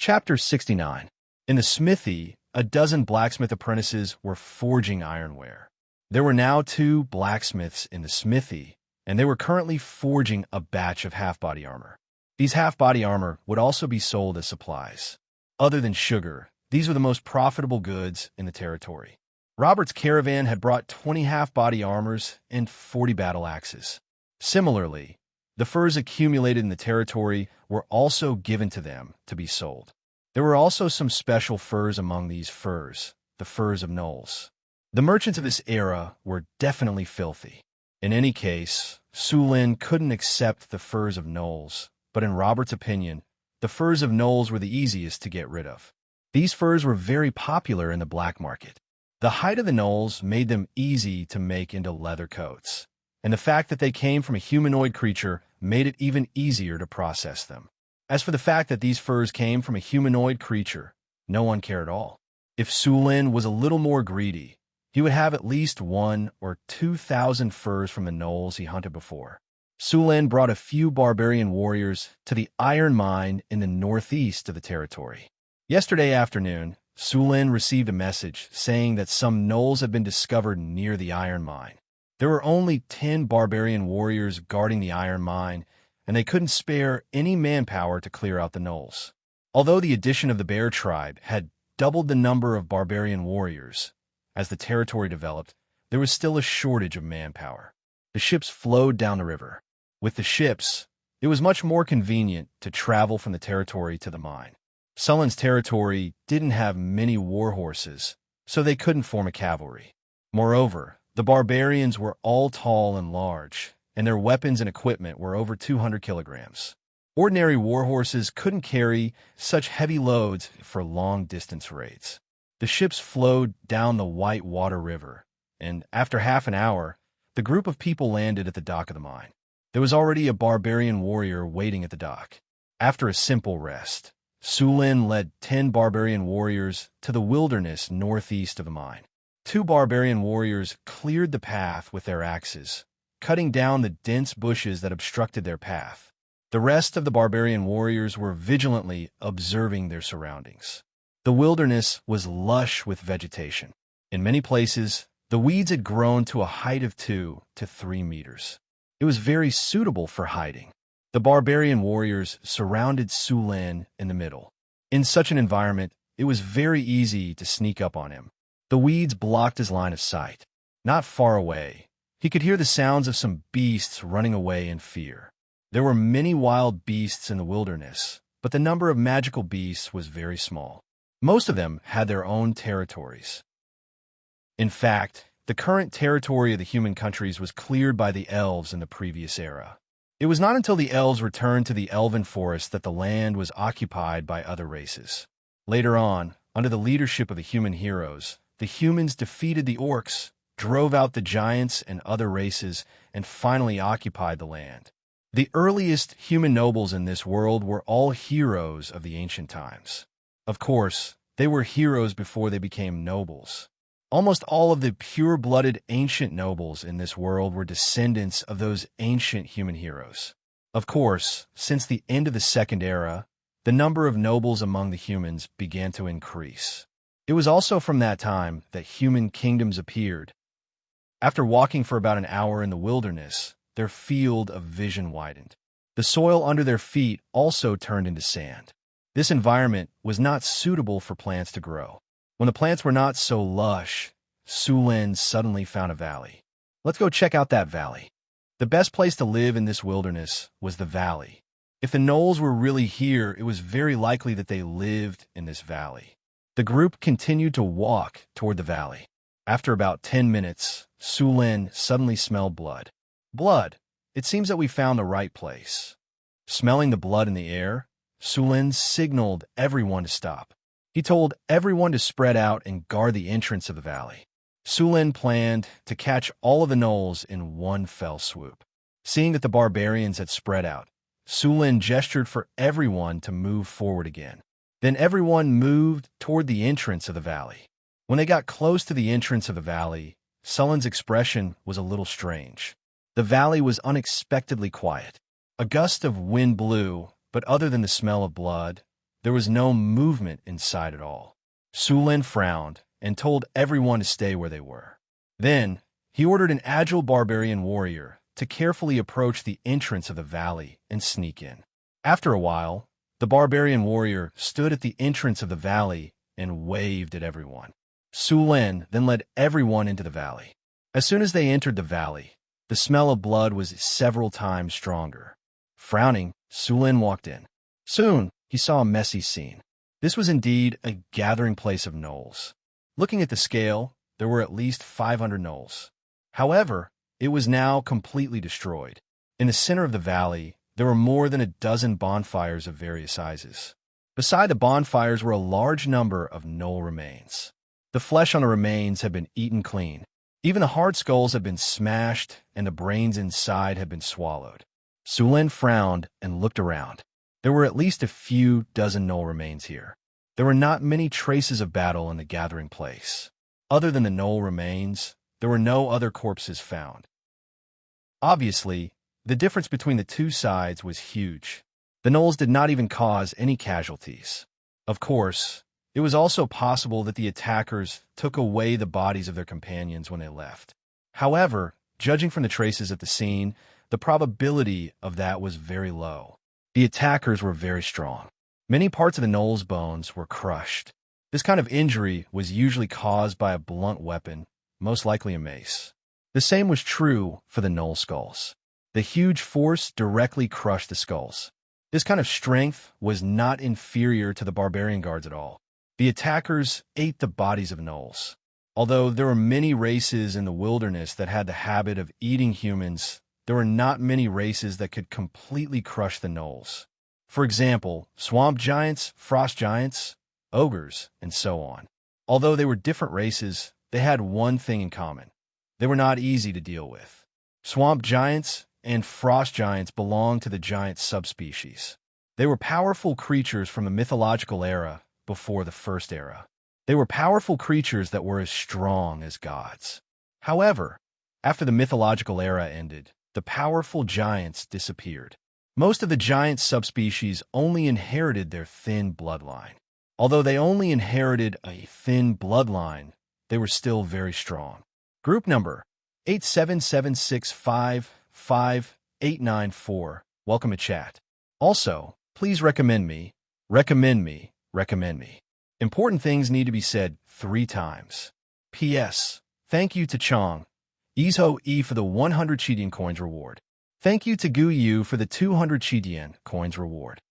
Chapter 69. In the smithy, a dozen blacksmith apprentices were forging ironware. There were now 2 blacksmiths in the smithy, and they were currently forging a batch of half-body armor. These half-body armor would also be sold as supplies. Other than sugar, these were the most profitable goods in the territory. Robert's caravan had brought 20 half-body armors and 40 battle axes. Similarly, the furs accumulated in the territory were also given to them to be sold. There were also some special furs among these furs, the furs of gnolls. The merchants of this era were definitely filthy. In any case, Sulin couldn't accept the furs of gnolls, but in Robert's opinion, the furs of gnolls were the easiest to get rid of. These furs were very popular in the black market. The hide of the gnolls made them easy to make into leather coats, and the fact that they came from a humanoid creature made it even easier to process them. As for the fact that these furs came from a humanoid creature, no one cared at all. If Sulin was a little more greedy, he would have at least 1,000 or 2,000 furs from the gnolls he hunted before. Sulin brought a few barbarian warriors to the iron mine in the northeast of the territory. Yesterday afternoon, Sulin received a message saying that some gnolls had been discovered near the iron mine. There were only 10 barbarian warriors guarding the iron mine, and they couldn't spare any manpower to clear out the gnolls. Although the addition of the bear tribe had doubled the number of barbarian warriors, as the territory developed, there was still a shortage of manpower. The ships flowed down the river. With the ships, it was much more convenient to travel from the territory to the mine. Sulin's territory didn't have many war horses, so they couldn't form a cavalry. Moreover, the barbarians were all tall and large, and their weapons and equipment were over 200 kilograms. Ordinary war horses couldn't carry such heavy loads for long-distance raids. The ships flowed down the White Water River, and after half an hour, the group of people landed at the dock of the mine. There was already a barbarian warrior waiting at the dock. After a simple rest, Sulin led 10 barbarian warriors to the wilderness northeast of the mine. 2 barbarian warriors cleared the path with their axes, cutting down the dense bushes that obstructed their path. The rest of the barbarian warriors were vigilantly observing their surroundings. The wilderness was lush with vegetation. In many places, the weeds had grown to a height of 2 to 3 meters. It was very suitable for hiding. The barbarian warriors surrounded Sulin in the middle. In such an environment, it was very easy to sneak up on him. The weeds blocked his line of sight. Not far away, he could hear the sounds of some beasts running away in fear. There were many wild beasts in the wilderness, but the number of magical beasts was very small. Most of them had their own territories. In fact, the current territory of the human countries was cleared by the elves in the previous era. It was not until the elves returned to the elven forest that the land was occupied by other races. Later on, under the leadership of the human heroes, the humans defeated the orcs, drove out the giants and other races, and finally occupied the land. The earliest human nobles in this world were all heroes of the ancient times. Of course, they were heroes before they became nobles. Almost all of the pure-blooded ancient nobles in this world were descendants of those ancient human heroes. Of course, since the end of the Second Era, the number of nobles among the humans began to increase. It was also from that time that human kingdoms appeared. After walking for about an hour in the wilderness, their field of vision widened. The soil under their feet also turned into sand. This environment was not suitable for plants to grow. When the plants were not so lush, Sulin suddenly found a valley. Let's go check out that valley. The best place to live in this wilderness was the valley. If the gnolls were really here, it was very likely that they lived in this valley. The group continued to walk toward the valley. After about 10 minutes, Sulin suddenly smelled blood. Blood! It seems that we found the right place. Smelling the blood in the air, Sulin signaled everyone to stop. He told everyone to spread out and guard the entrance of the valley. Sulin planned to catch all of the gnolls in one fell swoop. Seeing that the barbarians had spread out, Sulin gestured for everyone to move forward again. Then everyone moved toward the entrance of the valley. When they got close to the entrance of the valley, Sulin's expression was a little strange. The valley was unexpectedly quiet. A gust of wind blew, but other than the smell of blood, There was no movement inside at all. Sulin frowned and told everyone to stay where they were. Then, he ordered an agile barbarian warrior to carefully approach the entrance of the valley and sneak in. After a while, the barbarian warrior stood at the entrance of the valley and waved at everyone. Sulin then led everyone into the valley. As soon as they entered the valley, the smell of blood was several times stronger. Frowning, Sulin walked in. Soon, he saw a messy scene. This was indeed a gathering place of gnolls. Looking at the scale, there were at least 500 gnolls. However, it was now completely destroyed. In the center of the valley, there were more than a dozen bonfires of various sizes. Beside the bonfires were a large number of gnoll remains. The flesh on the remains had been eaten clean. Even the hard skulls had been smashed, and the brains inside had been swallowed. Sulin frowned and looked around. There were at least a few dozen gnoll remains here. There were not many traces of battle in the gathering place. Other than the gnoll remains, there were no other corpses found. Obviously, the difference between the two sides was huge. The gnolls did not even cause any casualties. Of course, it was also possible that the attackers took away the bodies of their companions when they left. However, judging from the traces at the scene, the probability of that was very low. The attackers were very strong. Many parts of the gnoll's bones were crushed. This kind of injury was usually caused by a blunt weapon, most likely a mace. The same was true for the gnoll skulls. The huge force directly crushed the skulls. This kind of strength was not inferior to the barbarian guards at all. The attackers ate the bodies of gnolls. Although there were many races in the wilderness that had the habit of eating humans, there were not many races that could completely crush the gnolls. For example, swamp giants, frost giants, ogres, and so on. Although they were different races, they had one thing in common. They were not easy to deal with. Swamp giants and frost giants belonged to the giant subspecies. They were powerful creatures from the mythological era before the First Era. They were powerful creatures that were as strong as gods. However, after the mythological era ended, the powerful giants disappeared. Most of the giant subspecies only inherited their thin bloodline. Although they only inherited a thin bloodline, they were still very strong. Group number 877655894. Welcome to chat. Also, please recommend me. Important things need to be said 3 times. P.S. Thank you to Chong Izho E for the 100 Chidian coins reward. Thank you to Gu Yu for the 200 Chidian coins reward.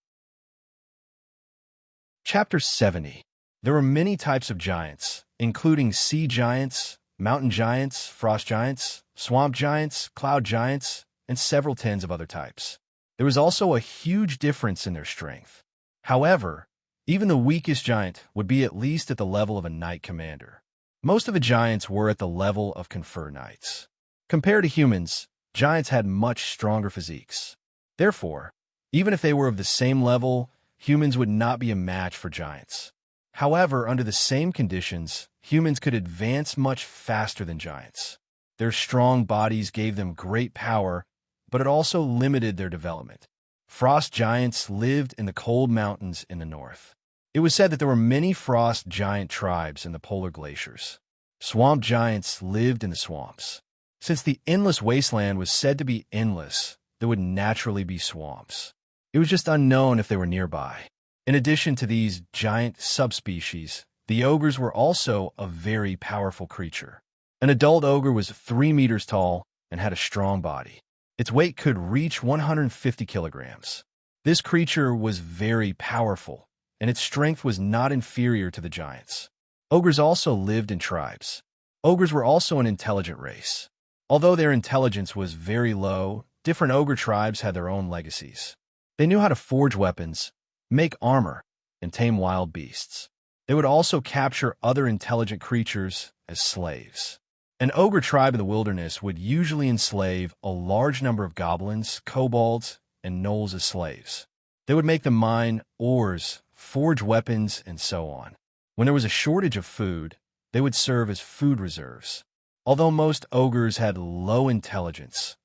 Chapter 70. There were many types of giants, including sea giants, mountain giants, frost giants, swamp giants, cloud giants, and several tens of other types. There was also a huge difference in their strength. However, even the weakest giant would be at least at the level of a knight commander. Most of the giants were at the level of confer knights. Compared to humans, giants had much stronger physiques. Therefore, even if they were of the same level, humans would not be a match for giants. However, under the same conditions, humans could advance much faster than giants. Their strong bodies gave them great power, but it also limited their development. Frost giants lived in the cold mountains in the north. It was said that there were many frost giant tribes in the polar glaciers. Swamp giants lived in the swamps. Since the endless wasteland was said to be endless, there would naturally be swamps. It was just unknown if they were nearby. In addition to these giant subspecies, the ogres were also a very powerful creature. An adult ogre was 3 meters tall and had a strong body. Its weight could reach 150 kilograms. This creature was very powerful, and its strength was not inferior to the giants. Ogres also lived in tribes. Ogres were also an intelligent race. Although their intelligence was very low, different ogre tribes had their own legacies. They knew how to forge weapons, make armor, and tame wild beasts. They would also capture other intelligent creatures as slaves. An ogre tribe in the wilderness would usually enslave a large number of goblins, kobolds, and gnolls as slaves. They would make them mine ores, forge weapons, and so on. When there was a shortage of food, they would serve as food reserves. Although most ogres had low intelligence,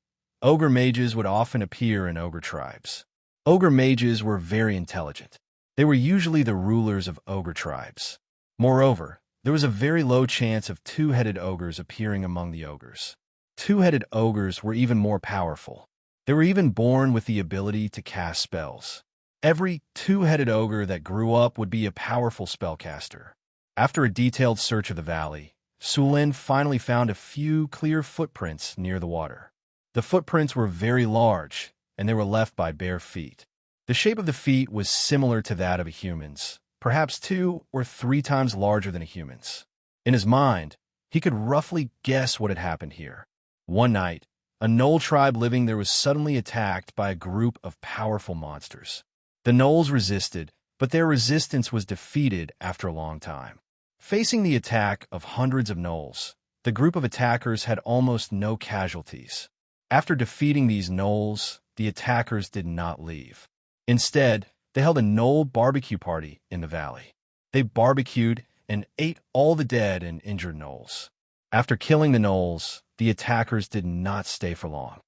ogre mages would often appear in ogre tribes. Ogre mages were very intelligent. They were usually the rulers of ogre tribes. Moreover, there was a very low chance of two-headed ogres appearing among the ogres. Two-headed ogres were even more powerful. They were even born with the ability to cast spells. Every two-headed ogre that grew up would be a powerful spellcaster. After a detailed search of the valley, Sulin finally found a few clear footprints near the water. The footprints were very large, and they were left by bare feet. The shape of the feet was similar to that of a human's, perhaps 2 or 3 times larger than a human's. In his mind, he could roughly guess what had happened here. One night, a Gnoll tribe living there was suddenly attacked by a group of powerful monsters. The Gnolls resisted, but their resistance was defeated after a long time. Facing the attack of hundreds of Gnolls, the group of attackers had almost no casualties. After defeating these Gnolls, the attackers did not leave. Instead, they held a Gnoll barbecue party in the valley. They barbecued and ate all the dead and injured Gnolls. After killing the Gnolls, the attackers did not stay for long.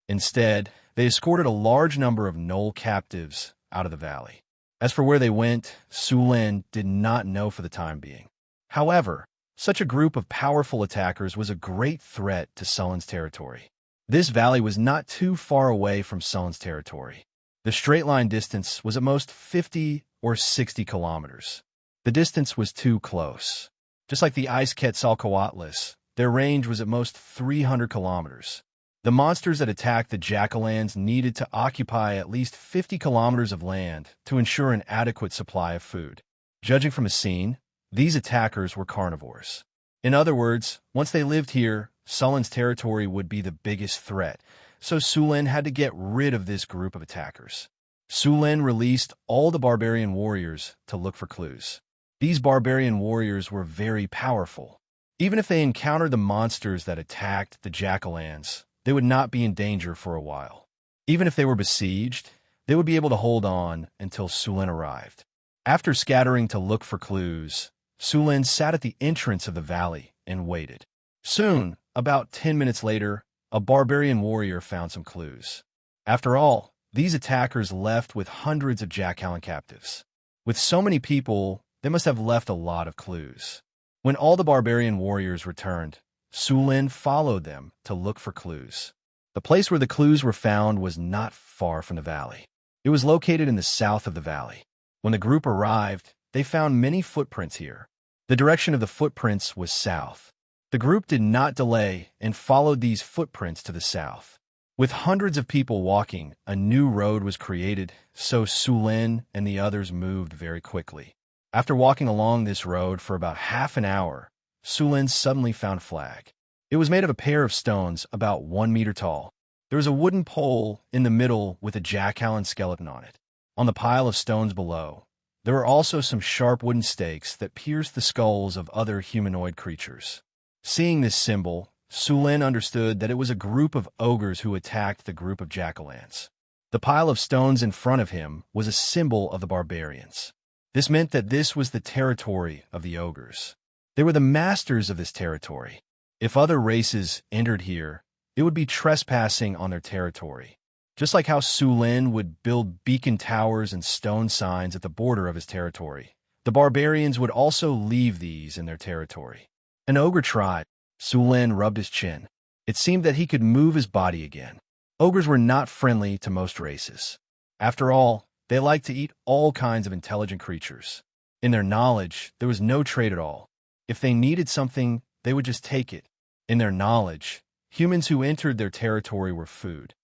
Instead, they escorted a large number of Gnoll captives out of the valley. As for where they went, Sulin did not know for the time being. However, such a group of powerful attackers was a great threat to Sulin's territory. This valley was not too far away from Sulin's territory. The straight-line distance was at most 50 or 60 kilometers. The distance was too close. Just like the Ice Quetzalcoatlus, their range was at most 300 kilometers. The monsters that attacked the Jackal-lands needed to occupy at least 50 kilometers of land to ensure an adequate supply of food. Judging from the scene, these attackers were carnivores. In other words, once they lived here, Sulin's territory would be the biggest threat, so Sulin had to get rid of this group of attackers. Sulin released all the barbarian warriors to look for clues. These barbarian warriors were very powerful. Even if they encountered the monsters that attacked the Jackal-lands, they would not be in danger for a while. Even if they were besieged, they would be able to hold on until Sulin arrived. After scattering to look for clues, Sulin sat at the entrance of the valley and waited. Soon, about 10 minutes later, a barbarian warrior found some clues. After all, these attackers left with hundreds of Jackal captives. With so many people, they must have left a lot of clues. When all the barbarian warriors returned, Sulin followed them to look for clues. The place where the clues were found was not far from the valley. It was located in the south of the valley. When the group arrived, they found many footprints here. The direction of the footprints was south. The group did not delay and followed these footprints to the south. With hundreds of people walking, a new road was created, so Sulin and the others moved very quickly. After walking along this road for about half an hour, Sulin suddenly found a flag. It was made of a pair of stones about 1 meter tall. There was a wooden pole in the middle with a jackal skeleton on it. On the pile of stones below, there were also some sharp wooden stakes that pierced the skulls of other humanoid creatures. Seeing this symbol, Sulin understood that it was a group of ogres who attacked the group of Jackal-lands. The pile of stones in front of him was a symbol of the barbarians. This meant that this was the territory of the ogres. They were the masters of this territory. If other races entered here, it would be trespassing on their territory. Just like how Sulin would build beacon towers and stone signs at the border of his territory, the barbarians would also leave these in their territory. An ogre tribe. Sulin rubbed his chin. It seemed that he could move his body again. Ogres were not friendly to most races. After all, they liked to eat all kinds of intelligent creatures. In their knowledge, there was no trade at all. If they needed something, they would just take it. In their knowledge, humans who entered their territory were food.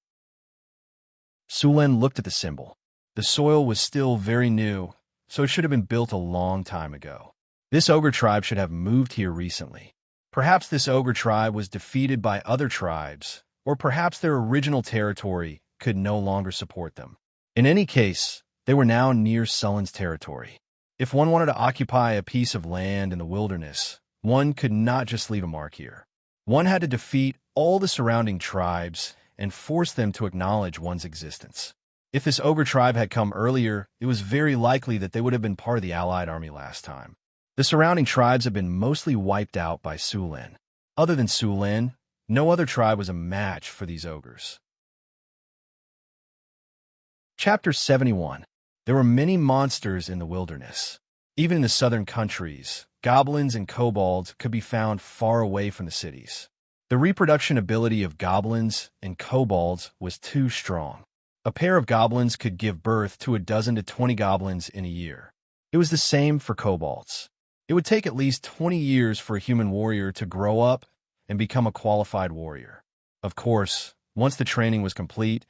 Sulin looked at the symbol. The soil was still very new, so it should have been built a long time ago. This ogre tribe should have moved here recently. Perhaps this ogre tribe was defeated by other tribes, or perhaps their original territory could no longer support them. In any case, they were now near Sulin's territory. If one wanted to occupy a piece of land in the wilderness, one could not just leave a mark here. One had to defeat all the surrounding tribes and force them to acknowledge one's existence. If this ogre tribe had come earlier, it was very likely that they would have been part of the allied army last time. The surrounding tribes have been mostly wiped out by Sulin. Other than Sulin, no other tribe was a match for these ogres. Chapter 71. There were many monsters in the wilderness. Even in the southern countries, goblins and kobolds could be found far away from the cities. The reproduction ability of goblins and kobolds was too strong. A pair of goblins could give birth to a dozen to 20 goblins in a year. It was the same for kobolds. It would take at least 20 years for a human warrior to grow up and become a qualified warrior. Of course, once the training was complete,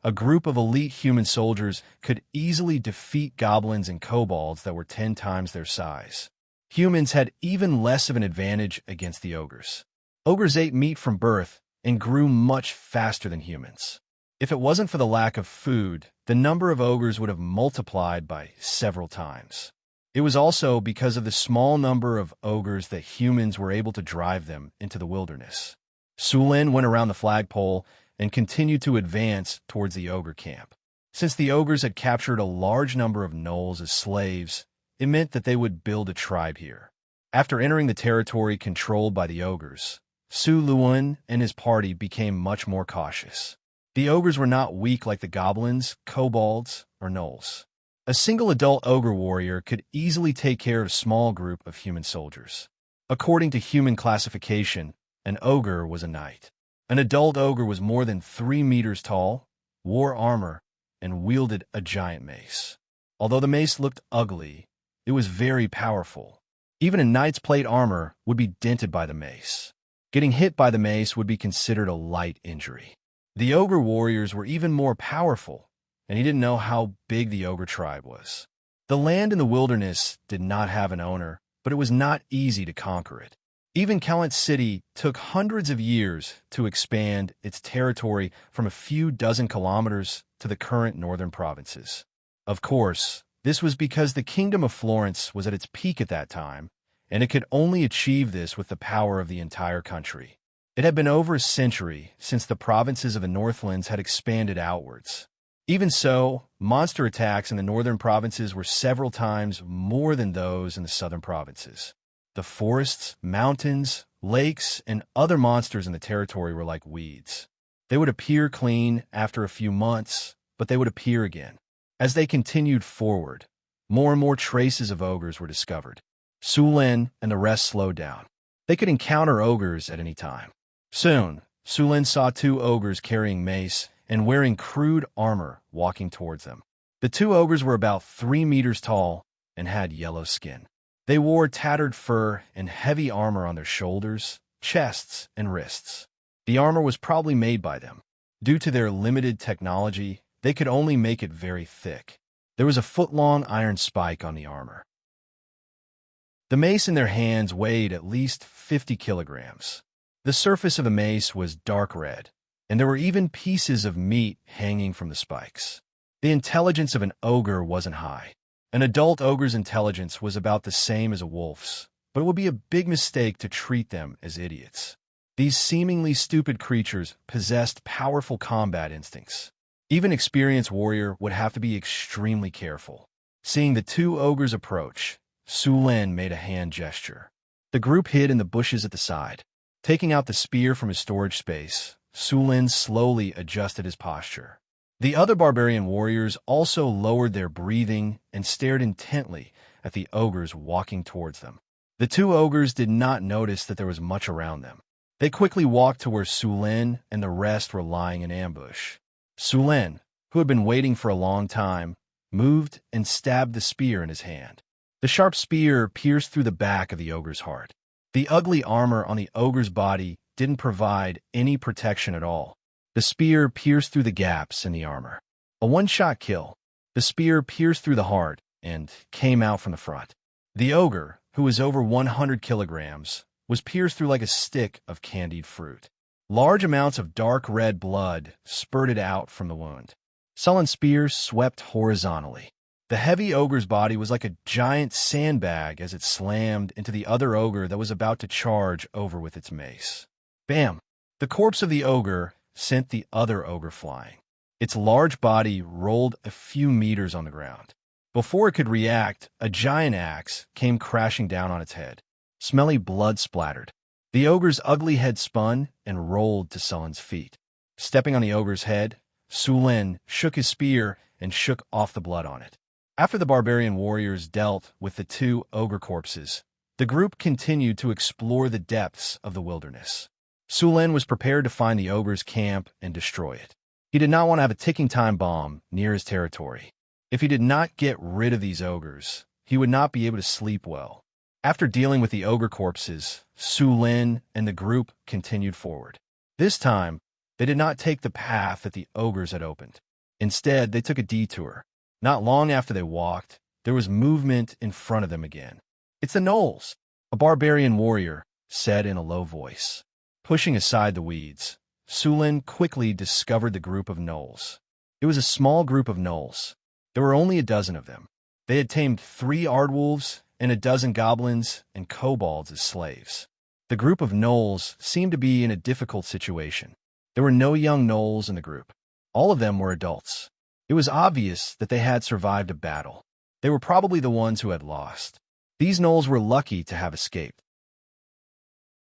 a group of elite human soldiers could easily defeat goblins and kobolds that were 10 times their size. Humans had even less of an advantage against the ogres. Ogres ate meat from birth and grew much faster than humans. If it wasn't for the lack of food, the number of ogres would have multiplied by several times. It was also because of the small number of ogres that humans were able to drive them into the wilderness. Sulin went around the flagpole and continued to advance towards the ogre camp. Since the ogres had captured a large number of gnolls as slaves, it meant that they would build a tribe here. After entering the territory controlled by the ogres, Su Luan and his party became much more cautious. The ogres were not weak like the goblins, kobolds, or gnolls. A single adult ogre warrior could easily take care of a small group of human soldiers. According to human classification, an ogre was a knight. An adult ogre was more than 3 meters tall, wore armor, and wielded a giant mace. Although the mace looked ugly, it was very powerful. Even a knight's plate armor would be dented by the mace. Getting hit by the mace would be considered a light injury. The ogre warriors were even more powerful, and he didn't know how big the ogre tribe was. The land in the wilderness did not have an owner, but it was not easy to conquer it. Even Kalant City took hundreds of years to expand its territory from a few dozen kilometers to the current northern provinces. Of course, this was because the Kingdom of Florence was at its peak at that time, and it could only achieve this with the power of the entire country. It had been over a century since the provinces of the Northlands had expanded outwards. Even so, monster attacks in the northern provinces were several times more than those in the southern provinces. The forests, mountains, lakes, and other monsters in the territory were like weeds. They would appear clean after a few months, but they would appear again. As they continued forward, more and more traces of ogres were discovered. Sulin and the rest slowed down. They could encounter ogres at any time. Soon, Sulin saw 2 ogres carrying mace and wearing crude armor walking towards them. The 2 ogres were about 3 meters tall and had yellow skin. They wore tattered fur and heavy armor on their shoulders, chests, and wrists. The armor was probably made by them. Due to their limited technology, they could only make it very thick. There was a foot-long iron spike on the armor. The mace in their hands weighed at least 50 kilograms. The surface of the mace was dark red, and there were even pieces of meat hanging from the spikes. The intelligence of an ogre wasn't high. An adult ogre's intelligence was about the same as a wolf's, but it would be a big mistake to treat them as idiots. These seemingly stupid creatures possessed powerful combat instincts. Even an experienced warrior would have to be extremely careful. Seeing the 2 ogres approach, Sulin made a hand gesture. The group hid in the bushes at the side. Taking out the spear from his storage space, Sulin slowly adjusted his posture. The other barbarian warriors also lowered their breathing and stared intently at the ogres walking towards them. The 2 ogres did not notice that there was much around them. They quickly walked to where Sulin and the rest were lying in ambush. Sulin, who had been waiting for a long time, moved and stabbed the spear in his hand. The sharp spear pierced through the back of the ogre's heart. The ugly armor on the ogre's body didn't provide any protection at all. The spear pierced through the gaps in the armor. A one-shot kill. The spear pierced through the heart and came out from the front. The ogre, who was over 100 kilograms, was pierced through like a stick of candied fruit. Large amounts of dark red blood spurted out from the wound. Sullen's spear swept horizontally. The heavy ogre's body was like a giant sandbag as it slammed into the other ogre that was about to charge over with its mace. Bam! The corpse of the ogre sent the other ogre flying. Its large body rolled a few meters on the ground. Before it could react, a giant axe came crashing down on its head. Smelly blood splattered. The ogre's ugly head spun and rolled to Sullen's feet. Stepping on the ogre's head, Sulin shook his spear and shook off the blood on it. After the barbarian warriors dealt with the 2 ogre corpses, the group continued to explore the depths of the wilderness. Sulin was prepared to find the ogre's camp and destroy it. He did not want to have a ticking time bomb near his territory. If he did not get rid of these ogres, he would not be able to sleep well. After dealing with the ogre corpses, Sulin and the group continued forward. This time, they did not take the path that the ogres had opened. Instead, they took a detour. Not long after they walked, there was movement in front of them again. "It's the gnolls," a barbarian warrior said in a low voice. Pushing aside the weeds, Sulin quickly discovered the group of gnolls. It was a small group of gnolls. There were only a dozen of them. They had tamed 3 aardwolves and a dozen goblins and kobolds as slaves. The group of gnolls seemed to be in a difficult situation. There were no young gnolls in the group. All of them were adults. It was obvious that they had survived a battle. They were probably the ones who had lost. These gnolls were lucky to have escaped.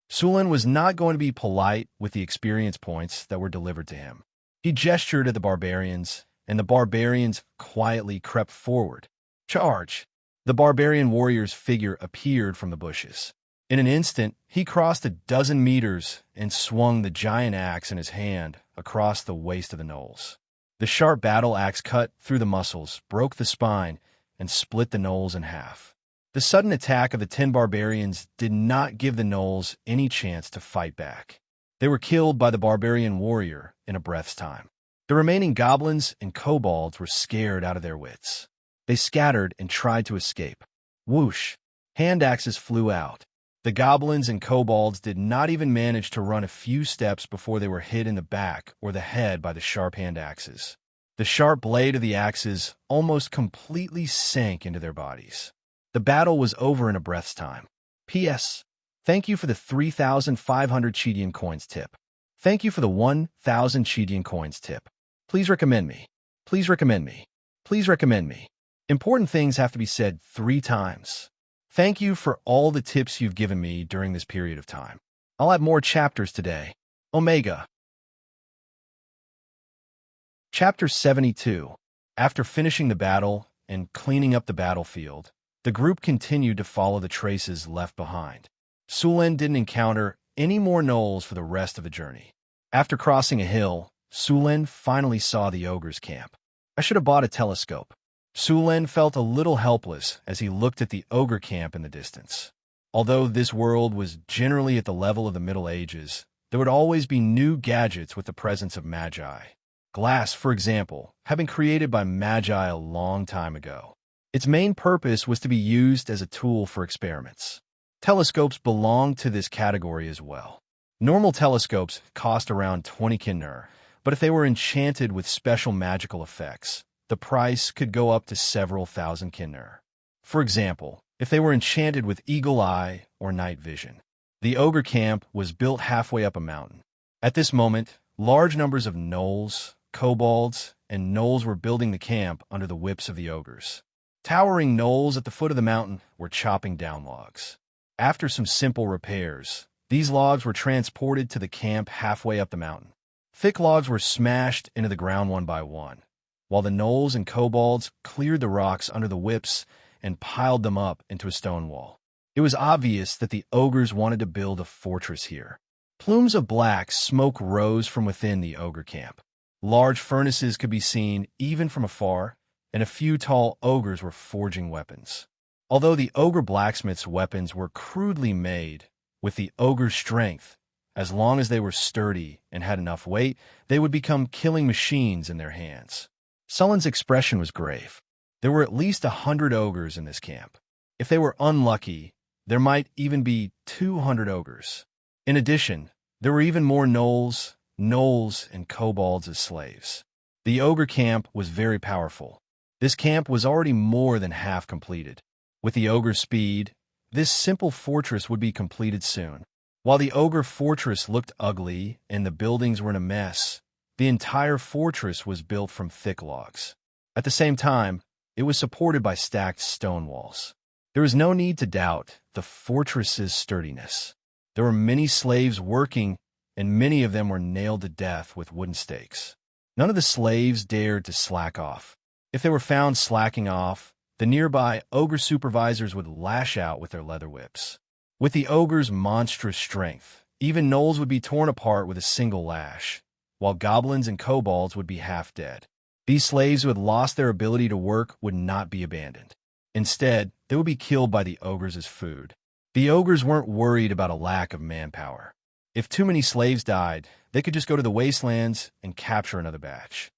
Sulin was not going to be polite with the experience points that were delivered to him. He gestured at the barbarians, and the barbarians quietly crept forward. "Charge!" The barbarian warrior's figure appeared from the bushes. In an instant, he crossed a dozen meters and swung the giant axe in his hand across the waist of the gnolls. The sharp battle axe cut through the muscles, broke the spine, and split the gnolls in half. The sudden attack of the 10 barbarians did not give the gnolls any chance to fight back. They were killed by the barbarian warrior in a breath's time. The remaining goblins and kobolds were scared out of their wits. They scattered and tried to escape. Whoosh! Hand axes flew out. The goblins and kobolds did not even manage to run a few steps before they were hit in the back or the head by the sharp hand axes. The sharp blade of the axes almost completely sank into their bodies. The battle was over in a breath's time. P.S. Thank you for the 3,500 Chidian coins tip. Thank you for the 1,000 Chidian coins tip. Please recommend me. Please recommend me. Please recommend me. Important things have to be said 3 times. Thank you for all the tips you've given me during this period of time. I'll add more chapters today. Omega. Chapter 72. After finishing the battle and cleaning up the battlefield, the group continued to follow the traces left behind. Sulin didn't encounter any more gnolls for the rest of the journey. After crossing a hill, Sulin finally saw the ogre's camp. I should have bought a telescope. Sulin felt a little helpless as he looked at the ogre camp in the distance. Although this world was generally at the level of the Middle Ages, there would always be new gadgets with the presence of magi. Glass, for example, had been created by magi a long time ago. Its main purpose was to be used as a tool for experiments. Telescopes belong to this category as well. Normal telescopes cost around 20 kinner, but if they were enchanted with special magical effects, the price could go up to several thousand kinner. For example, if they were enchanted with eagle eye or night vision. The ogre camp was built halfway up a mountain. At this moment, large numbers of gnolls, kobolds, and gnolls were building the camp under the whips of the ogres. Towering gnolls at the foot of the mountain were chopping down logs. After some simple repairs, these logs were transported to the camp halfway up the mountain. Thick logs were smashed into the ground one by one, while the gnolls and kobolds cleared the rocks under the whips and piled them up into a stone wall. It was obvious that the ogres wanted to build a fortress here. Plumes of black smoke rose from within the ogre camp. Large furnaces could be seen even from afar, and a few tall ogres were forging weapons. Although the ogre blacksmith's weapons were crudely made, with the ogre's strength, as long as they were sturdy and had enough weight, they would become killing machines in their hands. Sullin's expression was grave. There were at least 100 ogres in this camp. If they were unlucky, there might even be 200 ogres. In addition, there were even more gnolls, and kobolds as slaves. The ogre camp was very powerful. This camp was already more than half completed. With the ogre's speed, this simple fortress would be completed soon. While the ogre fortress looked ugly and the buildings were in a mess, the entire fortress was built from thick logs. At the same time, it was supported by stacked stone walls. There was no need to doubt the fortress's sturdiness. There were many slaves working, and many of them were nailed to death with wooden stakes. None of the slaves dared to slack off. If they were found slacking off, the nearby ogre supervisors would lash out with their leather whips. With the ogre's monstrous strength, even gnolls would be torn apart with a single lash, while goblins and kobolds would be half dead. These slaves who had lost their ability to work would not be abandoned. Instead, they would be killed by the ogres as food. The ogres weren't worried about a lack of manpower. If too many slaves died, they could just go to the wastelands and capture another batch.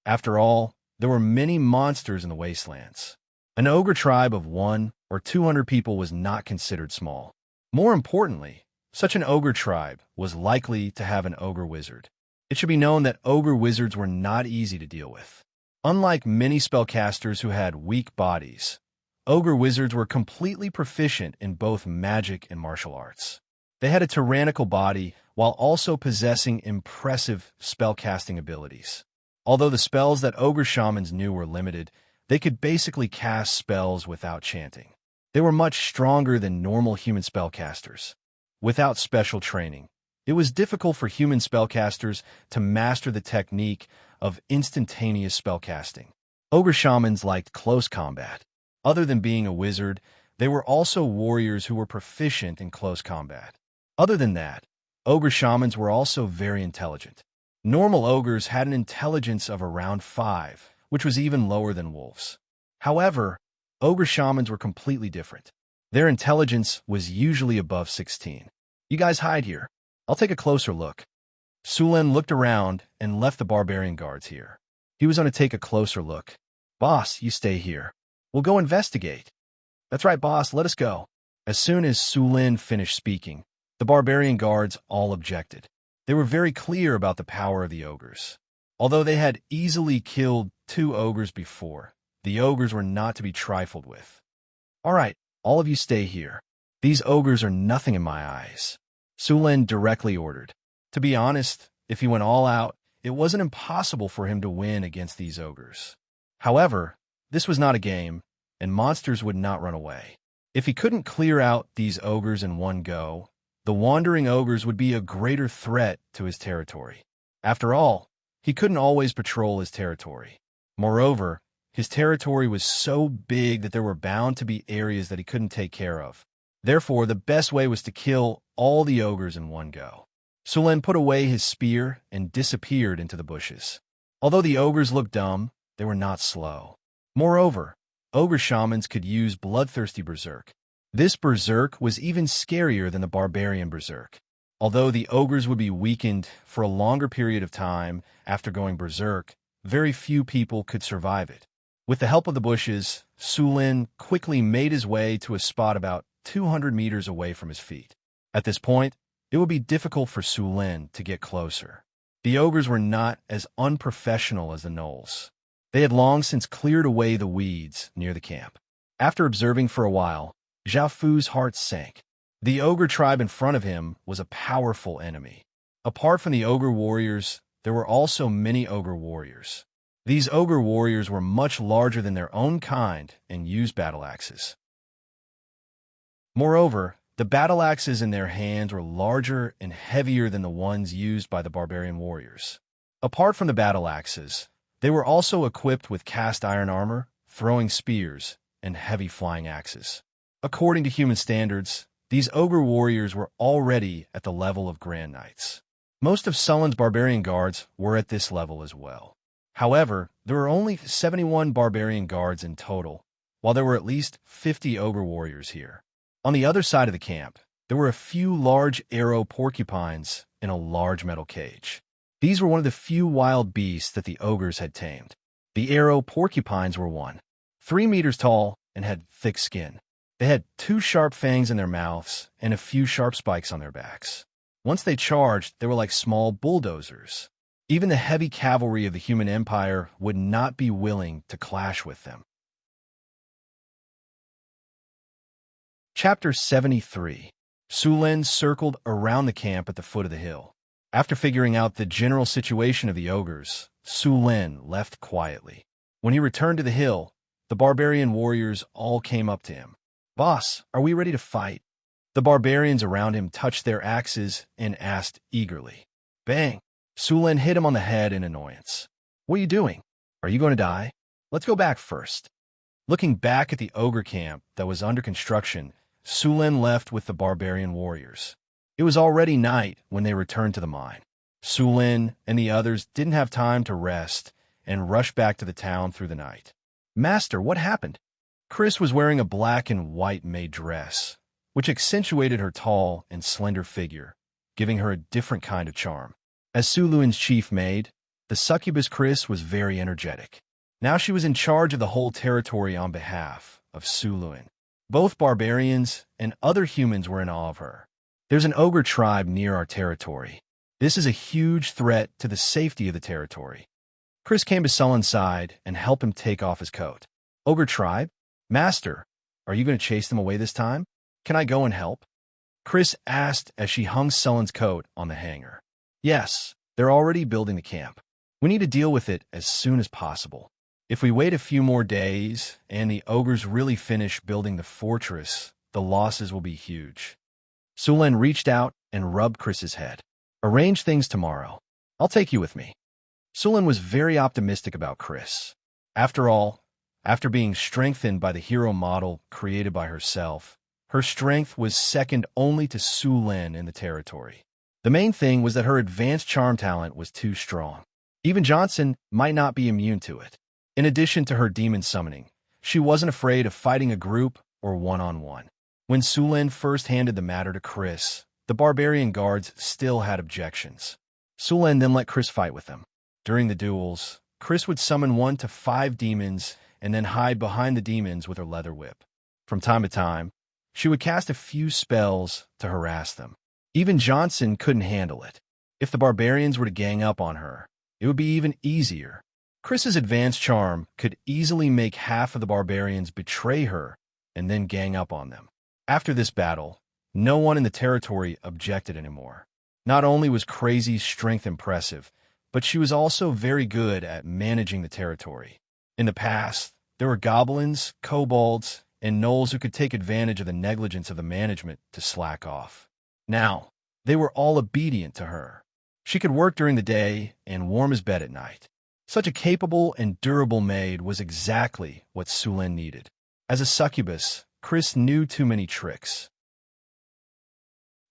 After all, there were many monsters in the wastelands. An ogre tribe of 100 or 200 people was not considered small. More importantly, such an ogre tribe was likely to have an ogre wizard. It should be known that ogre wizards were not easy to deal with. Unlike many spellcasters who had weak bodies, ogre wizards were completely proficient in both magic and martial arts. They had a tyrannical body while also possessing impressive spellcasting abilities. Although the spells that ogre shamans knew were limited, they could basically cast spells without chanting. They were much stronger than normal human spellcasters. Without special training, it was difficult for human spellcasters to master the technique of instantaneous spellcasting. Ogre shamans liked close combat. Other than being a wizard, they were also warriors who were proficient in close combat. Other than that, ogre shamans were also very intelligent. Normal ogres had an intelligence of around 5, which was even lower than wolves. However, ogre shamans were completely different. Their intelligence was usually above 16. You guys hide here. I'll take a closer look. Sulen looked around and left the barbarian guards here. He was going to take a closer look. Boss, you stay here. We'll go investigate. That's right, boss, let us go. As soon as Sulen finished speaking, the barbarian guards all objected. They were very clear about the power of the ogres. Although they had easily killed 2 ogres before, the ogres were not to be trifled with. All right, all of you stay here. These ogres are nothing in my eyes, Sulen directly ordered. To be honest, if he went all out, it wasn't impossible for him to win against these ogres. However, this was not a game, and monsters would not run away. If he couldn't clear out these ogres in one go, the wandering ogres would be a greater threat to his territory. After all, he couldn't always patrol his territory. Moreover, his territory was so big that there were bound to be areas that he couldn't take care of. Therefore, the best way was to kill all the ogres in one go. Sulen put away his spear and disappeared into the bushes. Although the ogres looked dumb, they were not slow. Moreover, ogre shamans could use bloodthirsty berserk. This berserk was even scarier than the barbarian berserk. Although the ogres would be weakened for a longer period of time after going berserk, very few people could survive it. With the help of the bushes, Sulen quickly made his way to a spot about 200 meters away from his feet. At this point, it would be difficult for Sulen to get closer. The ogres were not as unprofessional as the gnolls. They had long since cleared away the weeds near the camp. After observing for a while, Zhao Fu's heart sank. The ogre tribe in front of him was a powerful enemy. Apart from the ogre warriors, there were also many ogre warriors. These ogre warriors were much larger than their own kind and used battle axes. Moreover, the battle axes in their hands were larger and heavier than the ones used by the barbarian warriors. Apart from the battle axes, they were also equipped with cast iron armor, throwing spears, and heavy flying axes. According to human standards, these ogre warriors were already at the level of Grand Knights. Most of Sulen's barbarian guards were at this level as well. However, there were only 71 barbarian guards in total, while there were at least 50 ogre warriors here. On the other side of the camp, there were a few large arrow porcupines in a large metal cage. These were one of the few wild beasts that the ogres had tamed. The arrow porcupines were 3 meters tall and had thick skin. They had 2 sharp fangs in their mouths and a few sharp spikes on their backs. Once they charged, they were like small bulldozers. Even the heavy cavalry of the human empire would not be willing to clash with them. Chapter 73. Sulen circled around the camp at the foot of the hill. After figuring out the general situation of the ogres, Sulen left quietly. When he returned to the hill, the barbarian warriors all came up to him. "Boss, are we ready to fight?" The barbarians around him touched their axes and asked eagerly. Bang! Sulen hit him on the head in annoyance. "What are you doing?" Are you going to die? Let's go back first. Looking back at the ogre camp that was under construction, Sulen left with the barbarian warriors. It was already night when they returned to the mine. Sulen and the others didn't have time to rest and rushed back to the town through the night. Master, what happened? Chris was wearing a black and white maid dress, which accentuated her tall and slender figure, giving her a different kind of charm. As Suluen's chief maid, the succubus Chris was very energetic. Now she was in charge of the whole territory on behalf of Suluen. Both barbarians and other humans were in awe of her. There's an ogre tribe near our territory. This is a huge threat to the safety of the territory. Chris came to Sullen's side and helped him take off his coat. Ogre tribe? Master, are you going to chase them away this time? Can I go and help? Chris asked as she hung Sullen's coat on the hanger. Yes, they're already building the camp. We need to deal with it as soon as possible. If we wait a few more days and the ogres really finish building the fortress, the losses will be huge. Sulen reached out and rubbed Chris's head. Arrange things tomorrow. I'll take you with me. Sulen was very optimistic about Chris. After all, after being strengthened by the hero model created by herself, her strength was second only to Sulen in the territory. The main thing was that her advanced charm talent was too strong. Even Johnson might not be immune to it. In addition to her demon summoning, she wasn't afraid of fighting a group or one-on-one. When Sulen first handed the matter to Chris, the barbarian guards still had objections. Sulen then let Chris fight with them. During the duels, Chris would summon 1 to 5 demons and then hide behind the demons with her leather whip. From time to time, she would cast a few spells to harass them. Even Johnson couldn't handle it. If the barbarians were to gang up on her, it would be even easier. Chris's advanced charm could easily make half of the barbarians betray her and then gang up on them. After this battle, no one in the territory objected anymore. Not only was Crazy's strength impressive, but she was also very good at managing the territory. In the past, there were goblins, kobolds, and gnolls who could take advantage of the negligence of the management to slack off. Now, they were all obedient to her. She could work during the day and warm his bed at night. Such a capable and durable maid was exactly what Sulen needed. As a succubus, Chris knew too many tricks.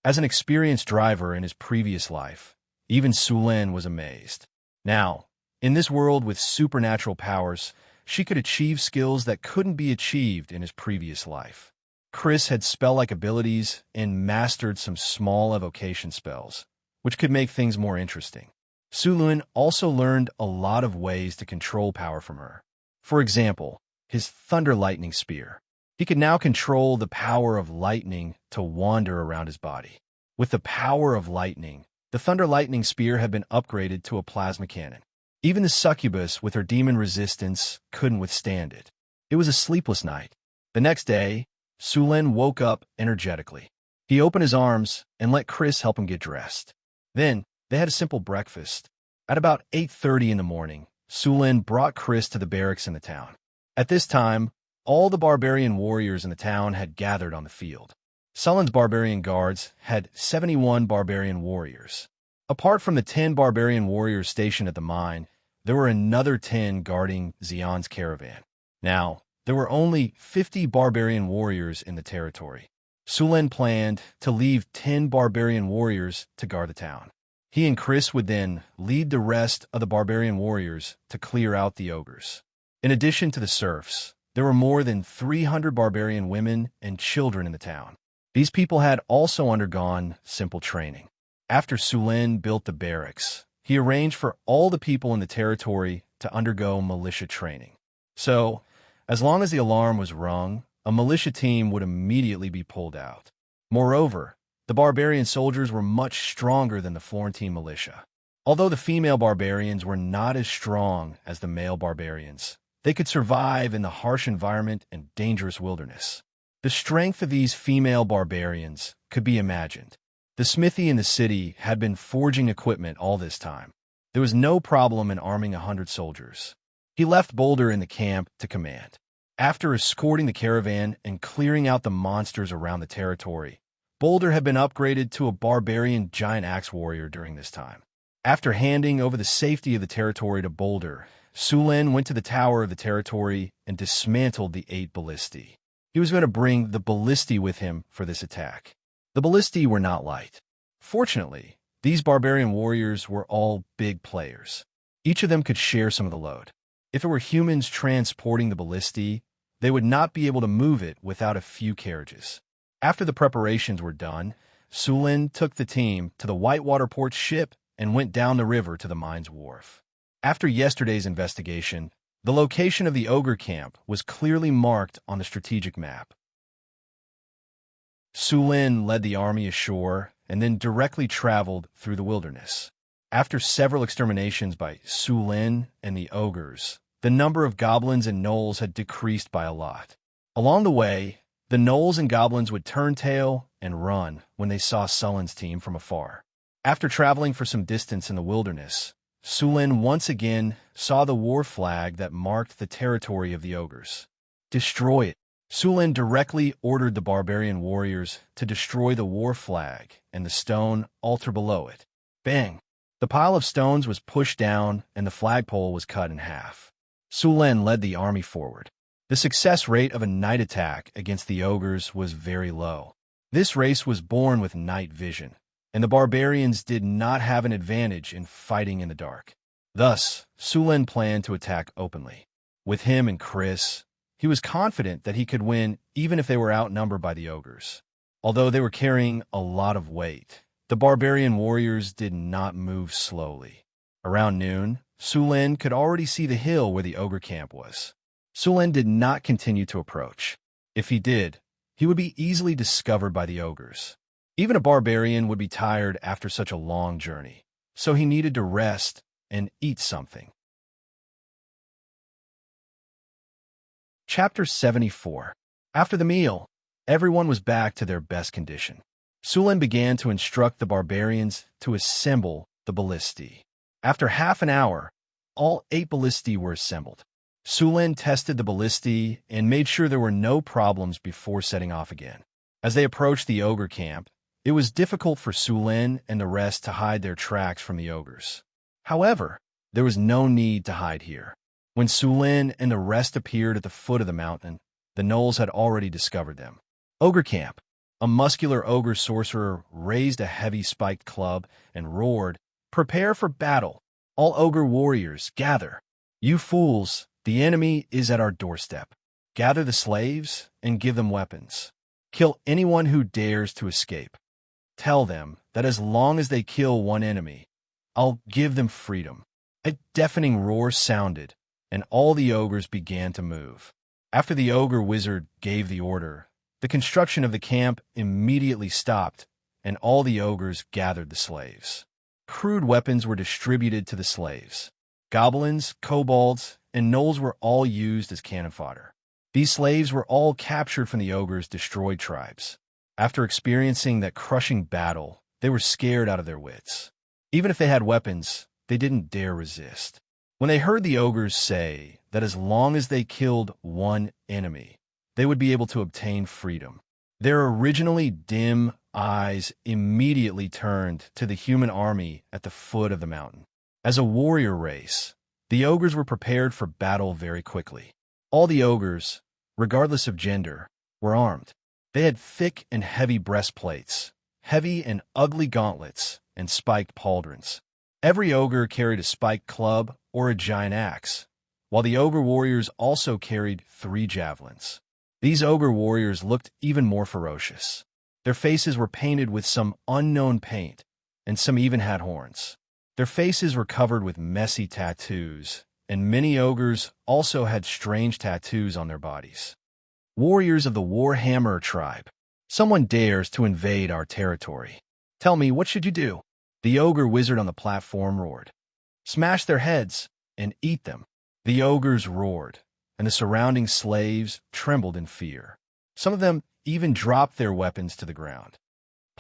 As an experienced driver in his previous life, even Sulen was amazed. Now, in this world with supernatural powers, she could achieve skills that couldn't be achieved in his previous life. Chris had spell-like abilities and mastered some small evocation spells, which could make things more interesting. Sulen also learned a lot of ways to control power from her. For example, his Thunder Lightning Spear. He could now control the power of lightning to wander around his body. With the power of lightning, the Thunder Lightning Spear had been upgraded to a plasma cannon. Even the succubus with her demon resistance couldn't withstand it. It was a sleepless night. The next day, Sulen woke up energetically. He opened his arms and let Chris help him get dressed. Then, they had a simple breakfast. At about 8:30 in the morning, Sulen brought Chris to the barracks in the town. At this time, all the barbarian warriors in the town had gathered on the field. Sulen's barbarian guards had 71 barbarian warriors. Apart from the 10 barbarian warriors stationed at the mine, there were another 10 guarding Xian's caravan. Now, there were only 50 barbarian warriors in the territory. Sulen planned to leave 10 barbarian warriors to guard the town. He and Chris would then lead the rest of the barbarian warriors to clear out the ogres. In addition to the serfs, there were more than 300 barbarian women and children in the town. These people had also undergone simple training. After Sulen built the barracks, he arranged for all the people in the territory to undergo militia training. So, as long as the alarm was rung, a militia team would immediately be pulled out. Moreover, the barbarian soldiers were much stronger than the Florentine militia. Although the female barbarians were not as strong as the male barbarians, they could survive in the harsh environment and dangerous wilderness. The strength of these female barbarians could be imagined. The smithy in the city had been forging equipment all this time. There was no problem in arming 100 soldiers. He left Boulder in the camp to command. After escorting the caravan and clearing out the monsters around the territory, Boulder had been upgraded to a barbarian giant axe warrior during this time. After handing over the safety of the territory to Boulder, Sulin went to the tower of the territory and dismantled the 8 ballistae. He was going to bring the ballistae with him for this attack. The ballistae were not light. Fortunately, these barbarian warriors were all big players. Each of them could share some of the load. If it were humans transporting the ballistae, they would not be able to move it without a few carriages. After the preparations were done, Sulin took the team to the Whitewater port ship and went down the river to the mine's wharf. After yesterday's investigation, the location of the ogre camp was clearly marked on the strategic map. Sulin led the army ashore and then directly traveled through the wilderness. After several exterminations by Sulin and the ogres, the number of goblins and gnolls had decreased by a lot. Along the way, the gnolls and goblins would turn tail and run when they saw Sulin's team from afar. After traveling for some distance in the wilderness, Sulin once again saw the war flag that marked the territory of the ogres. Destroy it. Sulin directly ordered the barbarian warriors to destroy the war flag and the stone altar below it. Bang! The pile of stones was pushed down and the flagpole was cut in half. Sulin led the army forward. The success rate of a night attack against the ogres was very low. This race was born with night vision, and the barbarians did not have an advantage in fighting in the dark. Thus, Sulin planned to attack openly. With him and Chris, he was confident that he could win even if they were outnumbered by the ogres. Although they were carrying a lot of weight, the barbarian warriors did not move slowly. Around noon, Sulin could already see the hill where the ogre camp was. Sulin did not continue to approach. If he did, he would be easily discovered by the ogres. Even a barbarian would be tired after such a long journey, so he needed to rest and eat something. Chapter 74. After the meal, everyone was back to their best condition. Sulin began to instruct the barbarians to assemble the ballistae. After half an hour, all 8 ballistae were assembled. Sulin tested the ballistae and made sure there were no problems before setting off again. As they approached the ogre camp, it was difficult for Sulin and the rest to hide their tracks from the ogres. However, there was no need to hide here. When Sulin and the rest appeared at the foot of the mountain, the gnolls had already discovered them. Ogre camp. A muscular ogre sorcerer raised a heavy spiked club and roared, "Prepare for battle! All ogre warriors, gather! You fools, the enemy is at our doorstep. Gather the slaves and give them weapons. Kill anyone who dares to escape. Tell them that as long as they kill one enemy, I'll give them freedom." A deafening roar sounded, and all the ogres began to move. After the ogre wizard gave the order, the construction of the camp immediately stopped, and all the ogres gathered the slaves. Crude weapons were distributed to the slaves. Goblins, kobolds, and gnolls were all used as cannon fodder. These slaves were all captured from the ogres' destroyed tribes. After experiencing that crushing battle, they were scared out of their wits. Even if they had weapons, they didn't dare resist. When they heard the ogres say that as long as they killed one enemy, they would be able to obtain freedom, their originally dim eyes immediately turned to the human army at the foot of the mountain. As a warrior race, the ogres were prepared for battle very quickly. All the ogres, regardless of gender, were armed. They had thick and heavy breastplates, heavy and ugly gauntlets, and spiked pauldrons. Every ogre carried a spiked club or a giant axe, while the ogre warriors also carried 3 javelins. These ogre warriors looked even more ferocious. Their faces were painted with some unknown paint, and some even had horns. Their faces were covered with messy tattoos, and many ogres also had strange tattoos on their bodies. Warriors of the Warhammer tribe. Someone dares to invade our territory. Tell me, what should you do? The ogre wizard on the platform roared. Smash their heads and eat them. The ogres roared, and the surrounding slaves trembled in fear. Some of them even dropped their weapons to the ground.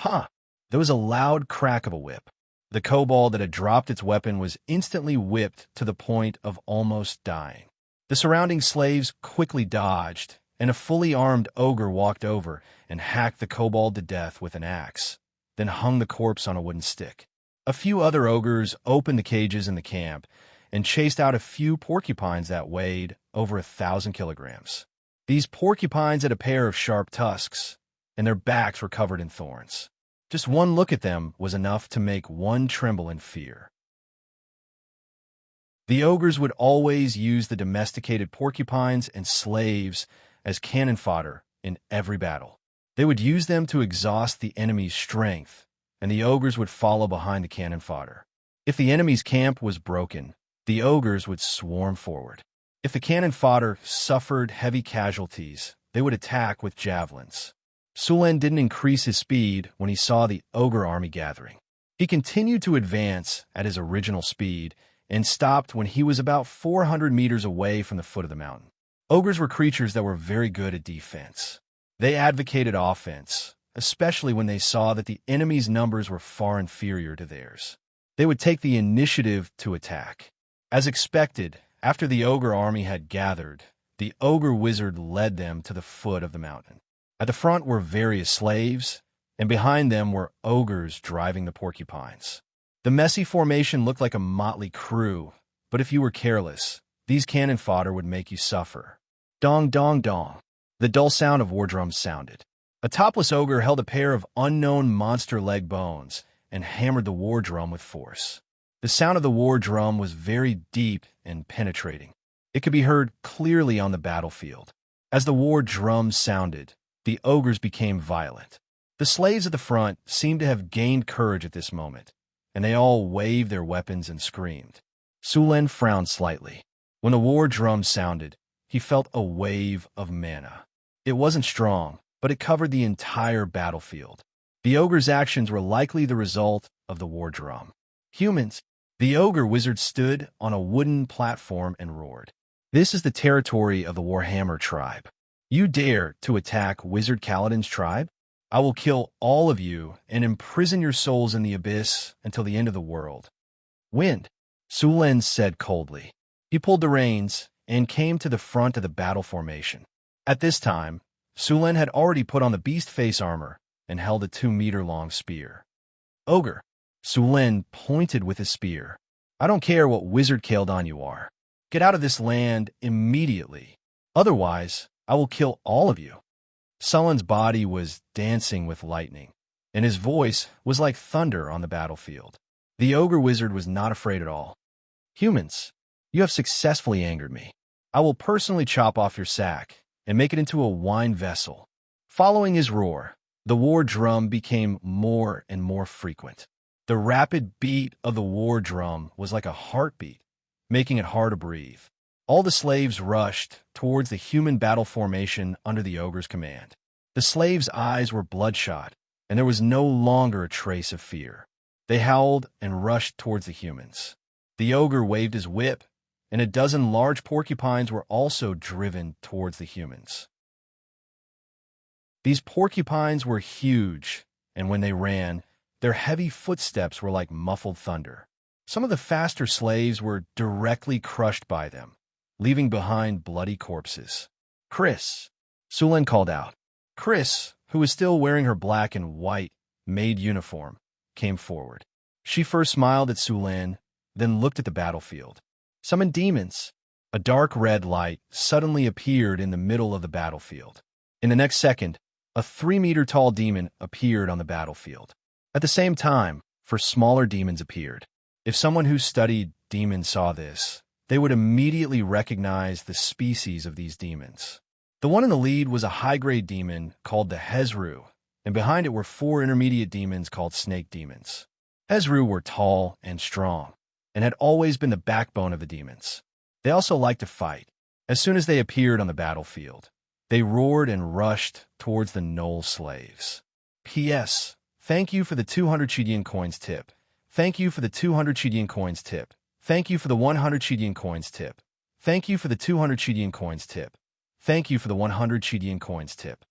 Huh! There was a loud crack of a whip. The kobold that had dropped its weapon was instantly whipped to the point of almost dying. The surrounding slaves quickly dodged, and a fully armed ogre walked over and hacked the kobold to death with an axe, then hung the corpse on a wooden stick. A few other ogres opened the cages in the camp and chased out a few porcupines that weighed over 1,000 kilograms. These porcupines had a pair of sharp tusks, and their backs were covered in thorns. Just one look at them was enough to make one tremble in fear. The ogres would always use the domesticated porcupines and slaves as cannon fodder in every battle. They would use them to exhaust the enemy's strength, and the ogres would follow behind the cannon fodder. If the enemy's camp was broken, the ogres would swarm forward. If the cannon fodder suffered heavy casualties, they would attack with javelins. Sulen didn't increase his speed when he saw the ogre army gathering. He continued to advance at his original speed and stopped when he was about 400 meters away from the foot of the mountain. Ogres were creatures that were very good at defense. They advocated offense, especially when they saw that the enemy's numbers were far inferior to theirs. They would take the initiative to attack. As expected, after the ogre army had gathered, the ogre wizard led them to the foot of the mountain. At the front were various slaves, and behind them were ogres driving the porcupines. The messy formation looked like a motley crew, but if you were careless, these cannon fodder would make you suffer. Dong, dong, dong. The dull sound of war drums sounded. A topless ogre held a pair of unknown monster leg bones and hammered the war drum with force. The sound of the war drum was very deep and penetrating. It could be heard clearly on the battlefield. As the war drum sounded, the ogres became violent. The slaves at the front seemed to have gained courage at this moment, and they all waved their weapons and screamed. Sulen frowned slightly. When the war drum sounded, he felt a wave of mana. It wasn't strong, but it covered the entire battlefield. The ogre's actions were likely the result of the war drum. Humans. The ogre wizard stood on a wooden platform and roared. This is the territory of the Warhammer tribe. You dare to attack Wizard Kaladin's tribe? I will kill all of you and imprison your souls in the abyss until the end of the world. Wind, Sulen said coldly. He pulled the reins and came to the front of the battle formation. At this time, Sulen had already put on the beast face armor and held a 2-meter-long spear. Ogre, Sulen pointed with his spear. I don't care what wizard Kaladin you are. Get out of this land immediately. Otherwise, I will kill all of you. Sulen's body was dancing with lightning, and his voice was like thunder on the battlefield. The ogre wizard was not afraid at all. Humans, you have successfully angered me. I will personally chop off your sack and make it into a wine vessel. Following his roar, the war drum became more and more frequent. The rapid beat of the war drum was like a heartbeat, making it hard to breathe. All the slaves rushed towards the human battle formation under the ogre's command. The slaves' eyes were bloodshot, and there was no longer a trace of fear. They howled and rushed towards the humans. The ogre waved his whip, and a dozen large porcupines were also driven towards the humans. These porcupines were huge, and when they ran, their heavy footsteps were like muffled thunder. Some of the faster slaves were directly crushed by them, leaving behind bloody corpses. Chris, Sulen called out. Chris, who was still wearing her black and white maid uniform, came forward. She first smiled at Sulen, then looked at the battlefield. Summon demons. A dark red light suddenly appeared in the middle of the battlefield. In the next second, a 3-meter-tall demon appeared on the battlefield. At the same time, 4 smaller demons appeared. If someone who studied demons saw this, they would immediately recognize the species of these demons. The one in the lead was a high-grade demon called the Hezru, and behind it were 4 intermediate demons called snake demons. Hezru were tall and strong, and had always been the backbone of the demons. They also liked to fight. As soon as they appeared on the battlefield, they roared and rushed towards the Knoll slaves. P.S. Thank you for the 200 Chidian coins tip. Thank you for the 200 Chidian coins tip. Thank you for the 100 Chidian coins tip. Thank you for the 200 Chidian coins tip. Thank you for the 100 Chidian coins tip.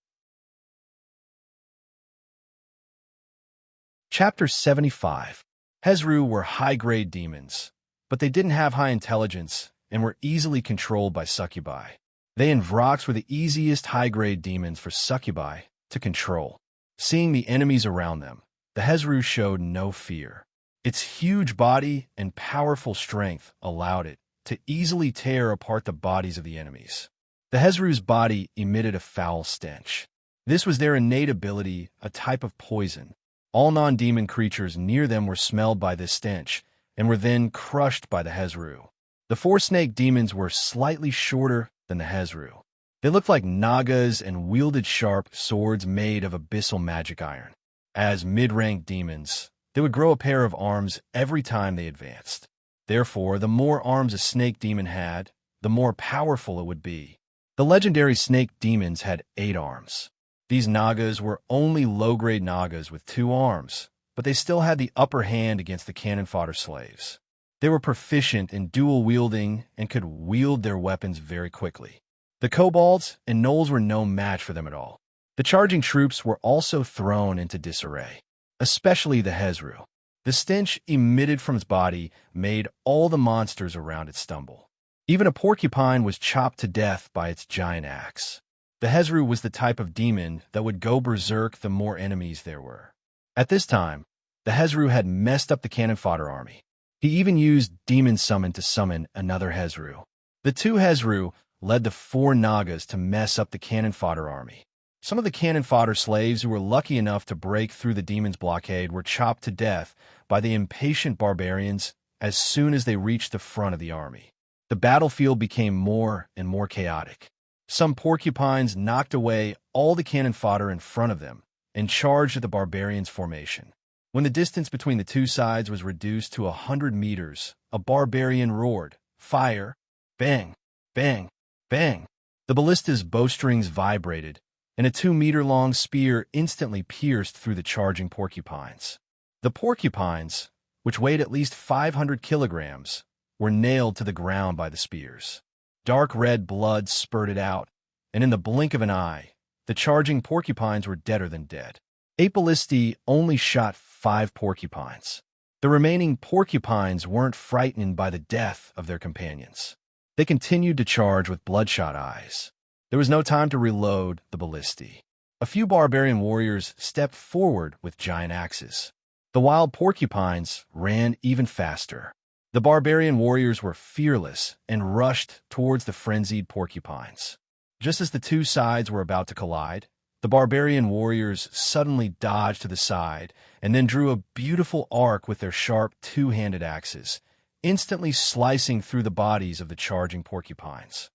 Chapter 75. Hezru were high-grade demons, but they didn't have high intelligence and were easily controlled by succubi. They and Vrox were the easiest high-grade demons for succubi to control. Seeing the enemies around them, the Hezru showed no fear. Its huge body and powerful strength allowed it to easily tear apart the bodies of the enemies. The Hezru's body emitted a foul stench. This was their innate ability, a type of poison. All non-demon creatures near them were smelled by this stench and were then crushed by the Hezru. The four snake demons were slightly shorter than the Hezru. They looked like Nagas and wielded sharp swords made of abyssal magic iron. As mid-rank demons, they would grow a pair of arms every time they advanced. Therefore, the more arms a snake demon had, the more powerful it would be. The legendary snake demons had 8 arms. These Nagas were only low-grade Nagas with 2 arms, but they still had the upper hand against the cannon fodder slaves. They were proficient in dual wielding and could wield their weapons very quickly. The kobolds and gnolls were no match for them at all. The charging troops were also thrown into disarray, especially the Hezru. The stench emitted from its body made all the monsters around it stumble. Even a porcupine was chopped to death by its giant axe. The Hezru was the type of demon that would go berserk the more enemies there were. At this time, the Hezru had messed up the cannon fodder army. He even used demon summon to summon another Hezru. The 2 Hezru led the 4 Nagas to mess up the cannon fodder army. Some of the cannon fodder slaves who were lucky enough to break through the demon's blockade were chopped to death by the impatient barbarians as soon as they reached the front of the army. The battlefield became more and more chaotic. Some porcupines knocked away all the cannon fodder in front of them and charged at the barbarians' formation. When the distance between the 2 sides was reduced to 100 meters, a barbarian roared, "Fire!" Bang! Bang! Bang! The ballista's bowstrings vibrated, and a 2-meter-long spear instantly pierced through the charging porcupines. The porcupines, which weighed at least 500 kilograms, were nailed to the ground by the spears. Dark red blood spurted out, and in the blink of an eye, the charging porcupines were deader than dead. 8 ballistae only shot 5 porcupines. The remaining porcupines weren't frightened by the death of their companions. They continued to charge with bloodshot eyes. There was no time to reload the ballistae. A few barbarian warriors stepped forward with giant axes. The wild porcupines ran even faster. The barbarian warriors were fearless and rushed towards the frenzied porcupines. Just as the 2 sides were about to collide, the barbarian warriors suddenly dodged to the side and then drew a beautiful arc with their sharp 2-handed axes, instantly slicing through the bodies of the charging porcupines.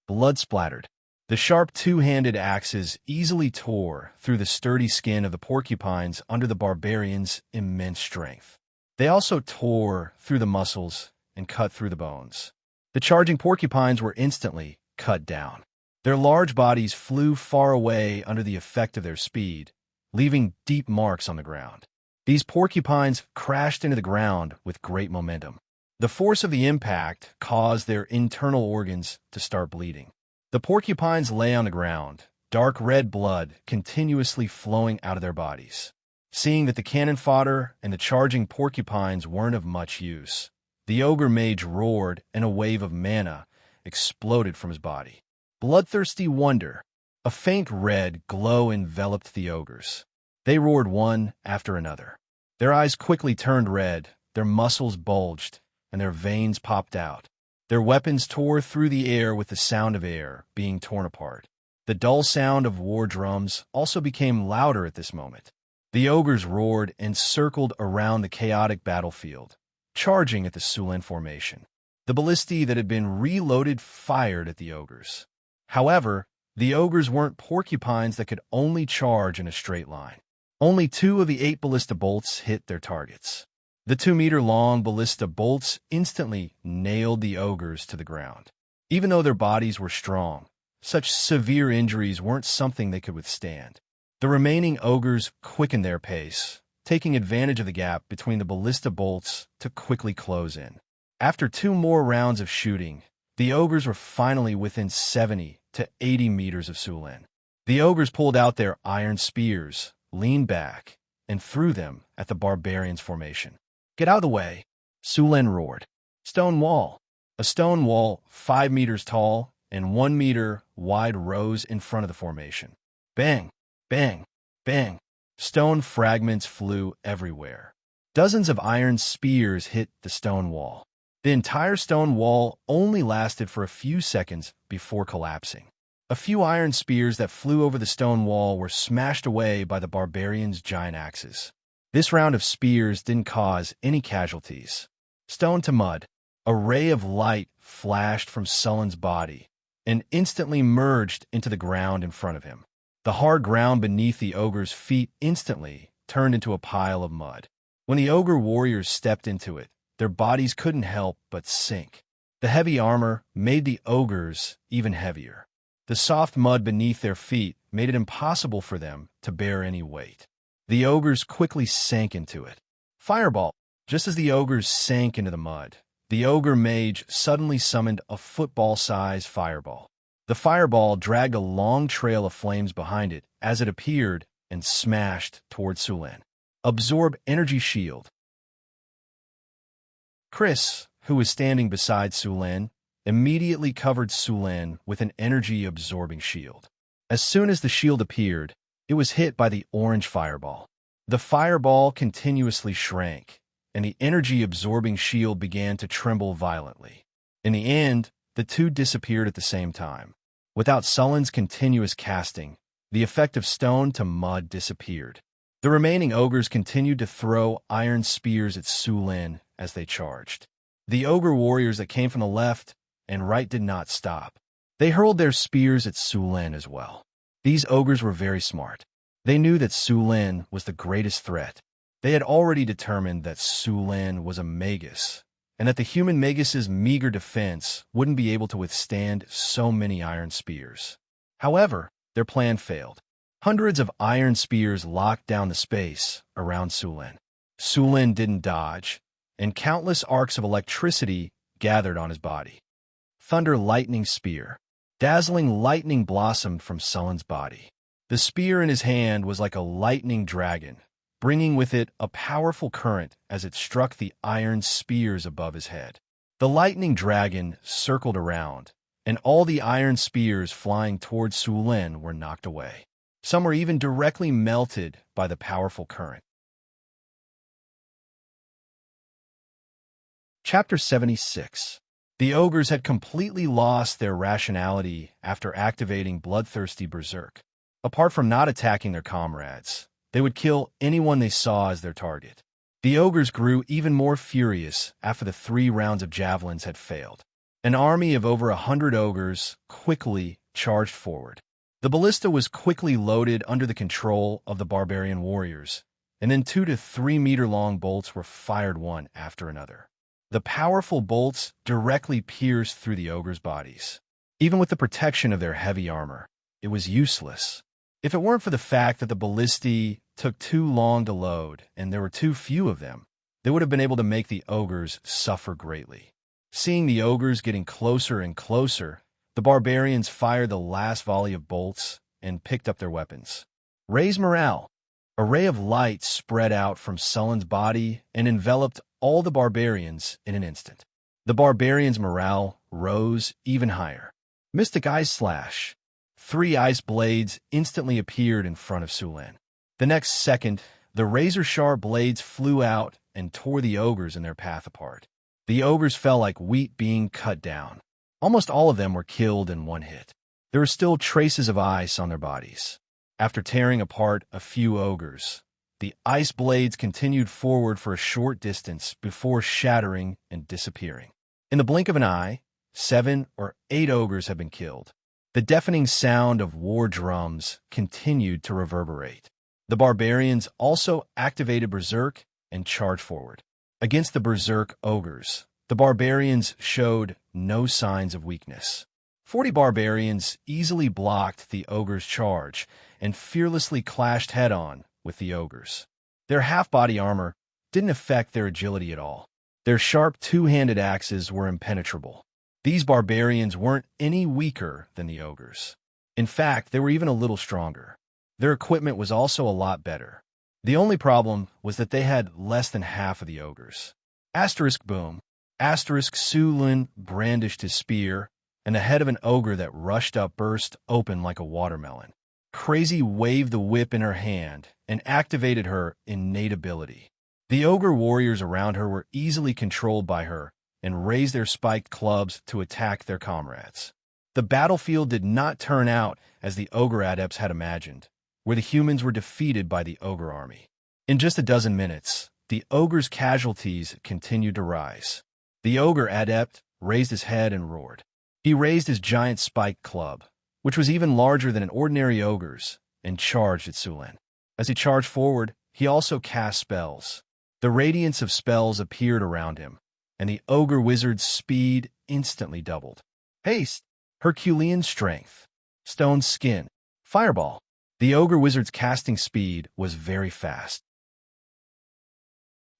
Blood splattered. The sharp 2-handed axes easily tore through the sturdy skin of the porcupines under the barbarians' immense strength. They also tore through the muscles and cut through the bones. The charging porcupines were instantly cut down. Their large bodies flew far away under the effect of their speed, leaving deep marks on the ground. These porcupines crashed into the ground with great momentum. The force of the impact caused their internal organs to start bleeding. The porcupines lay on the ground, dark red blood continuously flowing out of their bodies. Seeing that the cannon fodder and the charging porcupines weren't of much use, the ogre mage roared and a wave of mana exploded from his body. Bloodthirsty wonder. A faint red glow enveloped the ogres. They roared one after another. Their eyes quickly turned red, their muscles bulged, and their veins popped out. Their weapons tore through the air with the sound of air being torn apart. The dull sound of war drums also became louder at this moment. The ogres roared and circled around the chaotic battlefield, charging at the Sulen formation. The ballistae that had been reloaded fired at the ogres. However, the ogres weren't porcupines that could only charge in a straight line. Only 2 of the 8 ballista bolts hit their targets. The 2-meter-long ballista bolts instantly nailed the ogres to the ground. Even though their bodies were strong, such severe injuries weren't something they could withstand. The remaining ogres quickened their pace, taking advantage of the gap between the ballista bolts to quickly close in. After 2 more rounds of shooting, the ogres were finally within 70 to 80 meters of Sulen. The ogres pulled out their iron spears, leaned back, and threw them at the barbarians' formation. "Get out of the way!" Sulen roared. Stone wall. A stone wall 5 meters tall and 1 meter wide rose in front of the formation. Bang! Bang! Bang! Stone fragments flew everywhere. Dozens of iron spears hit the stone wall. The entire stone wall only lasted for a few seconds before collapsing. A few iron spears that flew over the stone wall were smashed away by the barbarians' giant axes. This round of spears didn't cause any casualties. Stone to mud. A ray of light flashed from Sullen's body and instantly merged into the ground in front of him. The hard ground beneath the ogre's feet instantly turned into a pile of mud. When the ogre warriors stepped into it, their bodies couldn't help but sink. The heavy armor made the ogres even heavier. The soft mud beneath their feet made it impossible for them to bear any weight. The ogres quickly sank into it. Fireball! Just as the ogres sank into the mud, the ogre mage suddenly summoned a football-sized fireball. The fireball dragged a long trail of flames behind it as it appeared and smashed toward Sulen. Absorb energy shield. Chris, who was standing beside Sulen, immediately covered Sulen with an energy-absorbing shield. As soon as the shield appeared, it was hit by the orange fireball. The fireball continuously shrank, and the energy-absorbing shield began to tremble violently. In the end, the two disappeared at the same time. Without Sullen's continuous casting, the effect of stone to mud disappeared. The remaining ogres continued to throw iron spears at Sulen as they charged. The ogre warriors that came from the left and right did not stop. They hurled their spears at Sulen as well. These ogres were very smart. They knew that Sulen was the greatest threat. They had already determined that Sulen was a magus, and that the human magus's meager defense wouldn't be able to withstand so many iron spears. However, their plan failed. Hundreds of iron spears locked down the space around Sulen. Sulen didn't dodge, and countless arcs of electricity gathered on his body. Thunder lightning spear. Dazzling lightning blossomed from Sullen's body. The spear in his hand was like a lightning dragon, bringing with it a powerful current as it struck the iron spears above his head. The lightning dragon circled around, and all the iron spears flying towards Sulen were knocked away. Some were even directly melted by the powerful current. Chapter 76. The ogres had completely lost their rationality after activating Bloodthirsty Berserk. Apart from not attacking their comrades, they would kill anyone they saw as their target. The ogres grew even more furious after the 3 rounds of javelins had failed. An army of over 100 ogres quickly charged forward. The ballista was quickly loaded under the control of the barbarian warriors, and then 2 to 3 meter-long bolts were fired one after another. The powerful bolts directly pierced through the ogres' bodies. Even with the protection of their heavy armor, it was useless. If it weren't for the fact that the ballistae took too long to load and there were too few of them, they would have been able to make the ogres suffer greatly. Seeing the ogres getting closer and closer, the barbarians fired the last volley of bolts and picked up their weapons. Raise morale. A ray of light spread out from Sullen's body and enveloped all the barbarians in an instant. The barbarians' morale rose even higher. Mystic Ice Slash. 3 ice blades instantly appeared in front of Sulen. The next second, the razor-sharp blades flew out and tore the ogres in their path apart. The ogres fell like wheat being cut down. Almost all of them were killed in one hit. There were still traces of ice on their bodies. After tearing apart a few ogres, the ice blades continued forward for a short distance before shattering and disappearing. In the blink of an eye, 7 or 8 ogres had been killed. The deafening sound of war drums continued to reverberate. The barbarians also activated Berserk and charged forward. Against the Berserk ogres, the barbarians showed no signs of weakness. 40 barbarians easily blocked the ogres' charge and fearlessly clashed head-on with the ogres. Their half-body armor didn't affect their agility at all. Their sharp 2-handed axes were impenetrable. These barbarians weren't any weaker than the ogres. In fact, they were even a little stronger. Their equipment was also a lot better. The only problem was that they had less than half of the ogres. Asterisk boom. Asterisk Sulen brandished his spear, and the head of an ogre that rushed up burst open like a watermelon. Crazy waved the whip in her hand and activated her innate ability. The ogre warriors around her were easily controlled by her and raised their spiked clubs to attack their comrades. The battlefield did not turn out as the ogre adepts had imagined, where the humans were defeated by the ogre army. In just a dozen minutes, the ogre's casualties continued to rise. The ogre adept raised his head and roared. He raised his giant spiked club, which was even larger than an ordinary ogre's, and charged at Sulen. As he charged forward, he also cast spells. The radiance of spells appeared around him, and the ogre wizard's speed instantly doubled. Haste, Herculean strength, stone skin, fireball. The ogre wizard's casting speed was very fast.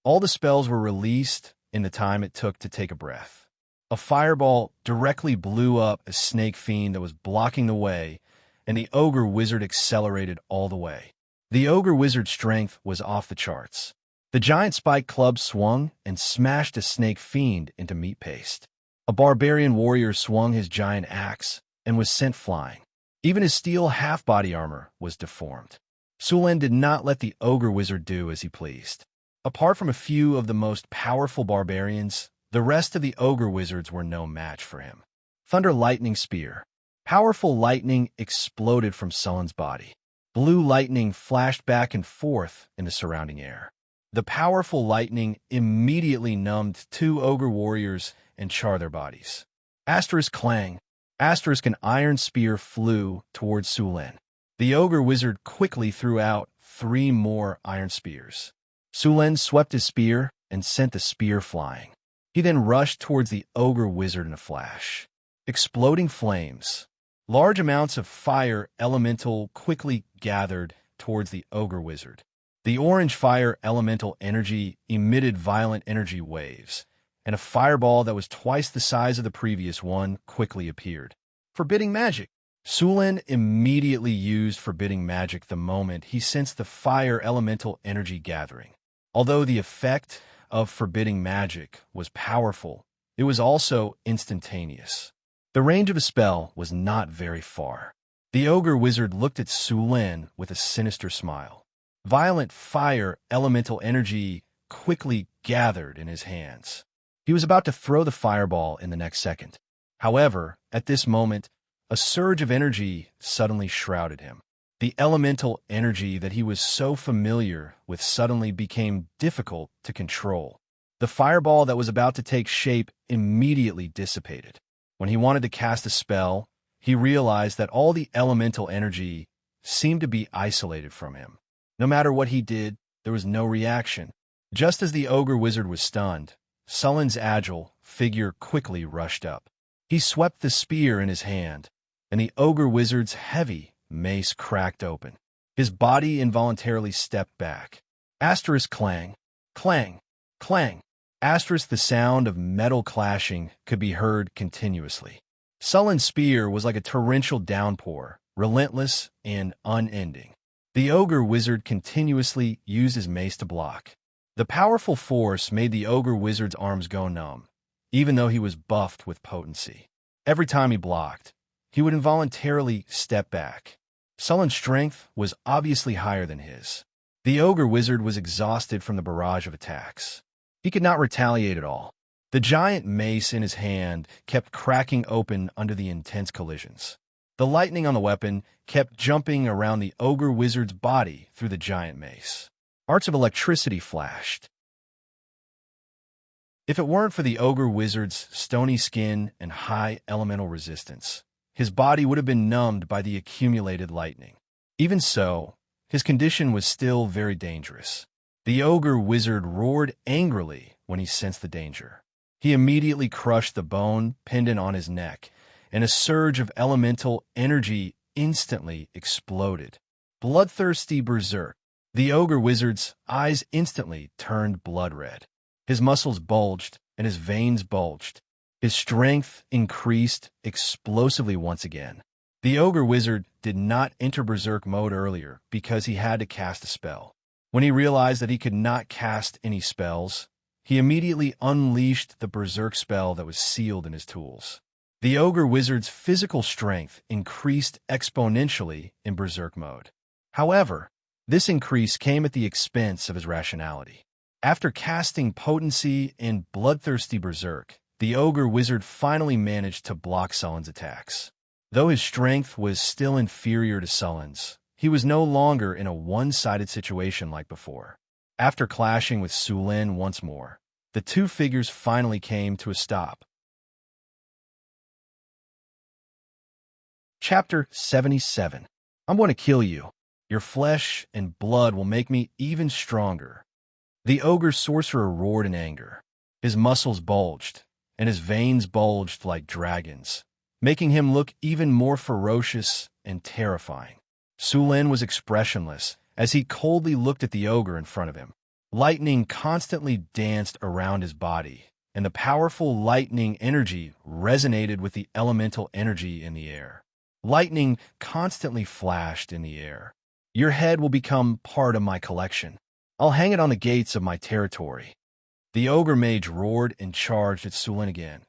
All the spells were released in the time it took to take a breath. A fireball directly blew up a snake fiend that was blocking the way, and the ogre wizard accelerated all the way. The ogre wizard's strength was off the charts. The giant spike club swung and smashed a snake fiend into meat paste. A barbarian warrior swung his giant axe and was sent flying. Even his steel half-body armor was deformed. Sulen did not let the ogre wizard do as he pleased. Apart from a few of the most powerful barbarians, the rest of the ogre wizards were no match for him. Thunder Lightning Spear. Powerful lightning exploded from Sullen's body. Blue lightning flashed back and forth in the surrounding air. The powerful lightning immediately numbed two ogre warriors and charred their bodies. Asterisk clang. Asterisk an iron spear flew towards Sulen. The ogre wizard quickly threw out 3 more iron spears. Sulen swept his spear and sent the spear flying. He then rushed towards the ogre wizard in a flash. Exploding flames. Large amounts of fire elemental quickly gathered towards the ogre wizard. The orange fire elemental energy emitted violent energy waves, and a fireball that was twice the size of the previous one quickly appeared. Forbidding magic. Sulen immediately used forbidding magic the moment he sensed the fire elemental energy gathering. Although the effect of forbidding magic was powerful, it was also instantaneous. The range of a spell was not very far. The ogre wizard looked at Sulen with a sinister smile. Violent fire elemental energy quickly gathered in his hands. He was about to throw the fireball in the next second. However, at this moment, a surge of energy suddenly shrouded him. The elemental energy that he was so familiar with suddenly became difficult to control. The fireball that was about to take shape immediately dissipated. When he wanted to cast a spell, he realized that all the elemental energy seemed to be isolated from him. No matter what he did, there was no reaction. Just as the ogre wizard was stunned, Sullen's agile figure quickly rushed up. He swept the spear in his hand, and the ogre wizard's heavy mace cracked open. His body involuntarily stepped back. Asterisk clang, clang, clang. Asterisk the sound of metal clashing could be heard continuously. Sullen's spear was like a torrential downpour, relentless and unending. The ogre wizard continuously used his mace to block. The powerful force made the ogre wizard's arms go numb, even though he was buffed with potency. Every time he blocked, he would involuntarily step back. Sullen's strength was obviously higher than his. The ogre wizard was exhausted from the barrage of attacks. He could not retaliate at all. The giant mace in his hand kept cracking open under the intense collisions. The lightning on the weapon kept jumping around the ogre wizard's body through the giant mace. Arcs of electricity flashed. If it weren't for the ogre wizard's stony skin and high elemental resistance, his body would have been numbed by the accumulated lightning. Even so, his condition was still very dangerous. The ogre wizard roared angrily when he sensed the danger. He immediately crushed the bone pendant on his neck, and a surge of elemental energy instantly exploded. Bloodthirsty berserk. The ogre wizard's eyes instantly turned blood red. His muscles bulged, and his veins bulged. His strength increased explosively once again. The ogre wizard did not enter berserk mode earlier because he had to cast a spell. When he realized that he could not cast any spells, he immediately unleashed the berserk spell that was sealed in his tools. The ogre wizard's physical strength increased exponentially in berserk mode. However, this increase came at the expense of his rationality. After casting potency in bloodthirsty berserk, the ogre wizard finally managed to block Sullen's attacks. Though his strength was still inferior to Sullen's, he was no longer in a one-sided situation like before. After clashing with Sulin once more, the two figures finally came to a stop. Chapter 77. I'm going to kill you. Your flesh and blood will make me even stronger. The ogre sorcerer roared in anger. His muscles bulged, and his veins bulged like dragons, making him look even more ferocious and terrifying. Sulin was expressionless as he coldly looked at the ogre in front of him. Lightning constantly danced around his body, and the powerful lightning energy resonated with the elemental energy in the air. Lightning constantly flashed in the air. Your head will become part of my collection. I'll hang it on the gates of my territory. The ogre mage roared and charged at Sulin again.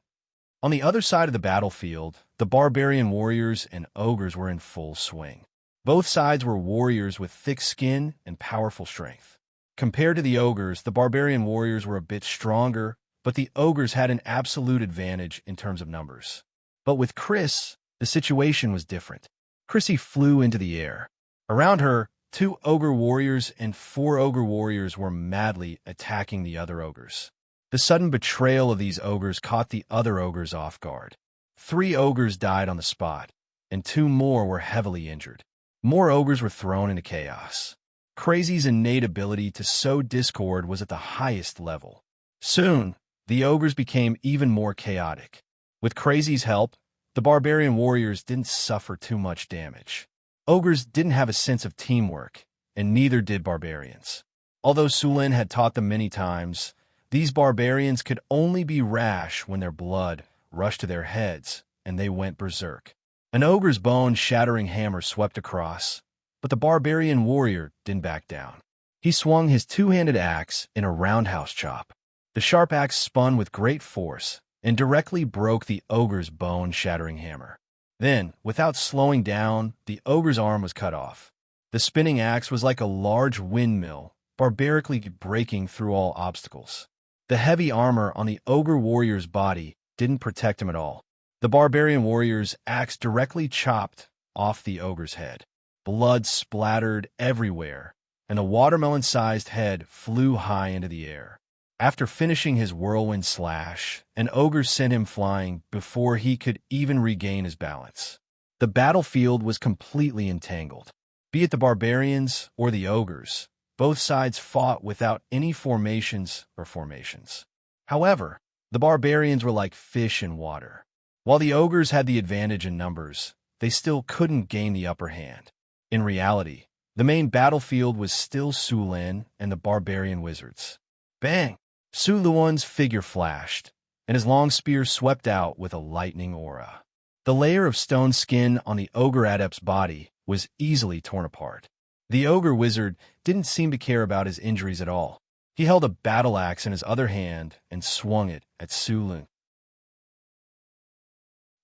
On the other side of the battlefield, the barbarian warriors and ogres were in full swing. Both sides were warriors with thick skin and powerful strength. Compared to the ogres, the barbarian warriors were a bit stronger, but the ogres had an absolute advantage in terms of numbers. But with Chris, the situation was different. Chrissy flew into the air. Around her, 2 ogre warriors and 4 ogre warriors were madly attacking the other ogres. The sudden betrayal of these ogres caught the other ogres off guard. 3 ogres died on the spot, and 2 more were heavily injured. More ogres were thrown into chaos. Crazy's innate ability to sow discord was at the highest level. Soon, the ogres became even more chaotic. With Crazy's help, the barbarian warriors didn't suffer too much damage. Ogres didn't have a sense of teamwork, and neither did barbarians. Although Sulin had taught them many times, these barbarians could only be rash when their blood rushed to their heads and they went berserk. An ogre's bone-shattering hammer swept across, but the barbarian warrior didn't back down. He swung his two-handed axe in a roundhouse chop. The sharp axe spun with great force and directly broke the ogre's bone-shattering hammer. Then, without slowing down, the ogre's arm was cut off. The spinning axe was like a large windmill, barbarically breaking through all obstacles. The heavy armor on the ogre warrior's body didn't protect him at all. The barbarian warrior's axe directly chopped off the ogre's head. Blood splattered everywhere, and the watermelon-sized head flew high into the air. After finishing his whirlwind slash, an ogre sent him flying before he could even regain his balance. The battlefield was completely entangled. Be it the barbarians or the ogres, both sides fought without any formations or formations. However, the barbarians were like fish in water. While the ogres had the advantage in numbers, they still couldn't gain the upper hand. In reality, the main battlefield was still Sulin and the barbarian wizards. Bang! Suluan's figure flashed, and his long spear swept out with a lightning aura. The layer of stone skin on the ogre adept's body was easily torn apart. The ogre wizard didn't seem to care about his injuries at all. He held a battle axe in his other hand and swung it at Sulin.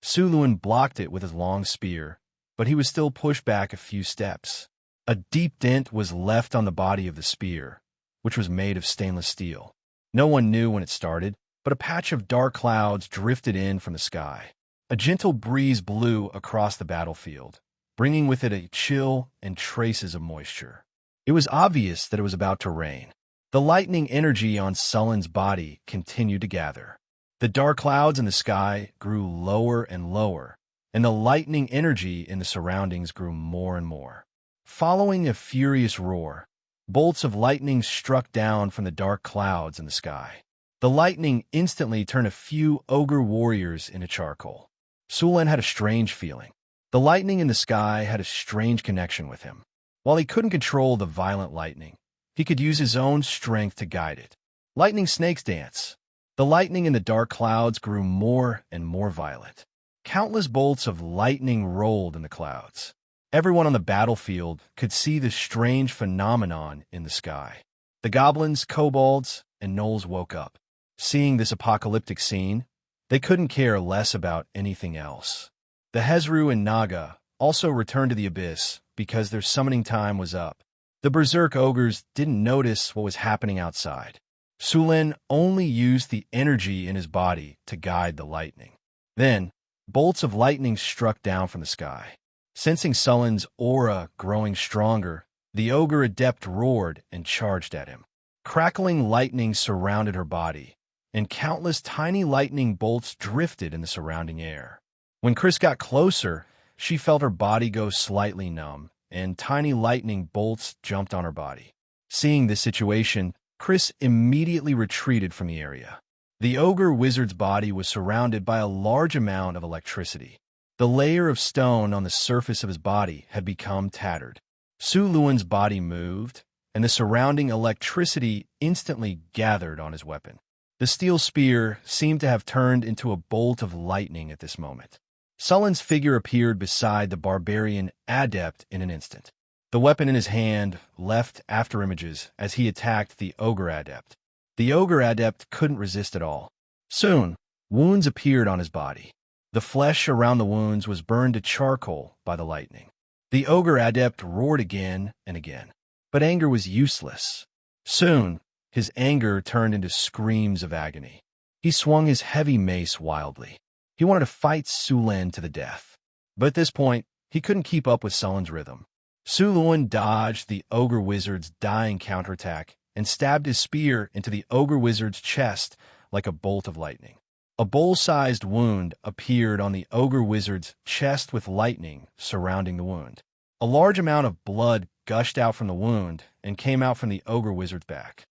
Sulin blocked it with his long spear, but he was still pushed back a few steps. A deep dent was left on the body of the spear, which was made of stainless steel. No one knew when it started, but a patch of dark clouds drifted in from the sky. A gentle breeze blew across the battlefield, bringing with it a chill and traces of moisture. It was obvious that it was about to rain. The lightning energy on Sullen's body continued to gather. The dark clouds in the sky grew lower and lower, and the lightning energy in the surroundings grew more and more. Following a furious roar, bolts of lightning struck down from the dark clouds in the sky. The lightning instantly turned a few ogre warriors into charcoal. Sulin had a strange feeling. The lightning in the sky had a strange connection with him. While he couldn't control the violent lightning, he could use his own strength to guide it. Lightning snakes dance. The lightning in the dark clouds grew more and more violent. Countless bolts of lightning rolled in the clouds. Everyone on the battlefield could see the strange phenomenon in the sky. The goblins, kobolds, and gnolls woke up. Seeing this apocalyptic scene, They couldn't care less about anything else. The Hezru and Naga also returned to the abyss because their summoning time was up. The berserk ogres didn't notice what was happening outside. Sulin only used the energy in his body to guide the lightning. Then, bolts of lightning struck down from the sky. Sensing Sulin's aura growing stronger, the ogre adept roared and charged at him. Crackling lightning surrounded her body, and countless tiny lightning bolts drifted in the surrounding air. When Chris got closer, she felt her body go slightly numb, and tiny lightning bolts jumped on her body. Seeing this situation, Chris immediately retreated from the area. The ogre wizard's body was surrounded by a large amount of electricity. The layer of stone on the surface of his body had become tattered. Su Luan's body moved, and the surrounding electricity instantly gathered on his weapon. The steel spear seemed to have turned into a bolt of lightning at this moment. Sulin's figure appeared beside the barbarian adept in an instant. The weapon in his hand left after images as he attacked the ogre adept. The ogre adept couldn't resist at all. Soon, wounds appeared on his body. The flesh around the wounds was burned to charcoal by the lightning. The ogre adept roared again and again, but anger was useless. Soon, his anger turned into screams of agony. He swung his heavy mace wildly. He wanted to fight Sulin to the death. But at this point, he couldn't keep up with Sulin's rhythm. Su Luan dodged the ogre wizard's dying counterattack and stabbed his spear into the ogre wizard's chest like a bolt of lightning. A bowl-sized wound appeared on the ogre wizard's chest with lightning surrounding the wound. A large amount of blood gushed out from the wound and came out from the ogre wizard's back.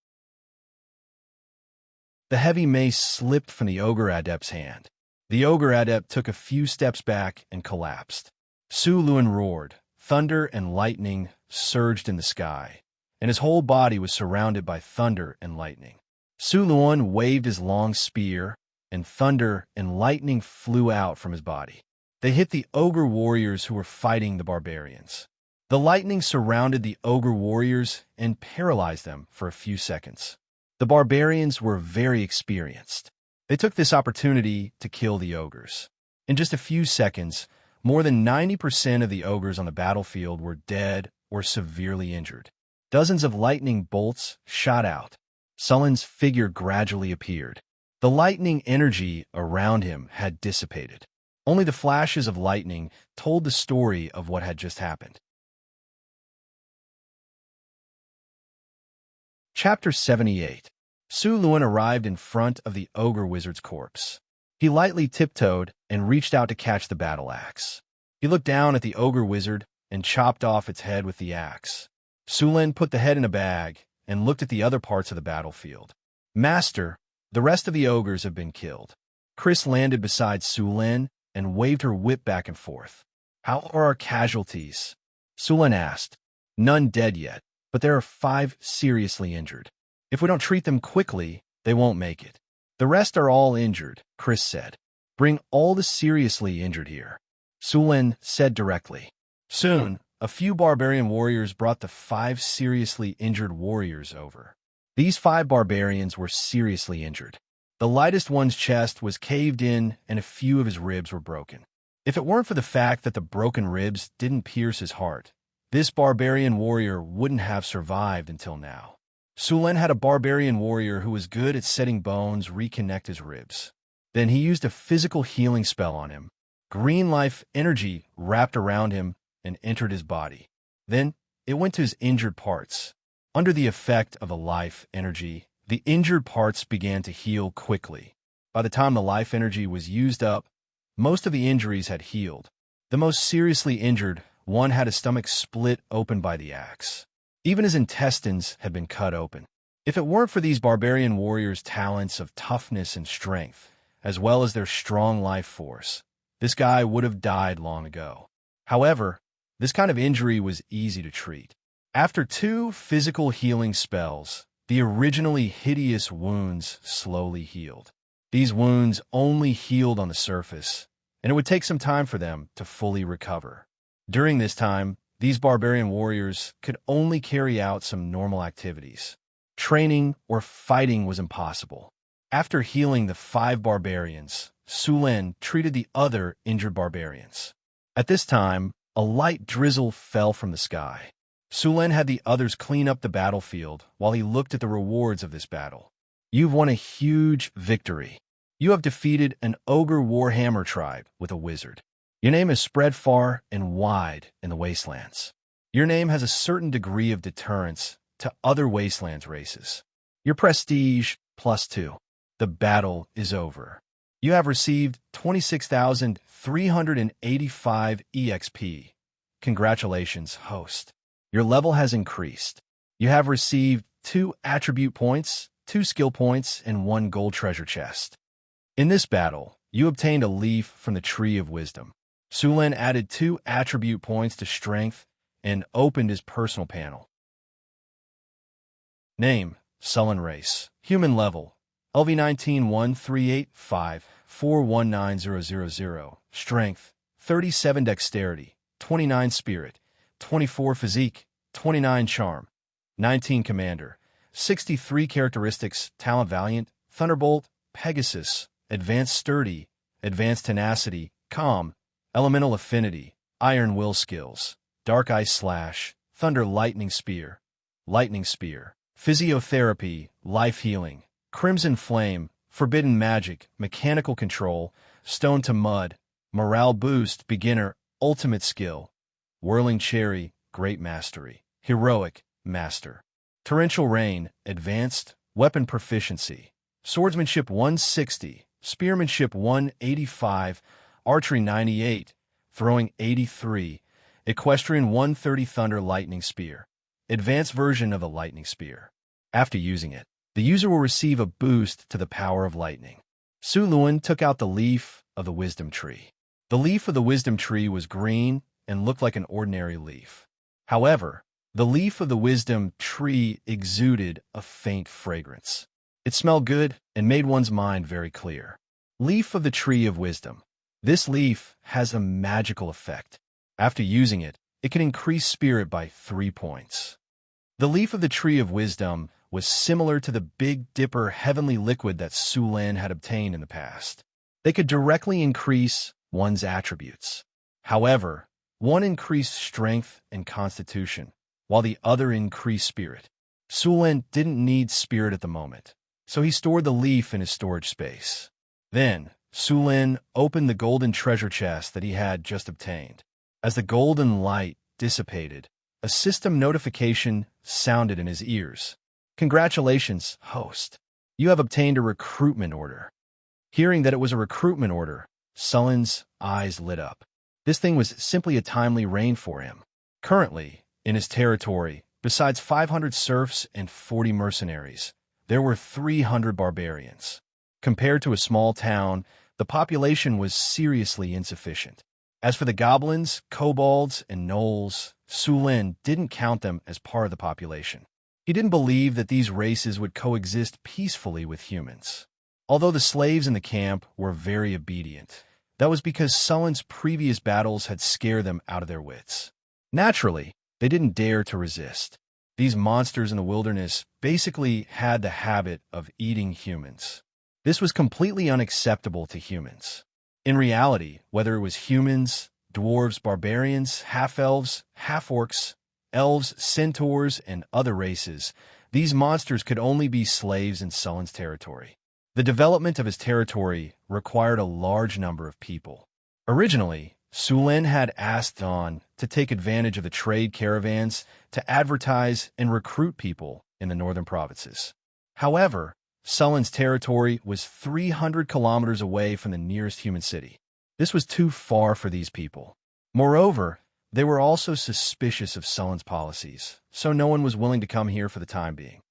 The heavy mace slipped from the ogre adept's hand. The ogre adept took a few steps back and collapsed. Su Luan roared. Thunder and lightning surged in the sky, and his whole body was surrounded by thunder and lightning. Su Luan waved his long spear, and thunder and lightning flew out from his body. They hit the ogre warriors who were fighting the barbarians. The lightning surrounded the ogre warriors and paralyzed them for a few seconds. The barbarians were very experienced. They took this opportunity to kill the ogres. In just a few seconds, more than 90% of the ogres on the battlefield were dead or severely injured. Dozens of lightning bolts shot out. Sulin's figure gradually appeared. The lightning energy around him had dissipated. Only the flashes of lightning told the story of what had just happened. Chapter 78. Su Luan arrived in front of the ogre wizard's corpse. He lightly tiptoed and reached out to catch the battle axe. He looked down at the ogre wizard and chopped off its head with the axe. Sulin put the head in a bag and looked at the other parts of the battlefield. Master, the rest of the ogres have been killed. Chris landed beside Sulin and waved her whip back and forth. How are our casualties? Sulin asked. None dead yet, but there are 5 seriously injured. If we don't treat them quickly, they won't make it. The rest are all injured, Chris said. Bring all the seriously injured here. Sulin said directly. Soon, a few barbarian warriors brought the 5 seriously injured warriors over. These 5 barbarians were seriously injured. The lightest one's chest was caved in and a few of his ribs were broken. If it weren't for the fact that the broken ribs didn't pierce his heart, this barbarian warrior wouldn't have survived until now. Sulin had a barbarian warrior who was good at setting bones reconnect his ribs. Then he used a physical healing spell on him. Green life energy wrapped around him and entered his body. Then it went to his injured parts. Under the effect of the life energy, the injured parts began to heal quickly. By the time the life energy was used up, most of the injuries had healed. The most seriously injured one had his stomach split open by the axe. Even his intestines had been cut open. If it weren't for these barbarian warriors' talents of toughness and strength, as well as their strong life force, this guy would have died long ago. However, this kind of injury was easy to treat. After 2 physical healing spells, the originally hideous wounds slowly healed. These wounds only healed on the surface, and it would take some time for them to fully recover. During this time, these barbarian warriors could only carry out some normal activities. Training or fighting was impossible. After healing the 5 barbarians, Su Lin treated the other injured barbarians. At this time, a light drizzle fell from the sky. Su Lin had the others clean up the battlefield while he looked at the rewards of this battle. You've won a huge victory. You have defeated an ogre warhammer tribe with a wizard. Your name is spread far and wide in the wastelands. Your name has a certain degree of deterrence to other wastelands races. Your prestige +2. The battle is over. You have received 26,385 EXP. Congratulations, host. Your level has increased. You have received 2 attribute points, 2 skill points, and 1 gold treasure chest. In this battle, you obtained a leaf from the Tree of Wisdom. Su Lin added 2 attribute points to strength and opened his personal panel. Name, Sullen Race. Human level, LV19-1385-419000. Strength, 37 Dexterity, 29 Spirit, 24 Physique, 29 Charm, 19 Commander, 63 Characteristics, Talent Valiant, Thunderbolt, Pegasus, Advanced Sturdy, Advanced Tenacity, Calm, Elemental Affinity, Iron Will Skills, Dark Ice Slash, Thunder Lightning Spear, Physiotherapy, Life Healing, Crimson Flame, Forbidden Magic, Mechanical Control, Stone to Mud, Morale Boost, Beginner, Ultimate Skill, Whirling Cherry, Great Mastery, Heroic, Master, Torrential Rain, Advanced, Weapon Proficiency, Swordsmanship 160, Spearmanship 185, Archery 98, Throwing 83, Equestrian 130 Thunder Lightning Spear, Advanced version of the Lightning Spear. After using it, the user will receive a boost to the power of lightning. Su Lin took out the leaf of the Wisdom Tree. The leaf of the Wisdom Tree was green and looked like an ordinary leaf. However, the leaf of the Wisdom Tree exuded a faint fragrance. It smelled good and made one's mind very clear. Leaf of the Tree of Wisdom. This leaf has a magical effect. After using it, it can increase spirit by 3 points. The leaf of the Tree of Wisdom was similar to the Big Dipper heavenly liquid that Su Lin had obtained in the past. They could directly increase one's attributes. However, one increased strength and constitution, while the other increased spirit. Su Lin didn't need spirit at the moment, so he stored the leaf in his storage space. Then, Su Lin opened the golden treasure chest that he had just obtained. As the golden light dissipated, a system notification sounded in his ears. Congratulations, host. You have obtained a recruitment order. Hearing that it was a recruitment order, Sullen's eyes lit up. This thing was simply a timely rain for him. Currently, in his territory, besides 500 serfs and 40 mercenaries, there were 300 barbarians. Compared to a small town, the population was seriously insufficient. As for the goblins, kobolds, and gnolls, Su Lin didn't count them as part of the population. He didn't believe that these races would coexist peacefully with humans. Although the slaves in the camp were very obedient, that was because Sullen's previous battles had scared them out of their wits. Naturally, they didn't dare to resist. These monsters in the wilderness basically had the habit of eating humans. This was completely unacceptable to humans. In reality, whether it was humans, dwarves, barbarians, half-elves, half-orcs, elves, centaurs, and other races, these monsters could only be slaves in Sullen's territory. The development of his territory required a large number of people. Originally, Su Lin had asked Dawn to take advantage of the trade caravans to advertise and recruit people in the northern provinces. However, Sullen's territory was 300 kilometers away from the nearest human city. This was too far for these people. Moreover, they were also suspicious of Sullen's policies, so no one was willing to come here for the time being.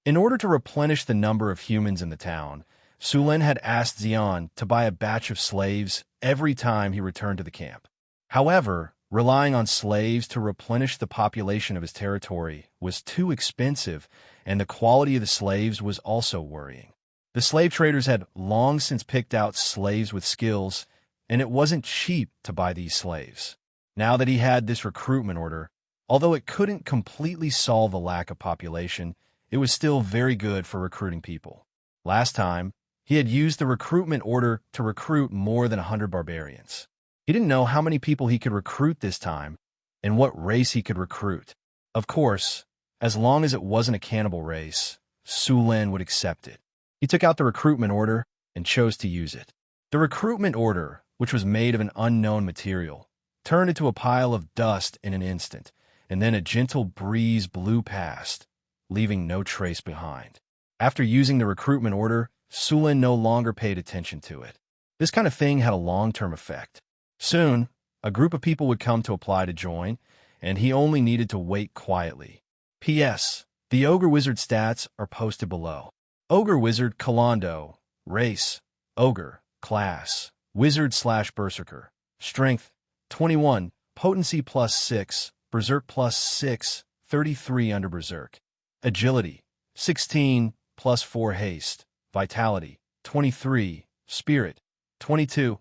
In order to replenish the number of humans in the town, Su Lin had asked Xian to buy a batch of slaves every time he returned to the camp. However, relying on slaves to replenish the population of his territory was too expensive, and the quality of the slaves was also worrying. The slave traders had long since picked out slaves with skills, and it wasn't cheap to buy these slaves. Now that he had this recruitment order, although it couldn't completely solve the lack of population, it was still very good for recruiting people. Last time, He had used the recruitment order to recruit more than 100 barbarians. He didn't know how many people he could recruit this time and what race he could recruit. Of course, as long as it wasn't a cannibal race, Su Lin would accept it. He took out the recruitment order and chose to use it. The recruitment order, which was made of an unknown material, turned into a pile of dust in an instant, and then a gentle breeze blew past, leaving no trace behind. After using the recruitment order, Su Lin no longer paid attention to it. This kind of thing had a long-term effect. Soon, a group of people would come to apply to join, and he only needed to wait quietly. P.S. The Ogre Wizard stats are posted below. Ogre Wizard Kalando. Race: Ogre. Class: Wizard/Berserker. Strength: 21. Potency +6. Berserk +6. 33 under Berserk. Agility: 16. +4 haste. Vitality: 23. Spirit: 22.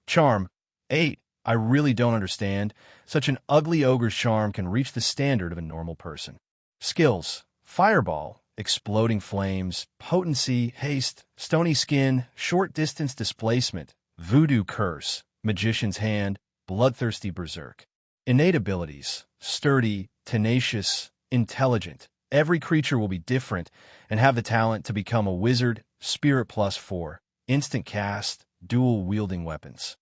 Charm: 8. I really don't understand. Such an ugly ogre's charm can reach the standard of a normal person. Skills: Fireball, Exploding Flames, Potency, Haste, Stony Skin, Short Distance Displacement, Voodoo Curse, Magician's Hand, Bloodthirsty Berserk. Innate abilities: Sturdy, Tenacious, Intelligent. Every creature will be different and have the talent to become a wizard. Spirit +4. Instant cast, dual wielding weapons.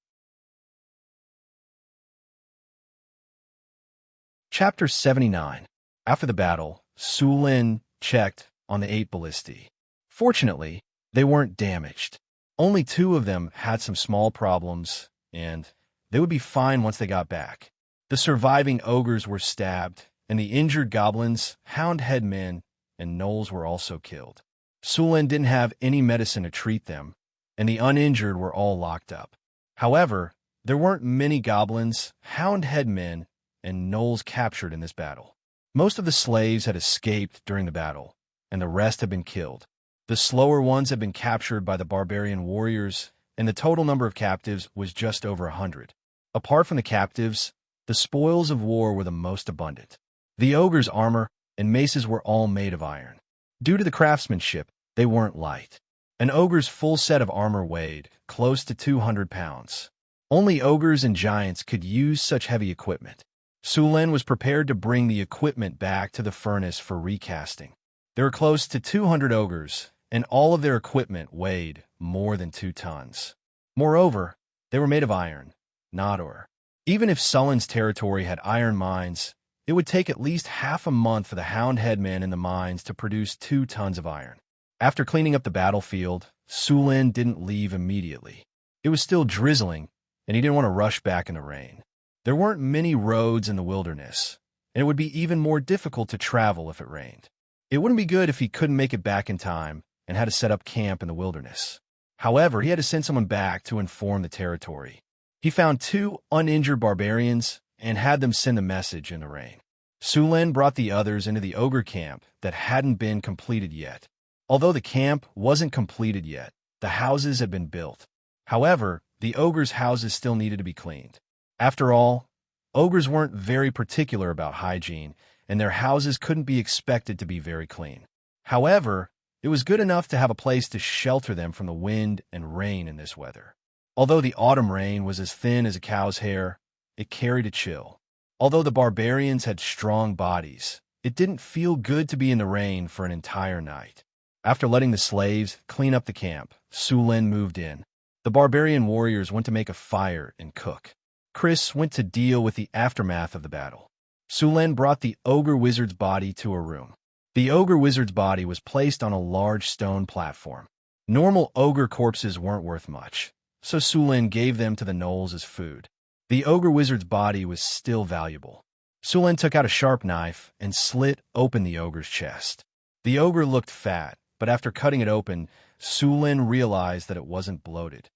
Chapter 79. After the battle, Su Lin checked on the 8 ballistae. Fortunately, they weren't damaged. Only 2 of them had some small problems, and they would be fine once they got back. The surviving ogres were stabbed, and the injured goblins, hound headmen, and gnolls were also killed. Su Lin didn't have any medicine to treat them, and the uninjured were all locked up. However, there weren't many goblins, hound headmen, and gnolls captured in this battle. Most of the slaves had escaped during the battle, and the rest had been killed. The slower ones had been captured by the barbarian warriors, and the total number of captives was just over 100. Apart from the captives, the spoils of war were the most abundant. The ogres' armor and maces were all made of iron. Due to the craftsmanship, they weren't light. An ogre's full set of armor weighed close to 200 pounds. Only ogres and giants could use such heavy equipment. Su Lin was prepared to bring the equipment back to the furnace for recasting. There were close to 200 ogres, and all of their equipment weighed more than 2 tons. Moreover, they were made of iron, not ore. Even if Sullen's territory had iron mines, it would take at least half a month for the hound headmen in the mines to produce 2 tons of iron. After cleaning up the battlefield, Su Lin didn't leave immediately. It was still drizzling, and he didn't want to rush back in the rain. There weren't many roads in the wilderness, and it would be even more difficult to travel if it rained. It wouldn't be good if he couldn't make it back in time and had to set up camp in the wilderness. However, he had to send someone back to inform the territory. He found 2 uninjured barbarians and had them send the message in the rain. Su Lin brought the others into the ogre camp that hadn't been completed yet. Although the camp wasn't completed yet, the houses had been built. However, the ogres' houses still needed to be cleaned. After all, ogres weren't very particular about hygiene, and their houses couldn't be expected to be very clean. However, it was good enough to have a place to shelter them from the wind and rain in this weather. Although the autumn rain was as thin as a cow's hair, it carried a chill. Although the barbarians had strong bodies, it didn't feel good to be in the rain for an entire night. After letting the slaves clean up the camp, Su Lin moved in. The barbarian warriors went to make a fire and cook. Chris went to deal with the aftermath of the battle. Su Lin brought the ogre wizard's body to a room. The ogre wizard's body was placed on a large stone platform. Normal ogre corpses weren't worth much, so Su Lin gave them to the gnolls as food. The ogre wizard's body was still valuable. Su Lin took out a sharp knife and slit open the ogre's chest. The ogre looked fat, but after cutting it open, Su Lin realized that it wasn't bloated.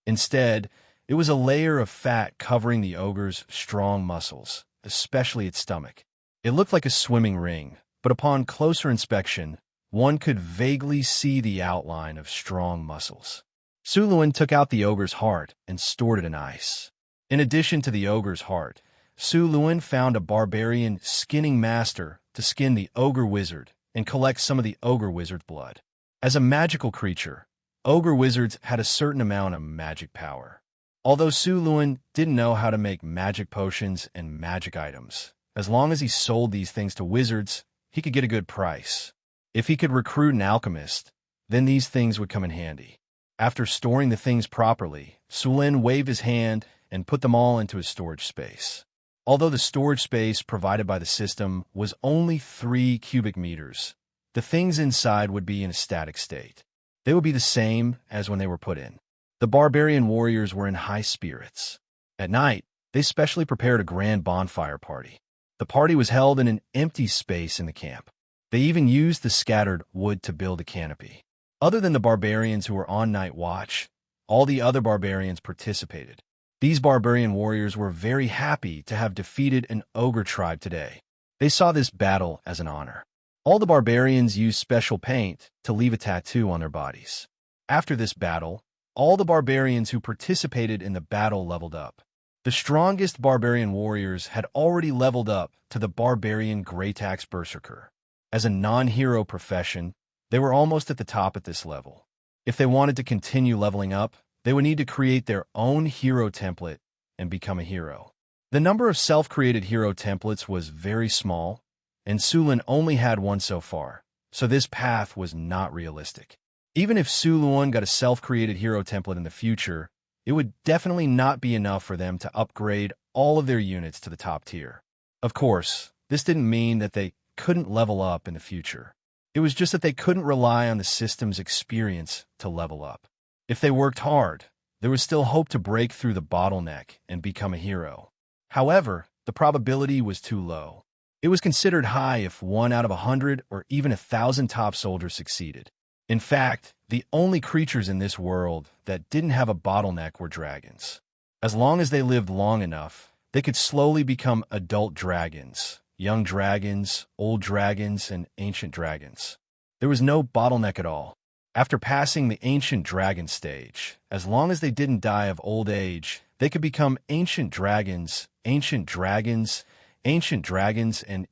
Instead, it was a layer of fat covering the ogre's strong muscles, especially its stomach. It looked like a swimming ring, but upon closer inspection, one could vaguely see the outline of strong muscles. Su Lin took out the ogre's heart and stored it in ice. In addition to the ogre's heart, Su Lin found a barbarian skinning master to skin the ogre wizard and collect some of the ogre wizard's blood. As a magical creature, ogre wizards had a certain amount of magic power. Although Su Luan didn't know how to make magic potions and magic items, as long as he sold these things to wizards, he could get a good price. If he could recruit an alchemist, then these things would come in handy. After storing the things properly, Su Luan waved his hand and put them all into his storage space. Although the storage space provided by the system was only 3 cubic meters, the things inside would be in a static state. They would be the same as when they were put in. The barbarian warriors were in high spirits. At night, they specially prepared a grand bonfire party. The party was held in an empty space in the camp. They even used the scattered wood to build a canopy. Other than the barbarians who were on night watch, all the other barbarians participated. These barbarian warriors were very happy to have defeated an ogre tribe today. They saw this battle as an honor. All the barbarians used special paint to leave a tattoo on their bodies. After this battle, all the barbarians who participated in the battle leveled up. The strongest barbarian warriors had already leveled up to the barbarian Greytax Berserker. As a non-hero profession, they were almost at the top at this level. If they wanted to continue leveling up, they would need to create their own hero template and become a hero. The number of self-created hero templates was very small, and Su Luan only had one so far, so this path was not realistic. Even if Su Luan got a self-created hero template in the future, it would definitely not be enough for them to upgrade all of their units to the top tier. Of course, this didn't mean that they couldn't level up in the future. It was just that they couldn't rely on the system's experience to level up. If they worked hard, there was still hope to break through the bottleneck and become a hero. However, the probability was too low. It was considered high if 1 out of 100 or even 1,000 top soldiers succeeded. In fact, the only creatures in this world that didn't have a bottleneck were dragons. As long as they lived long enough, they could slowly become adult dragons, young dragons, old dragons, and ancient dragons. There was no bottleneck at all. After passing the ancient dragon stage, as long as they didn't die of old age, they could become ancient dragons, and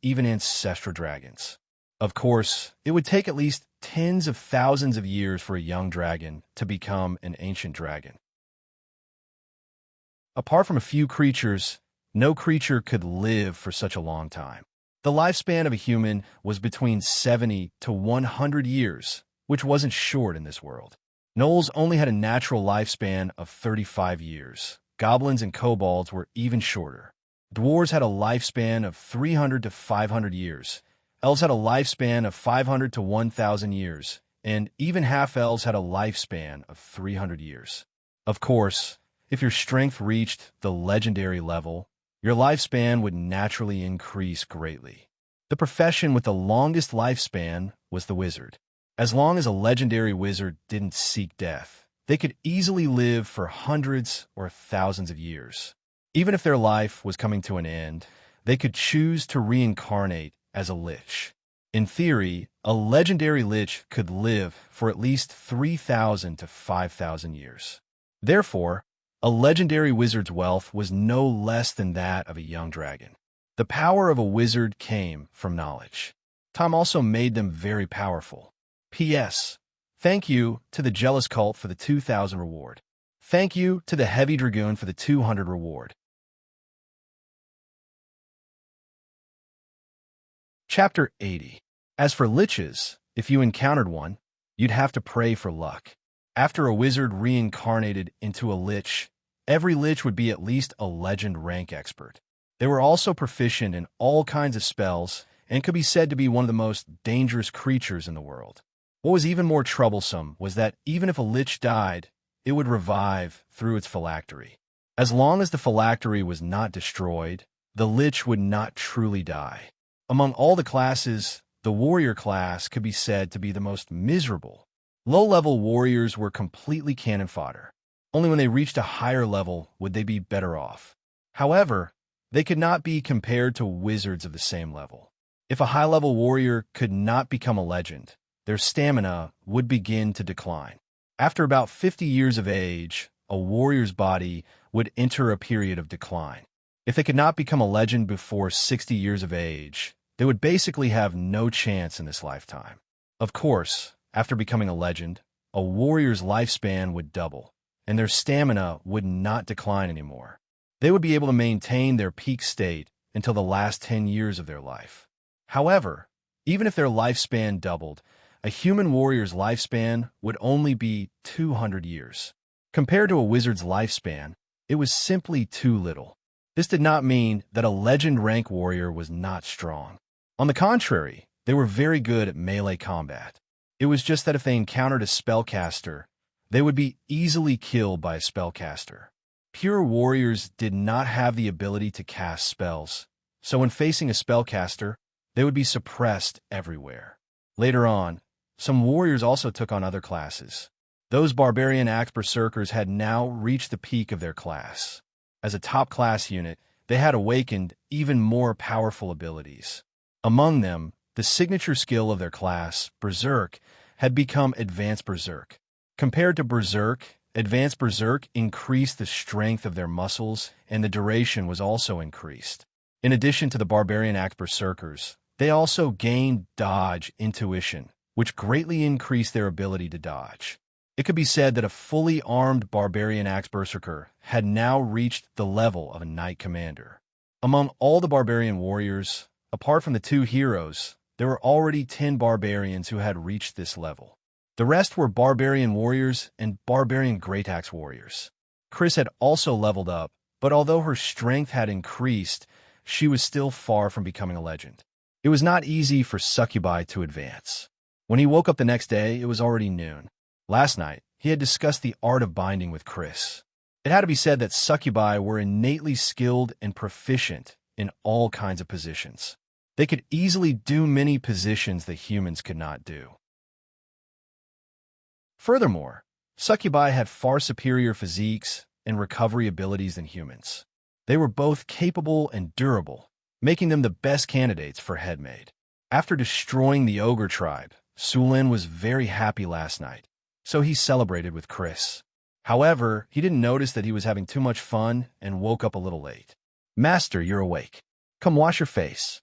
even ancestral dragons. Of course, it would take at least tens of thousands of years for a young dragon to become an ancient dragon. Apart from a few creatures, no creature could live for such a long time. The lifespan of a human was between 70 to 100 years, which wasn't short in this world. Gnolls only had a natural lifespan of 35 years. Goblins and kobolds were even shorter. Dwarves had a lifespan of 300 to 500 years. Elves had a lifespan of 500 to 1,000 years, and even half-elves had a lifespan of 300 years. Of course, if your strength reached the legendary level, your lifespan would naturally increase greatly. The profession with the longest lifespan was the wizard. As long as a legendary wizard didn't seek death, they could easily live for hundreds or thousands of years. Even if their life was coming to an end, they could choose to reincarnate as a lich. In theory, a legendary lich could live for at least 3,000 to 5,000 years. Therefore, a legendary wizard's wealth was no less than that of a young dragon. The power of a wizard came from knowledge. Time also made them very powerful. P.S. Thank you to the Jealous Cult for the 2,000 reward. Thank you to the Heavy Dragoon for the 200 reward. Chapter 80. As for liches, if you encountered one, you'd have to pray for luck. After a wizard reincarnated into a lich, every lich would be at least a legend rank expert. They were also proficient in all kinds of spells and could be said to be one of the most dangerous creatures in the world. What was even more troublesome was that even if a lich died, it would revive through its phylactery. As long as the phylactery was not destroyed, the lich would not truly die. Among all the classes, the warrior class could be said to be the most miserable. Low-level warriors were completely cannon fodder. Only when they reached a higher level would they be better off. However, they could not be compared to wizards of the same level. If a high-level warrior could not become a legend, their stamina would begin to decline. After about 50 years of age, a warrior's body would enter a period of decline. If they could not become a legend before 60 years of age, they would basically have no chance in this lifetime. Of course, after becoming a legend, a warrior's lifespan would double, and their stamina would not decline anymore. They would be able to maintain their peak state until the last 10 years of their life. However, even if their lifespan doubled, a human warrior's lifespan would only be 200 years. Compared to a wizard's lifespan, it was simply too little. This did not mean that a legend rank warrior was not strong. On the contrary, they were very good at melee combat. It was just that if they encountered a spellcaster, they would be easily killed by a spellcaster. Pure warriors did not have the ability to cast spells, so when facing a spellcaster, they would be suppressed everywhere. Later on, some warriors also took on other classes. Those barbarian axe berserkers had now reached the peak of their class. As a top class unit, they had awakened even more powerful abilities. Among them, the signature skill of their class, Berserk, had become Advanced Berserk. Compared to Berserk, Advanced Berserk increased the strength of their muscles, and the duration was also increased. In addition to the barbarian axe berserkers, they also gained dodge intuition, which greatly increased their ability to dodge. It could be said that a fully armed barbarian axe berserker had now reached the level of a knight commander. Among all the barbarian warriors, apart from the two heroes, there were already 10 barbarians who had reached this level. The rest were barbarian warriors and barbarian great axe warriors. Chris had also leveled up, but although her strength had increased, she was still far from becoming a legend. It was not easy for Succubi to advance. When he woke up the next day, it was already noon. Last night, he had discussed the art of binding with Chris. It had to be said that Succubi were innately skilled and proficient in all kinds of positions. They could easily do many positions that humans could not do. Furthermore, Succubi had far superior physiques and recovery abilities than humans. They were both capable and durable, making them the best candidates for headmaid. After destroying the ogre tribe, Sulin was very happy last night, so he celebrated with Chris. However, he didn't notice that he was having too much fun and woke up a little late. "Master, you're awake. Come wash your face."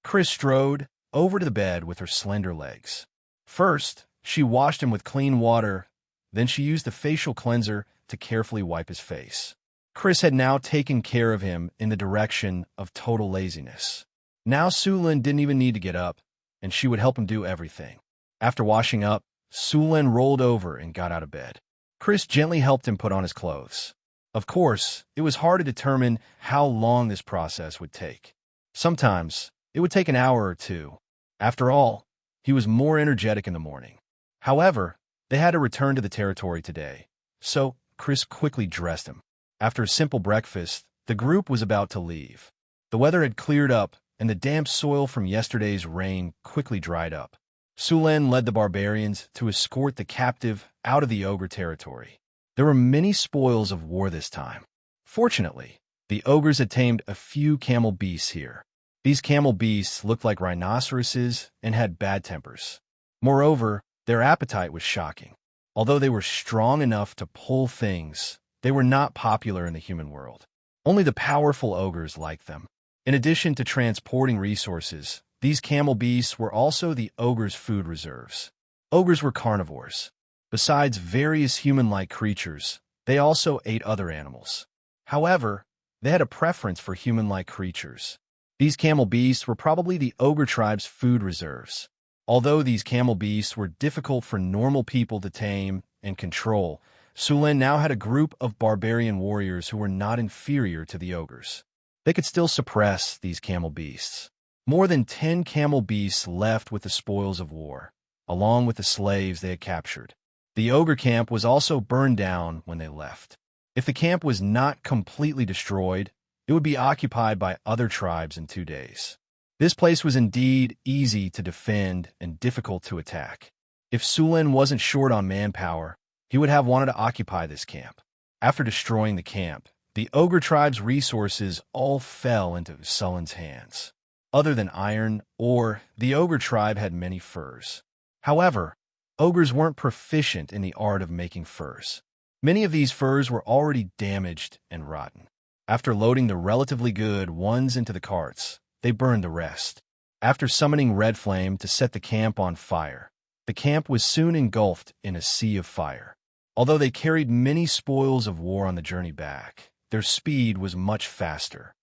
Chris strode over to the bed with her slender legs. First, she washed him with clean water, then she used a facial cleanser to carefully wipe his face. Chris had now taken care of him in the direction of total laziness. Now Sulin didn't even need to get up, and she would help him do everything. After washing up, Sulin rolled over and got out of bed. Chris gently helped him put on his clothes. Of course, it was hard to determine how long this process would take. Sometimes, it would take an hour or two. After all, he was more energetic in the morning. However, they had to return to the territory today, so Chris quickly dressed him. After a simple breakfast, the group was about to leave. The weather had cleared up, and the damp soil from yesterday's rain quickly dried up. Sulin led the barbarians to escort the captive out of the ogre territory. There were many spoils of war this time. Fortunately, the ogres had tamed a few camel beasts here. These camel beasts looked like rhinoceroses and had bad tempers. Moreover, their appetite was shocking. Although they were strong enough to pull things, they were not popular in the human world. Only the powerful ogres liked them. In addition to transporting resources, these camel beasts were also the ogres' food reserves. Ogres were carnivores. Besides various human-like creatures, they also ate other animals. However, they had a preference for human-like creatures. These camel beasts were probably the ogre tribe's food reserves. Although these camel beasts were difficult for normal people to tame and control, Sulin now had a group of barbarian warriors who were not inferior to the ogres. They could still suppress these camel beasts. More than 10 camel beasts left with the spoils of war, along with the slaves they had captured. The ogre camp was also burned down when they left. If the camp was not completely destroyed, it would be occupied by other tribes in 2 days. This place was indeed easy to defend and difficult to attack. If Sulin wasn't short on manpower, he would have wanted to occupy this camp. After destroying the camp, the ogre tribe's resources all fell into Sulin's hands. Other than iron, ore, the ogre tribe had many furs. However, ogres weren't proficient in the art of making furs. Many of these furs were already damaged and rotten. After loading the relatively good ones into the carts, they burned the rest. After summoning Red Flame to set the camp on fire, The camp was soon engulfed in a sea of fire. Although they carried many spoils of war on the journey back, their speed was much faster.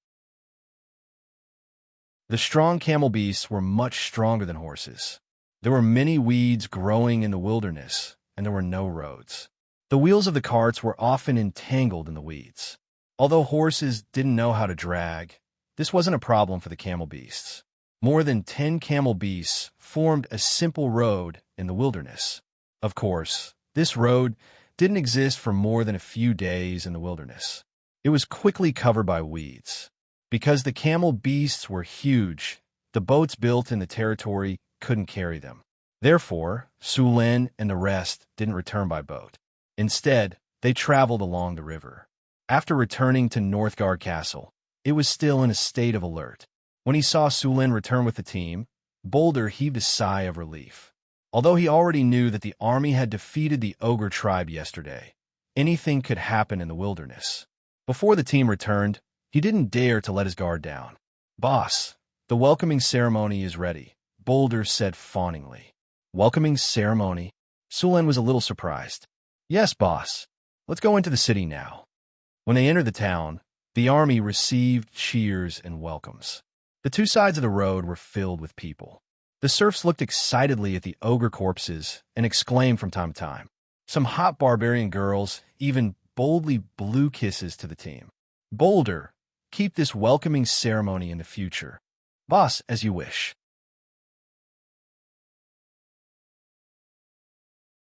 The strong camel beasts were much stronger than horses. There were many weeds growing in the wilderness, and there were no roads. The wheels of the carts were often entangled in the weeds. Although horses didn't know how to drag, this wasn't a problem for the camel beasts. More than 10 camel beasts formed a simple road in the wilderness. Of course, this road didn't exist for more than a few days in the wilderness. It was quickly covered by weeds. Because the camel beasts were huge, the boats built in the territory couldn't carry them. Therefore, Su Lin and the rest didn't return by boat. Instead, they traveled along the river. After returning to Northgard Castle, it was still in a state of alert. When he saw Su Lin return with the team, Boulder heaved a sigh of relief. Although he already knew that the army had defeated the ogre tribe yesterday, anything could happen in the wilderness. Before the team returned, he didn't dare to let his guard down. "Boss, the welcoming ceremony is ready," Boulder said fawningly. "Welcoming ceremony?" Su Lin was a little surprised. "Yes, boss. Let's go into the city now." When they entered the town, the army received cheers and welcomes. The two sides of the road were filled with people. The serfs looked excitedly at the ogre corpses and exclaimed from time to time. Some hot barbarian girls even boldly blew kisses to the team. "Boulder, keep this welcoming ceremony in the future." "Boss, as you wish."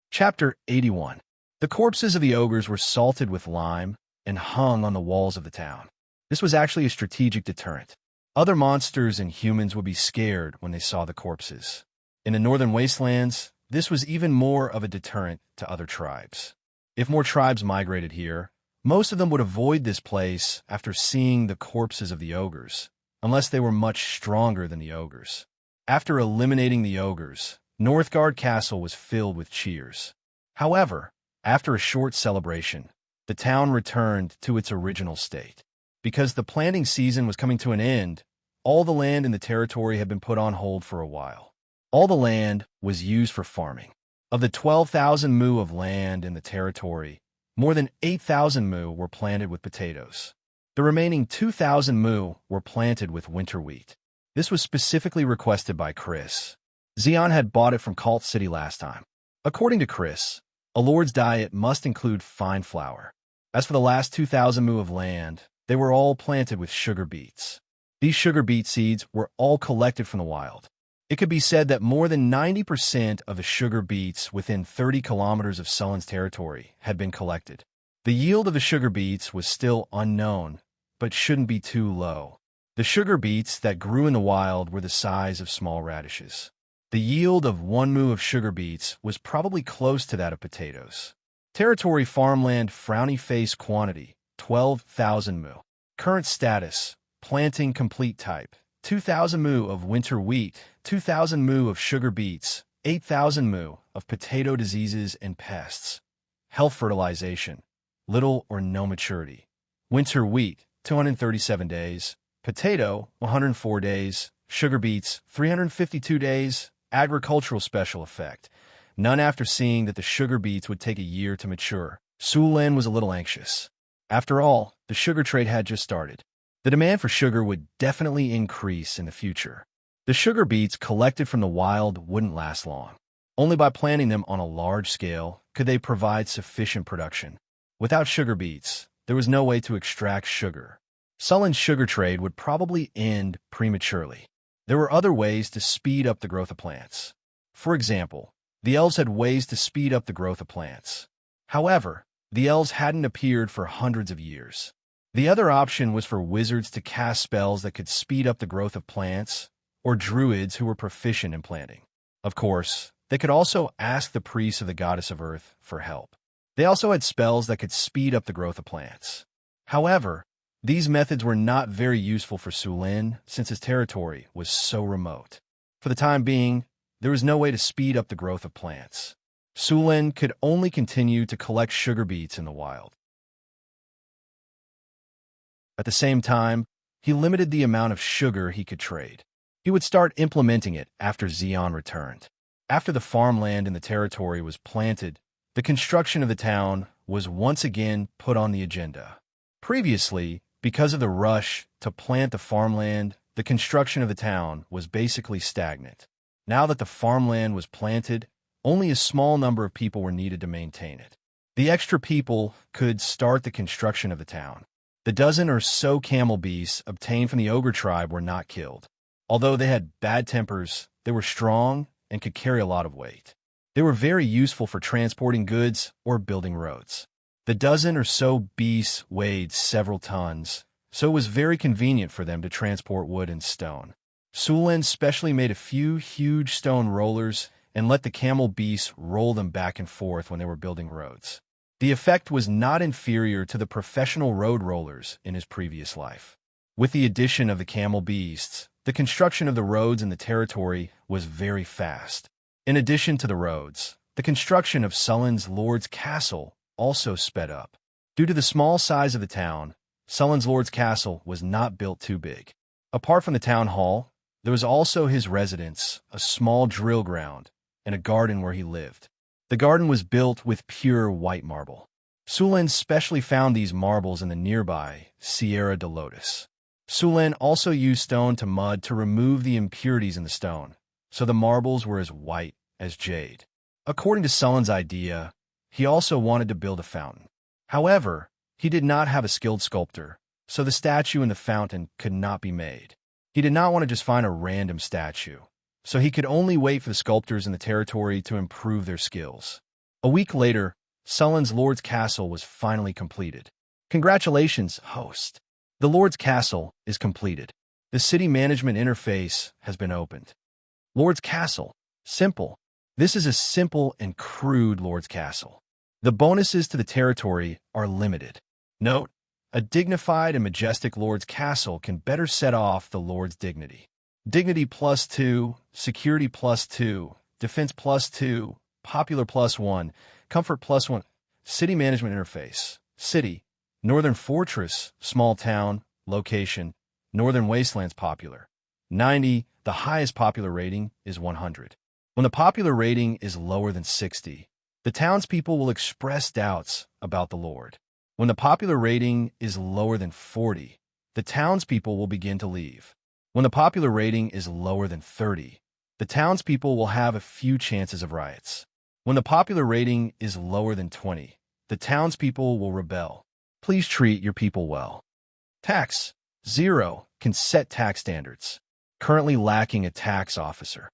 Chapter 81. The corpses of the ogres were salted with lime and hung on the walls of the town. This was actually a strategic deterrent. Other monsters and humans would be scared when they saw the corpses. In the northern wastelands, this was even more of a deterrent to other tribes. If more tribes migrated here, most of them would avoid this place after seeing the corpses of the ogres, unless they were much stronger than the ogres. After eliminating the ogres, Northgard Castle was filled with cheers. However, after a short celebration, the town returned to its original state. Because the planting season was coming to an end, all the land in the territory had been put on hold for a while. All the land was used for farming. Of the 12,000 mu of land in the territory, more than 8,000 mu were planted with potatoes. The remaining 2,000 mu were planted with winter wheat. This was specifically requested by Chris. Xian had bought it from Cult City last time. According to Chris, a lord's diet must include fine flour. As for the last 2,000 mu of land, they were all planted with sugar beets. These sugar beet seeds were all collected from the wild. It could be said that more than 90% of the sugar beets within 30 kilometers of Sullen's territory had been collected. The yield of the sugar beets was still unknown, but shouldn't be too low. The sugar beets that grew in the wild were the size of small radishes. The yield of 1 mu of sugar beets was probably close to that of potatoes. Territory farmland frowny face quantity, 12,000 mu. Current status, planting complete type, 2,000 mu of winter wheat, 2,000 mu of sugar beets, 8,000 mu of potato diseases and pests. Health fertilization, little or no maturity. Winter wheat, 237 days. Potato, 104 days. Sugar beets, 352 days. Agricultural special effect. None after seeing that the sugar beets would take a year to mature. Su Lin was a little anxious. After all, the sugar trade had just started. The demand for sugar would definitely increase in the future. The sugar beets collected from the wild wouldn't last long. Only by planting them on a large scale could they provide sufficient production. Without sugar beets, there was no way to extract sugar. Sullen's sugar trade would probably end prematurely. There were other ways to speed up the growth of plants. For example, the elves had ways to speed up the growth of plants. However, the elves hadn't appeared for hundreds of years. The other option was for wizards to cast spells that could speed up the growth of plants, or druids who were proficient in planting. Of course, they could also ask the priests of the goddess of earth for help. They also had spells that could speed up the growth of plants. However, these methods were not very useful for Su Lin since his territory was so remote. For the time being, there was no way to speed up the growth of plants. Su Lin could only continue to collect sugar beets in the wild. At the same time, he limited the amount of sugar he could trade. He would start implementing it after Xian returned. After the farmland in the territory was planted, the construction of the town was once again put on the agenda. Previously, because of the rush to plant the farmland, the construction of the town was basically stagnant. Now that the farmland was planted, only a small number of people were needed to maintain it. The extra people could start the construction of the town. The dozen or so camel beasts obtained from the ogre tribe were not killed. Although they had bad tempers, they were strong and could carry a lot of weight. They were very useful for transporting goods or building roads. The dozen or so beasts weighed several tons, so it was very convenient for them to transport wood and stone. Sulen specially made a few huge stone rollers and let the camel beasts roll them back and forth when they were building roads. The effect was not inferior to the professional road rollers in his previous life. With the addition of the camel beasts, the construction of the roads in the territory was very fast. In addition to the roads, the construction of Sullen's Lord's Castle also sped up. Due to the small size of the town, Sullen's Lord's Castle was not built too big. Apart from the town hall, there was also his residence, a small drill ground, and a garden where he lived. The garden was built with pure white marble. Sulen specially found these marbles in the nearby Sierra de Lotus. Sulen also used stone to mud to remove the impurities in the stone, so the marbles were as white as jade. According to Sulen's idea, he also wanted to build a fountain. However, he did not have a skilled sculptor, so the statue in the fountain could not be made. He did not want to just find a random statue, so he could only wait for the sculptors in the territory to improve their skills. A week later, Sullen's Lord's Castle was finally completed. Congratulations, host. The Lord's Castle is completed. The city management interface has been opened. Lord's Castle. Simple. This is a simple and crude Lord's Castle. The bonuses to the territory are limited. Note, a dignified and majestic Lord's Castle can better set off the Lord's dignity. Dignity +2, security +2, defense +2, popular +1, comfort +1. City management interface. City. Northern Fortress, small town, location. Northern Wastelands popular. 90. The highest popular rating is 100. When the popular rating is lower than 60, the townspeople will express doubts about the Lord. When the popular rating is lower than 40, the townspeople will begin to leave. When the popular rating is lower than 30, the townspeople will have a few chances of riots. When the popular rating is lower than 20, the townspeople will rebel. Please treat your people well. Tax. 0. Can set tax standards. Currently lacking a tax officer.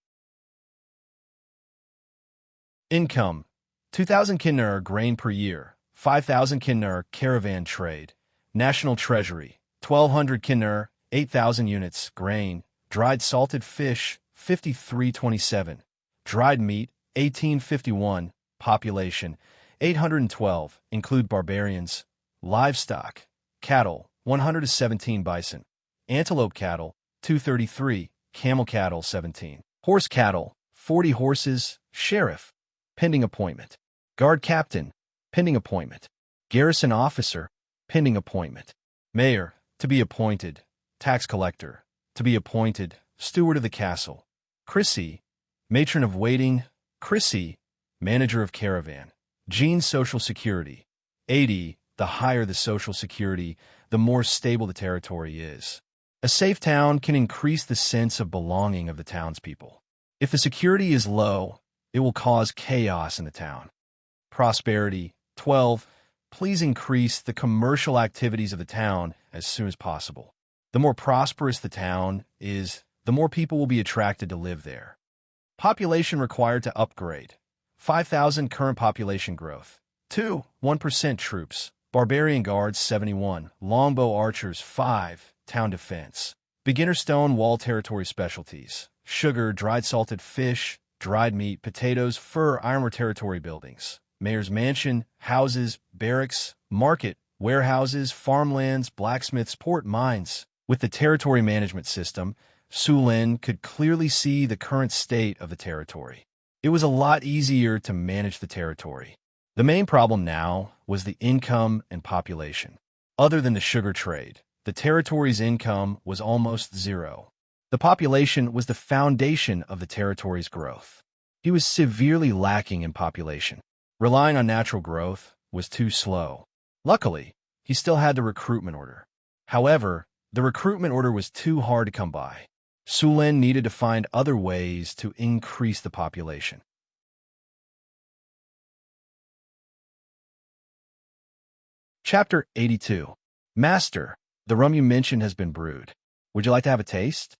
Income. 2,000 kinner grain per year. 5,000 kinner caravan trade. National Treasury. 1,200 kinner, 8,000 units, grain, dried salted fish, 5327, dried meat, 1851, population, 812, include barbarians, livestock, cattle, 117 bison, antelope cattle, 233, camel cattle, 17, horse cattle, 40 horses, sheriff, pending appointment, guard captain, pending appointment, garrison officer, pending appointment, mayor, to be appointed, tax collector, to be appointed, steward of the castle, Chrissy, matron of waiting, Chrissy, manager of caravan, Jean's social security, 80, the higher the social security, the more stable the territory is. A safe town can increase the sense of belonging of the townspeople. If the security is low, it will cause chaos in the town. Prosperity, 12, please increase the commercial activities of the town as soon as possible. The more prosperous the town is, the more people will be attracted to live there. Population required to upgrade. 5,000 current population growth. 2, 1% troops. Barbarian guards, 71. Longbow archers, 5. Town defense. Beginner stone wall territory specialties. Sugar, dried salted fish, dried meat, potatoes, fur, ironware territory buildings. Mayor's mansion, houses, barracks, market, warehouses, farmlands, blacksmiths, port, mines. With the territory management system, Sulen could clearly see the current state of the territory. It was a lot easier to manage the territory. The main problem now was the income and population. Other than the sugar trade, the territory's income was almost zero. The population was the foundation of the territory's growth. He was severely lacking in population. Relying on natural growth was too slow. Luckily, he still had the recruitment order. However, the recruitment order was too hard to come by. Sulin needed to find other ways to increase the population. Chapter 82. Master, the rum you mentioned has been brewed. Would you like to have a taste?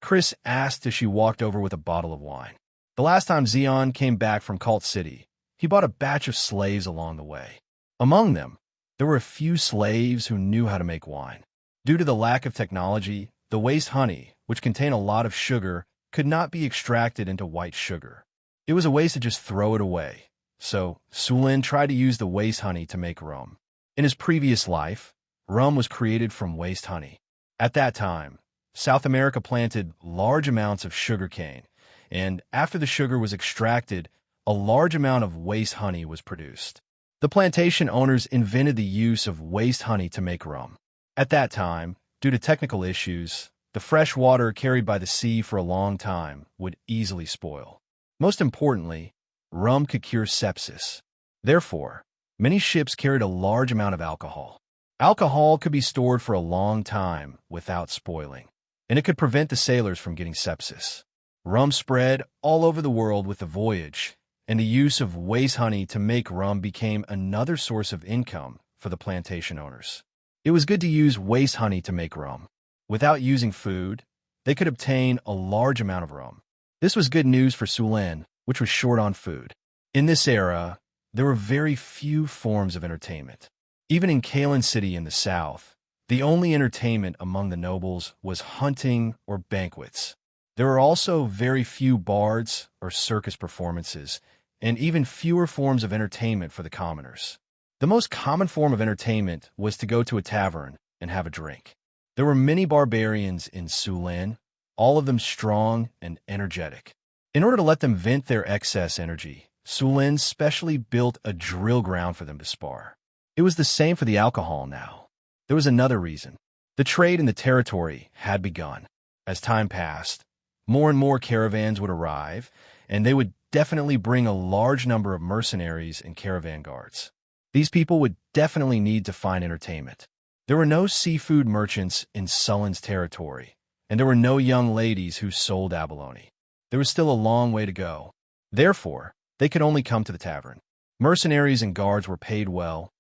Chris asked as she walked over with a bottle of wine. The last time Xian came back from Cult City, he bought a batch of slaves along the way. Among them, there were a few slaves who knew how to make wine. Due to the lack of technology, the waste honey, which contained a lot of sugar, could not be extracted into white sugar. It was a waste to just throw it away. So, Sulin tried to use the waste honey to make rum. In his previous life, rum was created from waste honey. At that time, South America planted large amounts of sugarcane, and after the sugar was extracted, a large amount of waste honey was produced. The plantation owners invented the use of waste honey to make rum. At that time, due to technical issues, the fresh water carried by the sea for a long time would easily spoil. Most importantly, rum could cure sepsis. Therefore, many ships carried a large amount of alcohol. Alcohol could be stored for a long time without spoiling, and it could prevent the sailors from getting sepsis. Rum spread all over the world with the voyage, and the use of waste honey to make rum became another source of income for the plantation owners. It was good to use waste honey to make rum. Without using food, they could obtain a large amount of rum. This was good news for Sulin, which was short on food. In this era, there were very few forms of entertainment. Even in Kalen City in the south, the only entertainment among the nobles was hunting or banquets. There were also very few bards or circus performances, and even fewer forms of entertainment for the commoners. The most common form of entertainment was to go to a tavern and have a drink. There were many barbarians in Sulin, all of them strong and energetic. In order to let them vent their excess energy, Sulin specially built a drill ground for them to spar. It was the same for the alcohol now. There was another reason. The trade in the territory had begun. As time passed, more and more caravans would arrive, and they would definitely bring a large number of mercenaries and caravan guards. These people would definitely need to find entertainment. There were no seafood merchants in Sulin's territory, and there were no young ladies who sold abalone. There was still a long way to go. Therefore, they could only come to the tavern. Mercenaries and guards were paid well,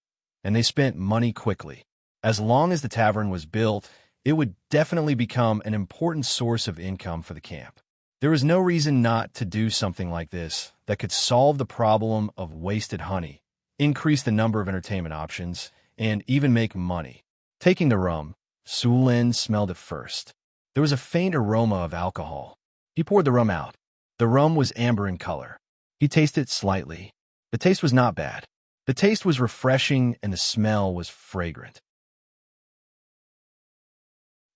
and they spent money quickly. As long as the tavern was built, it would definitely become an important source of income for the camp. There was no reason not to do something like this that could solve the problem of wasted honey, increase the number of entertainment options, and even make money. Taking the rum, Sulin smelled it first. There was a faint aroma of alcohol. He poured the rum out. The rum was amber in color. He tasted it slightly. The taste was not bad. The taste was refreshing and the smell was fragrant.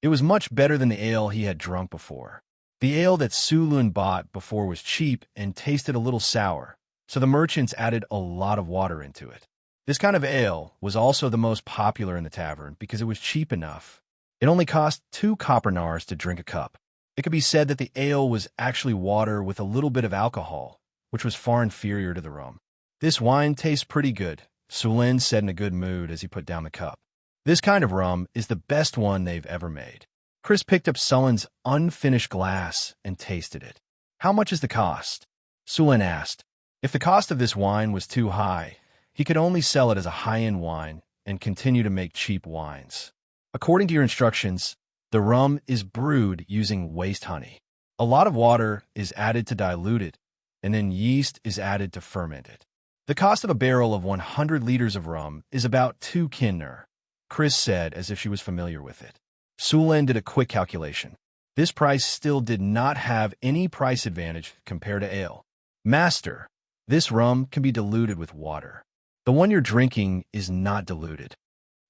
It was much better than the ale he had drunk before. The ale that Sulin bought before was cheap and tasted a little sour, so the merchants added a lot of water into it. This kind of ale was also the most popular in the tavern because it was cheap enough. It only cost 2 copper to drink a cup. It could be said that the ale was actually water with a little bit of alcohol, which was far inferior to the rum. "This wine tastes pretty good," Sulin said in a good mood as he put down the cup. "This kind of rum is the best one they've ever made." Chris picked up Sulin's unfinished glass and tasted it. "How much is the cost?" Sulin asked. If the cost of this wine was too high, he could only sell it as a high-end wine and continue to make cheap wines. "According to your instructions, the rum is brewed using waste honey. A lot of water is added to dilute it, and then yeast is added to ferment it. The cost of a barrel of 100 liters of rum is about 2 kinner," Chris said as if she was familiar with it. Sulin did a quick calculation. This price still did not have any price advantage compared to ale. "Master, this rum can be diluted with water. The one you're drinking is not diluted."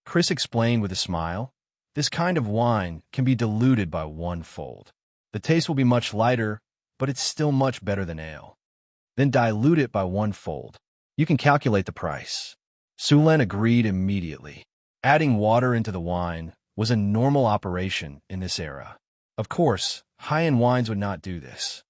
Chris explained with a smile. "This kind of wine can be diluted by 1-fold. The taste will be much lighter, but it's still much better than ale. Then dilute it by 1-fold. You can calculate the price." Sulin agreed immediately. Adding water into the wine was a normal operation in this era. Of course, high-end wines would not do this.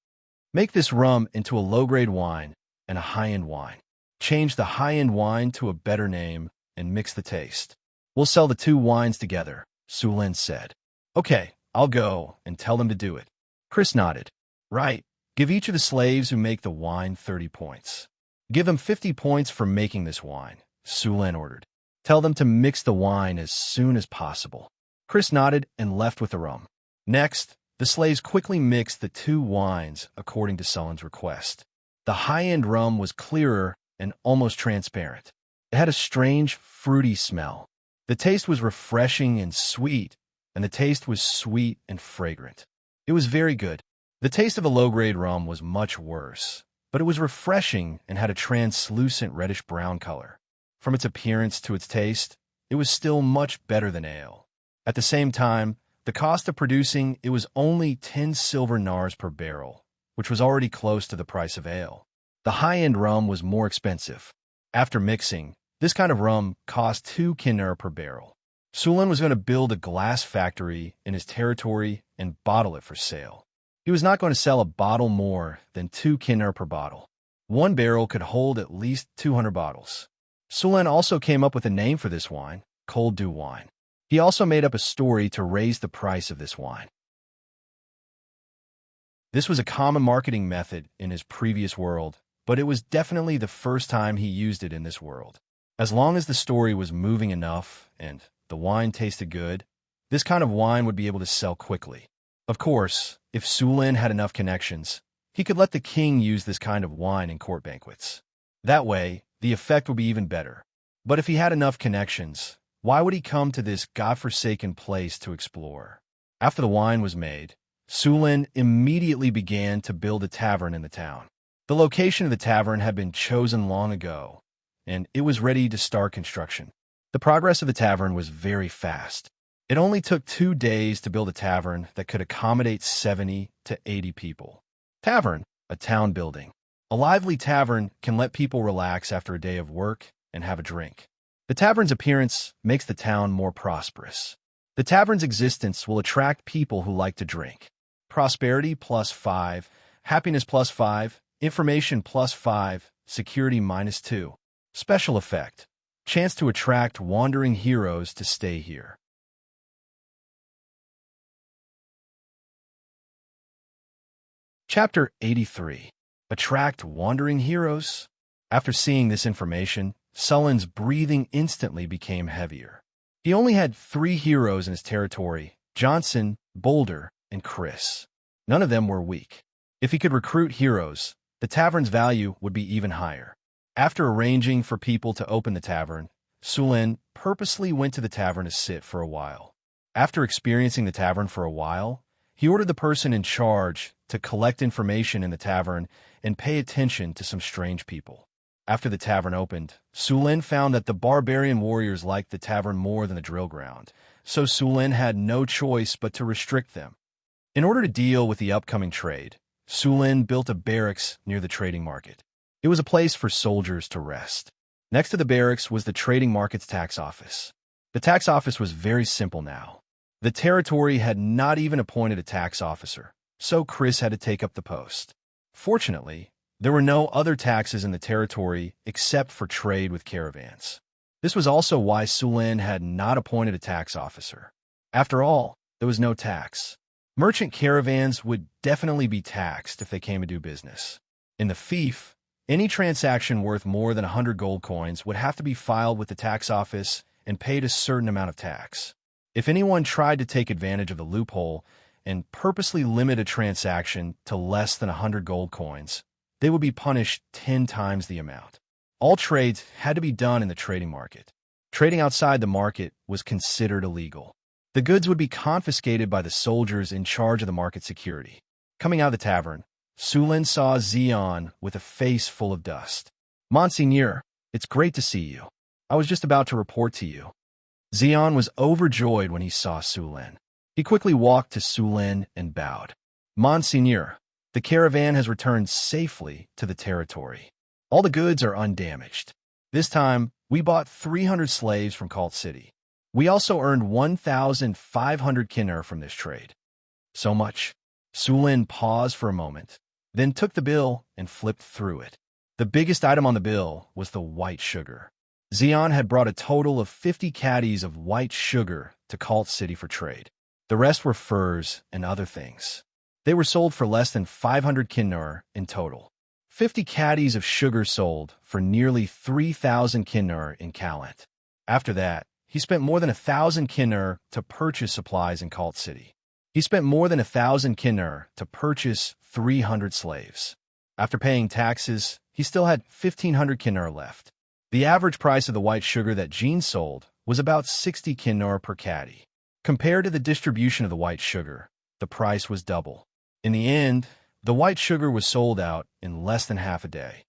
Make this rum into a low-grade wine and a high-end wine. Change the high-end wine to a better name and mix the taste. We'll sell the two wines together, Su Lin said. Okay, I'll go and tell them to do it. Chris nodded. Right. Give each of the slaves who make the wine 30 points. Give them 50 points for making this wine, Su Lin ordered. Tell them to mix the wine as soon as possible. Chris nodded and left with the rum. Next, the slaves quickly mixed the two wines according to Sullen's request. The high-end rum was clearer and almost transparent. It had a strange, fruity smell. The taste was refreshing and sweet, and the taste was sweet and fragrant. It was very good. The taste of the low-grade rum was much worse, but it was refreshing and had a translucent reddish-brown color. From its appearance to its taste, it was still much better than ale. At the same time, the cost of producing it was only 10 silver nars per barrel, which was already close to the price of ale. The high-end rum was more expensive. After mixing, this kind of rum cost 2 kinar per barrel. Su Lin was going to build a glass factory in his territory and bottle it for sale. He was not going to sell a bottle more than 2 kinar per bottle. One barrel could hold at least 200 bottles. Su Lin also came up with a name for this wine, Cold Dew wine. He also made up a story to raise the price of this wine. This was a common marketing method in his previous world, but it was definitely the first time he used it in this world. As long as the story was moving enough and the wine tasted good, this kind of wine would be able to sell quickly. Of course, if Su Lin had enough connections, he could let the king use this kind of wine in court banquets. That way, the effect would be even better. But if he had enough connections, why would he come to this godforsaken place to explore? After the wine was made, Su Lin immediately began to build a tavern in the town. The location of the tavern had been chosen long ago, and it was ready to start construction. The progress of the tavern was very fast. It only took 2 days to build a tavern that could accommodate 70 to 80 people. Tavern, a town building. A lively tavern can let people relax after a day of work and have a drink. The tavern's appearance makes the town more prosperous. The tavern's existence will attract people who like to drink. Prosperity +5, happiness +5, information +5, security -2. Special effect. Chance to attract wandering heroes to stay here. Chapter 83. Attract wandering heroes? After seeing this information, Sullen's breathing instantly became heavier. He only had 3 heroes in his territory, Johnson, Boulder, and Chris. None of them were weak. If he could recruit heroes, the tavern's value would be even higher. After arranging for people to open the tavern, Su Lin purposely went to the tavern to sit for a while. After experiencing the tavern for a while, he ordered the person in charge to collect information in the tavern and pay attention to some strange people. After the tavern opened, Su Lin found that the barbarian warriors liked the tavern more than the drill ground, so Su Lin had no choice but to restrict them. In order to deal with the upcoming trade, Su Lin built a barracks near the trading market. It was a place for soldiers to rest. Next to the barracks was the trading market's tax office. The tax office was very simple now. The territory had not even appointed a tax officer, so Chris had to take up the post. Fortunately, there were no other taxes in the territory except for trade with caravans. This was also why Su Lin had not appointed a tax officer. After all, there was no tax. Merchant caravans would definitely be taxed if they came to do business. In the fief, any transaction worth more than 100 gold coins would have to be filed with the tax office and paid a certain amount of tax. If anyone tried to take advantage of the loophole and purposely limit a transaction to less than 100 gold coins, they would be punished 10 times the amount. All trades had to be done in the trading market. Trading outside the market was considered illegal. The goods would be confiscated by the soldiers in charge of the market security. Coming out of the tavern, Su Lin saw Xian with a face full of dust. Monseigneur, it's great to see you. I was just about to report to you. Xian was overjoyed when he saw Su Lin. He quickly walked to Su Lin and bowed. Monseigneur, the caravan has returned safely to the territory. All the goods are undamaged. This time, we bought 300 slaves from Cult City. We also earned 1,500 kinar from this trade. So much. Su Lin paused for a moment. then took the bill and flipped through it. The biggest item on the bill was the white sugar. Xian had brought a total of 50 caddies of white sugar to Cult City for trade. The rest were furs and other things. They were sold for less than 500 kinnur in total. 50 caddies of sugar sold for nearly 3,000 kinnur in Kalant. After that, he spent more than 1,000 kinnur to purchase supplies in Cult City. He spent more than 1,000 kinnur to purchase 300 slaves. After paying taxes, he still had 1,500 kinnur left. The average price of the white sugar that Jean sold was about 60 kinnur per caddy. Compared to the distribution of the white sugar, the price was double. In the end, the white sugar was sold out in less than half a day.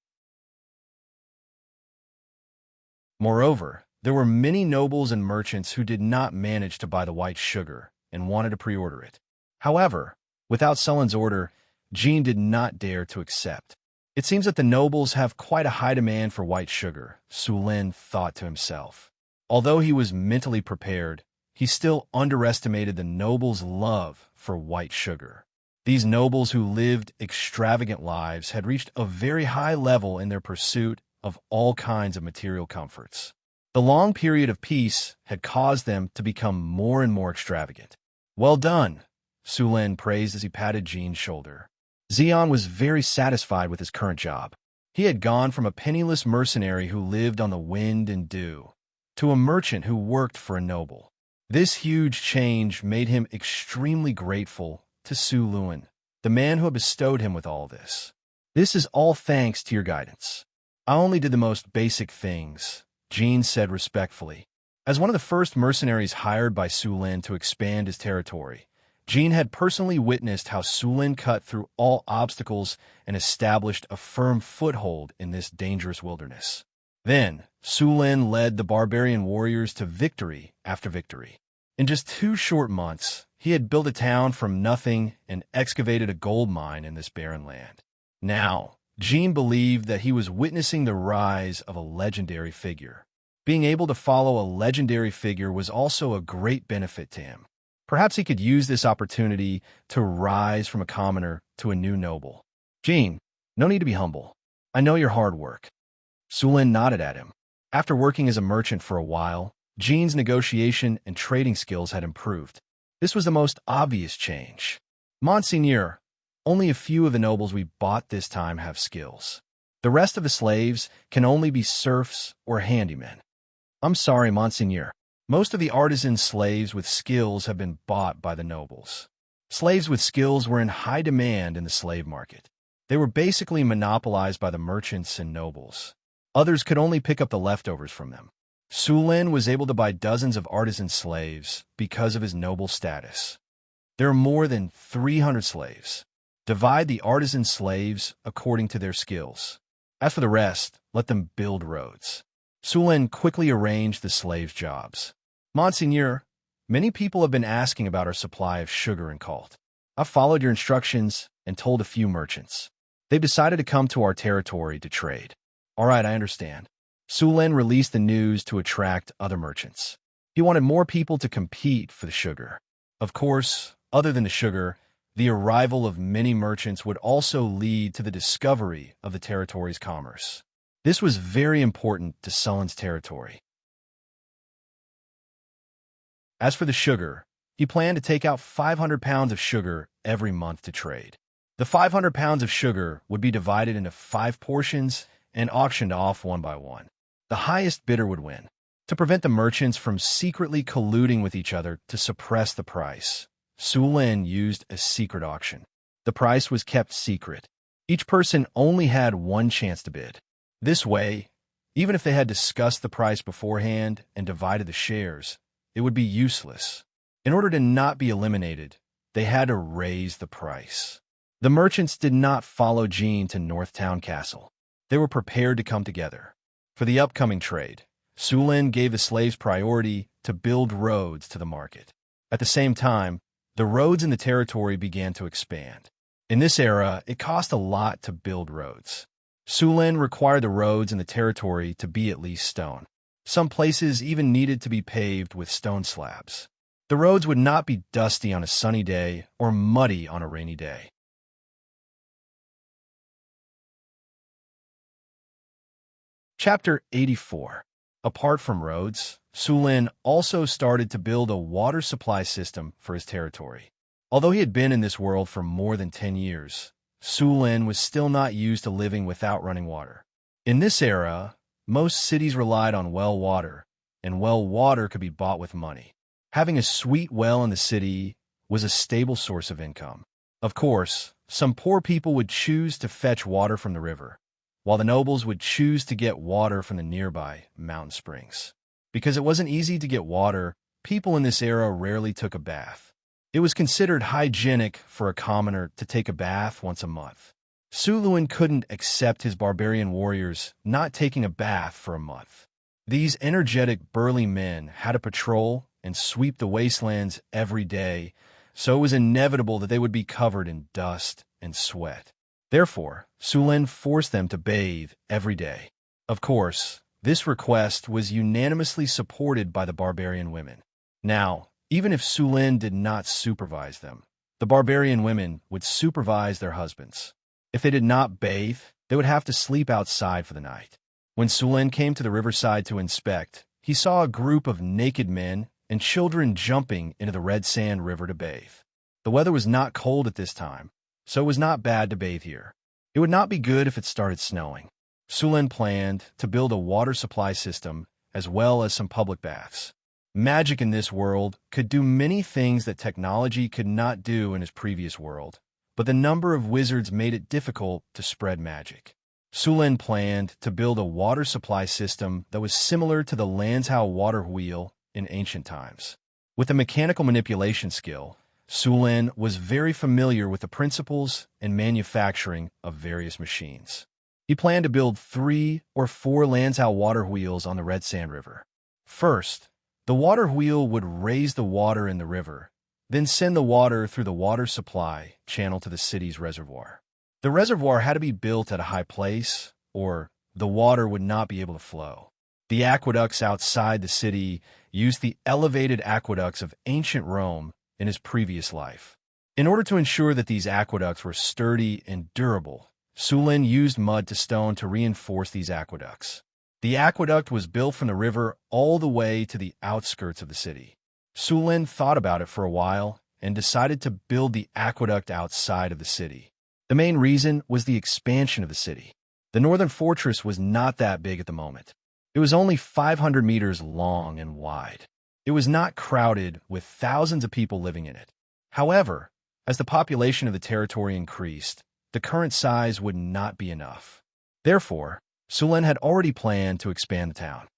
Moreover, there were many nobles and merchants who did not manage to buy the white sugar and wanted to pre-order it. However, without Sullen's order, Jean did not dare to accept. It seems that the nobles have quite a high demand for white sugar, Sulin thought to himself. Although he was mentally prepared, he still underestimated the nobles' love for white sugar. These nobles who lived extravagant lives had reached a very high level in their pursuit of all kinds of material comforts. The long period of peace had caused them to become more and more extravagant. "Well done," Sulin praised as he patted Jean's shoulder. Xian was very satisfied with his current job. He had gone from a penniless mercenary who lived on the wind and dew to a merchant who worked for a noble. This huge change made him extremely grateful to Su Luan, the man who had bestowed him with all this. "This is all thanks to your guidance. I only did the most basic things," Jean said respectfully. As one of the first mercenaries hired by Sulin to expand his territory, Jean had personally witnessed how Sulin cut through all obstacles and established a firm foothold in this dangerous wilderness. Then, Sulin led the barbarian warriors to victory after victory. In just 2 short months, he had built a town from nothing and excavated a gold mine in this barren land. Now, Jean believed that he was witnessing the rise of a legendary figure. Being able to follow a legendary figure was also a great benefit to him. Perhaps he could use this opportunity to rise from a commoner to a new noble. "Jean, no need to be humble. I know your hard work." Sulin nodded at him. After working as a merchant for a while, Jean's negotiation and trading skills had improved. This was the most obvious change. "Monseigneur, only a few of the nobles we bought this time have skills. The rest of the slaves can only be serfs or handymen." "I'm sorry, Monseigneur. Most of the artisan slaves with skills have been bought by the nobles." Slaves with skills were in high demand in the slave market. They were basically monopolized by the merchants and nobles. Others could only pick up the leftovers from them. Sulin was able to buy dozens of artisan slaves because of his noble status. There are more than 300 slaves. Divide the artisan slaves according to their skills. As for the rest, let them build roads. Sulin quickly arranged the slaves' jobs. "Monseigneur, many people have been asking about our supply of sugar and Cult. I've followed your instructions and told a few merchants. They've decided to come to our territory to trade." "All right, I understand." Sulin released the news to attract other merchants. He wanted more people to compete for the sugar. Of course, other than the sugar, the arrival of many merchants would also lead to the discovery of the territory's commerce. This was very important to Sullin's territory. As for the sugar, he planned to take out 500 pounds of sugar every month to trade. The 500 pounds of sugar would be divided into 5 portions and auctioned off one by one. The highest bidder would win. To prevent the merchants from secretly colluding with each other to suppress the price, Sulin used a secret auction. The price was kept secret. Each person only had one chance to bid. This way, even if they had discussed the price beforehand and divided the shares, it would be useless. In order to not be eliminated, they had to raise the price. The merchants did not follow Jean to Northtown Castle. They were prepared to come together. For the upcoming trade, Sulin gave the slaves priority to build roads to the market. At the same time, the roads in the territory began to expand. In this era, it cost a lot to build roads. Sulin required the roads in the territory to be at least stone. Some places even needed to be paved with stone slabs. The roads would not be dusty on a sunny day or muddy on a rainy day. Chapter 84. Apart from roads, Sulin also started to build a water supply system for his territory. Although he had been in this world for more than 10 years, Sulin was still not used to living without running water. In this era, most cities relied on well water, and well water could be bought with money. Having a sweet well in the city was a stable source of income. Of course, some poor people would choose to fetch water from the river, while the nobles would choose to get water from the nearby mountain springs. Because it wasn't easy to get water, people in this era rarely took a bath. It was considered hygienic for a commoner to take a bath once a month. Sulin couldn't accept his barbarian warriors not taking a bath for a month. These energetic, burly men had to patrol and sweep the wastelands every day, so it was inevitable that they would be covered in dust and sweat. Therefore, Sulin forced them to bathe every day. Of course, this request was unanimously supported by the barbarian women. Now, even if Sulin did not supervise them, the barbarian women would supervise their husbands. If they did not bathe, they would have to sleep outside for the night. When Sulin came to the riverside to inspect, he saw a group of naked men and children jumping into the red sand river to bathe. The weather was not cold at this time, so it was not bad to bathe here. It would not be good if it started snowing. Sulin planned to build a water supply system as well as some public baths. Magic in this world could do many things that technology could not do in his previous world, but the number of wizards made it difficult to spread magic. Sulin planned to build a water supply system that was similar to the Lanzhou water wheel in ancient times. With a mechanical manipulation skill, Sulin was very familiar with the principles and manufacturing of various machines. He planned to build 3 or 4 Lanzhou water wheels on the Red Sand River. First, the water wheel would raise the water in the river, then send the water through the water supply channel to the city's reservoir. The reservoir had to be built at a high place, or the water would not be able to flow. The aqueducts outside the city used the elevated aqueducts of ancient Rome in his previous life. In order to ensure that these aqueducts were sturdy and durable, Sulin used mud to stone to reinforce these aqueducts. The aqueduct was built from the river all the way to the outskirts of the city. Sulin thought about it for a while and decided to build the aqueduct outside of the city. The main reason was the expansion of the city. The northern fortress was not that big at the moment. It was only 500 meters long and wide. It was not crowded with thousands of people living in it. However, as the population of the territory increased, the current size would not be enough. Therefore, Sulin had already planned to expand the town.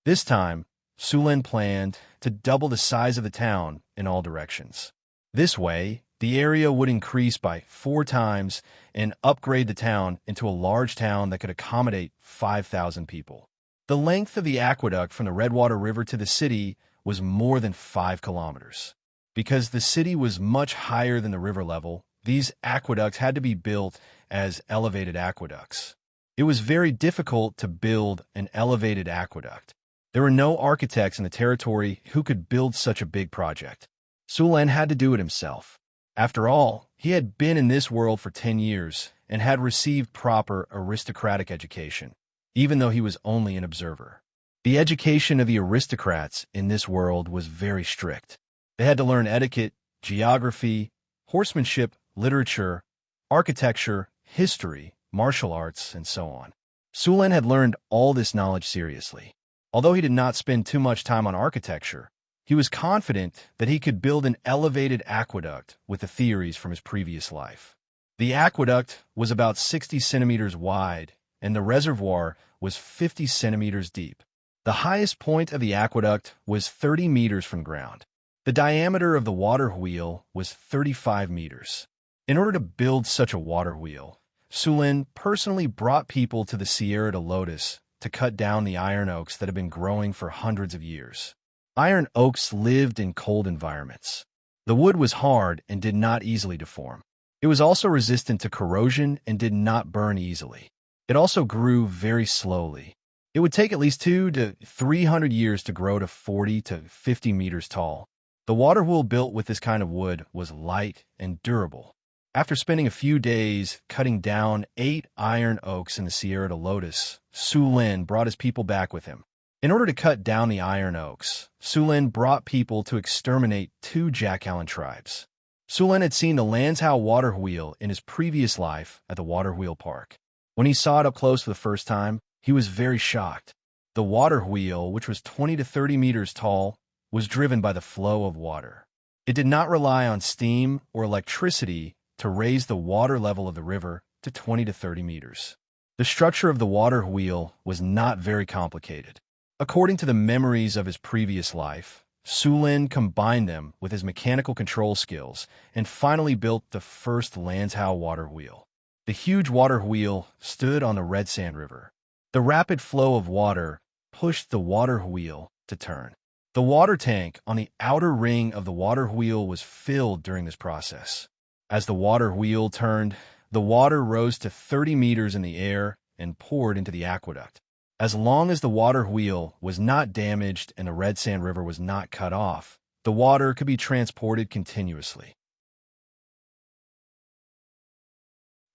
This time, Sulin planned to double the size of the town in all directions. This way, the area would increase by 4 times and upgrade the town into a large town that could accommodate 5,000 people. The length of the aqueduct from the Redwater River to the city was more than 5 kilometers. Because the city was much higher than the river level, these aqueducts had to be built as elevated aqueducts. It was very difficult to build an elevated aqueduct. There were no architects in the territory who could build such a big project. Sulin had to do it himself. After all, he had been in this world for 10 years and had received proper aristocratic education, even though he was only an observer. The education of the aristocrats in this world was very strict. They had to learn etiquette, geography, horsemanship, literature, architecture, history, martial arts, and so on. Sulin had learned all this knowledge seriously. Although he did not spend too much time on architecture, he was confident that he could build an elevated aqueduct with the theories from his previous life. The aqueduct was about 60 centimeters wide, and the reservoir was 50 centimeters deep. The highest point of the aqueduct was 30 meters from ground. The diameter of the water wheel was 35 meters. In order to build such a water wheel, Sulin personally brought people to the Sierra de Lotus to cut down the iron oaks that had been growing for hundreds of years. Iron oaks lived in cold environments. The wood was hard and did not easily deform. It was also resistant to corrosion and did not burn easily. It also grew very slowly. It would take at least 200 to 300 years to grow to 40 to 50 meters tall. The water wheel built with this kind of wood was light and durable. After spending a few days cutting down 8 iron oaks in the Sierra de Lotus, Su Lin brought his people back with him. In order to cut down the iron oaks, Su Lin brought people to exterminate 2 Jackalan tribes. Su Lin had seen the Lanzhou water wheel in his previous life at the water wheel park. When he saw it up close for the first time, he was very shocked. The water wheel, which was 20 to 30 meters tall, was driven by the flow of water. It did not rely on steam or electricity to raise the water level of the river to 20 to 30 meters. The structure of the water wheel was not very complicated. According to the memories of his previous life, Su Lin combined them with his mechanical control skills and finally built the first Lanzhou water wheel. The huge water wheel stood on the Red Sand River. The rapid flow of water pushed the water wheel to turn. The water tank on the outer ring of the water wheel was filled during this process. As the water wheel turned, the water rose to 30 meters in the air and poured into the aqueduct. As long as the water wheel was not damaged and the Red Sand River was not cut off, the water could be transported continuously.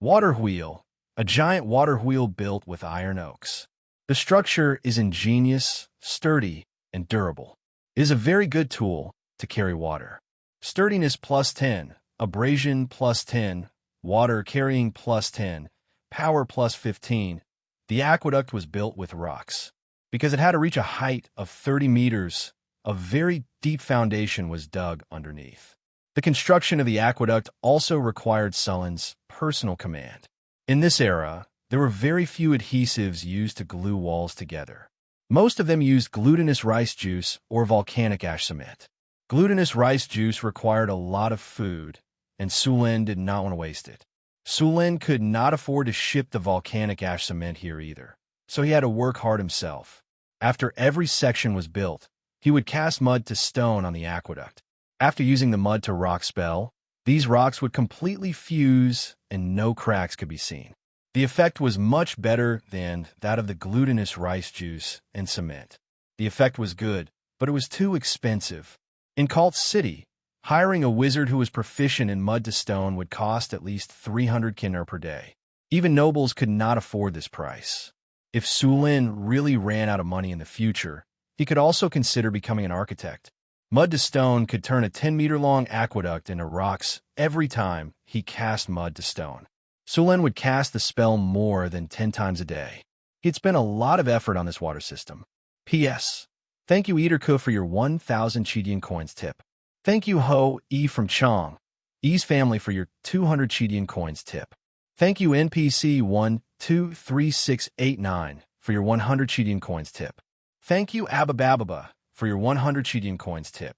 Water wheel, a giant water wheel built with iron oaks. The structure is ingenious, sturdy, and durable. It is a very good tool to carry water. Sturdiness +10, abrasion +10, water carrying +10, power +15. The aqueduct was built with rocks. Because it had to reach a height of 30 meters, a very deep foundation was dug underneath. The construction of the aqueduct also required Sulin's personal command. In this era, there were very few adhesives used to glue walls together. Most of them used glutinous rice juice or volcanic ash cement. Glutinous rice juice required a lot of food, and Su Lin did not want to waste it. Su Lin could not afford to ship the volcanic ash cement here either, so he had to work hard himself. After every section was built, he would cast mud to stone on the aqueduct. After using the mud to rock spell, these rocks would completely fuse and no cracks could be seen. The effect was much better than that of the glutinous rice juice and cement. The effect was good, but it was too expensive. In Cult City, hiring a wizard who was proficient in mud to stone would cost at least 300 kiner per day. Even nobles could not afford this price. If Su Lin really ran out of money in the future, he could also consider becoming an architect. Mud to stone could turn a 10-meter-long aqueduct into rocks every time he cast mud to stone. Su Lin would cast the spell more than 10 times a day. He'd spent a lot of effort on this water system. P.S. Thank you, Eaterku, for your 1,000 Chidian coins tip. Thank you, Ho E from Chong, E's family, for your 200 Chidian coins tip. Thank you, NPC 123689, for your 100 Chidian coins tip. Thank you, Ababababa, for your 100 Chidian coins tip.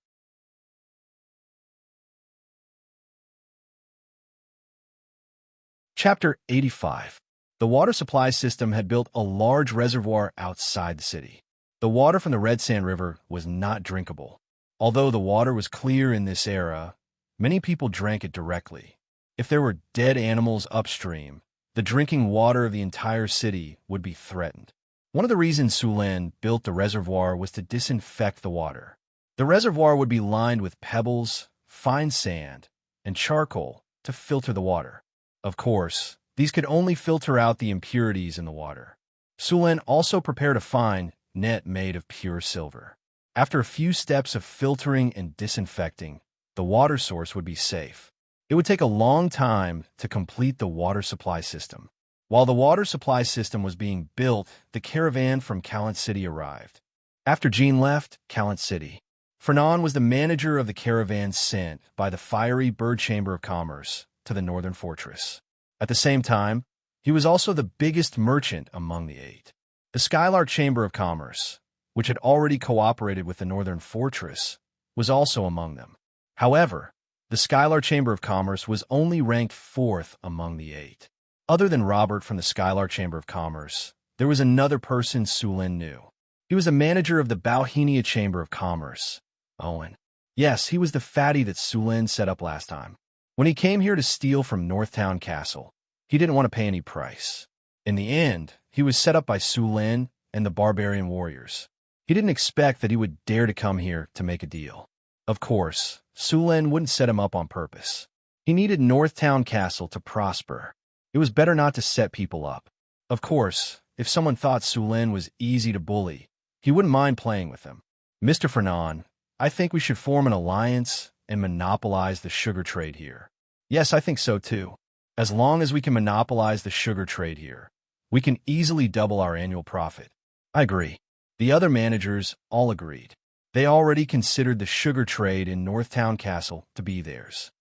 Chapter 85. The water supply system had built a large reservoir outside the city. The water from the Red Sand River was not drinkable. Although the water was clear in this era, many people drank it directly. If there were dead animals upstream, the drinking water of the entire city would be threatened. One of the reasons Su Lin built the reservoir was to disinfect the water. The reservoir would be lined with pebbles, fine sand, and charcoal to filter the water. Of course, these could only filter out the impurities in the water. Su Lin also prepared a fine net made of pure silver. After a few steps of filtering and disinfecting, the water source would be safe. It would take a long time to complete the water supply system. While the water supply system was being built, the caravan from Calant City arrived. After Jean left Calant City, Fernan was the manager of the caravan sent by the fiery Bird Chamber of Commerce to the Northern Fortress. At the same time, he was also the biggest merchant among the 8. The Skylark Chamber of Commerce, which had already cooperated with the Northern Fortress, was also among them. However, the Skylark Chamber of Commerce was only ranked 4th among the 8. Other than Robert from the Skylark Chamber of Commerce, there was another person Su Lin knew. He was the manager of the Bauhinia Chamber of Commerce, Owen. Yes, he was the fatty that Su Lin set up last time. When he came here to steal from Northtown Castle, he didn't want to pay any price. In the end, he was set up by Su Lin and the barbarian warriors. He didn't expect that he would dare to come here to make a deal. Of course, Su Lin wouldn't set him up on purpose. He needed Northtown Castle to prosper. It was better not to set people up. Of course, if someone thought Sulin was easy to bully, he wouldn't mind playing with them. Mr. Fernan, I think we should form an alliance and monopolize the sugar trade here. Yes, I think so too. As long as we can monopolize the sugar trade here, we can easily double our annual profit. I agree. The other managers all agreed. They already considered the sugar trade in Northtown Castle to be theirs.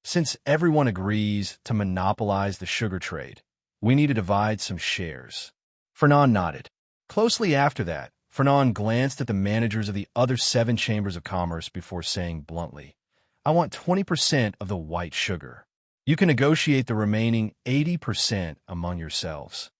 Since everyone agrees to monopolize the sugar trade, we need to divide some shares. Fernan nodded. Closely after that, Fernan glanced at the managers of the other 7 chambers of commerce before saying bluntly, I want 20% of the white sugar. You can negotiate the remaining 80% among yourselves.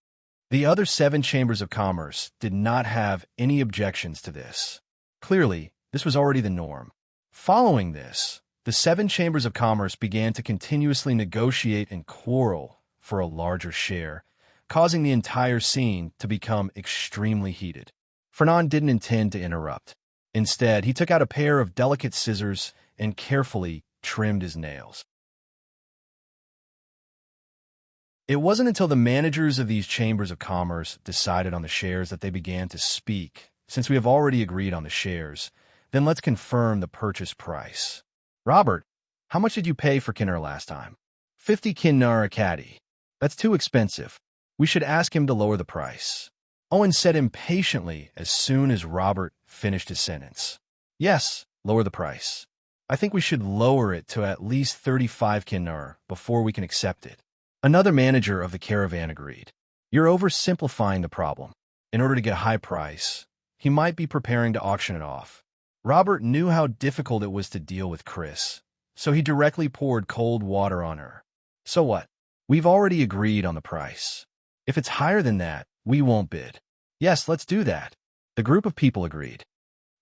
The other 7 chambers of commerce did not have any objections to this. Clearly, this was already the norm. Following this, the 7 chambers of commerce began to continuously negotiate and quarrel for a larger share, causing the entire scene to become extremely heated. Fernan didn't intend to interrupt. Instead, he took out a pair of delicate scissors and carefully trimmed his nails. It wasn't until the managers of these chambers of commerce decided on the shares that they began to speak. Since we have already agreed on the shares, then let's confirm the purchase price. Robert, how much did you pay for Kinner last time? 50 Kinnar a caddy. That's too expensive. We should ask him to lower the price. Owen said impatiently as soon as Robert finished his sentence. Yes, lower the price. I think we should lower it to at least 35 Kinnar before we can accept it. Another manager of the caravan agreed. You're oversimplifying the problem. In order to get a high price, he might be preparing to auction it off. Robert knew how difficult it was to deal with Chris, so he directly poured cold water on her. So what? We've already agreed on the price. If it's higher than that, we won't bid. Yes, let's do that. The group of people agreed.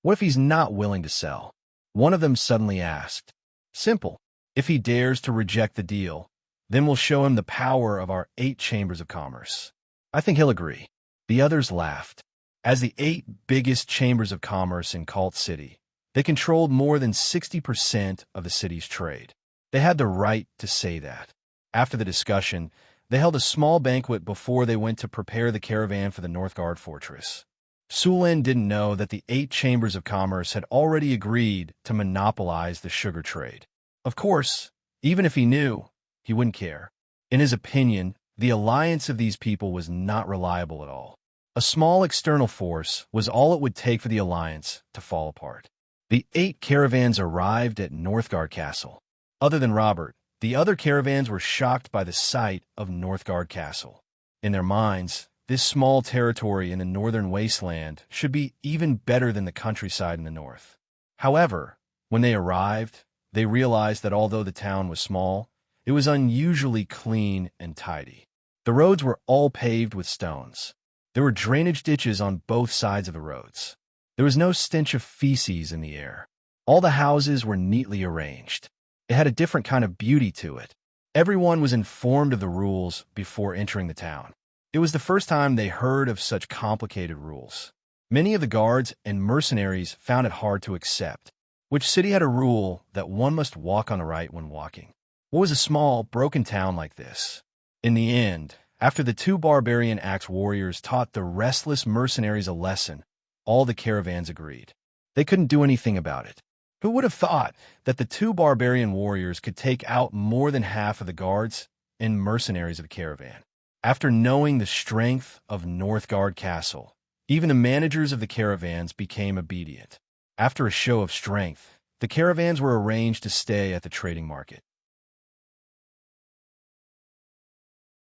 What if he's not willing to sell? One of them suddenly asked. Simple. If he dares to reject the deal, then we'll show him the power of our 8 chambers of commerce. I think he'll agree. The others laughed. As the 8 biggest chambers of commerce in Cult City, they controlled more than 60% of the city's trade. They had the right to say that. After the discussion, they held a small banquet before they went to prepare the caravan for the Northgard fortress. Sulin didn't know that the 8 chambers of commerce had already agreed to monopolize the sugar trade. Of course, even if he knew, he wouldn't care. In his opinion, the alliance of these people was not reliable at all. A small external force was all it would take for the alliance to fall apart. The 8 caravans arrived at Northgard Castle. Other than Robert, the other caravans were shocked by the sight of Northgard Castle. In their minds, this small territory in the northern wasteland should be even better than the countryside in the north. However, when they arrived, they realized that although the town was small, it was unusually clean and tidy. The roads were all paved with stones. There were drainage ditches on both sides of the roads. There was no stench of feces in the air. All the houses were neatly arranged. It had a different kind of beauty to it. Everyone was informed of the rules before entering the town. It was the first time they heard of such complicated rules. Many of the guards and mercenaries found it hard to accept. Which city had a rule that one must walk on the right when walking? What was a small, broken town like this? In the end, after the 2 barbarian axe warriors taught the restless mercenaries a lesson, all the caravans agreed. They couldn't do anything about it. Who would have thought that the 2 barbarian warriors could take out more than half of the guards and mercenaries of the caravan? After knowing the strength of Northgard Castle, even the managers of the caravans became obedient. After a show of strength, the caravans were arranged to stay at the trading market.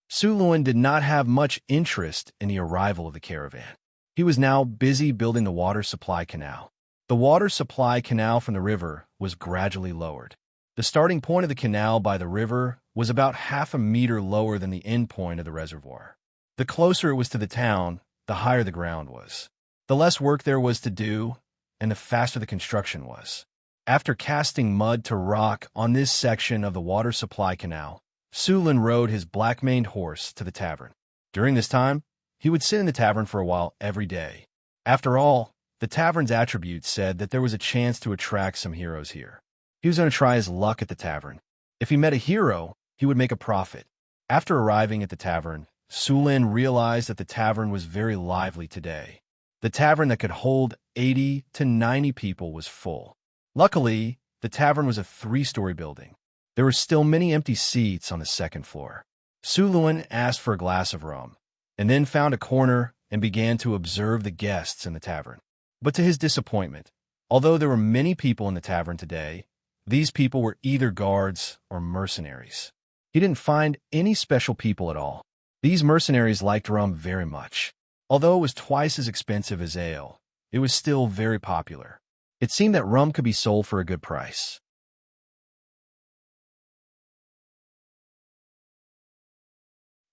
Sulin did not have much interest in the arrival of the caravan. He was now busy building the water supply canal. The water supply canal from the river was gradually lowered. The starting point of the canal by the river was about half a meter lower than the end point of the reservoir. The closer it was to the town, the higher the ground was. The less work there was to do, and the faster the construction was. After casting mud to rock on this section of the water supply canal, Sulin rode his black-maned horse to the tavern. During this time, he would sit in the tavern for a while every day. After all, the tavern's attributes said that there was a chance to attract some heroes here. He was going to try his luck at the tavern. If he met a hero, he would make a profit. After arriving at the tavern, Sulin realized that the tavern was very lively today. The tavern that could hold 80 to 90 people was full. Luckily, the tavern was a 3-story building. There were still many empty seats on the second floor. Sulin asked for a glass of rum, and then found a corner and began to observe the guests in the tavern. But to his disappointment, although there were many people in the tavern today, these people were either guards or mercenaries. He didn't find any special people at all. These mercenaries liked rum very much. Although it was twice as expensive as ale, it was still very popular. It seemed that rum could be sold for a good price.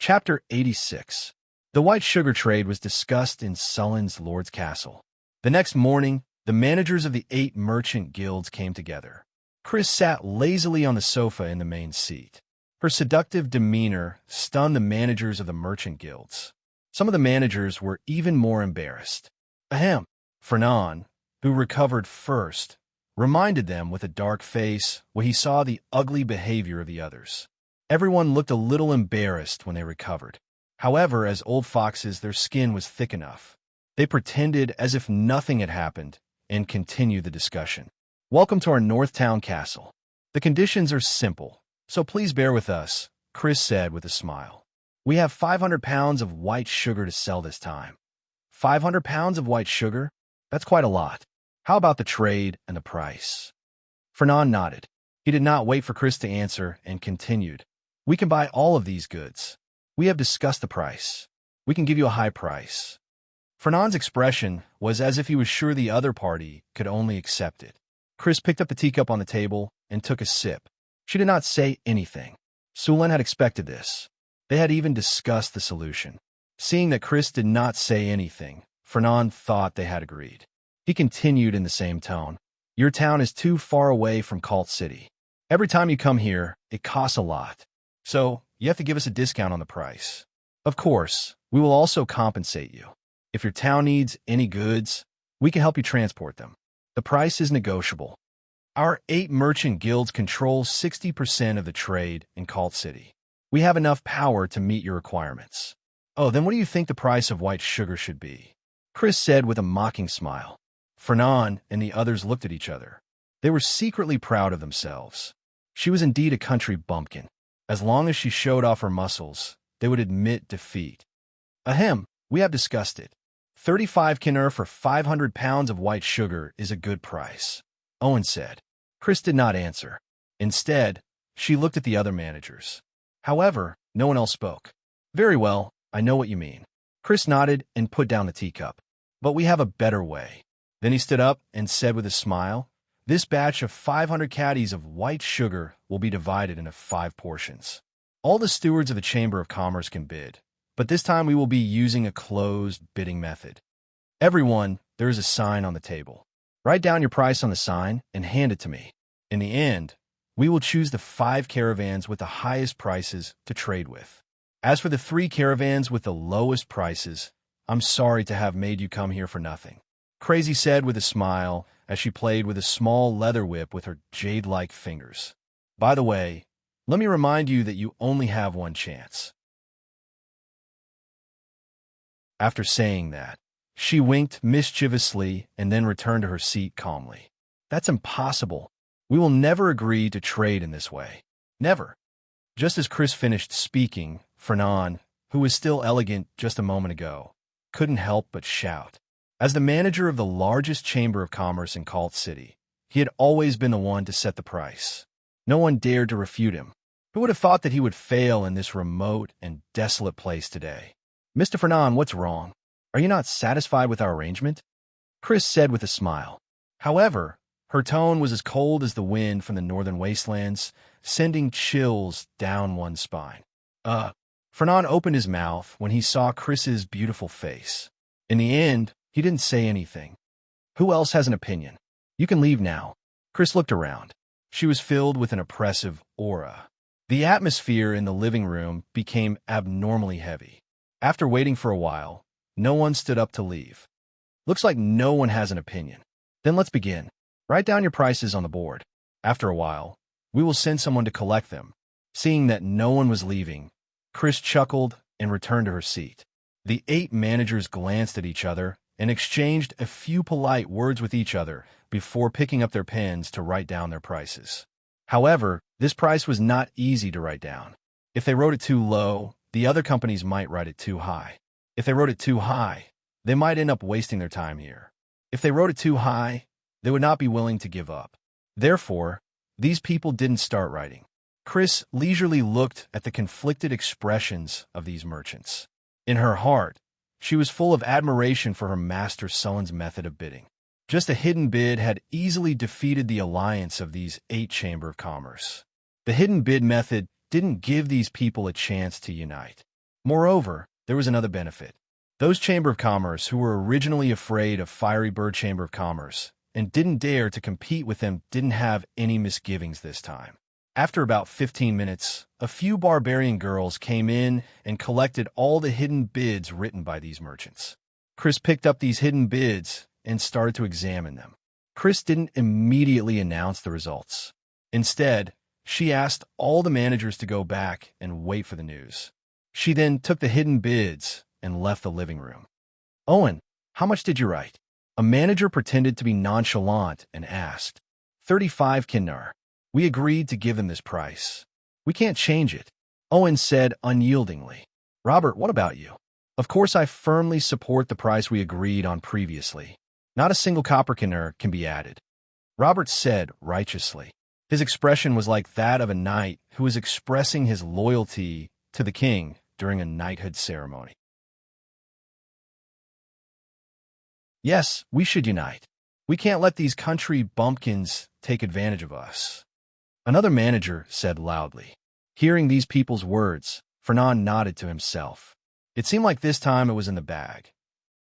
Chapter 86. The white sugar trade was discussed in Sulin's Lord's Castle. The next morning, the managers of the 8 merchant guilds came together. Chris sat lazily on the sofa in the main seat. Her seductive demeanor stunned the managers of the merchant guilds. Some of the managers were even more embarrassed. Ahem. Fernan, who recovered first, reminded them with a dark face when he saw the ugly behavior of the others. Everyone looked a little embarrassed when they recovered. However, as old foxes, their skin was thick enough. They pretended as if nothing had happened and continued the discussion. Welcome to our Northtown castle. The conditions are simple, so please bear with us, Chris said with a smile. We have 500 pounds of white sugar to sell this time. 500 pounds of white sugar? That's quite a lot. How about the trade and the price? Fernan nodded. He did not wait for Chris to answer and continued. We can buy all of these goods. We have discussed the price. We can give you a high price. Fernand's expression was as if he was sure the other party could only accept it. Chris picked up the teacup on the table and took a sip. She did not say anything. Sulin had expected this. They had even discussed the solution. Seeing that Chris did not say anything, Fernand thought they had agreed. He continued in the same tone. Your town is too far away from Cult City. Every time you come here, it costs a lot. So, you have to give us a discount on the price. Of course, we will also compensate you. If your town needs any goods, we can help you transport them. The price is negotiable. Our 8 merchant guilds control 60% of the trade in Cult City. We have enough power to meet your requirements. Oh, then what do you think the price of white sugar should be? Chris said with a mocking smile. Fernan and the others looked at each other. They were secretly proud of themselves. She was indeed a country bumpkin. As long as she showed off her muscles, they would admit defeat. Ahem, we have discussed it. 35 kiner for 500 pounds of white sugar is a good price, Owen said. Chris did not answer. Instead, she looked at the other managers. However, no one else spoke. Very well, I know what you mean. Chris nodded and put down the teacup. But we have a better way. Then he stood up and said with a smile, this batch of 500 caddies of white sugar will be divided into 5 portions. All the stewards of the Chamber of Commerce can bid, but this time we will be using a closed bidding method. Everyone, there is a sign on the table. Write down your price on the sign and hand it to me. In the end, we will choose the 5 caravans with the highest prices to trade with. As for the 3 caravans with the lowest prices, I'm sorry to have made you come here for nothing. Crazy said with a smile as she played with a small leather whip with her jade-like fingers. By the way, let me remind you that you only have one chance. After saying that, she winked mischievously and then returned to her seat calmly. That's impossible. We will never agree to trade in this way. Never. Just as Chris finished speaking, Fernan, who was still elegant just a moment ago, couldn't help but shout. As the manager of the largest chamber of commerce in Cult City, he had always been the one to set the price. No one dared to refute him. Who would have thought that he would fail in this remote and desolate place today? Mr. Fernan, what's wrong? Are you not satisfied with our arrangement? Chris said with a smile. However, her tone was as cold as the wind from the northern wastelands, sending chills down one's spine. Fernan opened his mouth when he saw Chris's beautiful face. In the end, he didn't say anything. Who else has an opinion? You can leave now. Chris looked around. She was filled with an oppressive aura. The atmosphere in the living room became abnormally heavy. After waiting for a while, no one stood up to leave. Looks like no one has an opinion. Then let's begin. Write down your prices on the board. After a while, We will send someone to collect them." Seeing that no one was leaving, Chris chuckled and returned to her seat. The 8 managers glanced at each other and exchanged a few polite words with each other before picking up their pens to write down their prices. However, this price was not easy to write down. If they wrote it too low, the other companies might write it too high. If they wrote it too high, they might end up wasting their time here. If they wrote it too high, they would not be willing to give up. Therefore, these people didn't start writing. Chris leisurely looked at the conflicted expressions of these merchants. In her heart, she was full of admiration for her master Sullen's method of bidding. Just a hidden bid had easily defeated the alliance of these 8 Chamber of Commerce. The hidden bid method didn't give these people a chance to unite. Moreover, there was another benefit. Those Chamber of Commerce who were originally afraid of Fiery Bird Chamber of Commerce and didn't dare to compete with them didn't have any misgivings this time. After about 15 minutes, a few barbarian girls came in and collected all the hidden bids written by these merchants. Chris picked up these hidden bids and started to examine them. Chris didn't immediately announce the results. Instead, she asked all the managers to go back and wait for the news. She then took the hidden bids and left the living room. "Owen, how much did you write?" A manager pretended to be nonchalant and asked. 35 Kinnar. We agreed to give them this price. We can't change it," Owen said unyieldingly. "Robert, what about you?" "Of course I firmly support the price we agreed on previously. Not a single copper Kinnar can be added," Robert said righteously. His expression was like that of a knight who is expressing his loyalty to the king during a knighthood ceremony. "Yes, we should unite. We can't let these country bumpkins take advantage of us," another manager said loudly. Hearing these people's words, Fernand nodded to himself. It seemed like this time it was in the bag.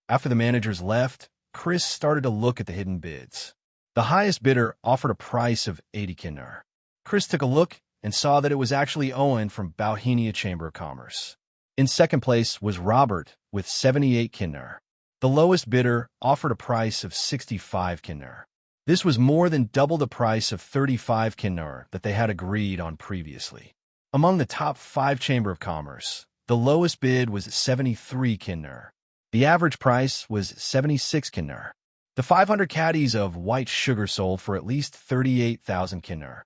After the managers left, Chris started to look at the hidden bids. The highest bidder offered a price of 80 Kinnar. Chris took a look and saw that it was actually Owen from Bauhinia Chamber of Commerce. In second place was Robert with 78 Kinnar. The lowest bidder offered a price of 65 Kinnar. This was more than double the price of 35 Kinnar that they had agreed on previously. Among the top 5 Chamber of Commerce, the lowest bid was 73 Kinnar. The average price was 76 Kinnar. The 500 caddies of white sugar sold for at least 38,000 Kinnar.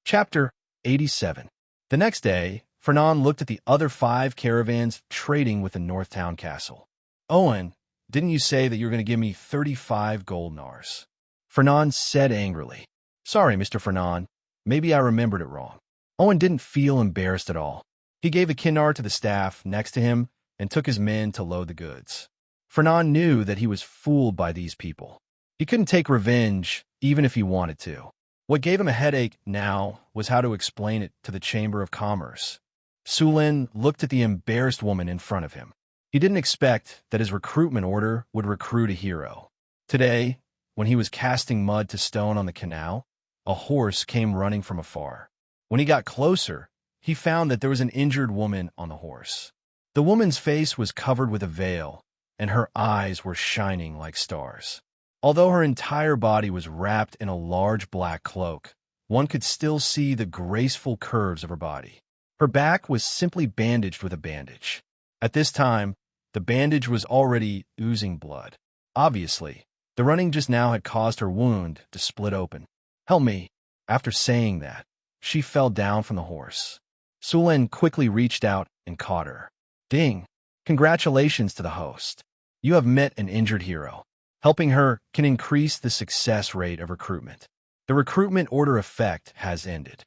Chapter 87. The next day, Fernand looked at the other 5 caravans trading with the Northtown Castle. "Owen, didn't you say that you were going to give me 35 gold nars?" Fernand said angrily. "Sorry, Mr. Fernand. Maybe I remembered it wrong." Owen didn't feel embarrassed at all. He gave a Kinnar to the staff next to him and took his men to load the goods. Fernand knew that he was fooled by these people. He couldn't take revenge even if he wanted to. What gave him a headache now was how to explain it to the Chamber of Commerce. Sulin looked at the embarrassed woman in front of him. He didn't expect that his recruitment order would recruit a hero. Today, when he was casting mud to stone on the canal, a horse came running from afar. When he got closer, he found that there was an injured woman on the horse. The woman's face was covered with a veil, and her eyes were shining like stars. Although her entire body was wrapped in a large black cloak, one could still see the graceful curves of her body. Her back was simply bandaged with a bandage. At this time, the bandage was already oozing blood. Obviously, the running just now had caused her wound to split open. "Help me." After saying that, she fell down from the horse. Sulin quickly reached out and caught her. "Ding! Congratulations to the host. You have met an injured hero. Helping her can increase the success rate of recruitment. The recruitment order effect has ended."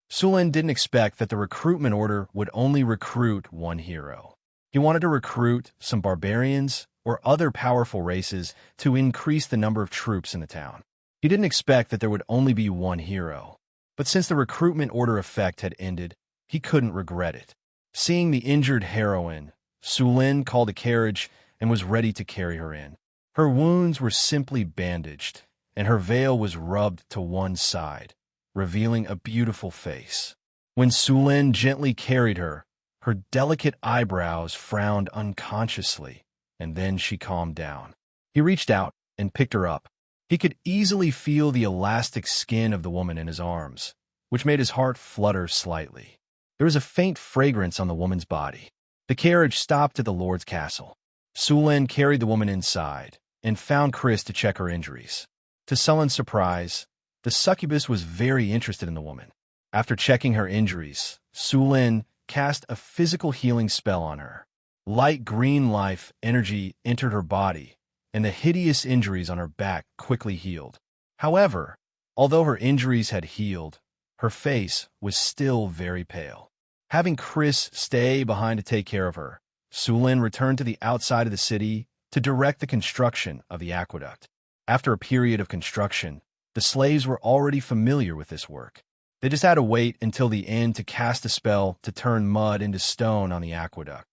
Sulin didn't expect that the recruitment order would only recruit one hero. He wanted to recruit some barbarians or other powerful races to increase the number of troops in the town. He didn't expect that there would only be one hero. But since the recruitment order effect had ended, he couldn't regret it. Seeing the injured heroine, Sulin called a carriage and was ready to carry her in. Her wounds were simply bandaged, and her veil was rubbed to one side, revealing a beautiful face. When Sulin gently carried her, her delicate eyebrows frowned unconsciously, and then she calmed down. He reached out and picked her up. He could easily feel the elastic skin of the woman in his arms, which made his heart flutter slightly. There was a faint fragrance on the woman's body. The carriage stopped at the Lord's castle. Sulin carried the woman inside and found Chris to check her injuries. To Sullen's surprise, the succubus was very interested in the woman. After checking her injuries, Sulin cast a physical healing spell on her. Light green life energy entered her body, and the hideous injuries on her back quickly healed. However, although her injuries had healed, her face was still very pale. Having Chris stay behind to take care of her, Sulin returned to the outside of the city to direct the construction of the aqueduct. After a period of construction, the slaves were already familiar with this work. They just had to wait until the end to cast a spell to turn mud into stone on the aqueduct.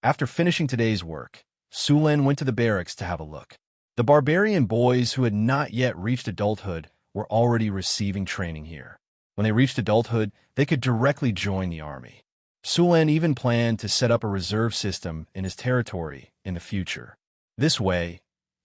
After finishing today's work, Sulin went to the barracks to have a look. The barbarian boys who had not yet reached adulthood were already receiving training here. When they reached adulthood, they could directly join the army. Sulin even planned to set up a reserve system in his territory in the future. This way,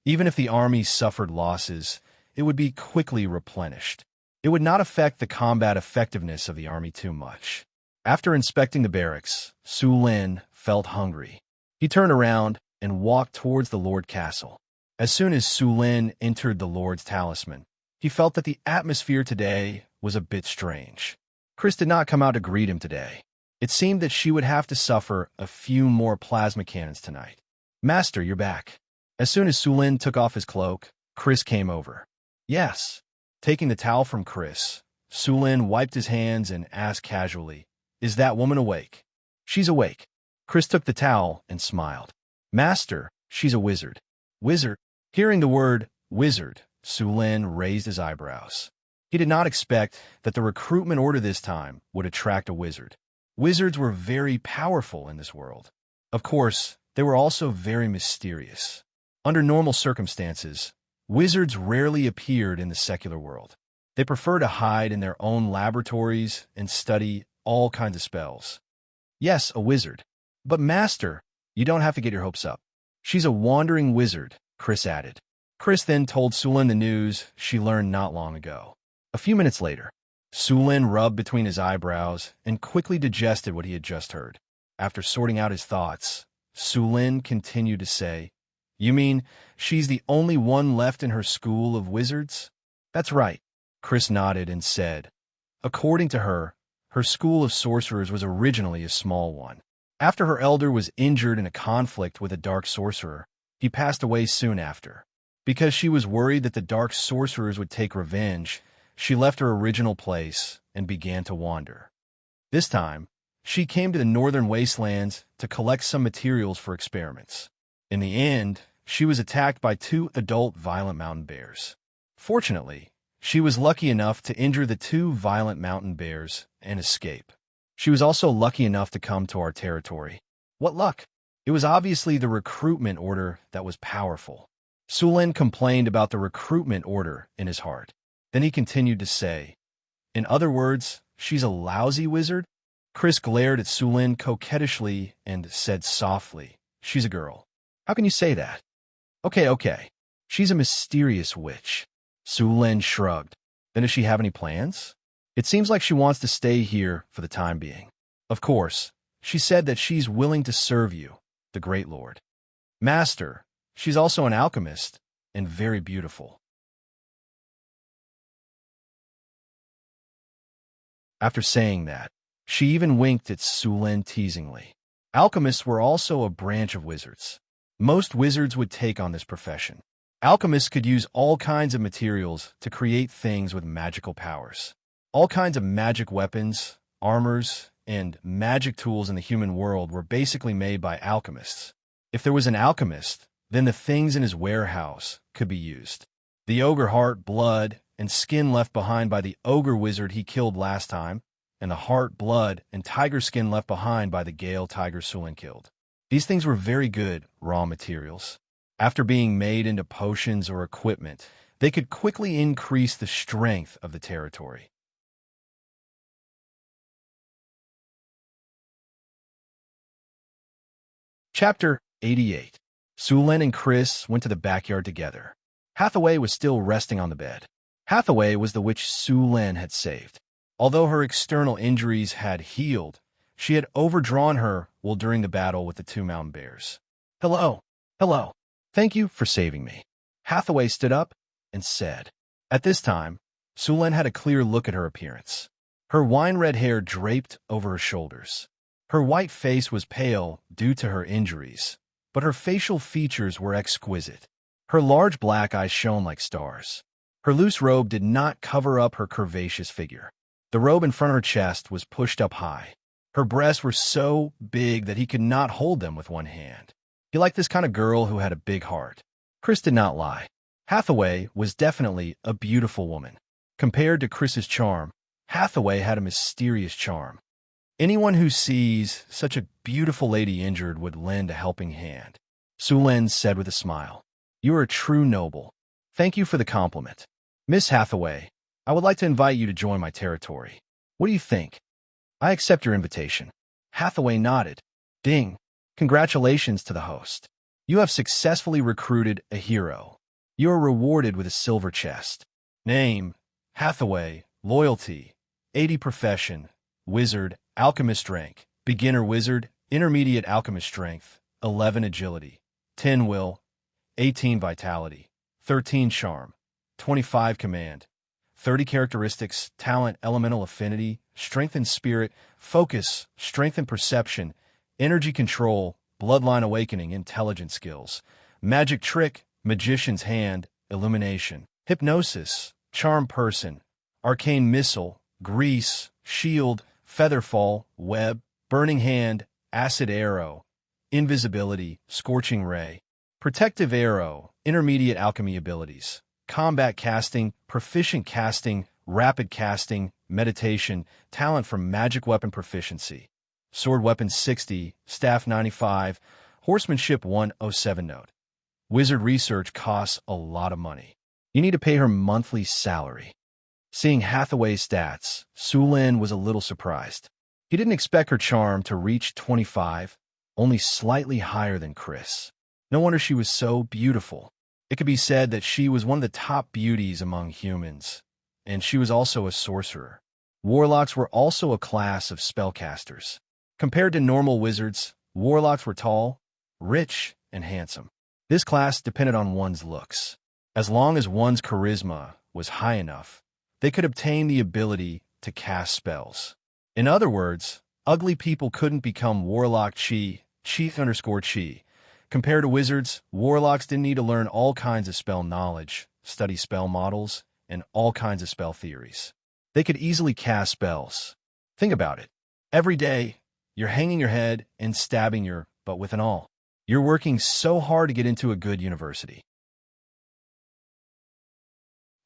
even if the army suffered losses, it would be quickly replenished. It would not affect the combat effectiveness of the army too much. After inspecting the barracks, Sulin felt hungry. He turned around and walked towards the Lord Castle. As soon as Sulin entered the Lord's talisman, he felt that the atmosphere today was a bit strange. Chris did not come out to greet him today. It seemed that she would have to suffer a few more plasma cannons tonight. "Master, you're back." As soon as Sulin took off his cloak, Chris came over. "Yes." Taking the towel from Chris, Sulin wiped his hands and asked casually, "Is that woman awake?" "She's awake." Chris took the towel and smiled. "Master, she's a wizard." "Wizard?" Hearing the word wizard, Sulin raised his eyebrows. He did not expect that the recruitment order this time would attract a wizard. Wizards were very powerful in this world. Of course, they were also very mysterious. Under normal circumstances, wizards rarely appeared in the secular world. They prefer to hide in their own laboratories and study all kinds of spells. "Yes, a wizard. But master, you don't have to get your hopes up. She's a wandering wizard," Chris added. Chris then told Sulin the news she learned not long ago. A few minutes later, Sulin rubbed between his eyebrows and quickly digested what he had just heard. After sorting out his thoughts, Sulin continued to say, "You mean she's the only one left in her school of wizards?" "That's right." Chris nodded and said, "According to her, her school of sorcerers was originally a small one. After her elder was injured in a conflict with a dark sorcerer, he passed away soon after. Because she was worried that the dark sorcerers would take revenge, she left her original place and began to wander. This time, she came to the northern wastelands to collect some materials for experiments. In the end, she was attacked by 2 adult violent mountain bears. Fortunately, she was lucky enough to injure the 2 violent mountain bears and escape. She was also lucky enough to come to our territory. What luck! It was obviously the recruitment order that was powerful." Sulin complained about the recruitment order in his heart. Then he continued to say, "In other words, she's a lousy wizard?" Chris glared at Sulin coquettishly and said softly, "She's a girl." "How can you say that?" Okay. She's a mysterious witch." Sulin shrugged. "Then does she have any plans?" "It seems like she wants to stay here for the time being. Of course, she said that she's willing to serve you, the Great Lord." "Master, she's also an alchemist and very beautiful." After saying that, she even winked at Sulin teasingly. Alchemists were also a branch of wizards. Most wizards would take on this profession. Alchemists could use all kinds of materials to create things with magical powers. All kinds of magic weapons, armors, and magic tools in the human world were basically made by alchemists. If there was an alchemist, then the things in his warehouse could be used. The ogre heart, blood, and skin left behind by the ogre wizard he killed last time, and the heart, blood, and tiger skin left behind by the Gale tiger Sulin killed. These things were very good raw materials. After being made into potions or equipment, they could quickly increase the strength of the territory. Chapter 88. Sulen and Chris went to the backyard together. Hathaway was still resting on the bed. Hathaway was the witch Sulen had saved. Although her external injuries had healed, she had overdrawn her while during the battle with the two mountain bears. Hello. Hello. Thank you for saving me. Hathaway stood up and said. At this time, Sulen had a clear look at her appearance. Her wine-red hair draped over her shoulders. Her white face was pale due to her injuries, but her facial features were exquisite. Her large black eyes shone like stars. Her loose robe did not cover up her curvaceous figure. The robe in front of her chest was pushed up high. Her breasts were so big that he could not hold them with one hand. He liked this kind of girl who had a big heart. Chris did not lie. Hathaway was definitely a beautiful woman. Compared to Chris's charm, Hathaway had a mysterious charm. Anyone who sees such a beautiful lady injured would lend a helping hand. Sulen said with a smile. You are a true noble. Thank you for the compliment. Miss Hathaway, I would like to invite you to join my territory. What do you think? I accept your invitation. Hathaway nodded. Ding. Congratulations to the host. You have successfully recruited a hero. You are rewarded with a silver chest. Name, Hathaway, loyalty, 80 profession, wizard, alchemist rank, beginner wizard, intermediate alchemist strength, 11 agility, 10 will, 18 vitality, 13 charm, 25 command, 30 characteristics, talent, elemental affinity, strength and spirit, focus, strength and perception, energy control, bloodline awakening, intelligence skills, magic trick, magician's hand, illumination, hypnosis, charm person, arcane missile, grease, shield, featherfall, web, burning hand, acid arrow, invisibility, scorching ray, protective arrow, intermediate alchemy abilities, combat casting, proficient casting, rapid casting, meditation, talent from magic weapon proficiency, sword weapon 60, staff 95, horsemanship 107 note. Wizard research costs a lot of money. You need to pay her monthly salary. Seeing Hathaway's stats, Sulen was a little surprised. He didn't expect her charm to reach 25, only slightly higher than Chris. No wonder she was so beautiful. It could be said that she was one of the top beauties among humans, and she was also a sorcerer. Warlocks were also a class of spellcasters. Compared to normal wizards, warlocks were tall, rich, and handsome. This class depended on one's looks. As long as one's charisma was high enough, they could obtain the ability to cast spells. In other words, ugly people couldn't become warlock chi, chi_chi. Compared to wizards, warlocks didn't need to learn all kinds of spell knowledge, study spell models, and all kinds of spell theories. They could easily cast spells. Think about it. Every day, you're hanging your head and stabbing your butt with an awl. You're working so hard to get into a good university.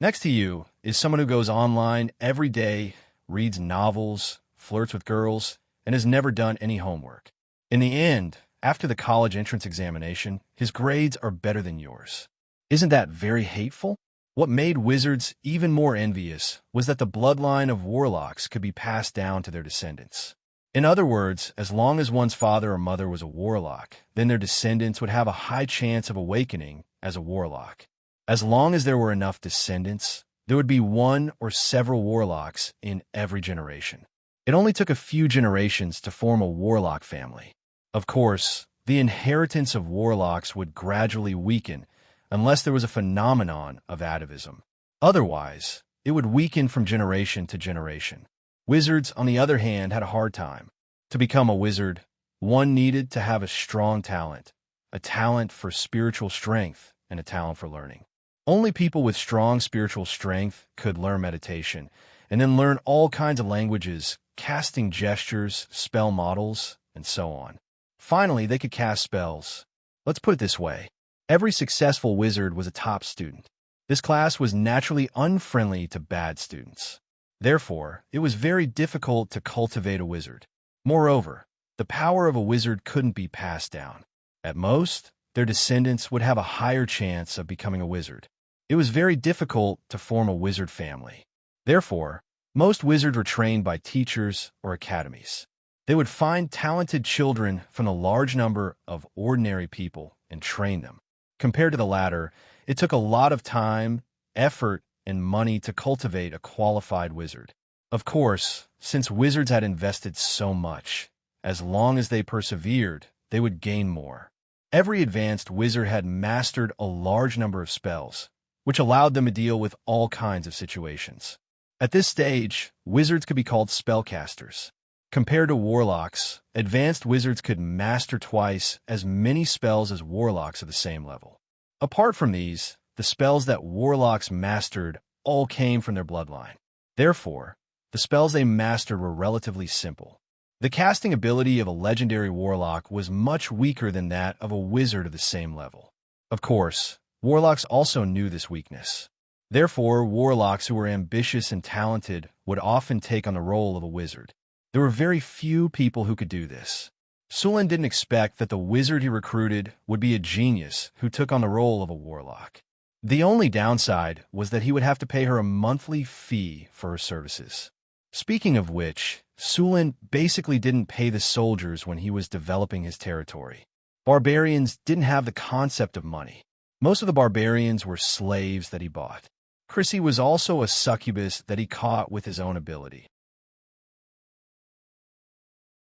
Next to you is someone who goes online every day, reads novels, flirts with girls, and has never done any homework. In the end, after the college entrance examination, his grades are better than yours. Isn't that very hateful? What made wizards even more envious was that the bloodline of warlocks could be passed down to their descendants. In other words, as long as one's father or mother was a warlock, then their descendants would have a high chance of awakening as a warlock. As long as there were enough descendants, there would be one or several warlocks in every generation. It only took a few generations to form a warlock family. Of course, the inheritance of warlocks would gradually weaken unless there was a phenomenon of atavism. Otherwise, it would weaken from generation to generation. Wizards, on the other hand, had a hard time. To become a wizard, one needed to have a strong talent, a talent for spiritual strength, and a talent for learning. Only people with strong spiritual strength could learn meditation, and then learn all kinds of languages, casting gestures, spell models, and so on. Finally, they could cast spells. Let's put it this way. Every successful wizard was a top student. This class was naturally unfriendly to bad students. Therefore, it was very difficult to cultivate a wizard. Moreover, the power of a wizard couldn't be passed down. At most, their descendants would have a higher chance of becoming a wizard. It was very difficult to form a wizard family. Therefore, most wizards were trained by teachers or academies. They would find talented children from a large number of ordinary people and train them. Compared to the latter, it took a lot of time, effort, and money to cultivate a qualified wizard. Of course, since wizards had invested so much, as long as they persevered, they would gain more. Every advanced wizard had mastered a large number of spells, which allowed them to deal with all kinds of situations. At this stage, wizards could be called spellcasters. Compared to warlocks, advanced wizards could master twice as many spells as warlocks of the same level. Apart from these, the spells that warlocks mastered all came from their bloodline. Therefore, the spells they mastered were relatively simple. The casting ability of a legendary warlock was much weaker than that of a wizard of the same level. Of course, warlocks also knew this weakness. Therefore, warlocks who were ambitious and talented would often take on the role of a wizard. There were very few people who could do this. Sulin didn't expect that the wizard he recruited would be a genius who took on the role of a warlock. The only downside was that he would have to pay her a monthly fee for her services. Speaking of which, Sulin basically didn't pay the soldiers when he was developing his territory. Barbarians didn't have the concept of money. Most of the barbarians were slaves that he bought. Chrissy was also a succubus that he caught with his own ability.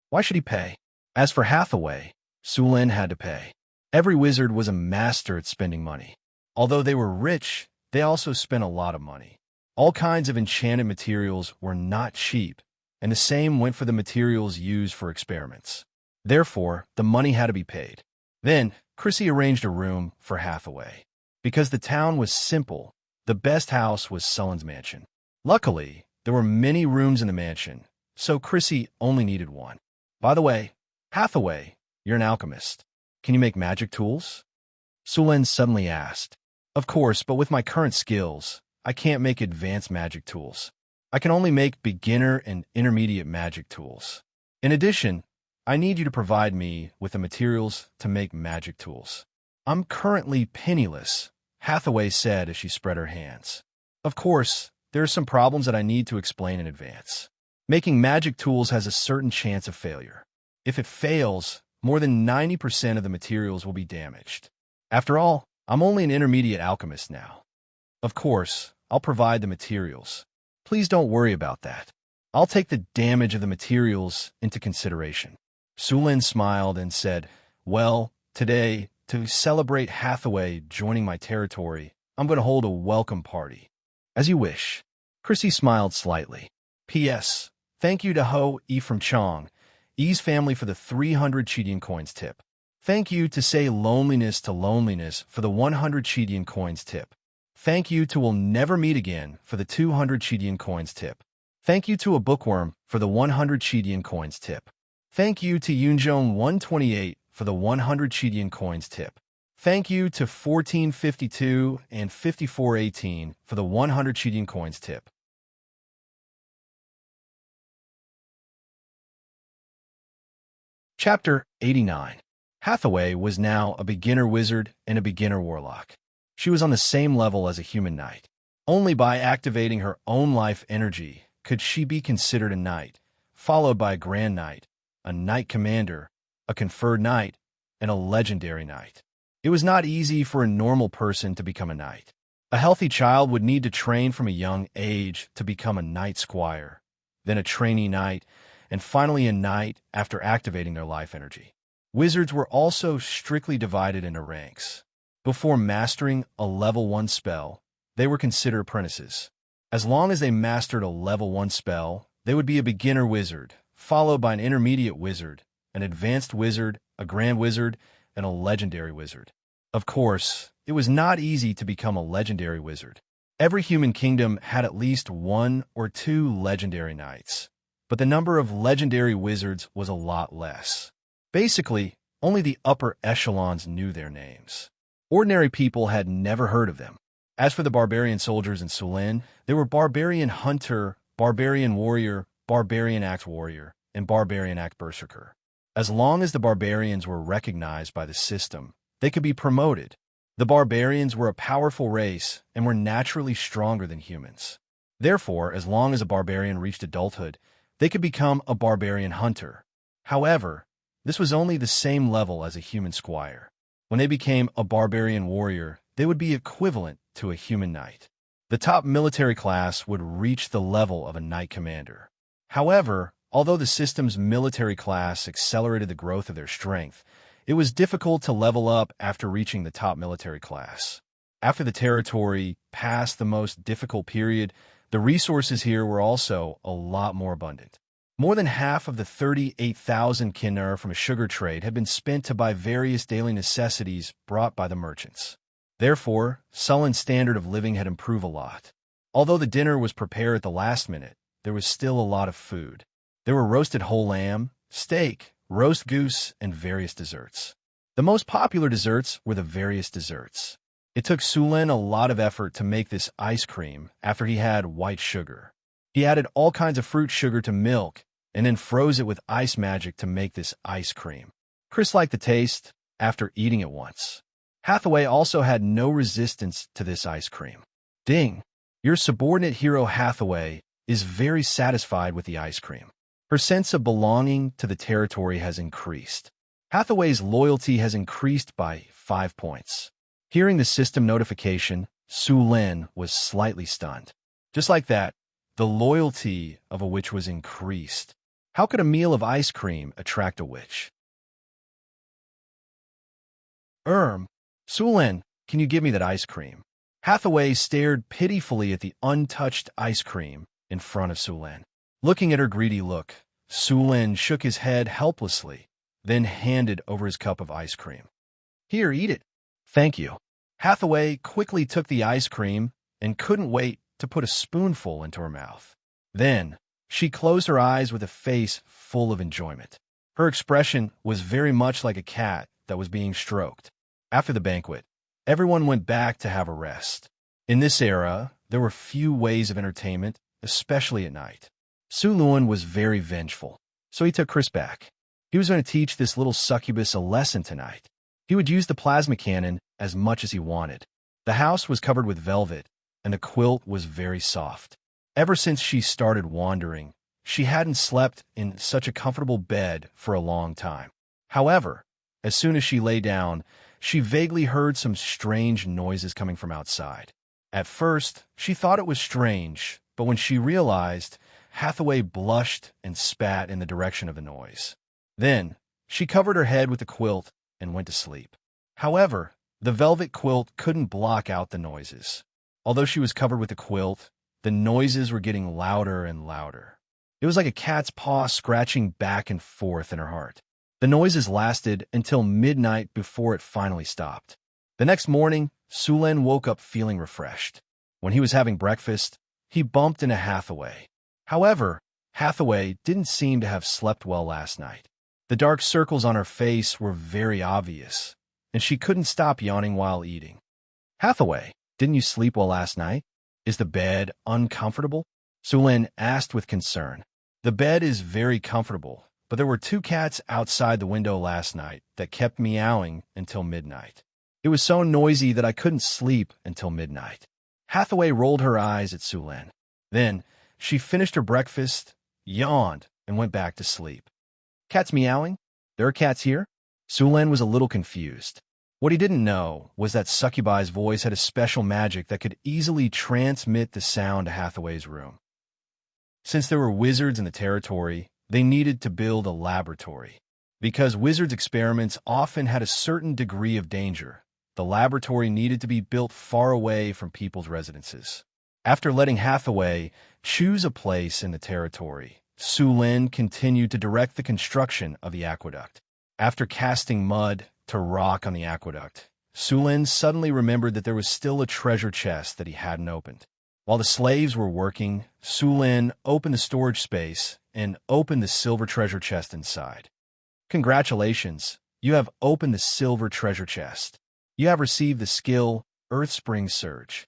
Why should he pay? As for Hathaway, Sulin had to pay. Every wizard was a master at spending money. Although they were rich, they also spent a lot of money. All kinds of enchanted materials were not cheap, and the same went for the materials used for experiments. Therefore, the money had to be paid. Then, Chrissy arranged a room for Hathaway. Because the town was simple, the best house was Sulin's mansion. Luckily, there were many rooms in the mansion, so Chrissy only needed one. By the way, Hathaway, you're an alchemist. Can you make magic tools? Sulin suddenly asked. Of course, but with my current skills, I can't make advanced magic tools. I can only make beginner and intermediate magic tools. In addition, I need you to provide me with the materials to make magic tools. I'm currently penniless, Hathaway said as she spread her hands. Of course, there are some problems that I need to explain in advance. Making magic tools has a certain chance of failure. If it fails, more than 90% of the materials will be damaged. After all, I'm only an intermediate alchemist now. Of course, I'll provide the materials. Please don't worry about that. I'll take the damage of the materials into consideration. Sulin smiled and said, well, today, to celebrate Hathaway joining my territory, I'm going to hold a welcome party. As you wish. Chrissy smiled slightly. P.S. Thank you to Ho-E from Chong, E's family for the 300 Chidian coins tip. Thank you to Say Loneliness to Loneliness for the 100 Chidian coins tip. Thank you to We'll Never Meet Again for the 200 Chidian coins tip. Thank you to A Bookworm for the 100 Chidian coins tip. Thank you to Yunjong 128 for the 100 Chidian coins tip. Thank you to 1452 and 5418 for the 100 Chidian coins tip. Chapter 89. Hathaway was now a beginner wizard and a beginner warlock. She was on the same level as a human knight. Only by activating her own life energy could she be considered a knight, followed by a grand knight, a knight commander, a conferred knight, and a legendary knight. It was not easy for a normal person to become a knight. A healthy child would need to train from a young age to become a knight squire, then a trainee knight, and finally a knight after activating their life energy. Wizards were also strictly divided into ranks. Before mastering a level 1 spell, they were considered apprentices. As long as they mastered a level 1 spell, they would be a beginner wizard, followed by an intermediate wizard, an advanced wizard, a grand wizard, and a legendary wizard. Of course, it was not easy to become a legendary wizard. Every human kingdom had at least 1 or 2 legendary knights, but the number of legendary wizards was a lot less. Basically, only the upper echelons knew their names. Ordinary people had never heard of them. As for the barbarian soldiers in Sulin, there were barbarian hunter, barbarian warrior, barbarian axe warrior, and barbarian axe berserker. As long as the barbarians were recognized by the system, they could be promoted. The barbarians were a powerful race and were naturally stronger than humans. Therefore, as long as a barbarian reached adulthood, they could become a barbarian hunter. However, this was only the same level as a human squire. When they became a barbarian warrior, they would be equivalent to a human knight. The top military class would reach the level of a knight commander. However, although the system's military class accelerated the growth of their strength, it was difficult to level up after reaching the top military class. After the territory passed the most difficult period, the resources here were also a lot more abundant. More than half of the 38,000 kinnur from a sugar trade had been spent to buy various daily necessities brought by the merchants. Therefore, Sullen's standard of living had improved a lot. Although the dinner was prepared at the last minute, there was still a lot of food. There were roasted whole lamb, steak, roast goose, and various desserts. The most popular desserts were the various desserts. It took Sullen a lot of effort to make this ice cream after he had white sugar. He added all kinds of fruit sugar to milk and then froze it with ice magic to make this ice cream. Chris liked the taste after eating it once. Hathaway also had no resistance to this ice cream. Ding! Your subordinate hero Hathaway is very satisfied with the ice cream. Her sense of belonging to the territory has increased. Hathaway's loyalty has increased by 5 points. Hearing the system notification, Sullen was slightly stunned. Just like that, the loyalty of a witch was increased. How could a meal of ice cream attract a witch? Sullen, can you give me that ice cream? Hathaway stared pitifully at the untouched ice cream in front of Sullen. Looking at her greedy look, Sullen shook his head helplessly, then handed over his cup of ice cream. Here, eat it. Thank you. Hathaway quickly took the ice cream and couldn't wait to put a spoonful into her mouth. Then, she closed her eyes with a face full of enjoyment. Her expression was very much like a cat that was being stroked. After the banquet, everyone went back to have a rest. In this era, there were few ways of entertainment, especially at night. Sullen was very vengeful, so he took Chris back. He was going to teach this little succubus a lesson tonight. He would use the plasma cannon as much as he wanted. The house was covered with velvet, and the quilt was very soft. Ever since she started wandering, she hadn't slept in such a comfortable bed for a long time. However, as soon as she lay down, she vaguely heard some strange noises coming from outside. At first, she thought it was strange, but when she realized, Hathaway blushed and spat in the direction of the noise. Then, she covered her head with the quilt and went to sleep. However, the velvet quilt couldn't block out the noises. Although she was covered with the quilt, the noises were getting louder and louder. It was like a cat's paw scratching back and forth in her heart. The noises lasted until midnight before it finally stopped. The next morning, Sullen woke up feeling refreshed. When he was having breakfast, he bumped into Hathaway. However, Hathaway didn't seem to have slept well last night. The dark circles on her face were very obvious, and she couldn't stop yawning while eating. Hathaway, didn't you sleep well last night? Is the bed uncomfortable? Sullen asked with concern. The bed is very comfortable, but there were 2 cats outside the window last night that kept meowing until midnight. It was so noisy that I couldn't sleep until midnight. Hathaway rolled her eyes at Sullen. Then, she finished her breakfast, yawned, and went back to sleep. Cats meowing? There are cats here? Sullen was a little confused. What he didn't know was that Succubi's voice had a special magic that could easily transmit the sound to Hathaway's room. Since there were wizards in the territory, they needed to build a laboratory. Because wizards' experiments often had a certain degree of danger, the laboratory needed to be built far away from people's residences. After letting Hathaway choose a place in the territory, Sullen continued to direct the construction of the aqueduct. After casting mud to rock on the aqueduct, Sullen suddenly remembered that there was still a treasure chest that he hadn't opened. While the slaves were working, Sullen opened the storage space and opened the silver treasure chest inside. Congratulations, you have opened the silver treasure chest. You have received the skill Earth Spring Surge.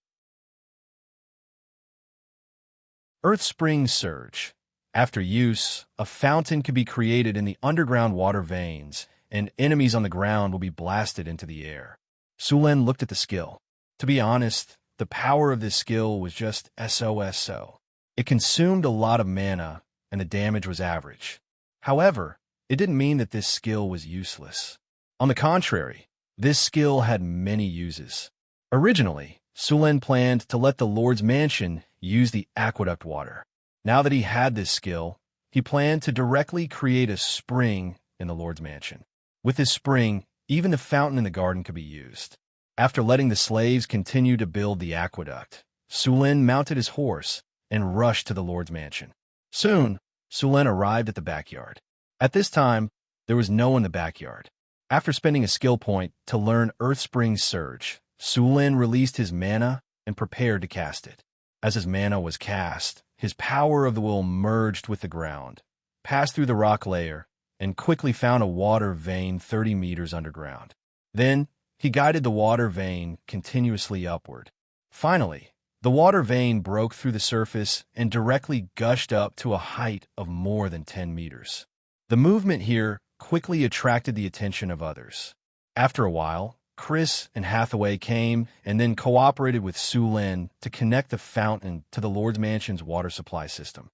Earth Spring Surge. After use, a fountain can be created in the underground water veins, and enemies on the ground will be blasted into the air. Sullen looked at the skill. To be honest, the power of this skill was just SOSO. It consumed a lot of mana, and the damage was average. However, it didn't mean that this skill was useless. On the contrary, this skill had many uses. Originally, Sulen planned to let the Lord's mansion use the aqueduct water. Now that he had this skill, he planned to directly create a spring in the Lord's mansion. With this spring, even the fountain in the garden could be used. After letting the slaves continue to build the aqueduct, Sulen mounted his horse and rushed to the Lord's mansion. Soon, Sulen arrived at the backyard. At this time, there was no one in the backyard. After spending a skill point to learn Earthspring's Surge, Sulen released his mana and prepared to cast it. As his mana was cast, his power of the will merged with the ground, passed through the rock layer, and quickly found a water vein 30 meters underground. Then, he guided the water vein continuously upward. Finally, the water vein broke through the surface and directly gushed up to a height of more than 10 meters. The movement here quickly attracted the attention of others. After a while, Chris and Hathaway came and then cooperated with Sulen to connect the fountain to the Lord's Mansion's water supply system.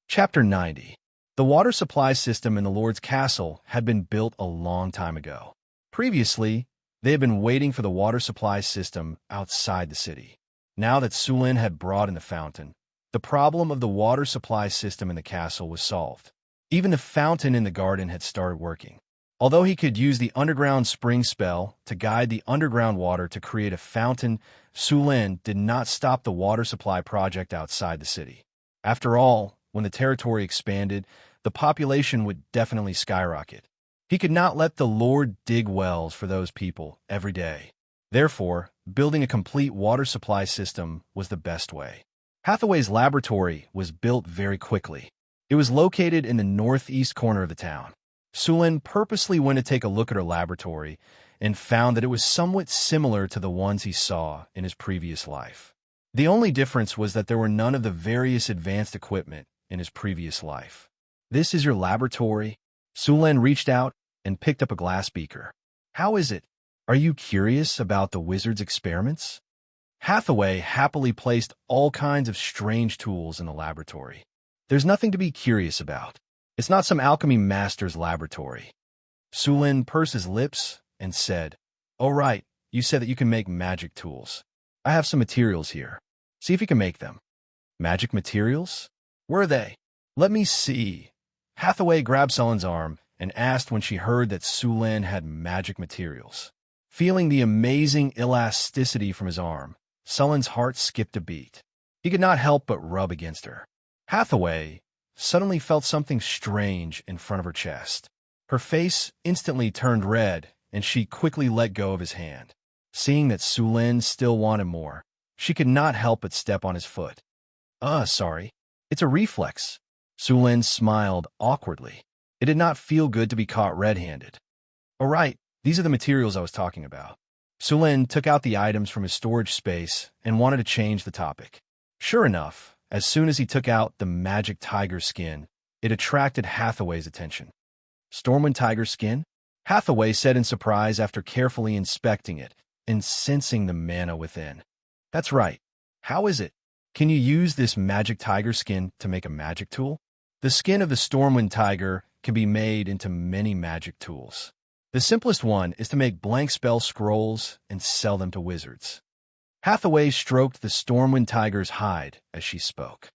Chapter 90. The water supply system in the Lord's Castle had been built a long time ago. Previously, they had been waiting for the water supply system outside the city. Now that Sulen had brought in the fountain, the problem of the water supply system in the castle was solved. Even the fountain in the garden had started working. Although he could use the underground spring spell to guide the underground water to create a fountain, Sulen did not stop the water supply project outside the city. After all, when the territory expanded, the population would definitely skyrocket. He could not let the Lord dig wells for those people every day. Therefore, building a complete water supply system was the best way. Hathaway's laboratory was built very quickly. It was located in the northeast corner of the town. Sulen purposely went to take a look at her laboratory and found that it was somewhat similar to the ones he saw in his previous life. The only difference was that there were none of the various advanced equipment in his previous life. "This is your laboratory?" Sulen reached out and picked up a glass beaker. "How is it? Are you curious about the wizard's experiments?" Hathaway happily placed all kinds of strange tools in the laboratory. "There's nothing to be curious about. It's not some alchemy master's laboratory." Sulen pursed his lips and said, "Oh right, you said that you can make magic tools. I have some materials here. See if you can make them." "Magic materials? Where are they? Let me see." Hathaway grabbed Sulen's arm and asked when she heard that Sulen had magic materials. Feeling the amazing elasticity from his arm, Sulen's heart skipped a beat. He could not help but rub against her. Hathaway suddenly felt something strange in front of her chest. Her face instantly turned red, and she quickly let go of his hand. Seeing that Sulen still wanted more, she could not help but step on his foot. Sorry. It's a reflex." Sulen smiled awkwardly. It did not feel good to be caught red-handed. "All right, these are the materials I was talking about." Sulen took out the items from his storage space and wanted to change the topic. Sure enough, as soon as he took out the magic tiger skin, it attracted Hathaway's attention. "Stormwind tiger skin?" Hathaway said in surprise after carefully inspecting it and sensing the mana within. "That's right. How is it? Can you use this magic tiger skin to make a magic tool?" The skin of the Stormwind tiger can be made into many magic tools. The simplest one is to make blank spell scrolls and sell them to wizards. Hathaway stroked the Stormwind tiger's hide as she spoke.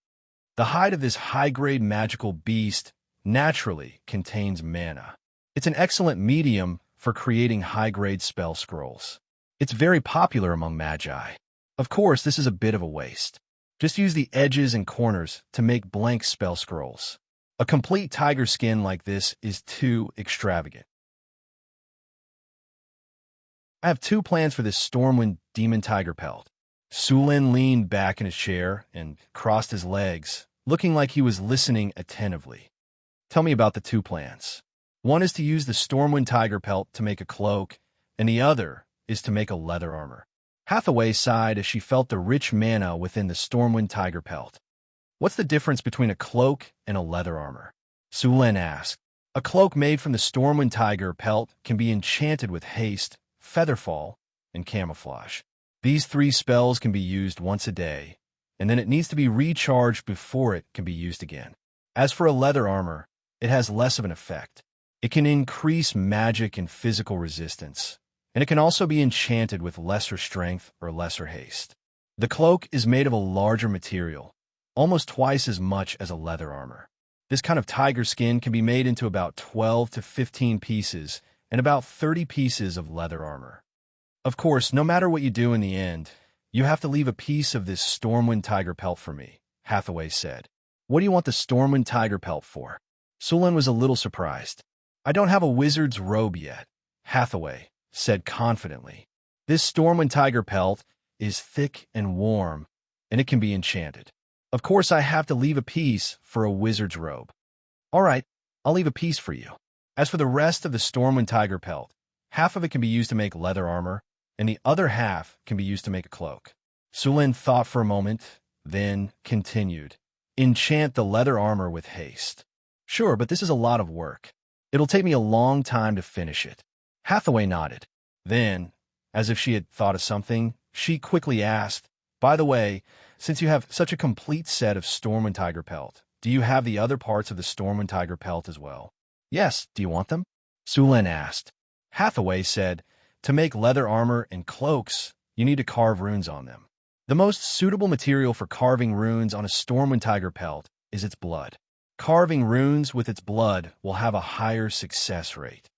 The hide of this high-grade magical beast naturally contains mana. It's an excellent medium for creating high-grade spell scrolls. It's very popular among magi. Of course, this is a bit of a waste. Just use the edges and corners to make blank spell scrolls. A complete tiger skin like this is too extravagant. "I have 2 plans for this Stormwind demon tiger pelt." Sulen leaned back in his chair and crossed his legs, looking like he was listening attentively. "Tell me about the 2 plans." "One is to use the Stormwind tiger pelt to make a cloak, and the other is to make a leather armor." Hathaway sighed as she felt the rich mana within the Stormwind tiger pelt. "What's the difference between a cloak and a leather armor?" Sulen asked. "A cloak made from the Stormwind tiger pelt can be enchanted with haste, featherfall, and camouflage. These 3 spells can be used once a day, and then it needs to be recharged before it can be used again. As for a leather armor, it has less of an effect. It can increase magic and physical resistance, and it can also be enchanted with lesser strength or lesser haste. The cloak is made of a larger material, almost twice as much as a leather armor. This kind of tiger skin can be made into about 12 to 15 pieces and about 30 pieces of leather armor. Of course, no matter what you do in the end, you have to leave a piece of this Stormwind tiger pelt for me, Hathaway said. What do you want the Stormwind tiger pelt for? Sulan was a little surprised. I don't have a wizard's robe yet, Hathaway said confidently. This Stormwind tiger pelt is thick and warm, and it can be enchanted. Of course, I have to leave a piece for a wizard's robe. All right, I'll leave a piece for you. As for the rest of the Stormwind tiger pelt, half of it can be used to make leather armor, and the other half can be used to make a cloak. Sulan thought for a moment, then continued. Enchant the leather armor with haste. Sure, but this is a lot of work. It'll take me a long time to finish it. Hathaway nodded. Then, as if she had thought of something, she quickly asked, by the way, since you have such a complete set of Stormwind tiger pelt, do you have the other parts of the Stormwind tiger pelt as well? Yes, do you want them? Sulan asked. Hathaway said, to make leather armor and cloaks, you need to carve runes on them. The most suitable material for carving runes on a Stormwind tiger pelt is its blood. Carving runes with its blood will have a higher success rate.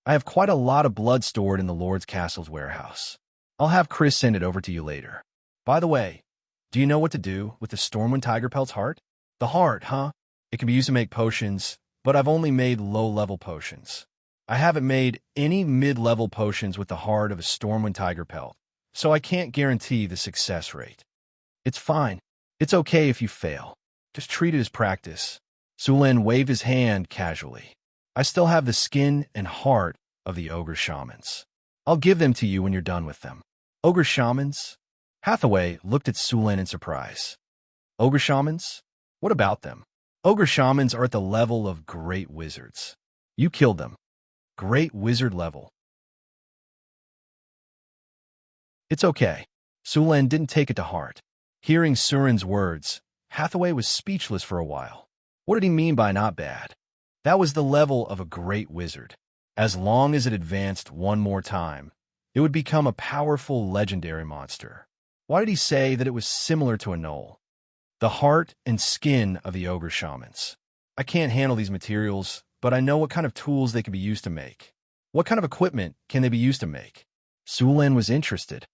I have quite a lot of blood stored in the Lord's Castle's warehouse. I'll have Chris send it over to you later. By the way, do you know what to do with the Stormwind tiger pelt's heart? The heart, huh? It can be used to make potions, but I've only made low-level potions. I haven't made any mid-level potions with the heart of a Stormwind tiger pelt, so I can't guarantee the success rate. It's fine. It's okay if you fail. Just treat it as practice. Sulan waved his hand casually. I still have the skin and heart of the ogre shamans. I'll give them to you when you're done with them. Ogre shamans? Hathaway looked at Sulan in surprise. Ogre shamans? What about them? Ogre shamans are at the level of great wizards. You killed them. Great wizard level. It's okay. Sulan didn't take it to heart. Hearing Surin's words, Hathaway was speechless for a while. What did he mean by not bad? That was the level of a great wizard. As long as it advanced one more time, it would become a powerful legendary monster. Why did he say that it was similar to a gnoll? The heart and skin of the ogre shamans. I can't handle these materials, but I know what kind of tools they can be used to make. What kind of equipment can they be used to make? Sulan was interested.